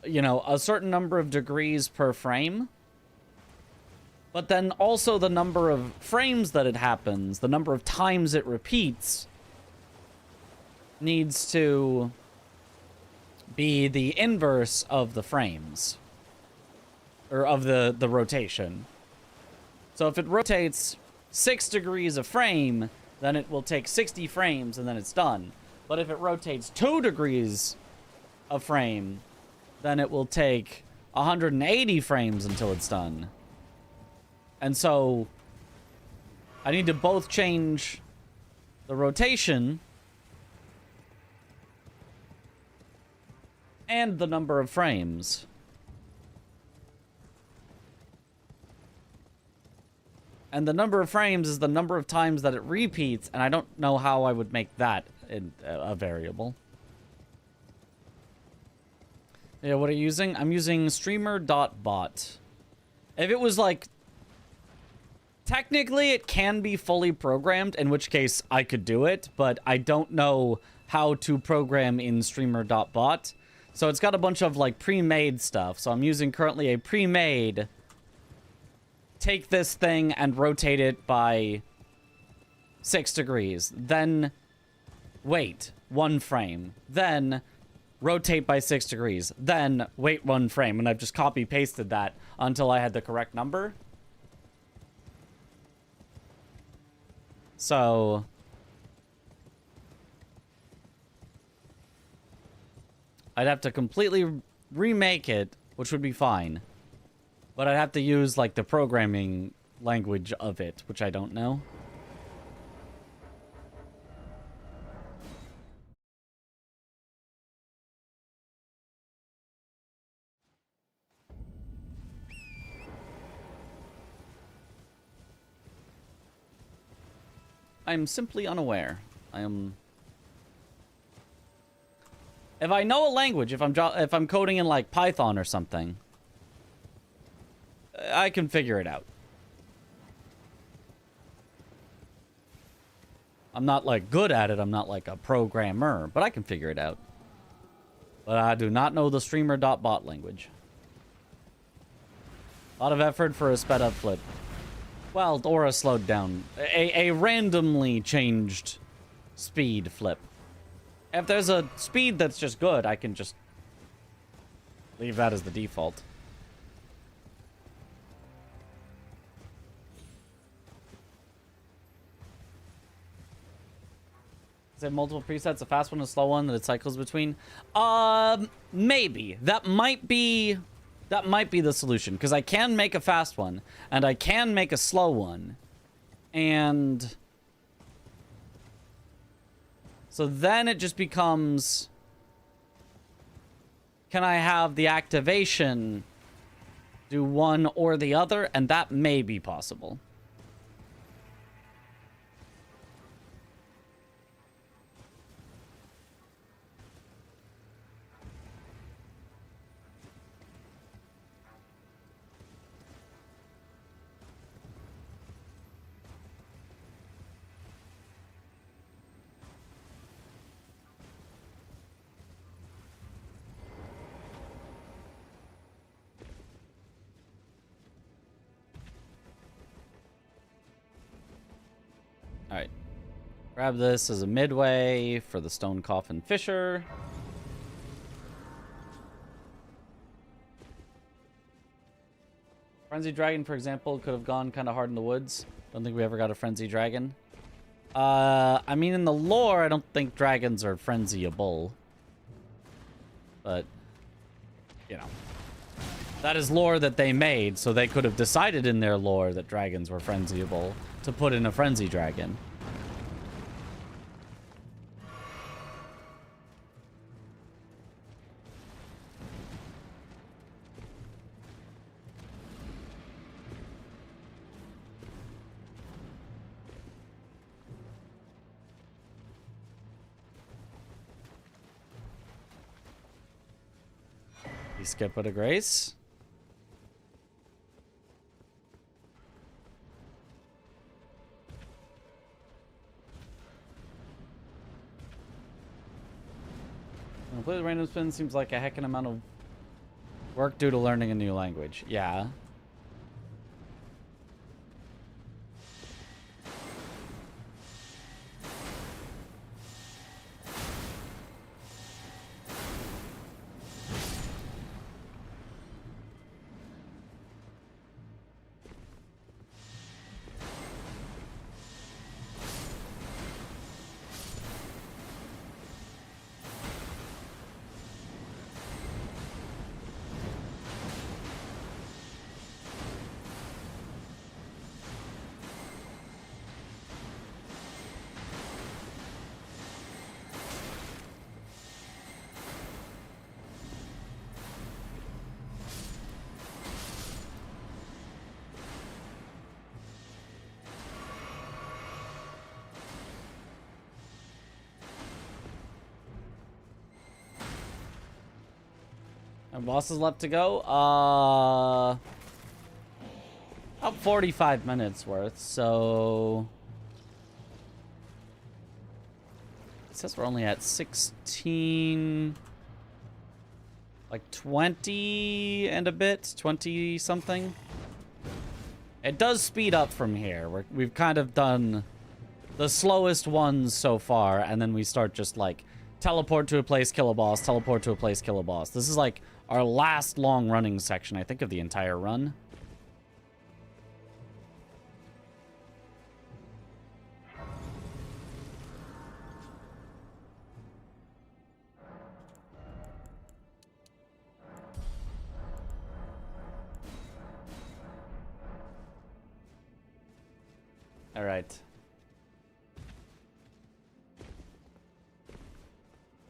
S2: you know, a certain number of degrees per frame. But then also the number of frames that it happens, the number of times it repeats, needs to be the inverse of the frames. Or of the rotation. So if it rotates 6 degrees a frame, then it will take 60 frames and then it's done. But if it rotates 2 degrees a frame, then it will take 180 frames until it's done. And so I need to both change the rotation and the number of frames. And the number of frames is the number of times that it repeats, and I don't know how I would make that a variable. Yeah, what are you using? I'm using streamer.bot. If it was like... Technically, it can be fully programmed, in which case I could do it, but I don't know how to program in streamer.bot. So it's got a bunch of, like, pre-made stuff. So I'm using currently a pre-made... Take this thing and rotate it by 6 degrees. Then wait 1 frame. Then rotate by 6 degrees. Then wait 1 frame. And I've just copy-pasted that until I had the correct number. So... I'd have to completely remake it, which would be fine. But I'd have to use, like, the programming language of it, which I don't know. I'm simply unaware. I am... If I know a language, if I'm coding in like Python or something, I can figure it out. I'm not like good at it. I'm not like a programmer, but I can figure it out. But I do not know the streamer.bot language. A lot of effort for a sped up flip. Well, or a slowed down. A randomly changed speed flip. If there's a speed that's just good, I can just leave that as the default. Is there multiple presets, a fast one, a slow one that it cycles between? Maybe. That might be the solution, because I can make a fast one, and I can make a slow one. And so then it just becomes, can I have the activation do one or the other? And that may be possible. Alright. Grab this as a midway for the Stone Coffin Fisher. Frenzy Dragon, for example, could have gone kind of hard in the woods. Don't think we ever got a Frenzy Dragon. I mean, in the lore, I don't think dragons are frenzyable. But, you know. That is lore that they made, so they could have decided in their lore that dragons were frenzyable to put in a Frenzy Dragon. You skip it a grace. Play the random spin seems like a heckin' amount of work due to learning a new language. Yeah. And bosses left to go? About 45 minutes worth, so... It says we're only at 16... Like 20 and a bit? 20 something? It does speed up from here. We've kind of done the slowest ones so far, and then we start just like teleport to a place, kill a boss, teleport to a place, kill a boss. This is like our last long running section, I think, of the entire run. All right.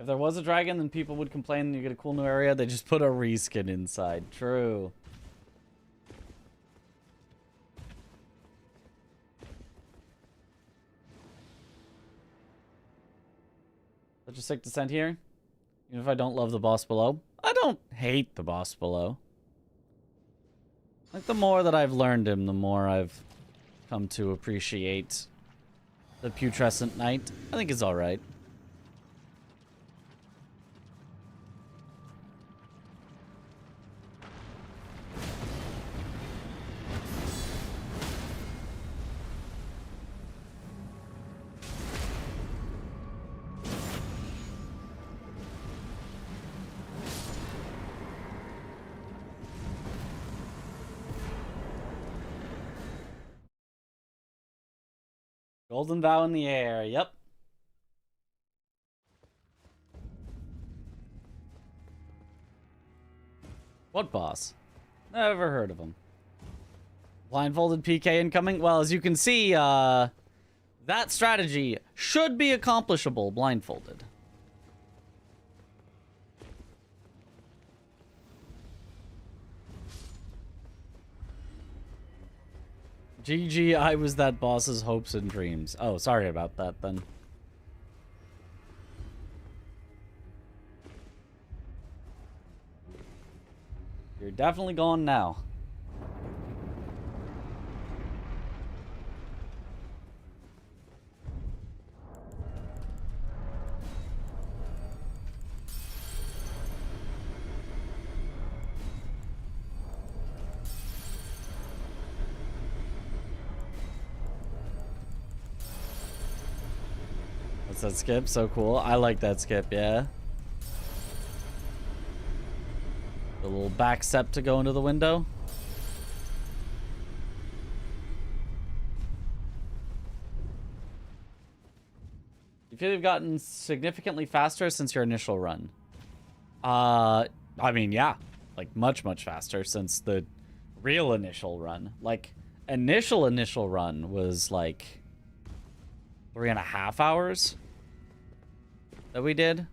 S2: If there was a dragon, then people would complain you get a cool new area. They just put a reskin inside. True. Such a sick descent here. Even if I don't love the boss below. I don't hate the boss below. Like, the more that I've learned him, the more I've come to appreciate the Putrescent Knight. I think it's alright. Golden Vow in the air, yep. What boss? Never heard of him. Blindfolded PK incoming? Well, as you can see, that strategy should be accomplishable blindfolded. GG, I was that boss's hopes and dreams. Oh, sorry about that then. You're definitely gone now. What's that skip? So cool. I like that skip, yeah. The little back step to go into the window. You feel you've gotten significantly faster since your initial run? I mean, yeah. Like, much, much faster since the real initial run. Like, initial run was, like, 3.5 hours that we did.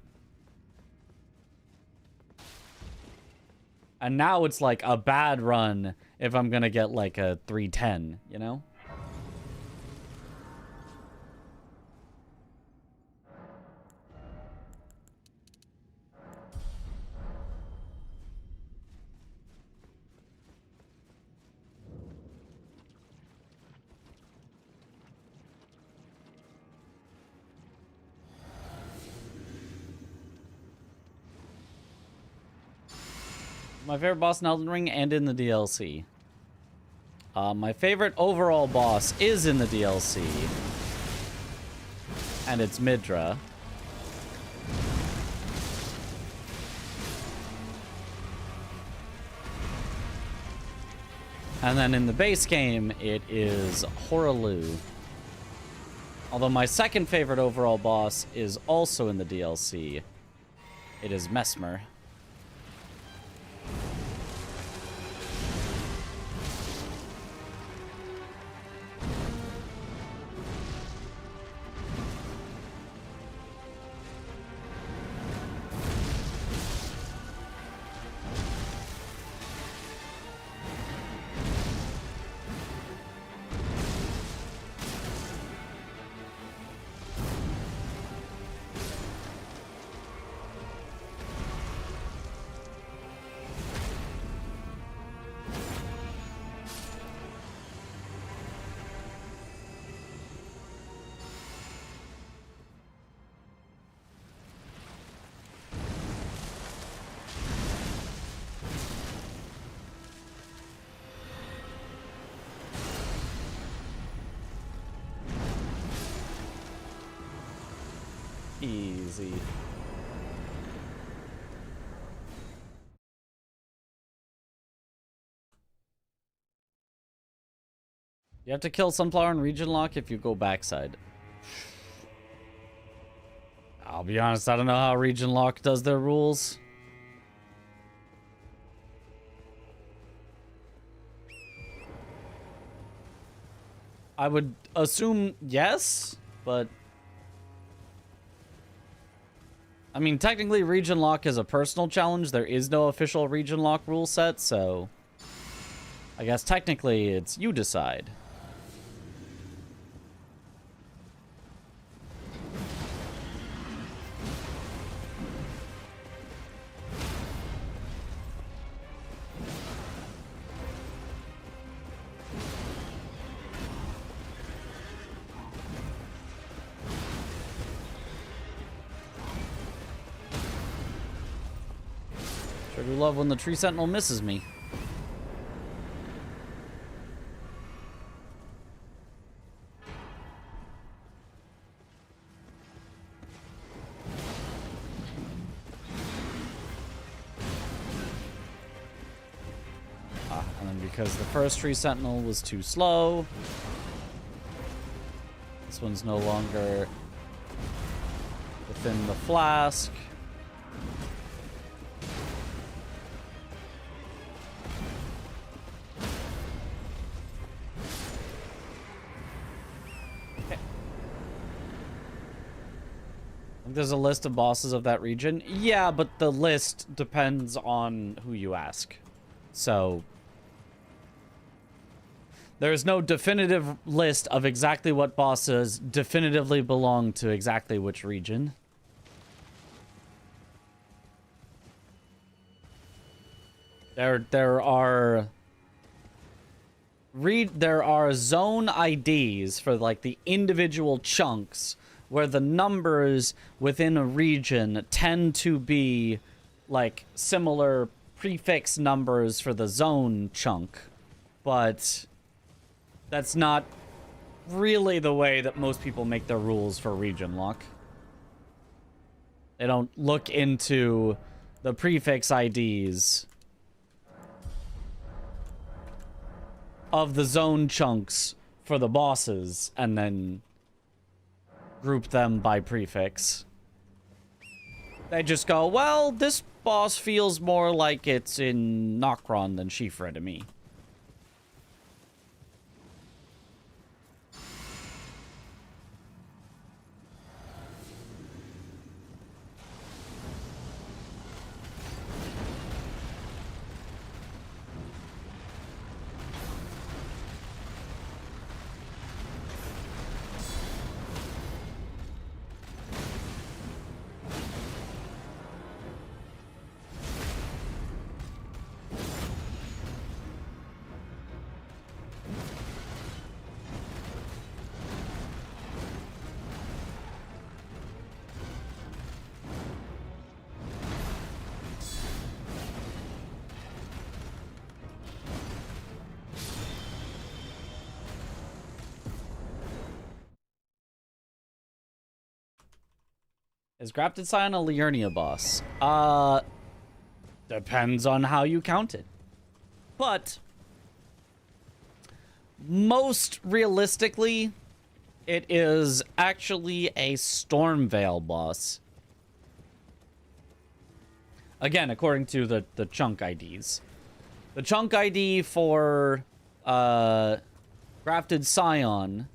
S2: And now it's like a bad run if I'm gonna get like a 310, you know? My favorite boss in Elden Ring and in the DLC. My favorite overall boss is in the DLC. And it's Midra. And then in the base game, it is Horalu. Although my second favorite overall boss is also in the DLC. It is Mesmer. Easy. You have to kill Sunflower in region lock if you go backside. I'll be honest, I don't know how region lock does their rules. I would assume yes, but I mean, technically, region lock is a personal challenge. There is no official region lock rule set, so I guess technically it's you decide. Sure do love when the tree sentinel misses me. And then because the first tree sentinel was too slow, this one's no longer within the flask. Okay. There's a list of bosses of that region. Yeah, but the list depends on who you ask. So there's no definitive list of exactly what bosses definitively belong to exactly which region. There are zone IDs for like the individual chunks where the numbers within a region tend to be like similar prefix numbers for the zone chunk, but that's not really the way that most people make their rules for region lock. They don't look into the prefix IDs of the zone chunks for the bosses and then group them by prefix. They just go, well, this boss feels more like it's in Nokron than Shifra to me. Is Grafted Scion a Liurnia boss? Depends on how you count it. But most realistically, it is actually a Stormveil boss. Again, according to the chunk IDs. The chunk ID for Grafted Scion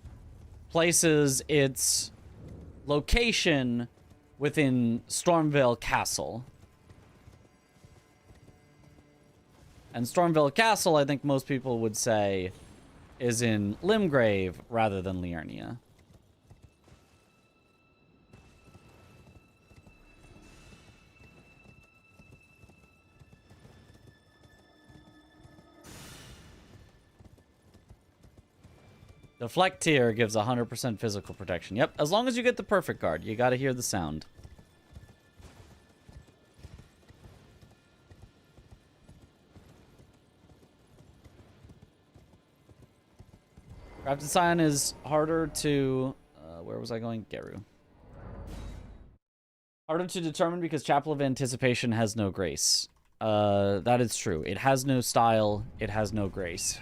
S2: places its location within Stormveil Castle. And Stormveil Castle, I think most people would say, is in Limgrave rather than Liurnia. Deflect tier gives 100% physical protection. Yep, as long as you get the perfect guard, you gotta hear the sound. Grafted Scion is harder to... where was I going? Geru. Harder to determine because Chapel of Anticipation has no grace. That is true. It has no style. It has no grace.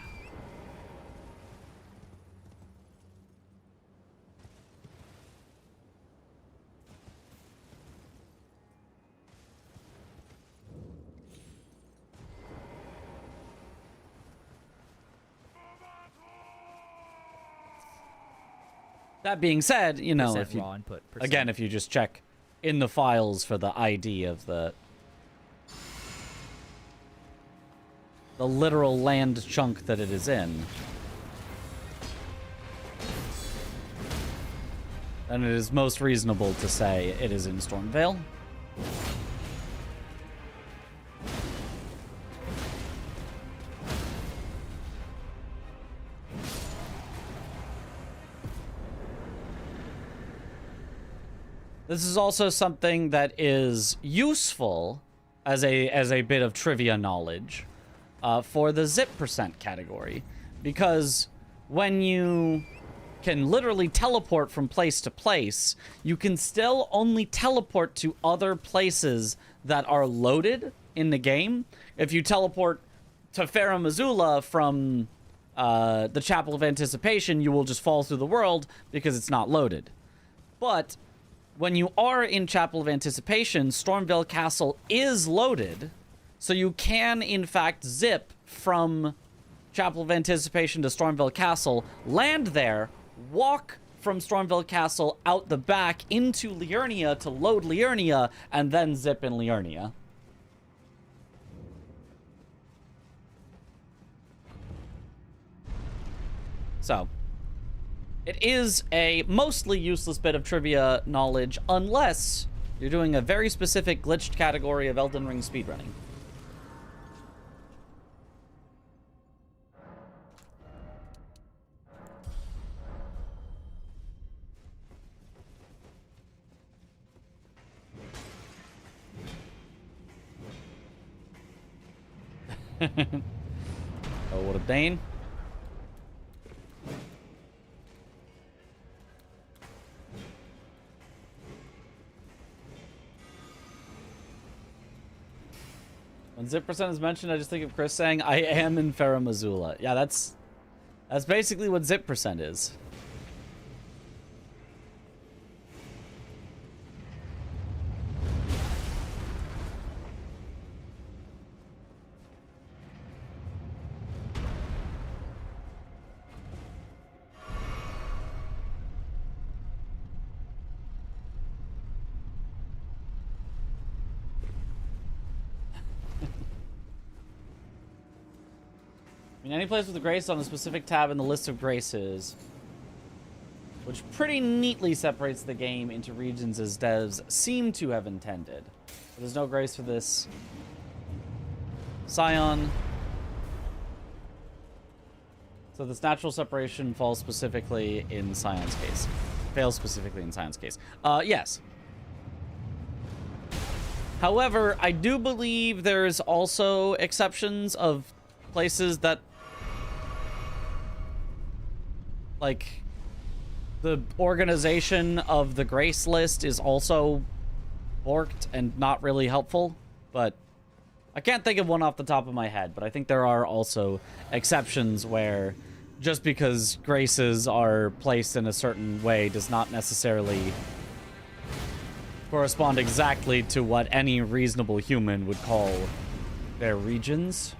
S2: That being said, you know, if you, again, if you just check in the files for the ID of the literal land chunk that it is in, then it is most reasonable to say it is in Stormveil. This is also something that is useful as a bit of trivia knowledge for the zip percent category, because when you can literally teleport from place to place, you can still only teleport to other places that are loaded in the game. If you teleport to Farum Azula from the Chapel of Anticipation, you will just fall through the world because it's not loaded. But when you are in Chapel of Anticipation, Stormveil Castle is loaded, so you can, in fact, zip from Chapel of Anticipation to Stormveil Castle, land there, walk from Stormveil Castle out the back into Liurnia to load Liurnia, and then zip in Liurnia. So, it is a mostly useless bit of trivia knowledge unless you're doing a very specific glitched category of Elden Ring speedrunning. Oh, what a Dane. When zip percent is mentioned, I just think of Chris saying, I am in Farum Azula. Yeah, that's basically what zip percent is. Any place with a grace on a specific tab in the list of graces, which pretty neatly separates the game into regions as devs seem to have intended. But there's no grace for this. Scion. So this natural separation falls specifically in Scion's case. Fails specifically in Scion's case. Yes. However, I do believe there's also exceptions of places that, like, the organization of the grace list is also borked and not really helpful, but I can't think of one off the top of my head, but I think there are also exceptions where just because graces are placed in a certain way does not necessarily correspond exactly to what any reasonable human would call their regions.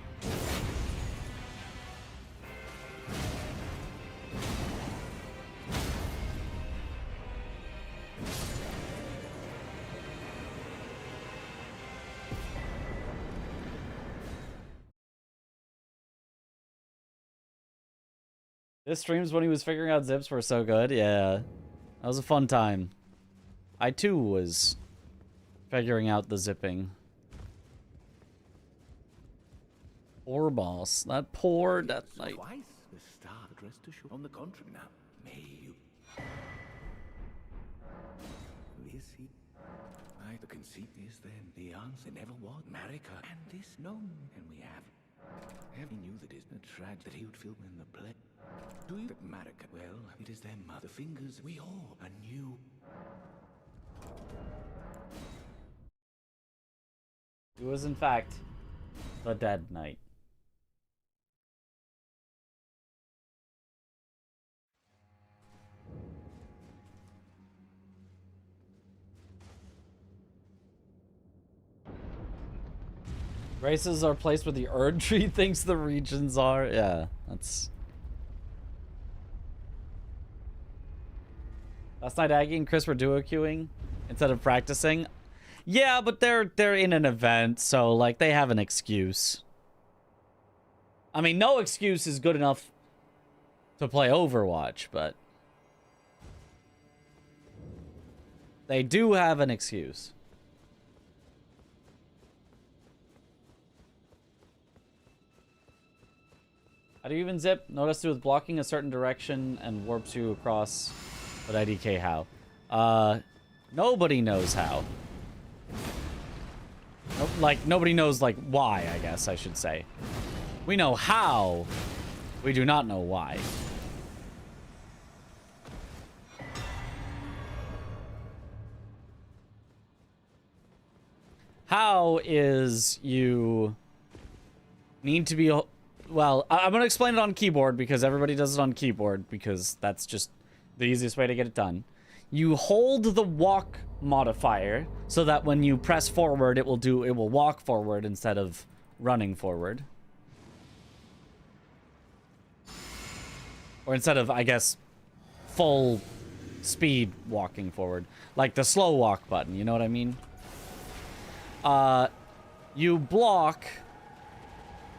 S2: His streams when he was figuring out zips were so good. Yeah, that was a fun time. I too was figuring out the zipping. Poor boss. That poor Death Knight.
S7: Twice the star addressed to show. On the contrary, now may you. This he. The conceit is then the answer never was America, and this known, and we have. He knew that it's a tragedy that he would film in the play. Do you that America? Well, it is their mother fingers. We all anew.
S2: He was in fact the Dead Knight. Races are placed where the Erd tree thinks the regions are. Yeah, that's... Last night, Aggie and Chris were duo queuing instead of practicing. Yeah, but they're in an event, so, like, they have an excuse. I mean, no excuse is good enough to play Overwatch, but... they do have an excuse. How do you even zip? Notice with blocking a certain direction and warps you across, but IDK how? Nobody knows how. like, nobody knows, like, why, I guess I should say. We know how. We do not know why. How is you need to be... Well, I'm going to explain it on keyboard because everybody does it on keyboard because that's just the easiest way to get it done. You hold the walk modifier so that when you press forward, it will walk forward instead of running forward. Or instead of, I guess, full speed walking forward. Like the slow walk button, you know what I mean? You block.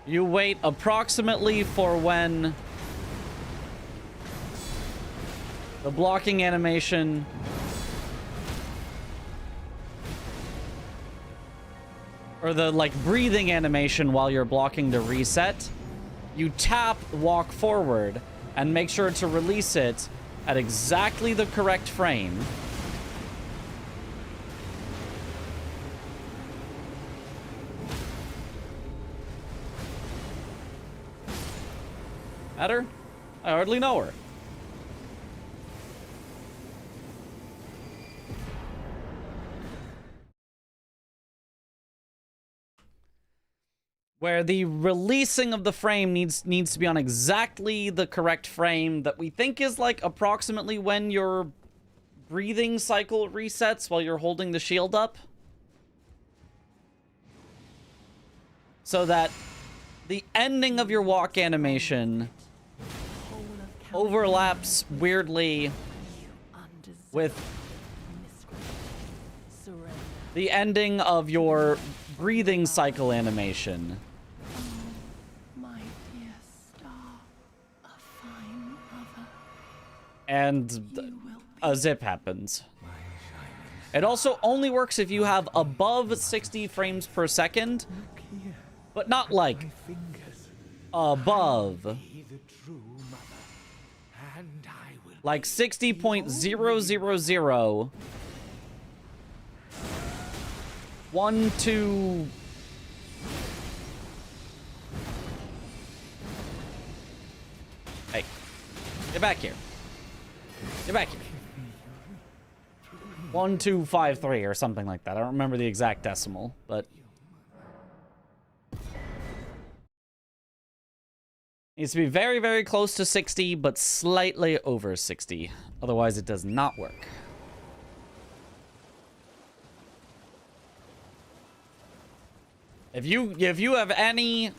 S2: You wait approximately for when the blocking animation or the like breathing animation while you're blocking to reset. You tap walk forward and make sure to release it at exactly the correct frame. Matter? I hardly know her. Where the releasing of the frame needs to be on exactly the correct frame that we think is like approximately when your breathing cycle resets while you're holding the shield up. So that the ending of your walk animation overlaps weirdly with the ending of your breathing cycle animation.
S9: My dear star, a fine mother.
S2: And a zip happens. It also only works if you have above 60 frames per second, but not like above. Like 60.000 1, 2... Hey. Get back here. Get back here. 1, 2, 5, 3 or something like that. I don't remember the exact decimal, but... Needs to be very, very close to 60, but slightly over 60. Otherwise, it does not work. If you have any,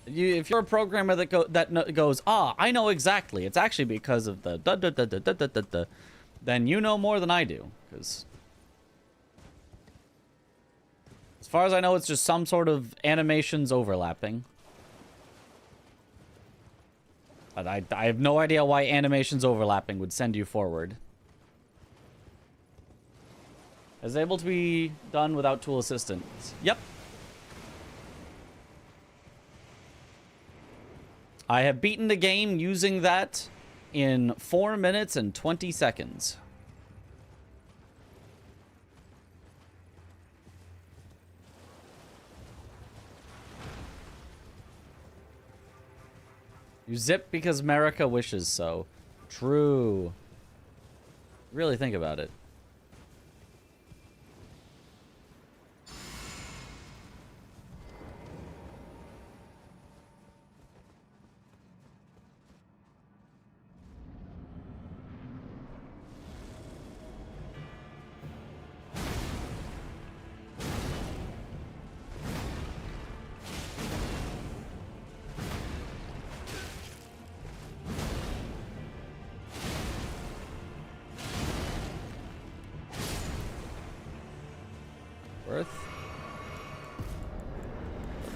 S2: if you're a programmer that goes, I know exactly. It's actually because of the da da da da da da da da. Then you know more than I do, because as far as I know, it's just some sort of animations overlapping. But I have no idea why animations overlapping would send you forward. Is able to be done without tool assistance. Yep. I have beaten the game using that in 4 minutes and 20 seconds. You zip because America wishes so. True. Really think about it.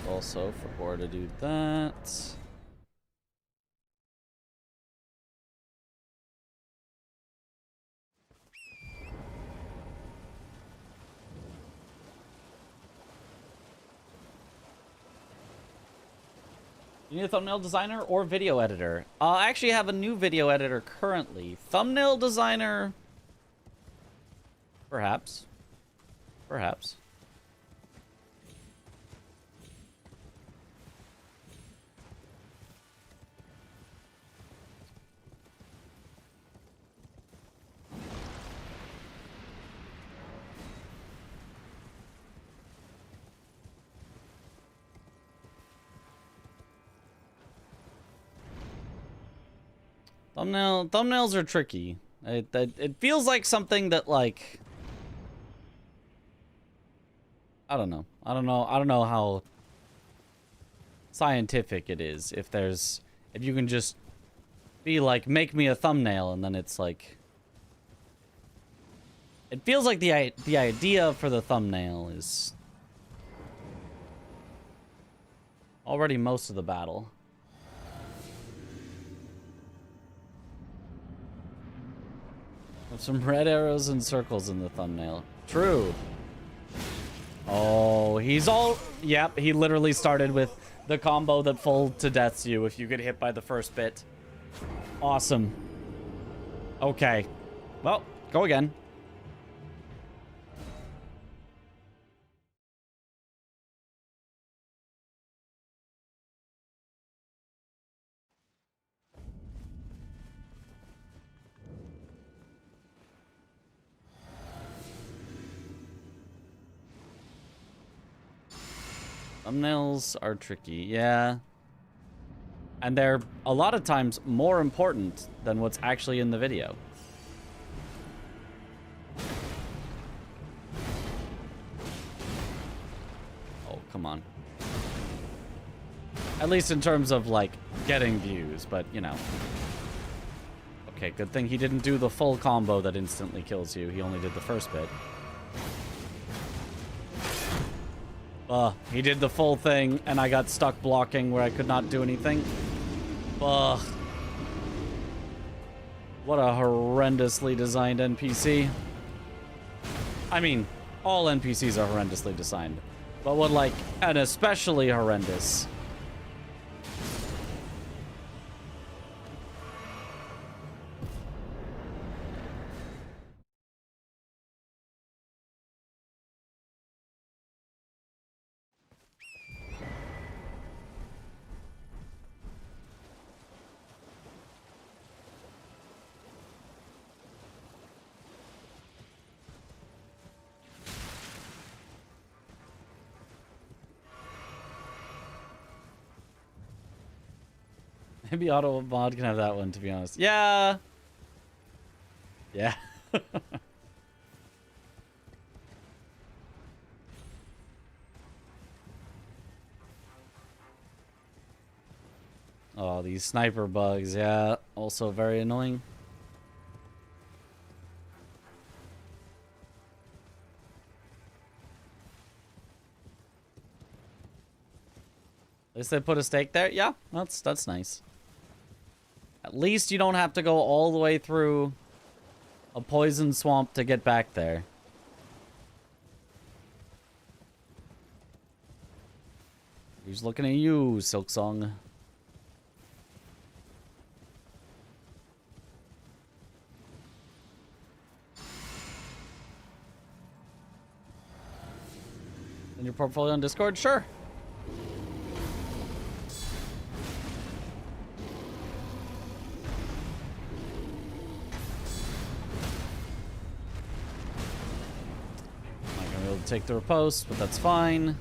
S2: Also, for Bor to do that. You need a thumbnail designer or video editor? I actually have a new video editor currently. Thumbnail designer? Perhaps. Perhaps. Thumbnails are tricky. It feels like something that, like, I don't know how scientific it is. If you can just be like, make me a thumbnail, and then it's like, it feels like the idea for the thumbnail is already most of the battle. With some red arrows and circles in the thumbnail. True. Oh, yep, he literally started with the combo that full to deaths you if you get hit by the first bit. Awesome. Okay. Well, go again. Thumbnails are tricky, yeah. And they're a lot of times more important than what's actually in the video. Oh, come on. At least in terms of, like, getting views, but, you know. Okay, good thing he didn't do the full combo that instantly kills you. He only did the first bit. He did the full thing, and I got stuck blocking where I could not do anything. Ugh. What a horrendously designed NPC. I mean, all NPCs are horrendously designed. But what, like, an especially horrendous... Maybe Auto Mod can have that one, to be honest. Yeah. Yeah. Oh, these sniper bugs, yeah. Also very annoying. At least they put a stake there. Yeah, that's nice. At least you don't have to go all the way through a poison swamp to get back there. Who's looking at you, Silksong? In your portfolio on Discord? Sure. Take the riposte, but that's fine.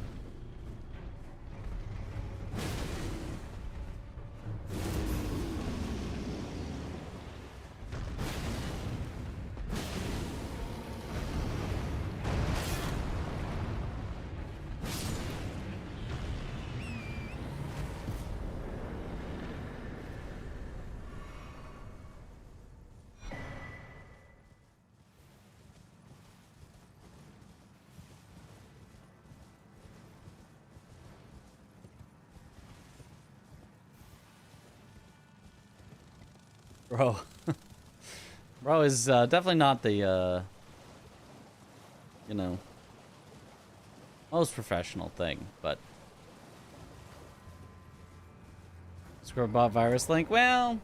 S2: Bro. Bro is definitely not the, you know, most professional thing, but... Discord-bot virus link? Well...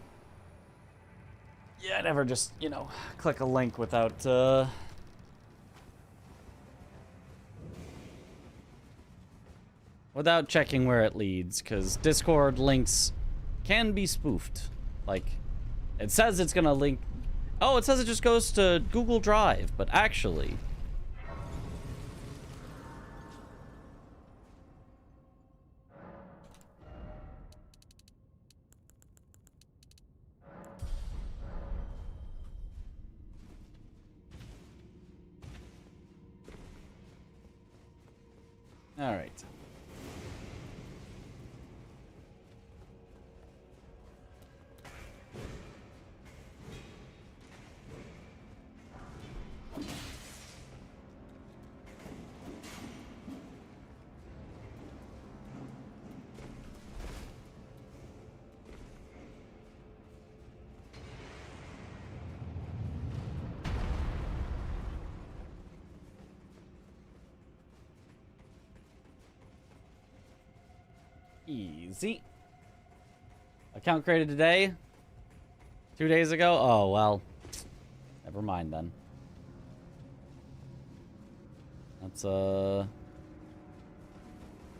S2: Yeah, I never just, you know, click a link without, without checking where it leads, because Discord links can be spoofed. Like... It says it's gonna link... Oh, it says it just goes to Google Drive, but actually... All right. Easy. Account created today? 2 days ago? Oh, well. Never mind then. That's,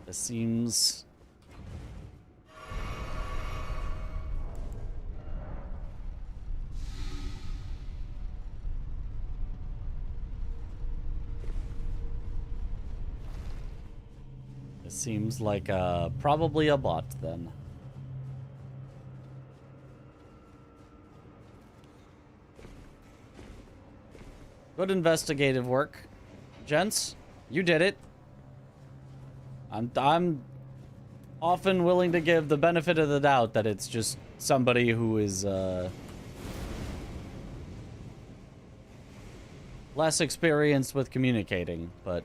S2: this seems... This seems like, probably a bot then. Good investigative work. Gents, you did it. I'm often willing to give the benefit of the doubt that it's just somebody who is less experienced with communicating, but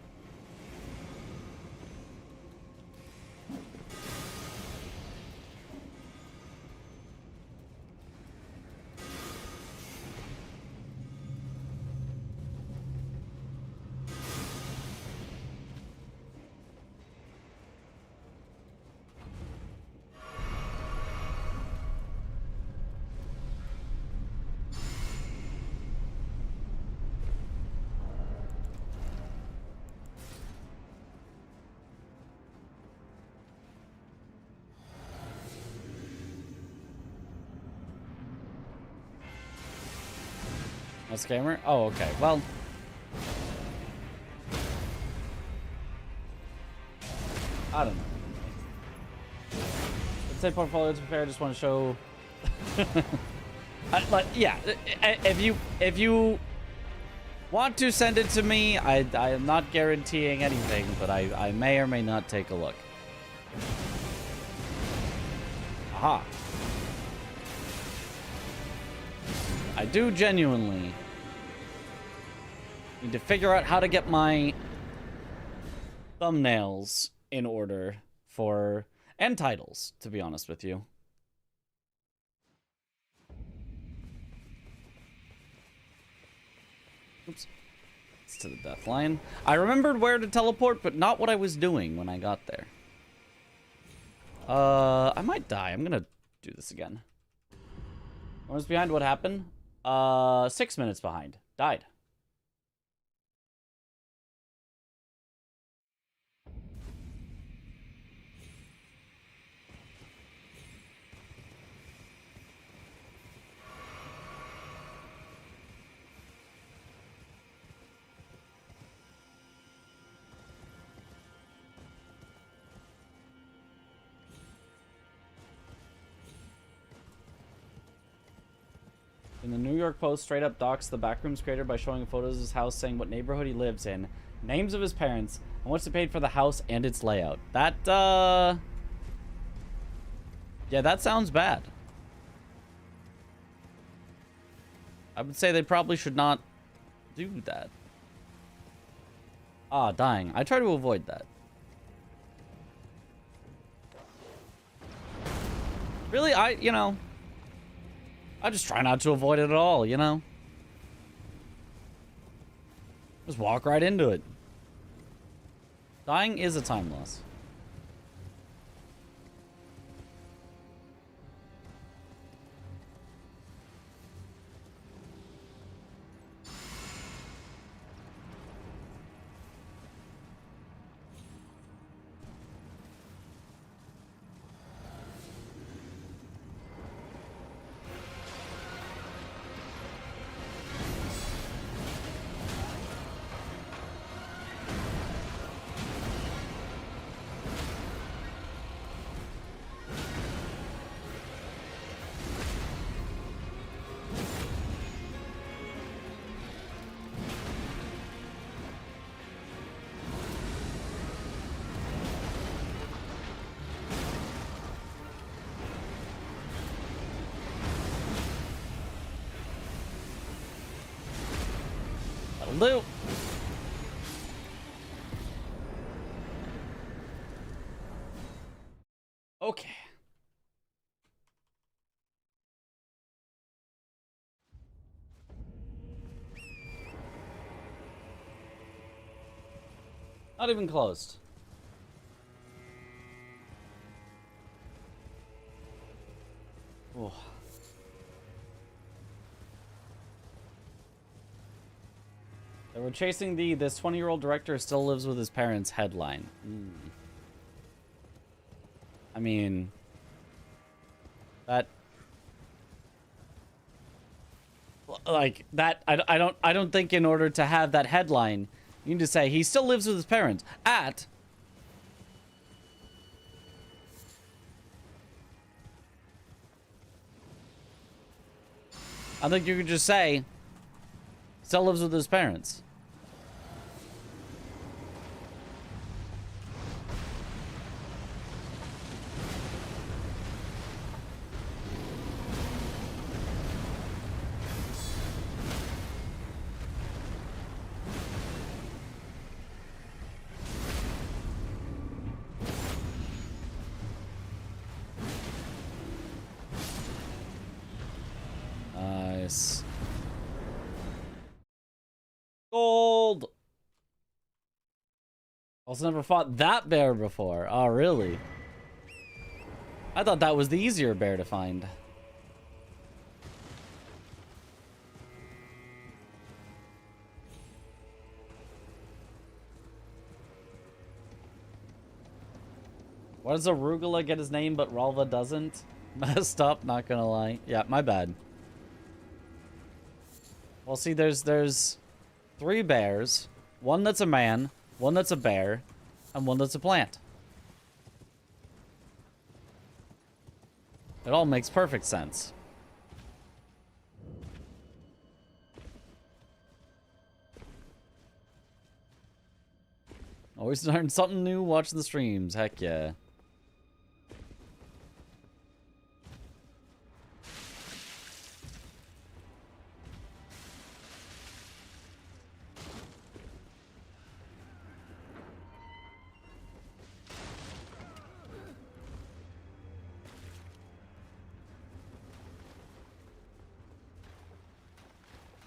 S2: a scammer? Oh, okay. Well, I don't know. Let's say portfolio to prepare. Just want to show. But yeah, if you want to send it to me, I am not guaranteeing anything, but I may or may not take a look. Aha. I do genuinely need to figure out how to get my thumbnails in order for, and titles, to be honest with you. Oops. It's to the death line. I remembered where to teleport, but not what I was doing when I got there. I might die. I'm gonna do this again. I was behind. What happened? 6 minutes behind. Died. In the New York Post, straight up docks the Backrooms creator by showing photos of his house, saying what neighborhood he lives in, names of his parents, and what's it paid for the house and its layout. That, yeah, that sounds bad. I would say they probably should not do that. Ah, dying. I try to avoid that. Really, you know... I just try not to avoid it at all, you know? Just walk right into it. Dying is a time loss. That'll do. Okay. Not even closed. Oh. They were chasing this 20-year-old director still lives with his parents headline. I mean, that, like, that, I don't think in order to have that headline, you need to say he still lives with his parents at I think you could just say still lives with his parents. Nice. Gold! Also never fought that bear before. Oh, really? I thought that was the easier bear to find. Why does Arugula get his name but Ralva doesn't? Messed up, not gonna lie. Yeah, my bad. Well, see, there's 3 bears. One that's a man, one that's a bear, and one that's a plant. It all makes perfect sense. Always learn something new watching the streams. Heck yeah.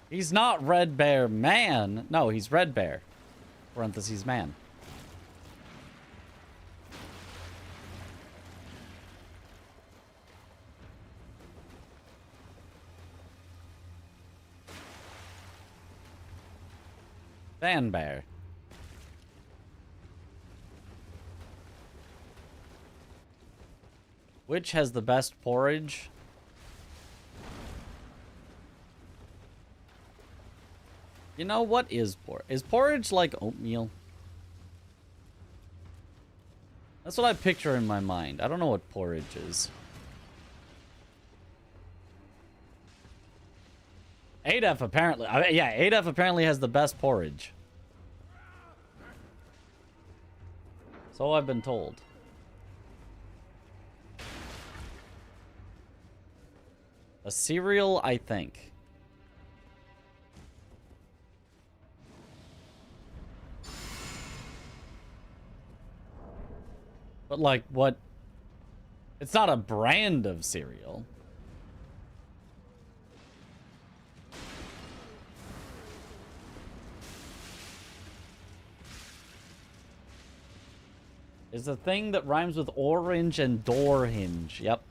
S2: He's not Red Bear Man. No, he's Red Bear. Parentheses man. Van Bear. Which has the best porridge? You know, what is porridge? Is porridge like oatmeal? That's what I picture in my mind. I don't know what porridge is. 8F apparently... yeah, 8F apparently has the best porridge. So I've been told. A cereal, I think. But, like, what? It's not a brand of cereal. It's a thing that rhymes with orange and door hinge. Yep.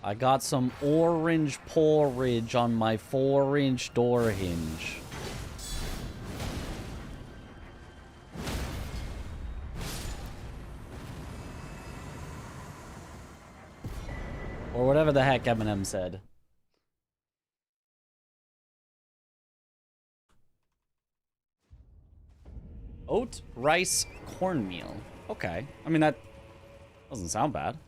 S2: I got some orange porridge on my 4-inch door hinge. Or whatever the heck Eminem said. Oat, rice, cornmeal. Okay. I mean, that doesn't sound bad.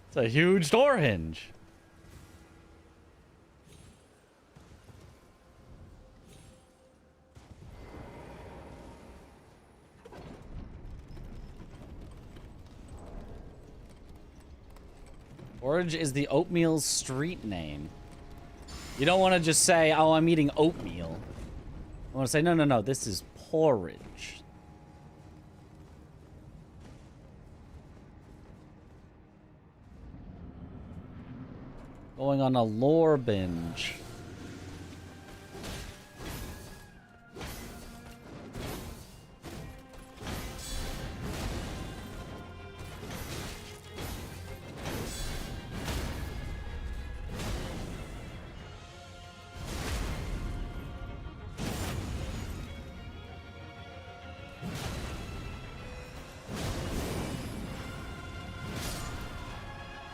S2: It's a huge door hinge. Porridge is the oatmeal's street name. You don't want to just say, oh, I'm eating oatmeal. I want to say, no, no, no, this is porridge. Going on a lore binge.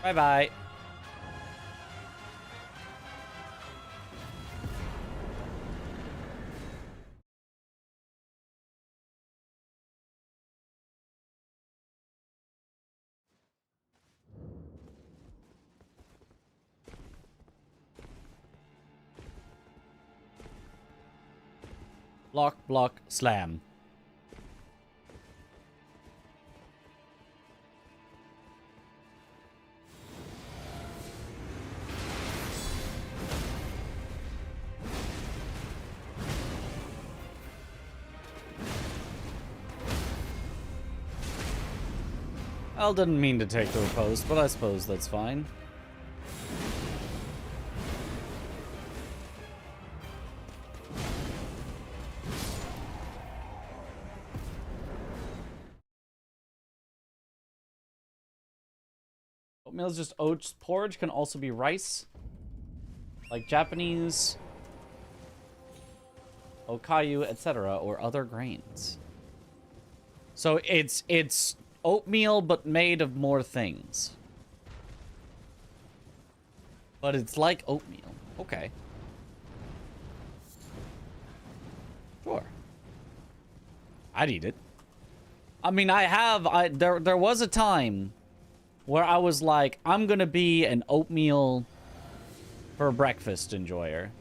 S2: Bye-bye. Block, block, slam. Al didn't mean to take the riposte, but I suppose that's fine. Oatmeal is just oats. Porridge can also be rice, like Japanese, okayu, etc., or other grains. So it's oatmeal, but made of more things. But it's like oatmeal. Okay. Sure. I'd eat it. I mean, there was a time where I was like, I'm gonna be an oatmeal for breakfast enjoyer.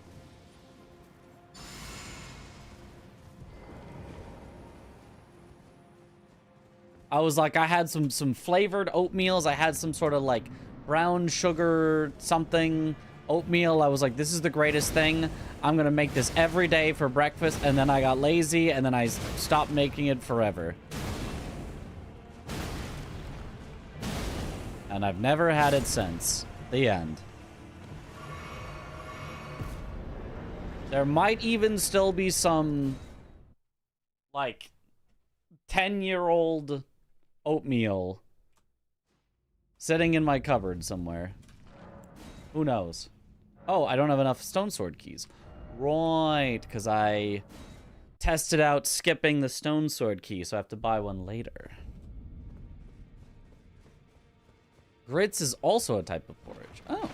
S2: I was like, I had some flavored oatmeals. I had some sort of like brown sugar something oatmeal. I was like, this is the greatest thing. I'm gonna make this every day for breakfast. And then I got lazy and then I stopped making it forever. And I've never had it since. The end. There might even still be some like 10-year-old oatmeal sitting in my cupboard somewhere. Who knows? Oh, I don't have enough stone sword keys. Right, because I tested out skipping the stone sword key, so I have to buy one later. Grits is also a type of porridge. Oh.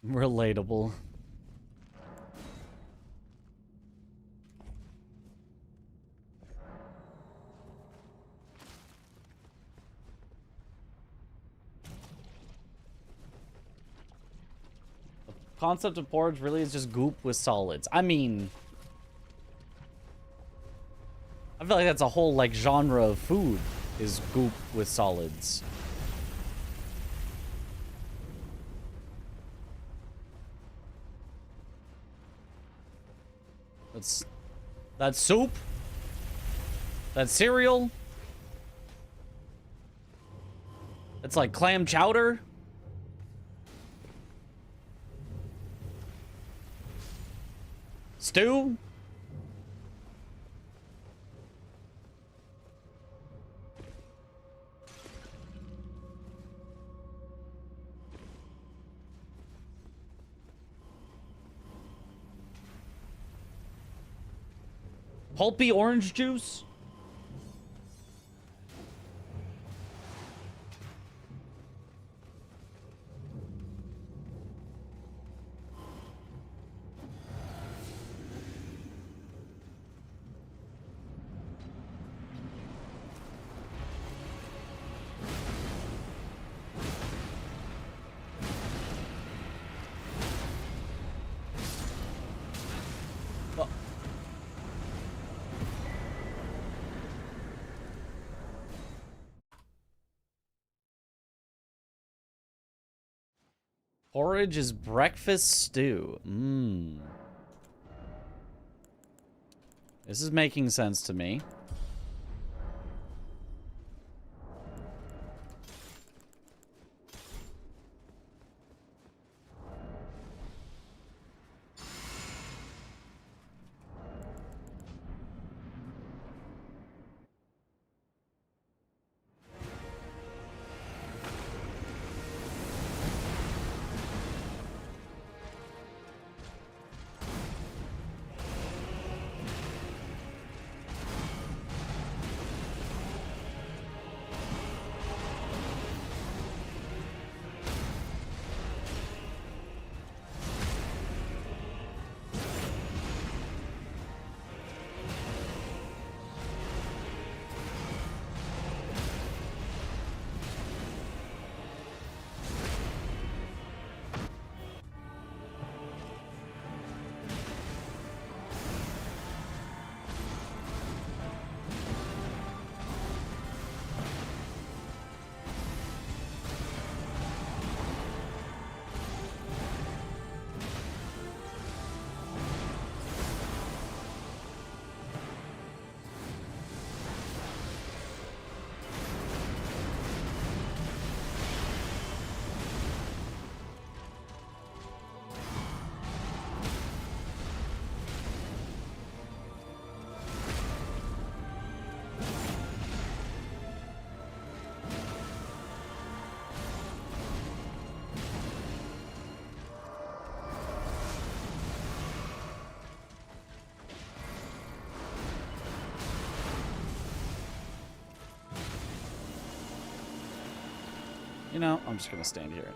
S2: Relatable. The concept of porridge really is just goop with solids. I mean, I feel like that's a whole like genre of food is goop with solids. That's soup? That's cereal? It's like clam chowder? Stew? Pulpy orange juice? Porridge is breakfast stew. This is making sense to me. You know, I'm just gonna stand here.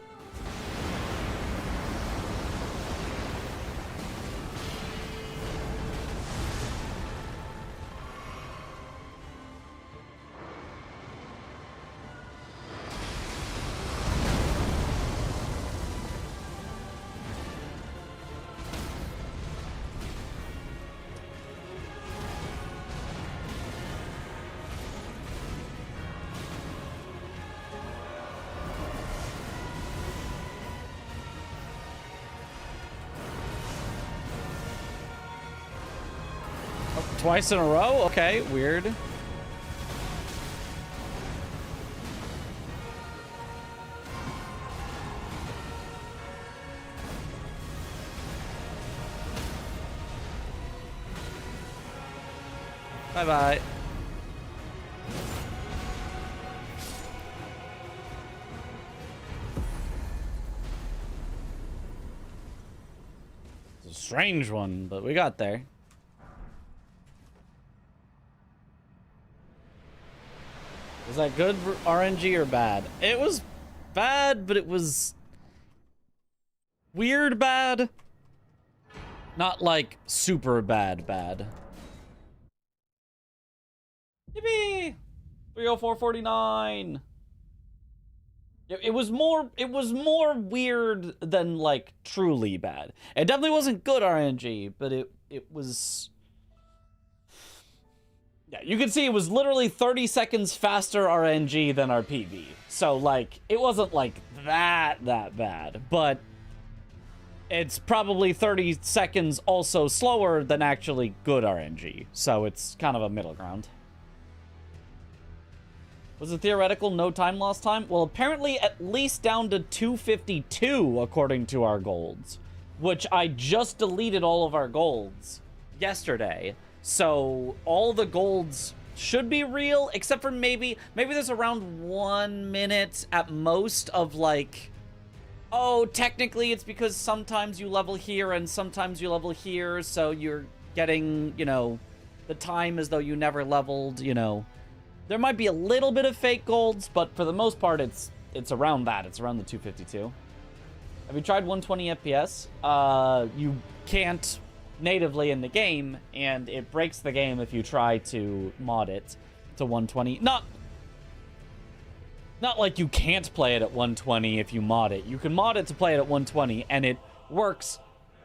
S2: Twice in a row? Okay, weird. Bye-bye. It's a strange one, but we got there. Was that good RNG or bad? It was bad, but it was weird bad. Not like super bad. Yippee! 304.49. It was more weird than like truly bad. It definitely wasn't good RNG, but it was. Yeah, you can see it was literally 30 seconds faster RNG than our PB. So, like, it wasn't, like, that bad. But it's probably 30 seconds also slower than actually good RNG. So it's kind of a middle ground. Was it theoretical no time lost time? Well, apparently at least down to 252, according to our golds. Which I just deleted all of our golds yesterday. So all the golds should be real, except for maybe there's around 1 minute at most of like, oh, technically it's because sometimes you level here and sometimes you level here, so you're getting, you know, the time as though you never leveled, you know. There might be a little bit of fake golds, but for the most part it's around that. It's around the 252. Have you tried 120 FPS? You can't natively in the game, and it breaks the game if you try to mod it to 120. Not like you can't play it at 120 if you mod it. You can mod it to play it at 120, and it works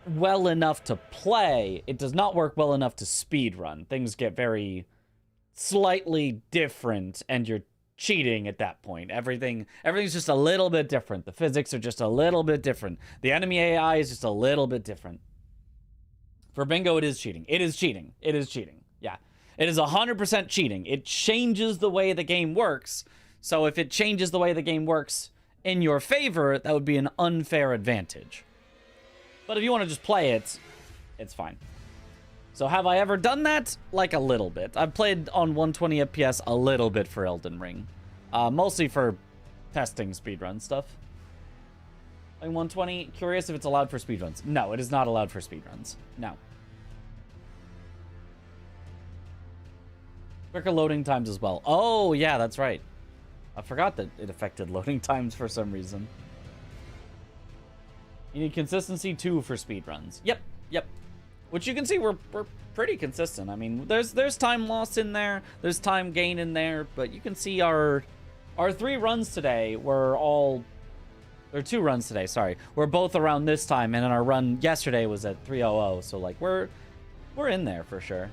S2: well enough to play. It does not work well enough to speedrun. Things get very slightly different, and you're cheating at that point. Everything's just a little bit different. The physics are just a little bit different. The enemy AI is just a little bit different. For bingo, it is cheating. It is cheating. It is cheating. Yeah. It is 100% cheating. It changes the way the game works. So if it changes the way the game works in your favor, that would be an unfair advantage. But if you want to just play it, it's fine. So have I ever done that? Like a little bit. I've played on 120 FPS a little bit for Elden Ring. Mostly for testing speedrun stuff. Like 120, curious if it's allowed for speedruns. No, it is not allowed for speedruns. No. Quicker loading times as well. Oh, yeah, that's right. I forgot that it affected loading times for some reason. You need consistency too for speedruns. Yep, yep. Which you can see we're pretty consistent. I mean, there's time loss in there, there's time gain in there, but you can see our 3 runs today were all, or 2 runs today, sorry, were both around this time, and then our run yesterday was at 3:00. So like we're in there for sure.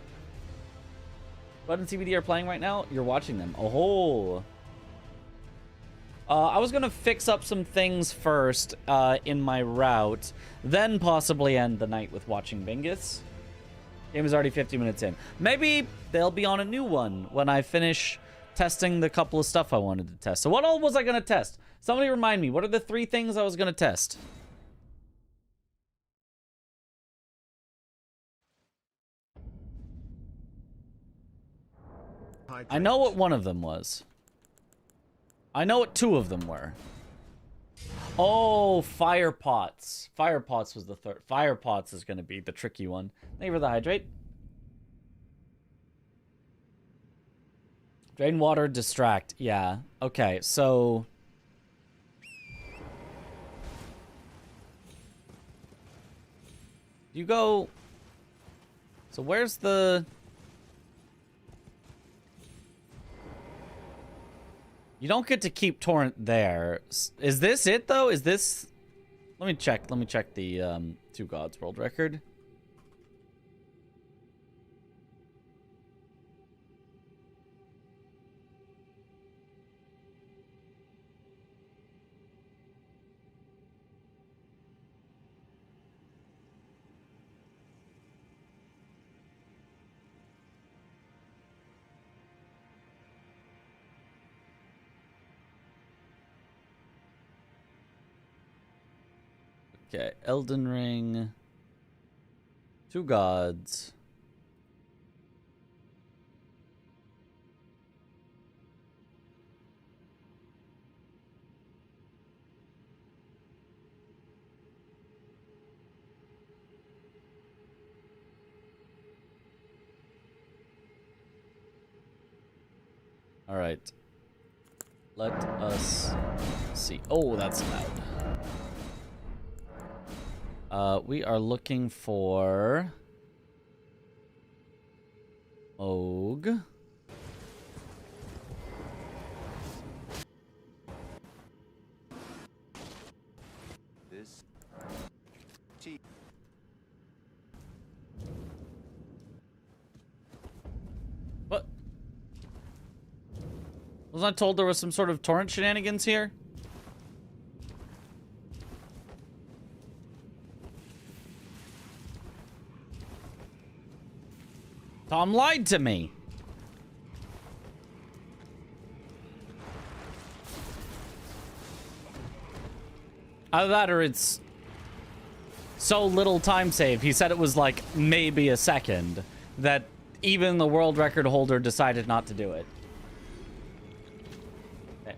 S2: Bud and CBD are playing right now. You're watching them. Oh. I was gonna fix up some things first in my route, then possibly end the night with watching Bingus. Game is already 50 minutes in. Maybe they'll be on a new one when I finish testing the couple of stuff I wanted to test. So what all was I gonna test? Somebody remind me. What are the 3 things I was gonna test? I know what one of them was. I know what 2 of them were. Oh, fire pots. Fire pots was the 3rd. Fire pots is going to be the tricky one. Thank you for the hydrate. Drain water, distract. Yeah. Okay, so... You go... So where's the... You don't get to keep torrent there. Is this it though? Is this? Let me check the 2 Gods world record. Okay, Elden Ring. 2 Gods. All right. Let us see. Oh, that's loud. We are looking for Og.
S6: This T.
S2: What? Wasn't I told there was some sort of torrent shenanigans here? Tom lied to me. Either that or it's so little time save. He said it was like maybe a second that even the world record holder decided not to do it. Okay.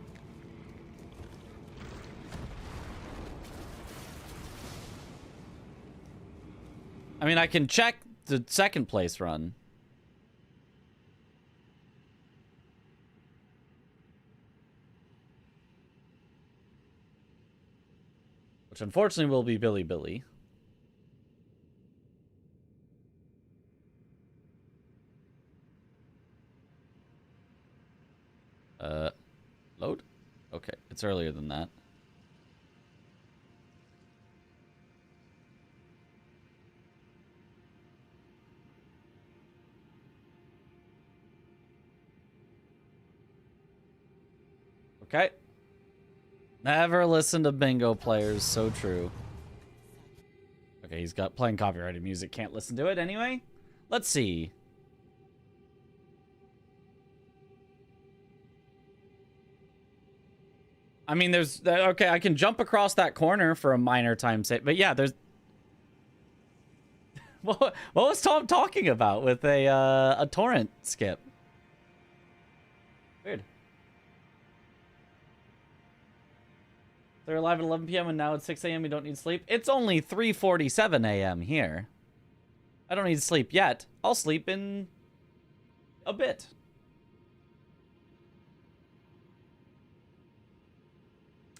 S2: I mean, I can check the 2nd place run. Which unfortunately will be Billy Billy. Load? Okay, it's earlier than that. Okay. Never listen to bingo players. So true. Okay, he's got playing copyrighted music. Can't listen to it anyway. Let's see. I mean, there's... Okay, I can jump across that corner for a minor time save. But yeah, there's... What was Tom talking about with a torrent skip? Weird. They're live at 11 p.m. and now it's 6 a.m. You don't need sleep. It's only 3:47 a.m. here. I don't need sleep yet. I'll sleep in a bit.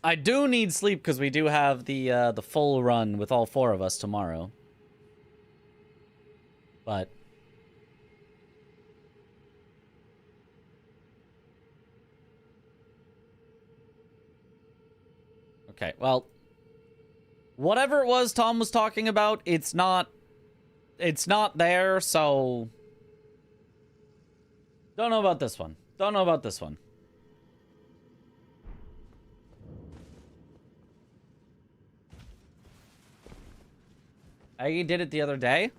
S2: I do need sleep because we do have the full run with all 4 of us tomorrow. But okay, well, whatever it was Tom was talking about, it's not there, so don't know about this one. Don't know about this one. Aggie did it the other day?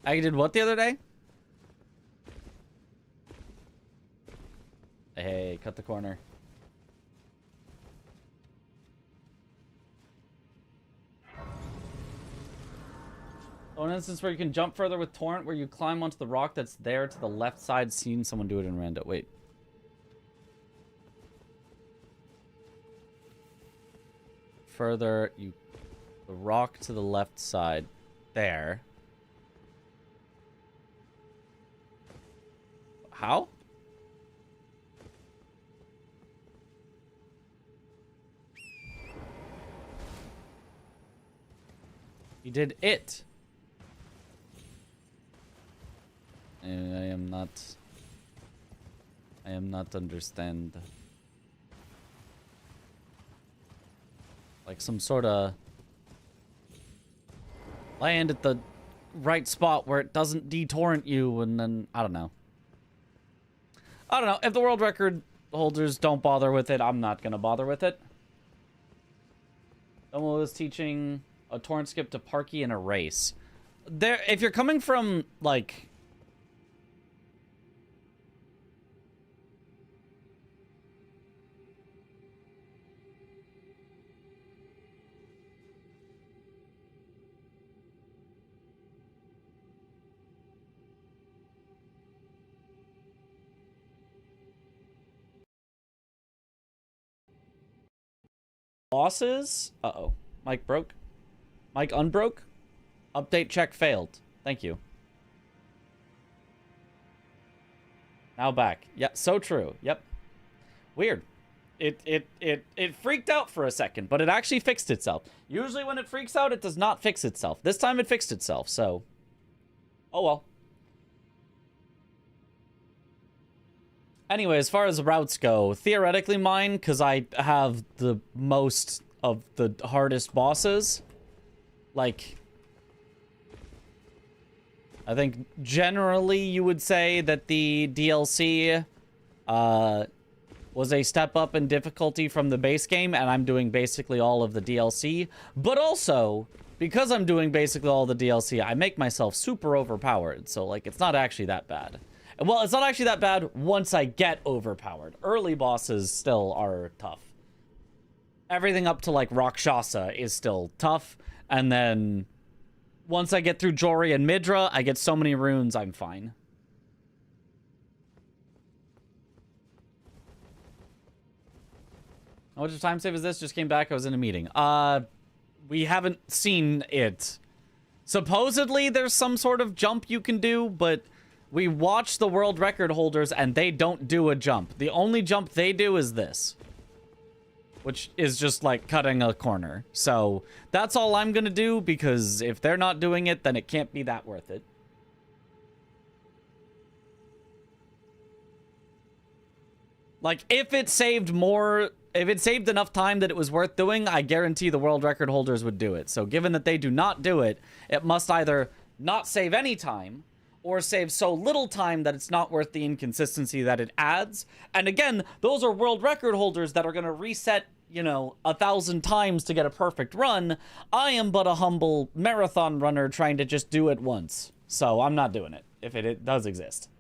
S2: Aggie did what the other day? Hey, cut the corner. Oh, an instance where you can jump further with Torrent, where you climb onto the rock that's there to the left side. Seen someone do it in rando. Wait. Further, the rock to the left side. There. How? He did it. I am not understand. Like some sort of land at the right spot where it doesn't detorrent you, and then I don't know. I don't know. If the world record holders don't bother with it, I'm not gonna bother with it. Someone was teaching a torrent skip to Parky in a race. There, if you're coming from like bosses? Uh-oh. Mic broke. Mic unbroke? Update check failed. Thank you. Now back. Yeah, so true. Yep. Weird. It freaked out for a second, but it actually fixed itself. Usually when it freaks out, it does not fix itself. This time it fixed itself, so... Oh well. Anyway, as far as routes go, theoretically mine, because I have the most of the hardest bosses. Like, I think generally you would say that the DLC was a step up in difficulty from the base game, and I'm doing basically all of the DLC. But also, because I'm doing basically all the DLC, I make myself super overpowered, so like it's not actually that bad. Well, it's not actually that bad once I get overpowered. Early bosses still are tough. Everything up to, like, Rakshasa is still tough. And then once I get through Jori and Midra, I get so many runes, I'm fine. How much time save is this? Just came back. I was in a meeting. We haven't seen it. Supposedly, there's some sort of jump you can do, but... We watch the world record holders, and they don't do a jump. The only jump they do is this. Which is just, like, cutting a corner. So, that's all I'm gonna do, because if they're not doing it, then it can't be that worth it. Like, if it saved enough time that it was worth doing, I guarantee the world record holders would do it. So, given that they do not do it, it must either not save any time, or save so little time that it's not worth the inconsistency that it adds. And again, those are world record holders that are going to reset, you know, 1,000 times to get a perfect run. I am but a humble marathon runner trying to just do it once. So I'm not doing it, if it does exist.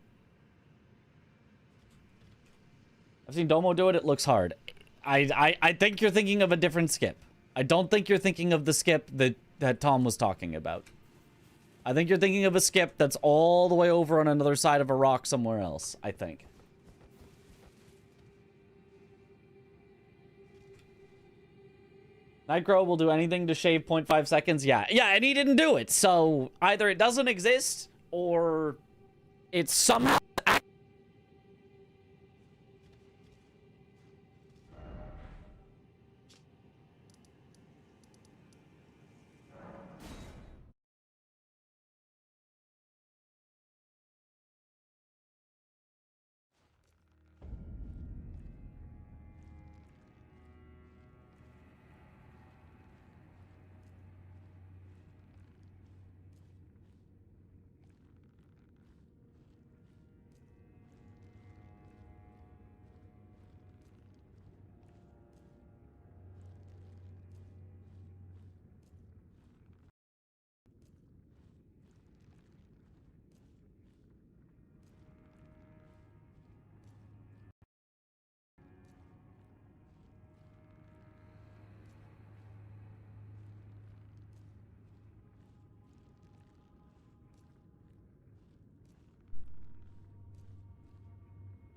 S2: I've seen Domo do it, it looks hard. I think you're thinking of a different skip. I don't think you're thinking of the skip that Tom was talking about. I think you're thinking of a skip that's all the way over on another side of a rock somewhere else, I think. Nightcrow will do anything to shave 0.5 seconds. Yeah, and he didn't do it. So either it doesn't exist or it's somehow...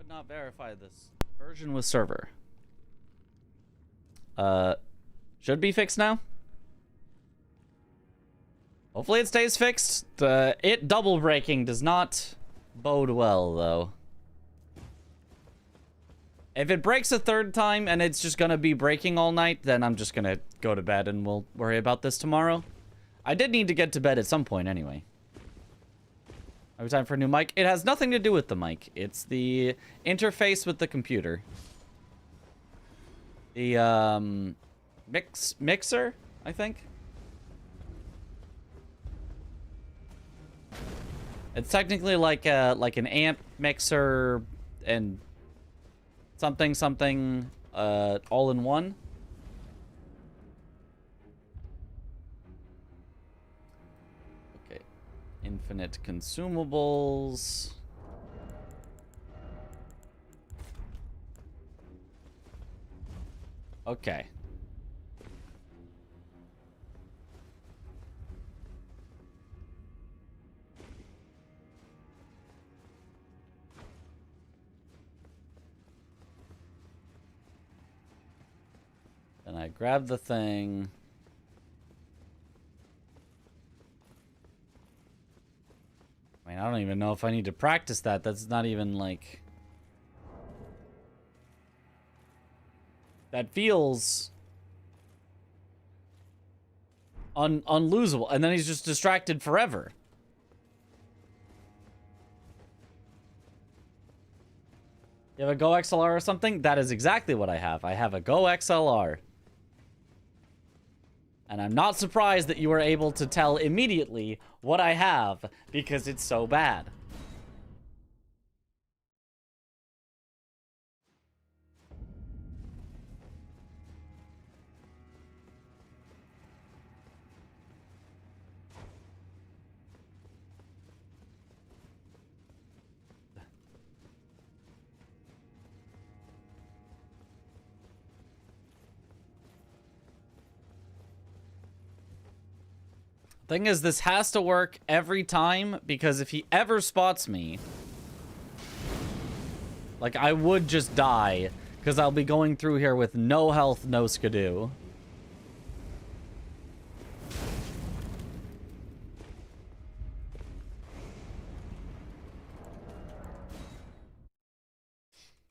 S2: not verify this. Version with server. Should be fixed now. Hopefully it stays fixed. It double breaking does not bode well, though. If it breaks a third time and it's just gonna be breaking all night, then I'm just gonna go to bed and we'll worry about this tomorrow. I did need to get to bed at some point anyway. Every time for a new mic. It has nothing to do with the mic. It's the interface with the computer. The mixer, I think. It's technically like an amp mixer and something all in one. Okay. Infinite consumables. Okay. And I grab the thing. I mean, I don't even know if I need to practice that. That's not even like... That feels... unlosable. And then he's just distracted forever. You have a Go XLR or something? That is exactly what I have. I have a Go XLR. And I'm not surprised that you were able to tell immediately what I have, because it's so bad. Thing is, this has to work every time, because if he ever spots me, like, I would just die, because I'll be going through here with no health, no skidoo.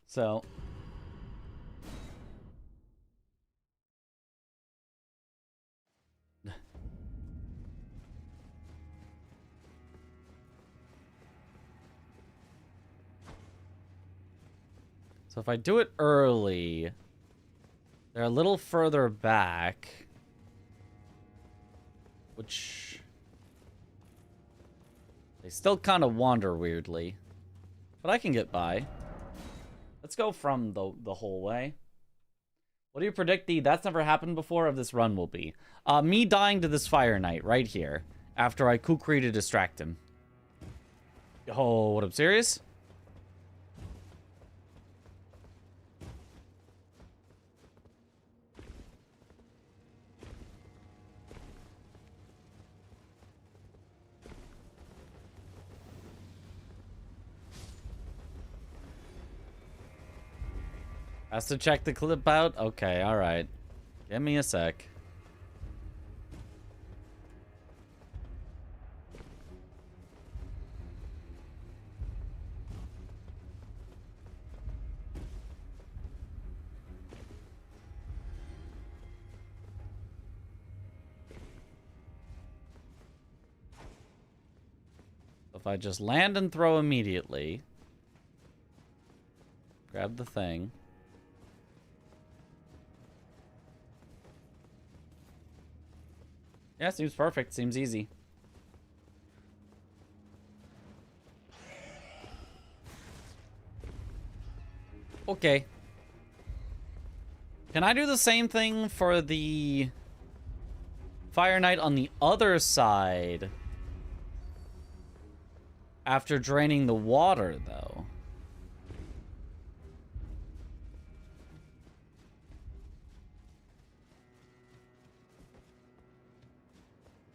S2: So... So if I do it early, they're a little further back, which They still kind of wander weirdly. But I can get by. Let's go from the whole way. What do you predict the that's never happened before of this run will be? Me dying to this Fire Knight right here after I kukri to distract him. Oh, what, I'm serious? Has to check the clip out? Okay, alright. Give me a sec. If I just land and throw immediately. Grab the thing. Yeah, seems perfect. Seems easy. Okay. Can I do the same thing for the Fire Knight on the other side after draining the water, though?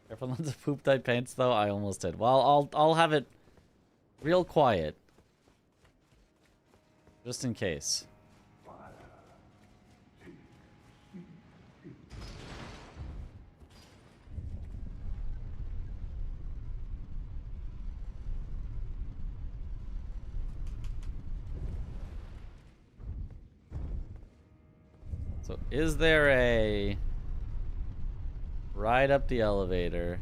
S2: Careful not to poop thy pants, though. I almost did. Well, I'll have it real quiet, just in case. So, is there a ride up the elevator?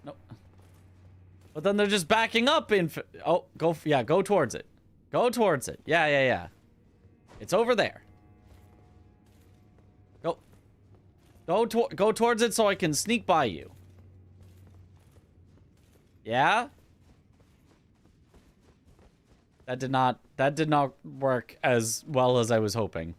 S2: No. But then they're just backing up in... Oh, go... Yeah, go towards it. Go towards it. Yeah. It's over there. Go towards it so I can sneak by you. Yeah? That did not work as well as I was hoping.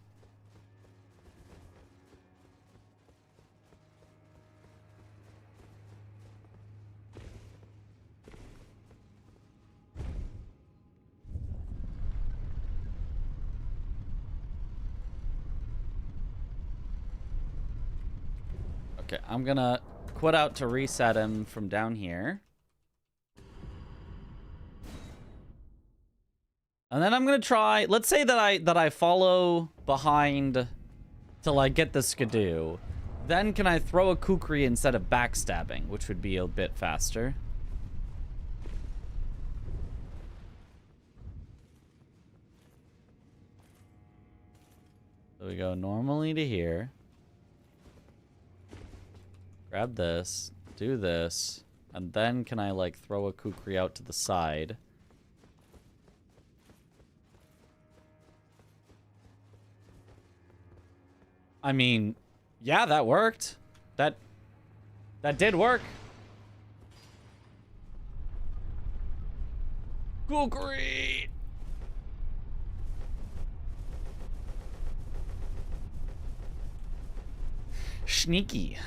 S2: Okay, I'm gonna quit out to reset him from down here. And then I'm gonna try, let's say that I follow behind till I get the skidoo. Then can I throw a kukri instead of backstabbing, which would be a bit faster. So we go normally to here. Grab this, do this, and then can I, like, throw a kukri out to the side? I mean, yeah, that worked. That did work. Kukri! Sneaky.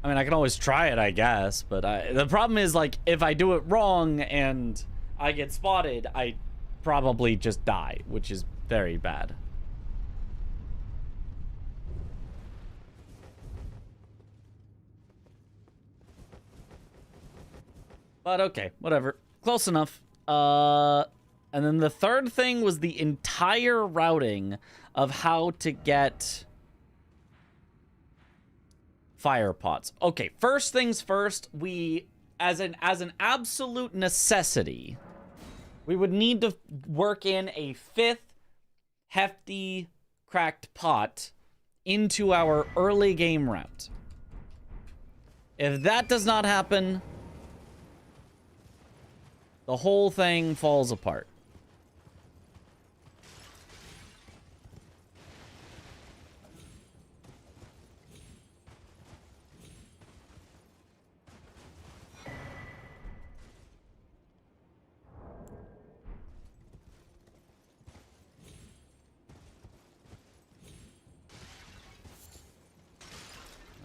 S2: I mean, I can always try it, I guess, but the problem is, like, if I do it wrong and I get spotted, I probably just die, which is very bad. But okay, whatever. Close enough. And then the third thing was the entire routing of how to get fire pots. Okay, first things first, we, as an absolute necessity, we would need to work in a 5th hefty cracked pot into our early game route. If that does not happen, the whole thing falls apart.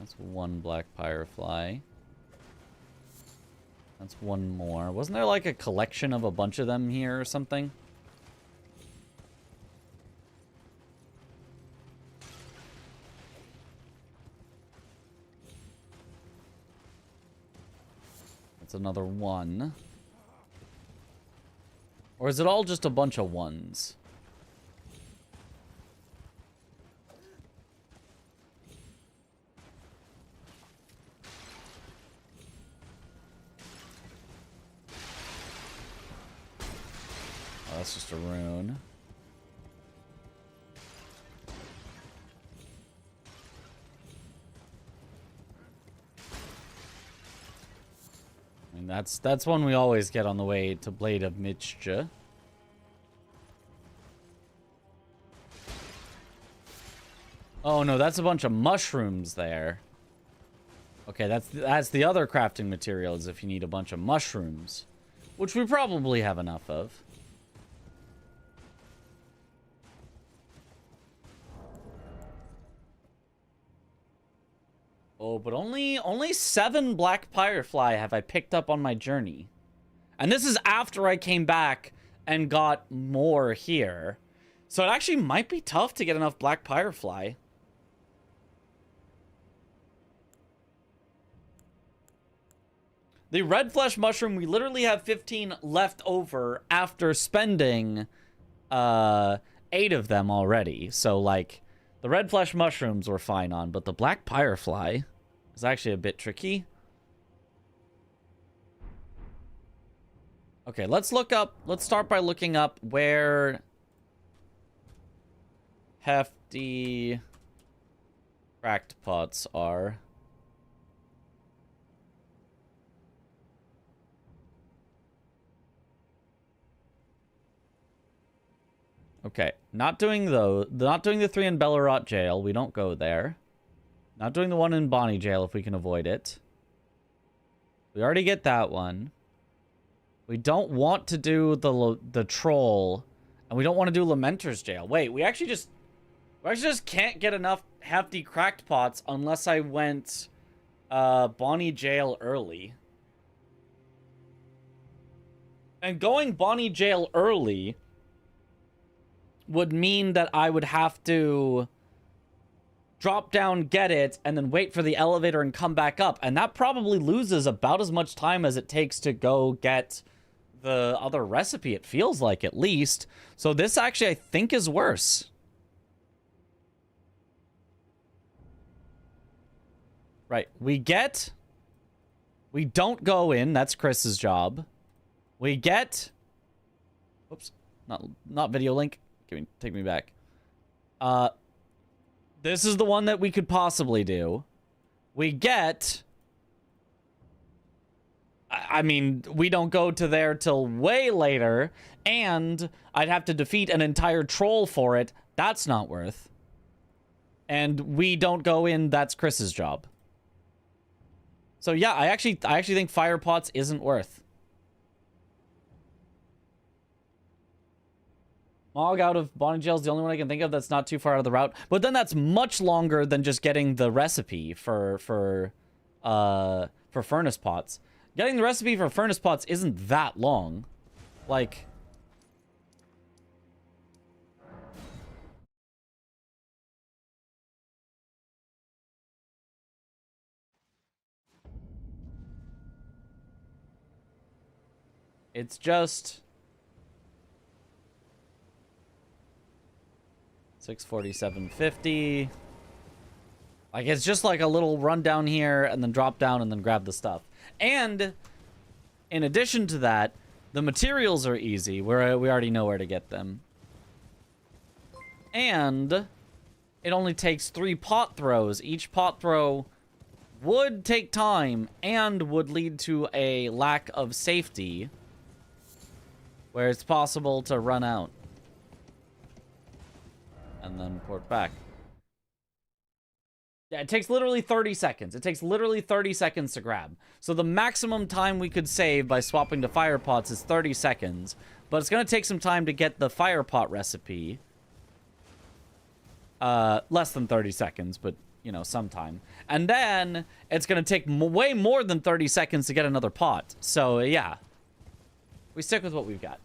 S2: That's one black firefly. That's one more. Wasn't there like a collection of a bunch of them here or something? That's another one. Or is it all just a bunch of ones? That's just a rune. I mean, that's one we always get on the way to Blade of Michja. Oh no, that's a bunch of mushrooms there. Okay, that's the other crafting material, is if you need a bunch of mushrooms, which we probably have enough of. Oh, but only 7 black firefly have I picked up on my journey. And this is after I came back and got more here. So it actually might be tough to get enough black firefly. The red flesh mushroom, we literally have 15 left over after spending 8 of them already. So like, the red flesh mushrooms we're fine on, but the black firefly is actually a bit tricky. Okay, let's start by looking up where hefty cracked pots are. Okay, not doing the 3 in Bellerot jail. We don't go there. Not doing the 1 in Bonnie jail if we can avoid it. We already get that one. We don't want to do the troll, and we don't want to do Lamenter's jail. Wait, we actually just can't get enough hefty cracked pots unless I went Bonnie jail early. And going Bonnie jail early would mean that I would have to drop down, get it, and then wait for the elevator and come back up. And that probably loses about as much time as it takes to go get the other recipe, it feels like, at least. So this actually, I think, is worse. Right, we don't go in, that's Chris's job. We get, oops, not video link. Take me back. This is the one that we could possibly do. We get, I mean, we don't go to there till way later, and I'd have to defeat an entire troll for it. That's not worth. And we don't go in, that's Chris's job. So yeah, I actually think fire pots isn't worth. Mog out of Bonnie jail is the only one I can think of that's not too far out of the route. But then that's much longer than just getting the recipe for furnace pots. Getting the recipe for furnace pots isn't that long. Like, it's just 647.50. Like, it's just like a little run down here and then drop down and then grab the stuff. And in addition to that, the materials are easy. We already know where to get them. And it only takes 3 pot throws. Each pot throw would take time and would lead to a lack of safety where it's possible to run out and then port back. Yeah, it takes literally 30 seconds. It takes literally 30 seconds to grab. So the maximum time we could save by swapping to fire pots is 30 seconds. But it's going to take some time to get the fire pot recipe. Less than 30 seconds, but, you know, sometime. And then it's going to take way more than 30 seconds to get another pot. So, yeah. We stick with what we've got.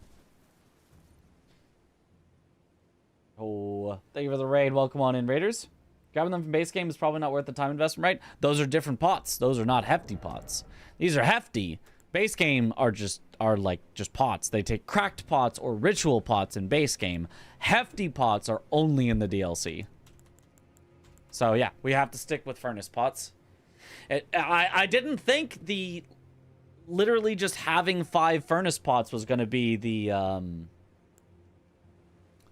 S2: Oh, thank you for the raid. Welcome on in, Raiders. Grabbing them from base game is probably not worth the time investment, right? Those are different pots. Those are not hefty pots. These are hefty. Base game are just pots. They take cracked pots or ritual pots in base game. Hefty pots are only in the DLC. So yeah, we have to stick with furnace pots. I didn't think the literally just having 5 furnace pots was going to be the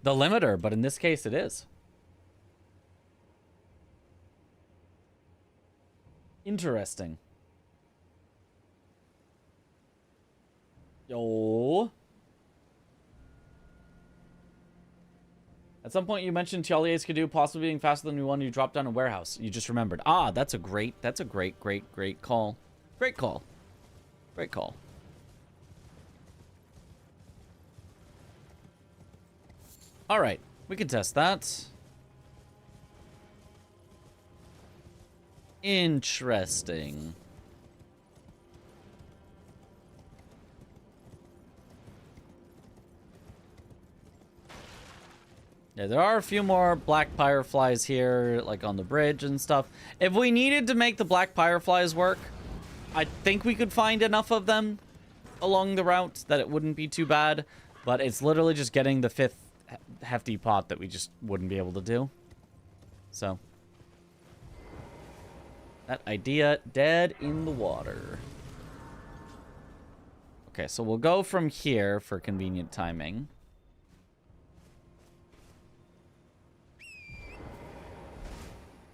S2: limiter, but in this case it is. Interesting. Yo. At some point you mentioned Tialier's could do possibly being faster than the one you dropped down a warehouse. You just remembered. Ah, that's a great call. Great call. Great call. All right, we can test that. Interesting. Yeah, there are a few more black fireflies here, like on the bridge and stuff. If we needed to make the black fireflies work, I think we could find enough of them along the route that it wouldn't be too bad. But it's literally just getting the 5th hefty pot that we just wouldn't be able to do. So that idea dead in the water. Okay, so we'll go from here for convenient timing.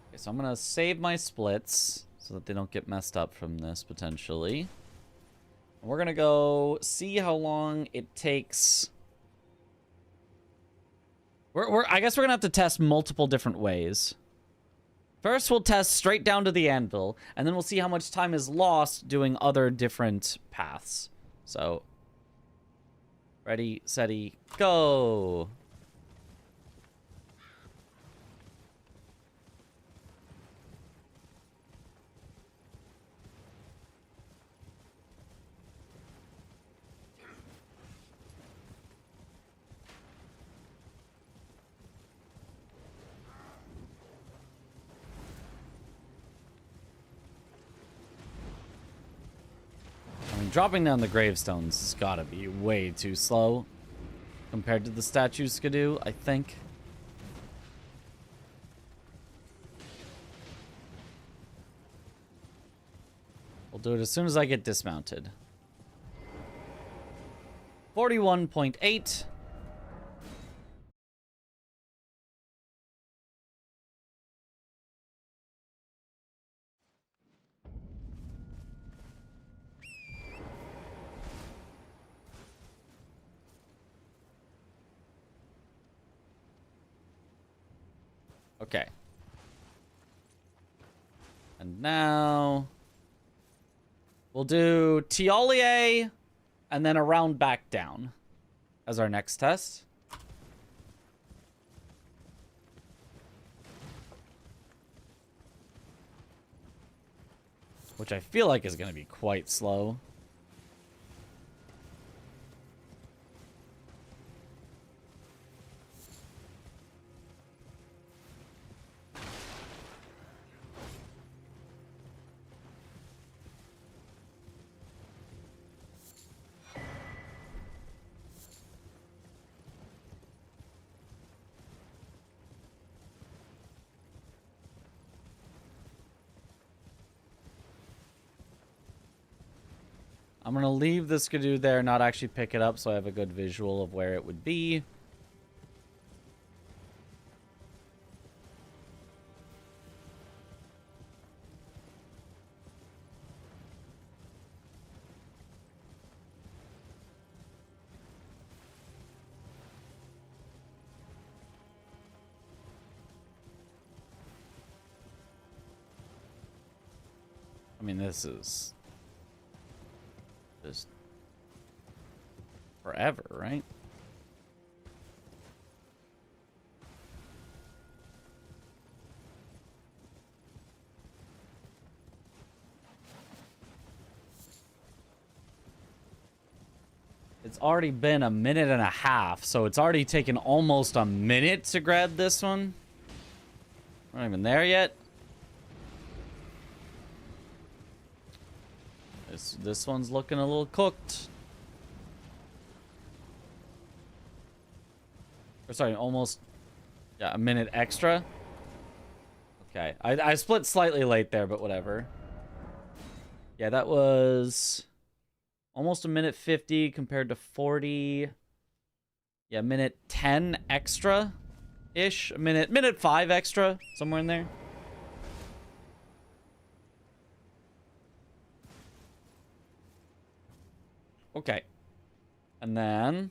S2: Okay, so I'm gonna save my splits so that they don't get messed up from this potentially. And we're gonna go see how long it takes. I guess we're gonna have to test multiple different ways. First, we'll test straight down to the anvil, and then we'll see how much time is lost doing other different paths. So, ready, steady, go! I mean, dropping down the gravestones has got to be way too slow compared to the statues could do, I think. We'll do it as soon as I get dismounted. 41.8. Okay. And now we'll do Tialier and then around back down as our next test. Which I feel like is going to be quite slow. I'm going to leave the Skidoo there, not actually pick it up, so I have a good visual of where it would be. mean, this is just forever, right? It's already been a minute and a half, so it's already taken almost a minute to grab this one. We're not even there yet. This one's looking a little cooked. Or sorry, almost, yeah, a minute extra. Okay, I split slightly late there, but whatever. Yeah, that was almost a minute 50 compared to 40. Yeah, minute 10 extra-ish. Minute 5 extra, somewhere in there. Okay. And then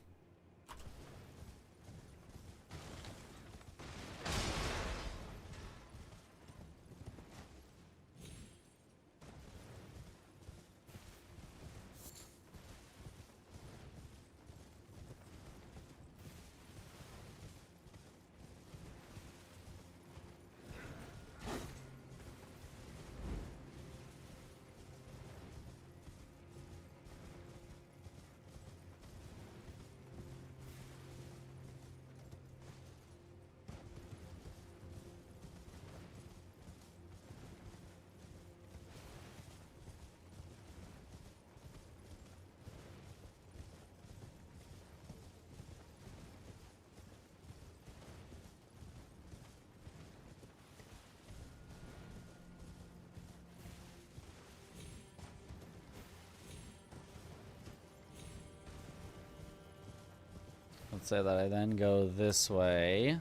S2: let's say that I then go this way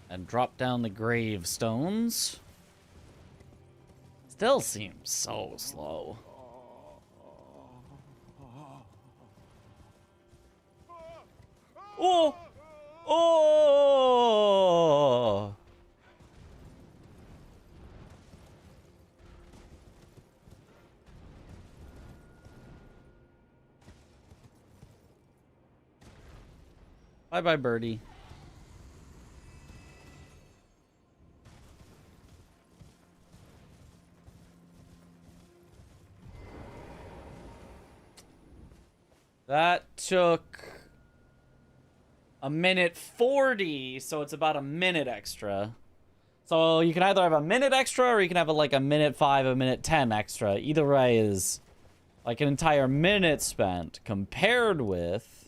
S2: and drop down the gravestones. Still seems so slow. Oh! Oh! Bye-bye, birdie. That took a minute 40, so it's about a minute extra. So you can either have a minute extra or you can have like a minute 5, a minute 10 extra. Either way is like an entire minute spent compared with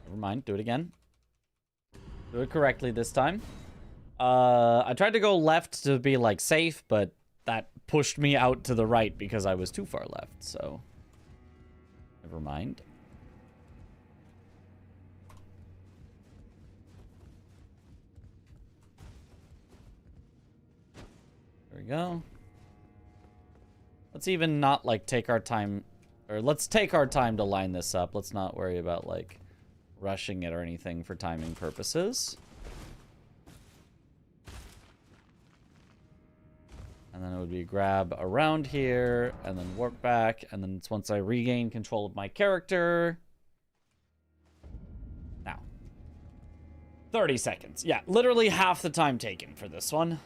S2: never mind, do it again. Do it correctly this time. I tried to go left to be, like, safe, but that pushed me out to the right because I was too far left, so never mind. There we go. Let's even not, like, take our time, or let's take our time to line this up. Let's not worry about, like, rushing it or anything for timing purposes. And then it would be grab around here, and then warp back, and then it's once I regain control of my character. Now. 30 seconds. Yeah, literally half the time taken for this one.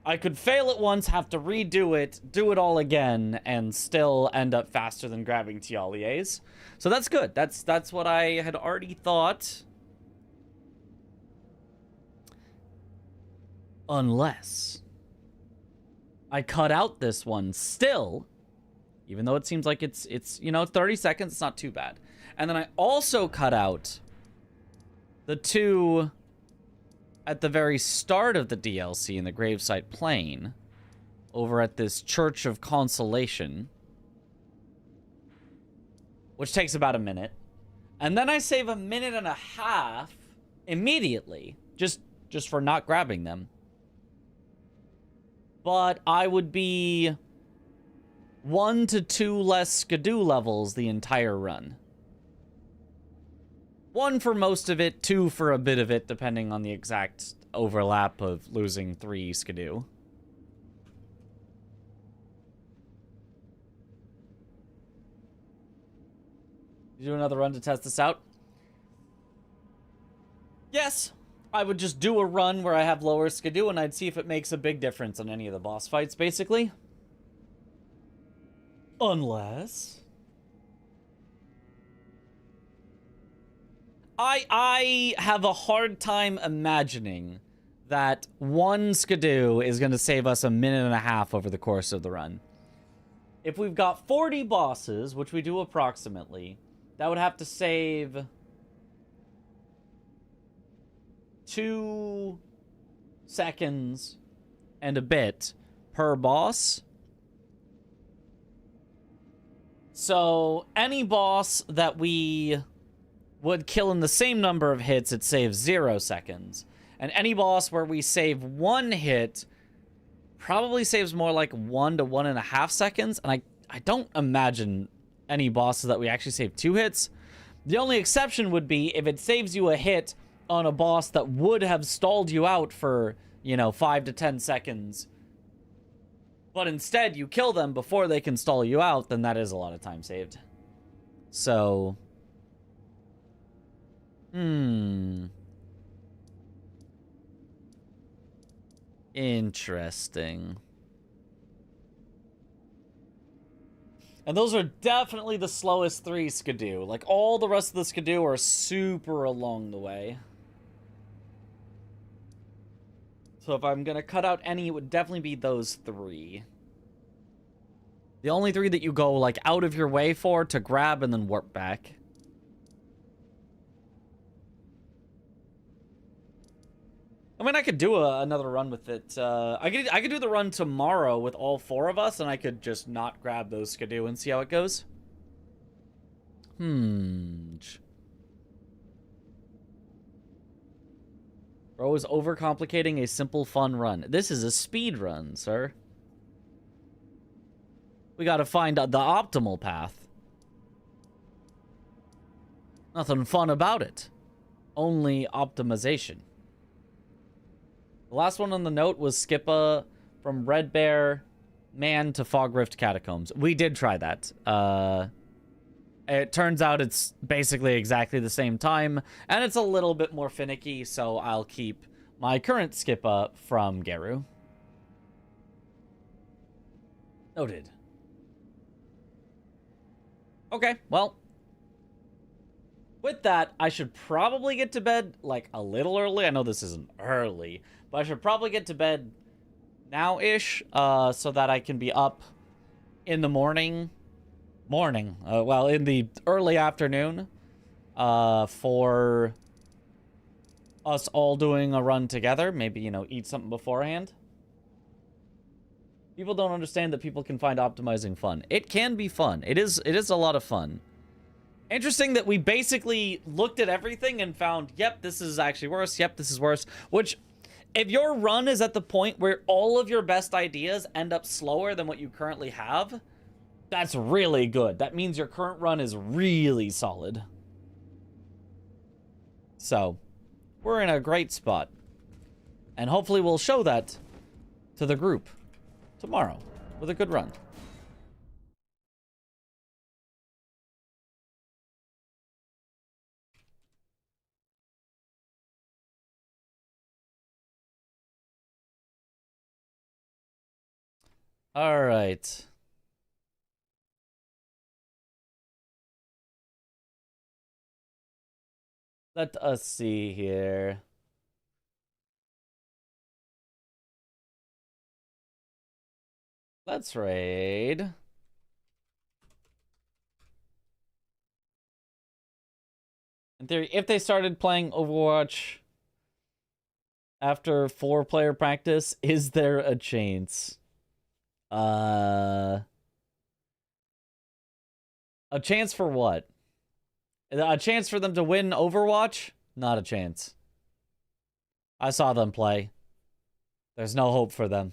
S2: I could fail it once, have to redo it, do it all again, and still end up faster than grabbing Tialiers. So that's good. That's what I had already thought. Unless I cut out this one still, even though it seems like it's you know, 30 seconds, it's not too bad. And then I also cut out the two at the very start of the DLC in the gravesite plain over at this Church of Consolation, which takes about a minute. And then I save a minute and a half immediately, just for not grabbing them. But I would be 1 to 2 less skidoo levels the entire run. 1 for most of it, 2 for a bit of it, depending on the exact overlap of losing 3 skidoo. You do another run to test this out? Yes. I would just do a run where I have lower skidoo and I'd see if it makes a big difference on any of the boss fights, basically. Unless... I have a hard time imagining that 1 skidoo is going to save us a minute and a half over the course of the run. If we've got 40 bosses, which we do approximately, that would have to save 2 seconds and a bit per boss. So any boss that we would kill in the same number of hits, it saves 0 seconds. And any boss where we save 1 hit probably saves more like 1 to 1.5 seconds. And I don't imagine any bosses that we actually save 2 hits. The only exception would be if it saves you a hit on a boss that would have stalled you out for, you know, 5 to 10 seconds. But instead you kill them before they can stall you out, then that is a lot of time saved. So... Interesting. And those are definitely the slowest 3 skidoo. Like, all the rest of the skidoo are super along the way. So if I'm gonna cut out any, it would definitely be those 3. The only 3 that you go, like, out of your way for to grab and then warp back. I mean, I could do another run with it. I could do the run tomorrow with all 4 of us, and I could just not grab those skidoo and see how it goes. Bro is overcomplicating a simple, fun run. This is a speed run, sir. We gotta find the optimal path. Nothing fun about it. Only optimization. The last one on the note was Skippa from Red Bear Man to Fog Rift Catacombs. We did try that. It turns out it's basically exactly the same time, and it's a little bit more finicky, so I'll keep my current Skippa from Geru. Noted. Okay, well. With that, I should probably get to bed, like, a little early. I know this isn't early, but I should probably get to bed now-ish, so that I can be up in the morning. Well, in the early afternoon, for us all doing a run together. Maybe, you know, eat something beforehand. People don't understand that people can find optimizing fun. It can be fun. It is a lot of fun. Interesting that we basically looked at everything and found, yep, this is actually worse. Yep, this is worse. Which, if your run is at the point where all of your best ideas end up slower than what you currently have, that's really good. That means your current run is really solid. So, we're in a great spot. And hopefully we'll show that to the group tomorrow with a good run. All right. Let us see here. Let's raid. In theory, if they started playing Overwatch after 4-player practice, is there a chance? A chance for what? A chance for them to win Overwatch? Not a chance. I saw them play. There's no hope for them.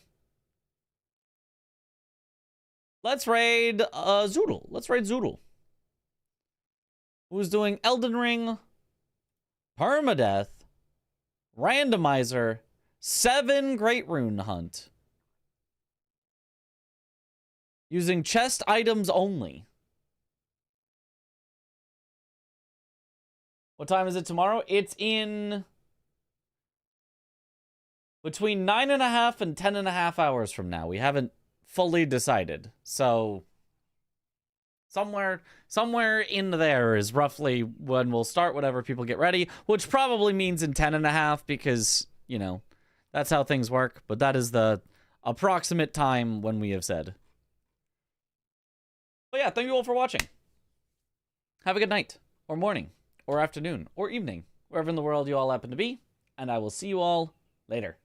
S2: Let's raid Zoodle. Let's raid Zoodle. Who's doing Elden Ring, Permadeath, Randomizer, 7 Great Rune Hunt. Using chest items only. What time is it tomorrow? It's in between 9.5 and 10.5 hours from now. We haven't fully decided. So somewhere in there is roughly when we'll start whatever people get ready, which probably means in 10.5 because, you know, that's how things work. But that is the approximate time when we have said. But yeah, thank you all for watching. Have a good night, or morning, or afternoon, or evening, wherever in the world you all happen to be, and I will see you all later.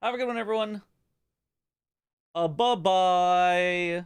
S2: Have a good one, everyone. Bye-bye.